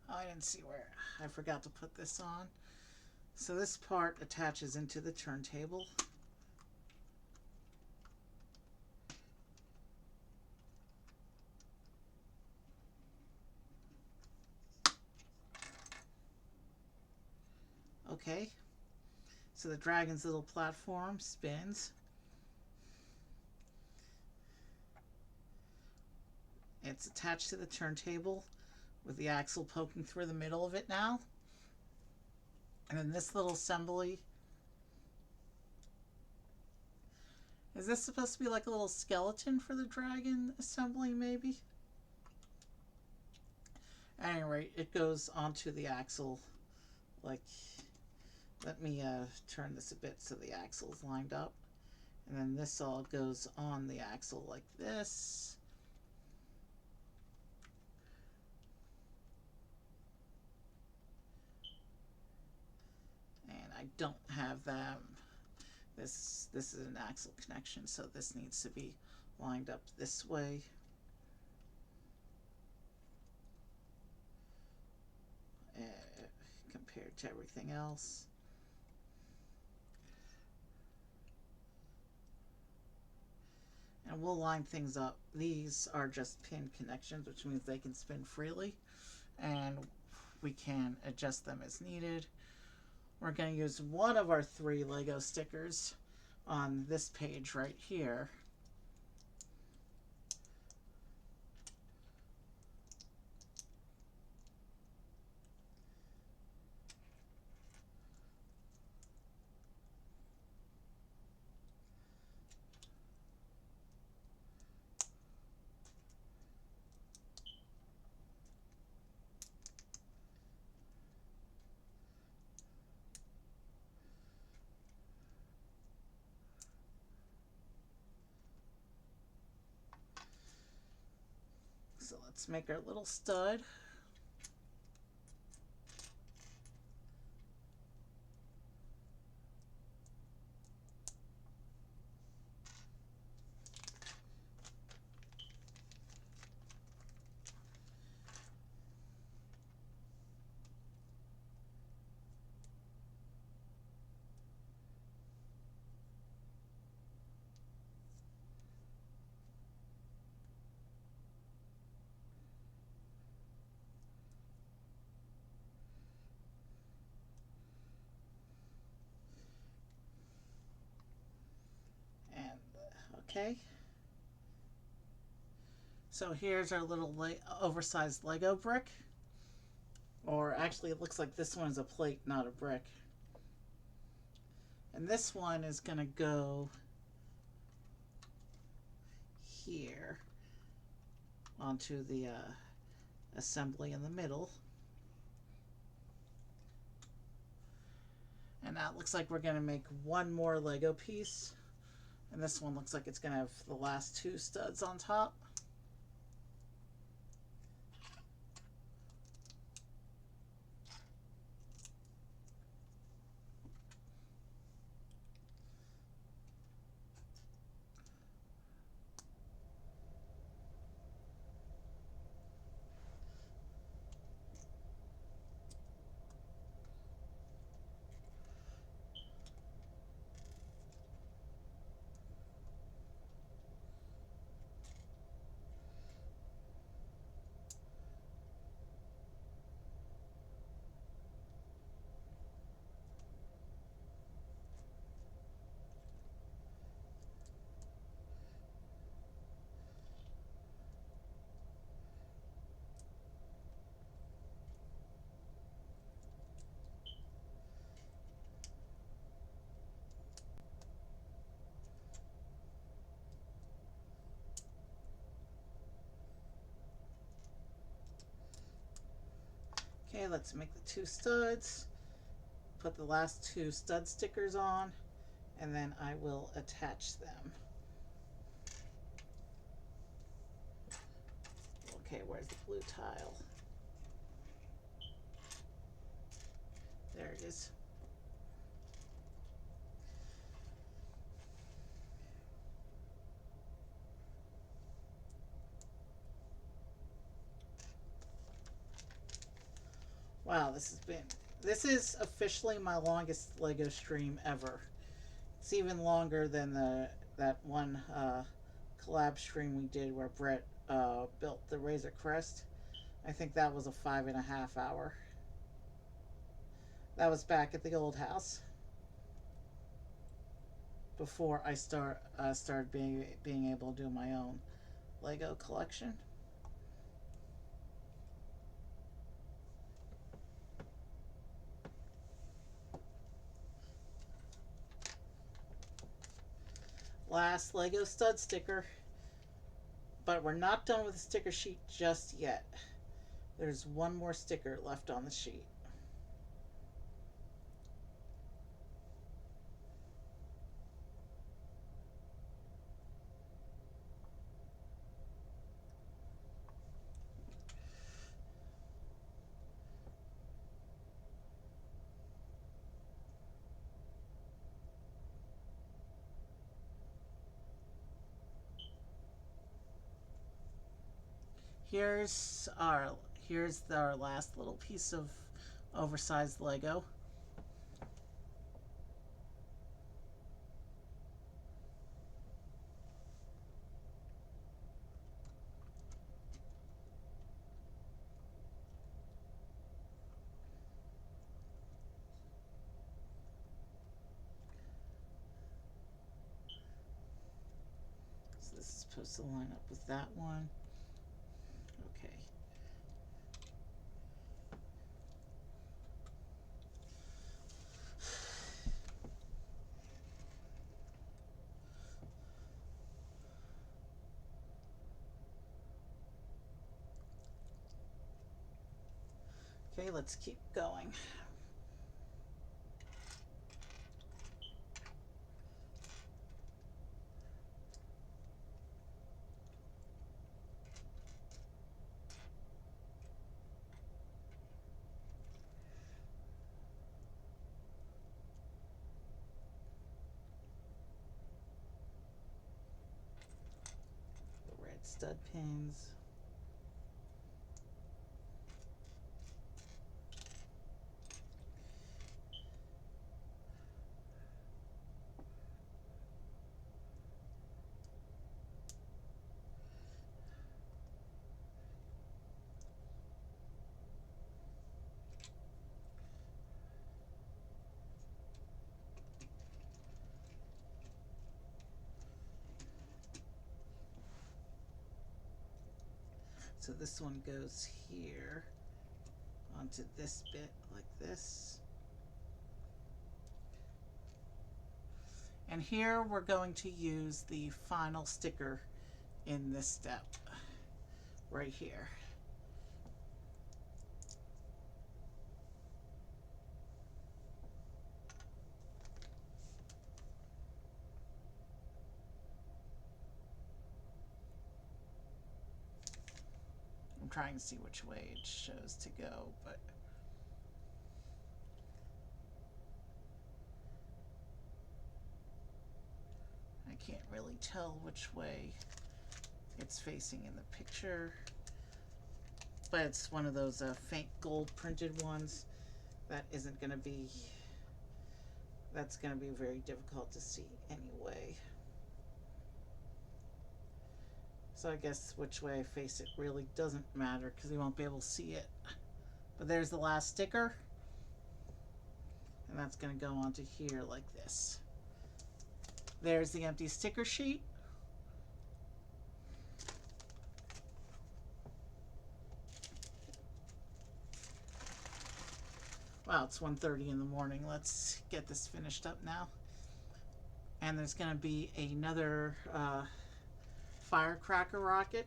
Oh, I didn't see where I forgot to put this on. So this part attaches into the turntable. Okay, so the dragon's little platform spins. it's attached to the turntable with the axle poking through the middle of it now. And then this little assembly. Is this supposed to be like a little skeleton for the dragon assembly, maybe? At any rate, it goes onto the axle. Like, let me turn this a bit so the axle is lined up. And then this all goes on the axle like this. And I don't have them. This is an axle connection, so this needs to be lined up this way. Compared to everything else. And we'll line things up. These are just pin connections, which means they can spin freely, and we can adjust them as needed. We're going to use one of our 3 Lego stickers on this page right here. So let's make our little stud. Okay. So here's our little oversized Lego brick. Or actually, it looks like this one is a plate, not a brick. And this one is going to go here onto the assembly in the middle. And now it looks like we're going to make one more Lego piece. And this one looks like it's going to have the last 2 studs on top. Okay, let's make the 2 studs. Put the last 2 stud stickers on, and then I will attach them. Okay, where's the blue tile? There it is. Wow, this is officially my longest Lego stream ever. It's even longer than that one collab stream we did where Brett built the Razor Crest. I think that was a 5.5 hour. That was back at the old house before I started being able to do my own Lego collection. Last Lego stud sticker. But we're not done with the sticker sheet just yet. There's one more sticker left on the sheet. Here's our last little piece of oversized Lego. So this is supposed to line up with that one. Okay. Okay, let's keep going. The red stud pins. So this one goes here onto this bit like this. And here we're going to use the final sticker in this step right here. I'm trying to see which way it shows to go, but I can't really tell which way it's facing in the picture. But it's one of those faint gold printed ones that isn't going to be, that's going to be very difficult to see anyway. So I guess which way I face it really doesn't matter because you won't be able to see it. But there's the last sticker. And that's going to go onto here like this. There's the empty sticker sheet. Wow, it's 1:30 in the morning. Let's get this finished up now. And there's going to be another firecracker rocket.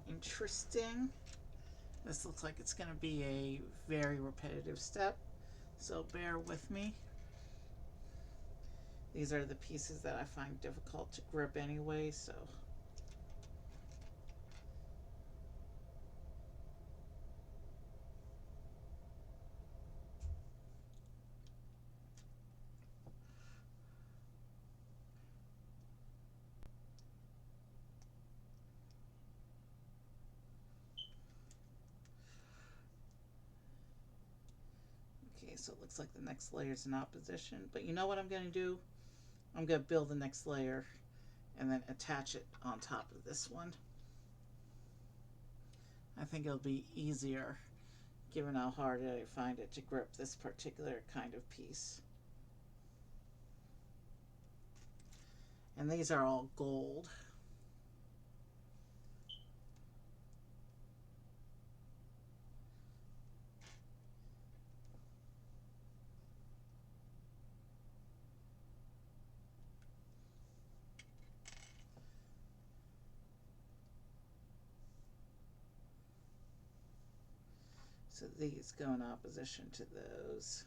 Interesting. This looks like it's going to be a very repetitive step, so bear with me. These are the pieces that I find difficult to grip anyway, so so it looks like the next layer is in opposition. But you know what I'm going to do? I'm going to build the next layer and then attach it on top of this one. I think it'll be easier, given how hard I find it to grip this particular kind of piece. And these are all gold. So these go in opposition to those.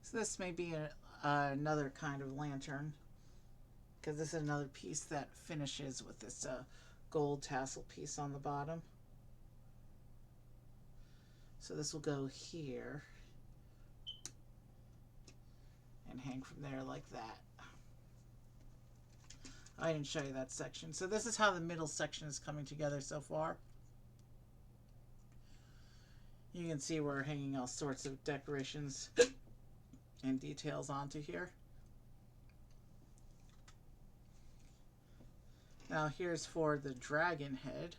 So this may be another kind of lantern, because this is another piece that finishes with this gold tassel piece on the bottom. So this will go here and hang from there like that. I didn't show you that section. So this is how the middle section is coming together so far. You can see we're hanging all sorts of decorations and details onto here. Now here's for the dragon head.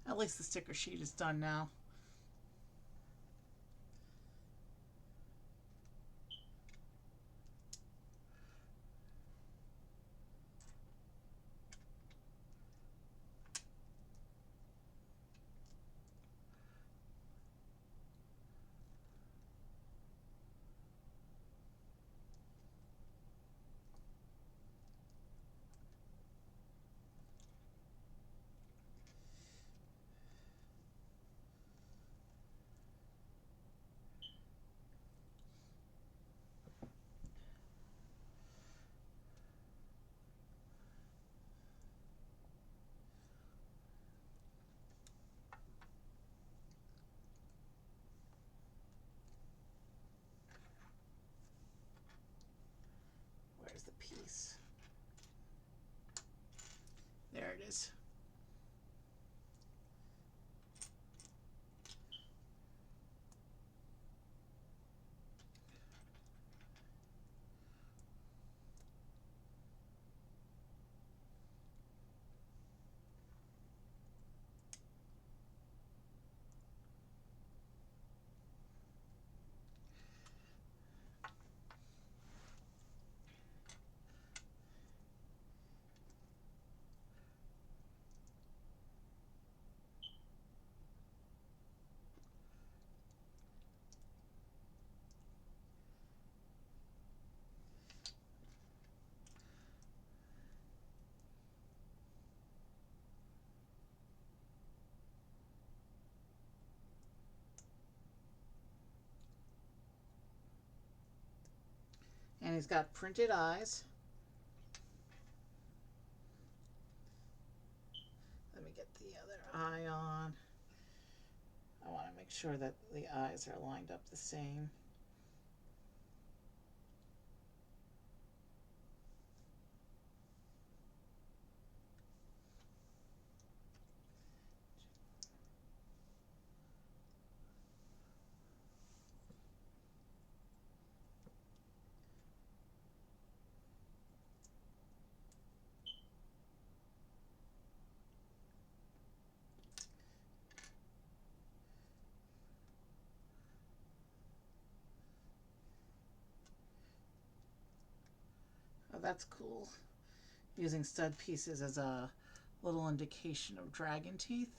At least the sticker sheet is done now. Where's the piece? There it is. And he's got printed eyes. Let me get the other eye on. I want to make sure that the eyes are lined up the same. Oh, that's cool. Using stud pieces as a little indication of dragon teeth.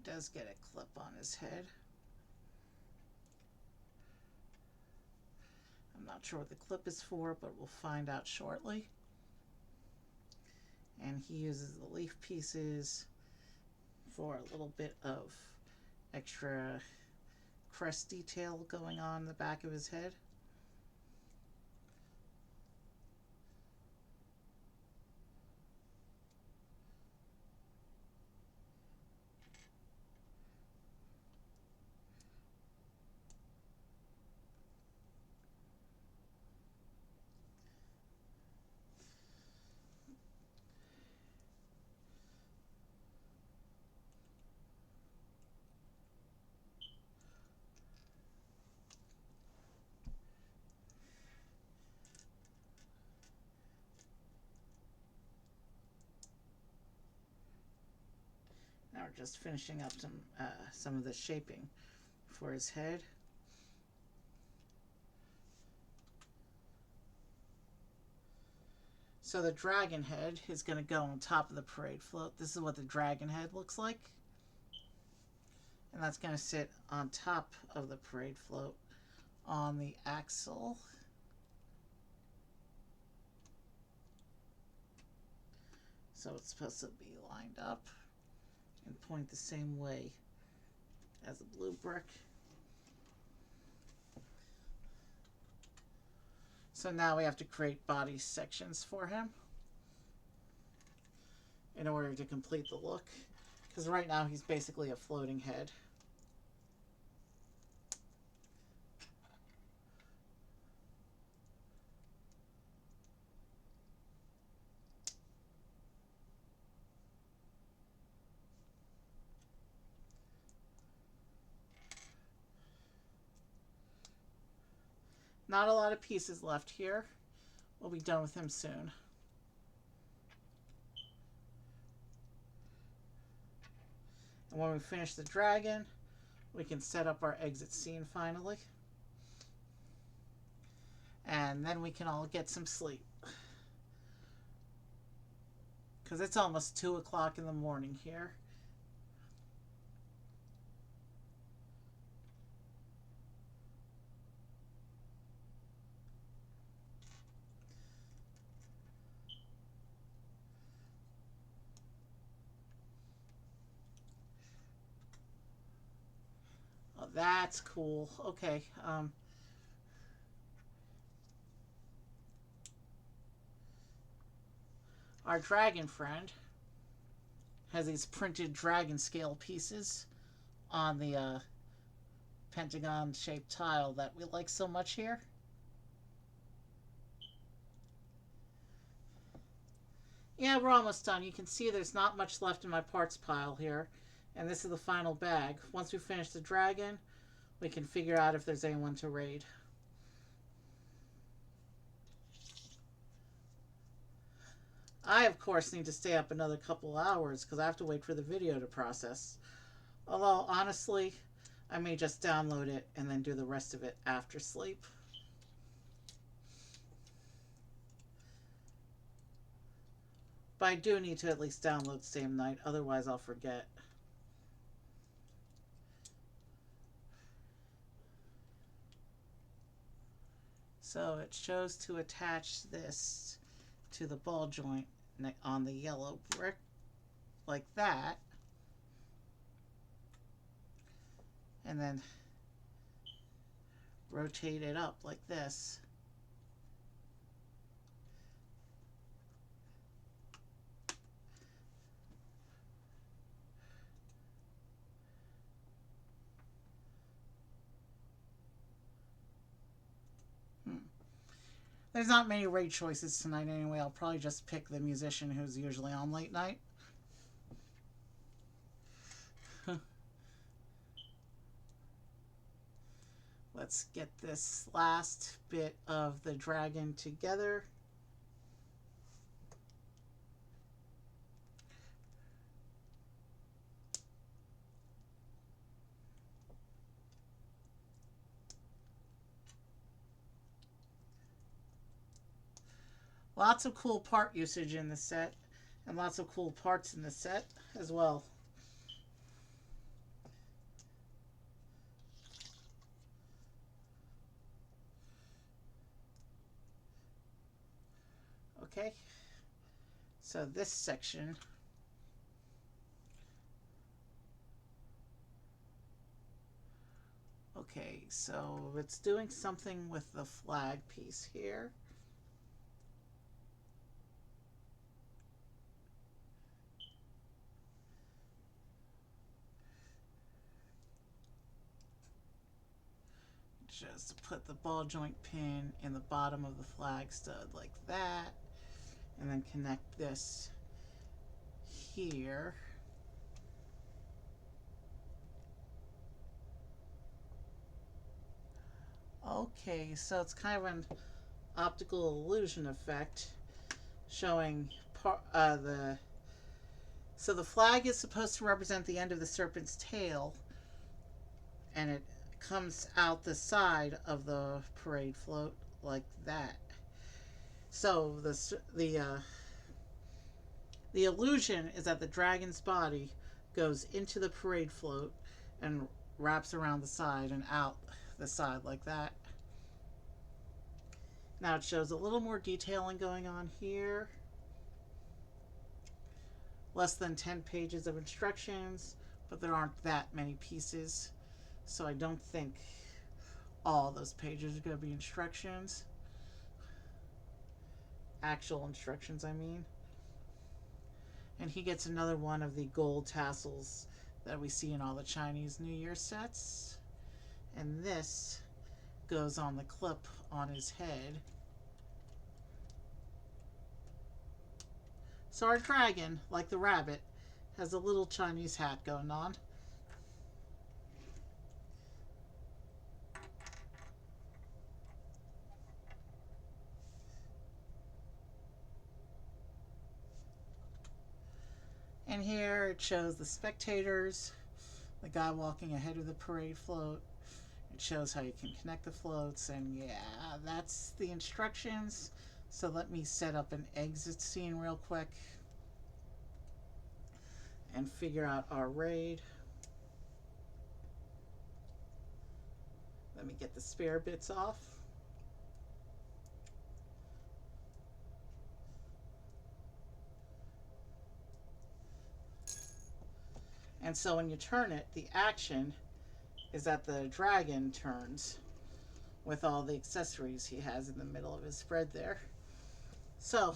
does get a clip on his head. I'm not sure what the clip is for, but we'll find out shortly. And he uses the leaf pieces for a little bit of extra crest detail going on the back of his head. Now we're just finishing up some of the shaping for his head. So the dragon head is going to go on top of the parade float. This is what the dragon head looks like. And that's going to sit on top of the parade float on the axle. So it's supposed to be lined up and point the same way as a blue brick. So now we have to create body sections for him in order to complete the look, because right now he's basically a floating head. Not a lot of pieces left here. We'll be done with him soon. And when we finish the dragon, we can set up our exit scene finally. And then we can all get some sleep. Because it's almost 2 o'clock in the morning here. Oh, that's cool. Okay. Our dragon friend has these printed dragon scale pieces on the pentagon shaped tile that we like so much here. Yeah, we're almost done. You can see there's not much left in my parts pile here. And this is the final bag. Once we finish the dragon, we can figure out if there's anyone to raid. I, of course, need to stay up another couple hours because I have to wait for the video to process. Although, honestly, I may just download it and then do the rest of it after sleep. But I do need to at least download same night, otherwise I'll forget. So it shows to attach this to the ball joint on the yellow brick, like that. And then rotate it up like this. There's not many raid choices tonight anyway. I'll probably just pick the musician who's usually on late night. Let's get this last bit of the dragon together. Lots of cool part usage in the set, and lots of cool parts in the set as well. Okay, so this section, okay, so it's doing something with the flag piece here. Just put the ball joint pin in the bottom of the flag stud like that, and then connect this here. Okay, so it's kind of an optical illusion effect showing the so the flag is supposed to represent the end of the serpent's tail, and it comes out the side of the parade float like that. So the illusion is that the dragon's body goes into the parade float and wraps around the side and out the side like that. Now it shows a little more detailing going on here. Less than 10 pages of instructions, but there aren't that many pieces, so I don't think all those pages are going to be instructions. Actual instructions, I mean. And he gets another one of the gold tassels that we see in all the Chinese New Year sets. And this goes on the clip on his head. So our dragon, like the rabbit, has a little Chinese hat going on. And here it shows the spectators, the guy walking ahead of the parade float. It shows how you can connect the floats, and yeah, that's the instructions. So let me set up an exit scene real quick and figure out our raid. Let me get the spare bits off. And so when you turn it, the action is that the dragon turns with all the accessories he has in the middle of his spread there. So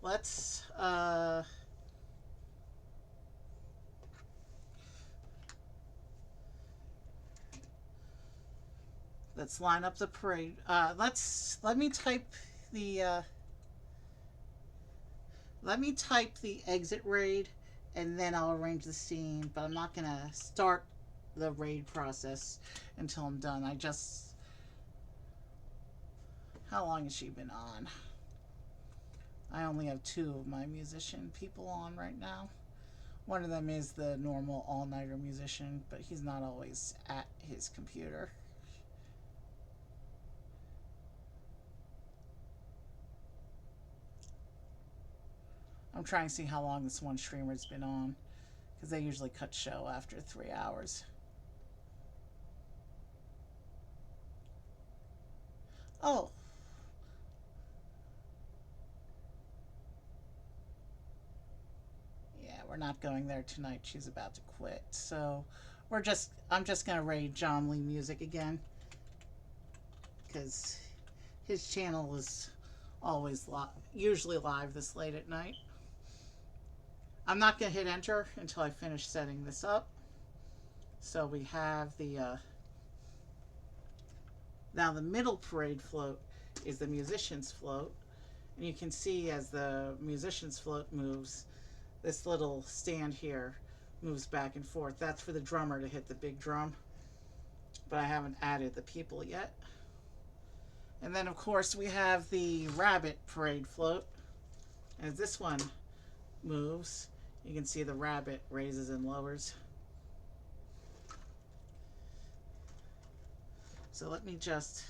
let's line up the parade. Let me type the exit raid, and then I'll arrange the scene. But I'm not gonna start the raid process until I'm done. How long has she been on? I only have 2 of my musician people on right now. One of them is the normal all-nighter musician, but he's not always at his computer. I'm trying to see how long this one streamer's been on, because they usually cut show after 3 hours. Oh. Yeah, we're not going there tonight. She's about to quit. So I'm just going to raid John Lee Music again, because his channel is usually live this late at night. I'm not going to hit enter until I finish setting this up. So we have now the middle parade float is the musician's float. And you can see as the musician's float moves, this little stand here moves back and forth. That's for the drummer to hit the big drum. But I haven't added the people yet. And then of course we have the rabbit parade float. As this one moves, you can see the rabbit raises and lowers. So let me just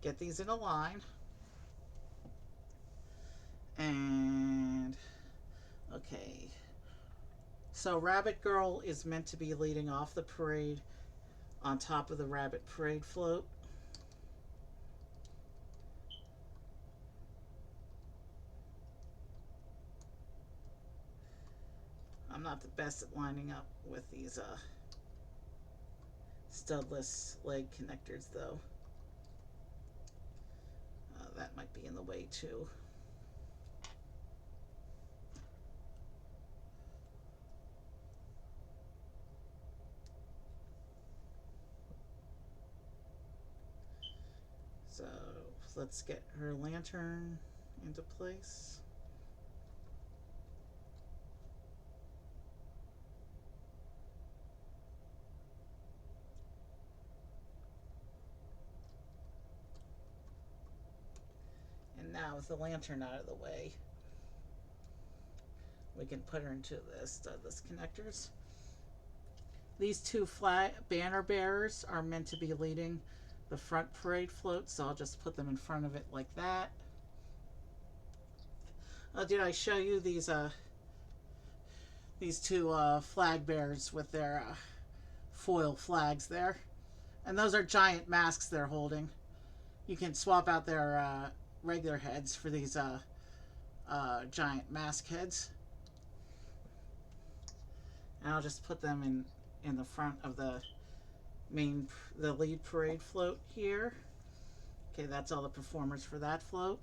get these in a line. And okay. So Rabbit Girl is meant to be leading off the parade on top of the rabbit parade float. I'm not the best at lining up with these studless leg connectors though. That might be in the way too. So let's get her lantern into place. And now with the lantern out of the way, we can put her into the studless connectors. These two flag banner bearers are meant to be leading the front parade float, so I'll just put them in front of it like that. Did I show you these two flag bearers with their foil flags there? And those are giant masks they're holding. You can swap out their regular heads for these giant mask heads. And I'll just put them in the front of the lead parade float here. Okay, that's all the performers for that float.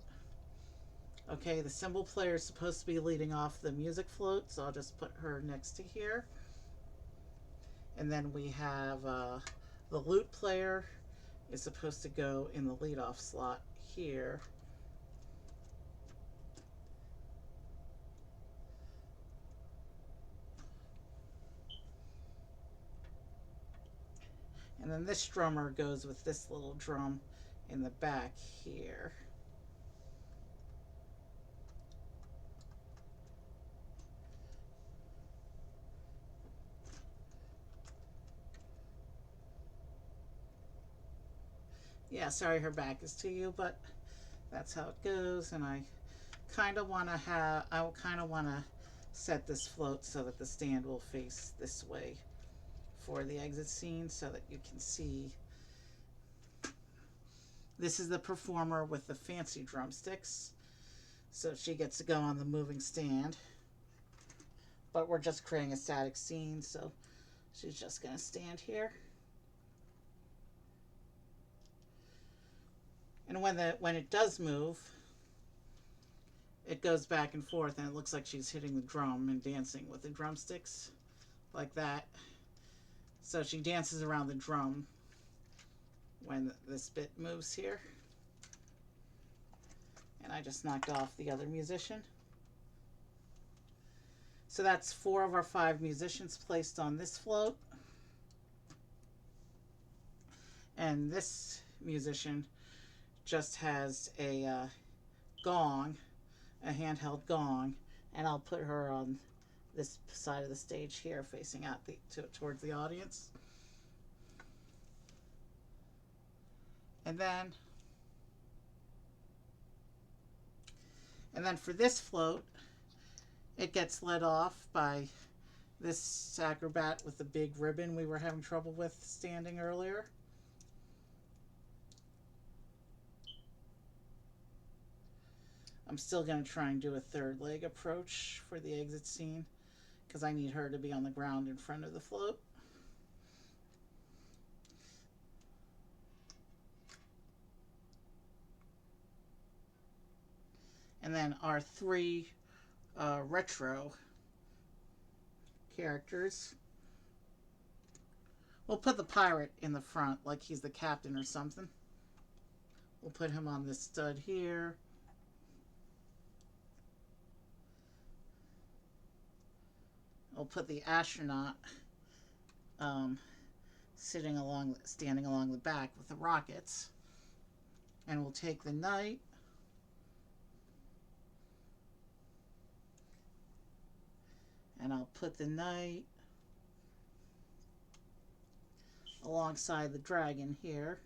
Okay, the cymbal player is supposed to be leading off the music float, so I'll just put her next to here. And then we have the lute player is supposed to go in the lead-off slot here. And then this drummer goes with this little drum in the back here. Yeah, sorry her back is to you, but that's how it goes. And I kind of want to set this float so that the stand will face this way for the exit scene so that you can see. This is the performer with the fancy drumsticks, so she gets to go on the moving stand, but we're just creating a static scene, so she's just going to stand here. And when it does move, it goes back and forth, and it looks like she's hitting the drum and dancing with the drumsticks like that. So she dances around the drum when this bit moves here. And I just knocked off the other musician. So that's 4 of our 5 musicians placed on this float. And this musician just has a gong, a handheld gong, and I'll put her on this side of the stage here facing out towards the audience. And then for this float, it gets led off by this acrobat with the big ribbon we were having trouble with standing earlier. I'm still going to try and do a third leg approach for the exit scene because I need her to be on the ground in front of the float. And then our 3 retro characters. We'll put the pirate in the front like he's the captain or something. We'll put him on this stud here. We'll put the astronaut standing along the back with the rockets. And we'll take the knight. And I'll put the knight alongside the dragon here.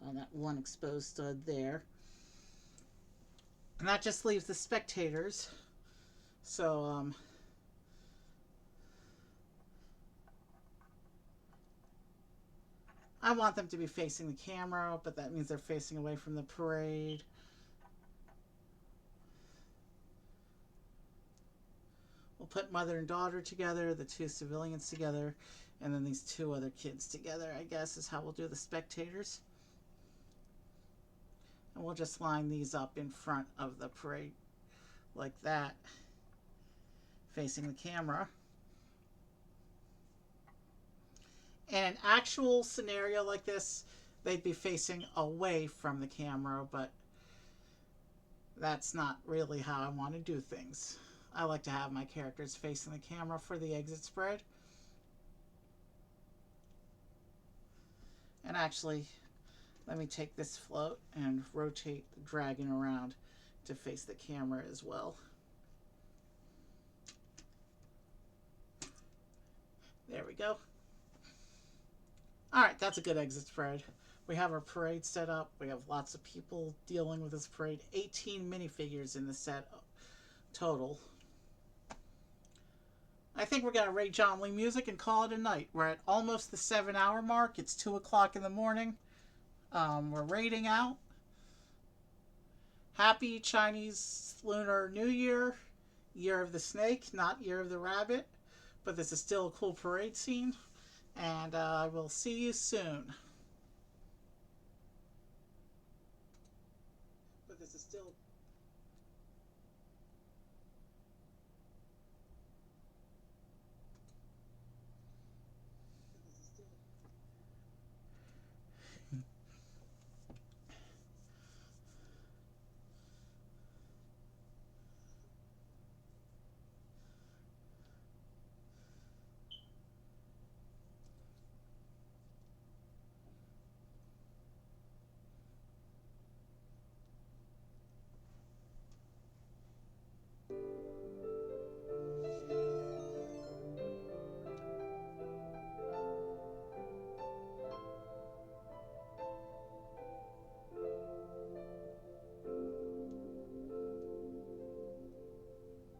On that one exposed stud there. And that just leaves the spectators. So, I want them to be facing the camera, but that means they're facing away from the parade. We'll put mother and daughter together, the two civilians together, and then these two other kids together, I guess, is how we'll do the spectators. And we'll just line these up in front of the parade like that, facing the camera. In an actual scenario like this, they'd be facing away from the camera, but that's not really how I want to do things. I like to have my characters facing the camera for the exit spread. And actually, let me take this float and rotate the dragon around to face the camera as well. There we go. Alright, that's a good exit spread. We have our parade set up. We have lots of people dealing with this parade. 18 minifigures in the set total. I think we're going to rate John Lee music and call it a night. We're at almost the 7-hour mark. It's 2 o'clock in the morning. We're rating out. Happy Chinese Lunar New Year. Year of the Snake, not Year of the Rabbit. But this is still a cool parade scene. And I will see you soon. But this is still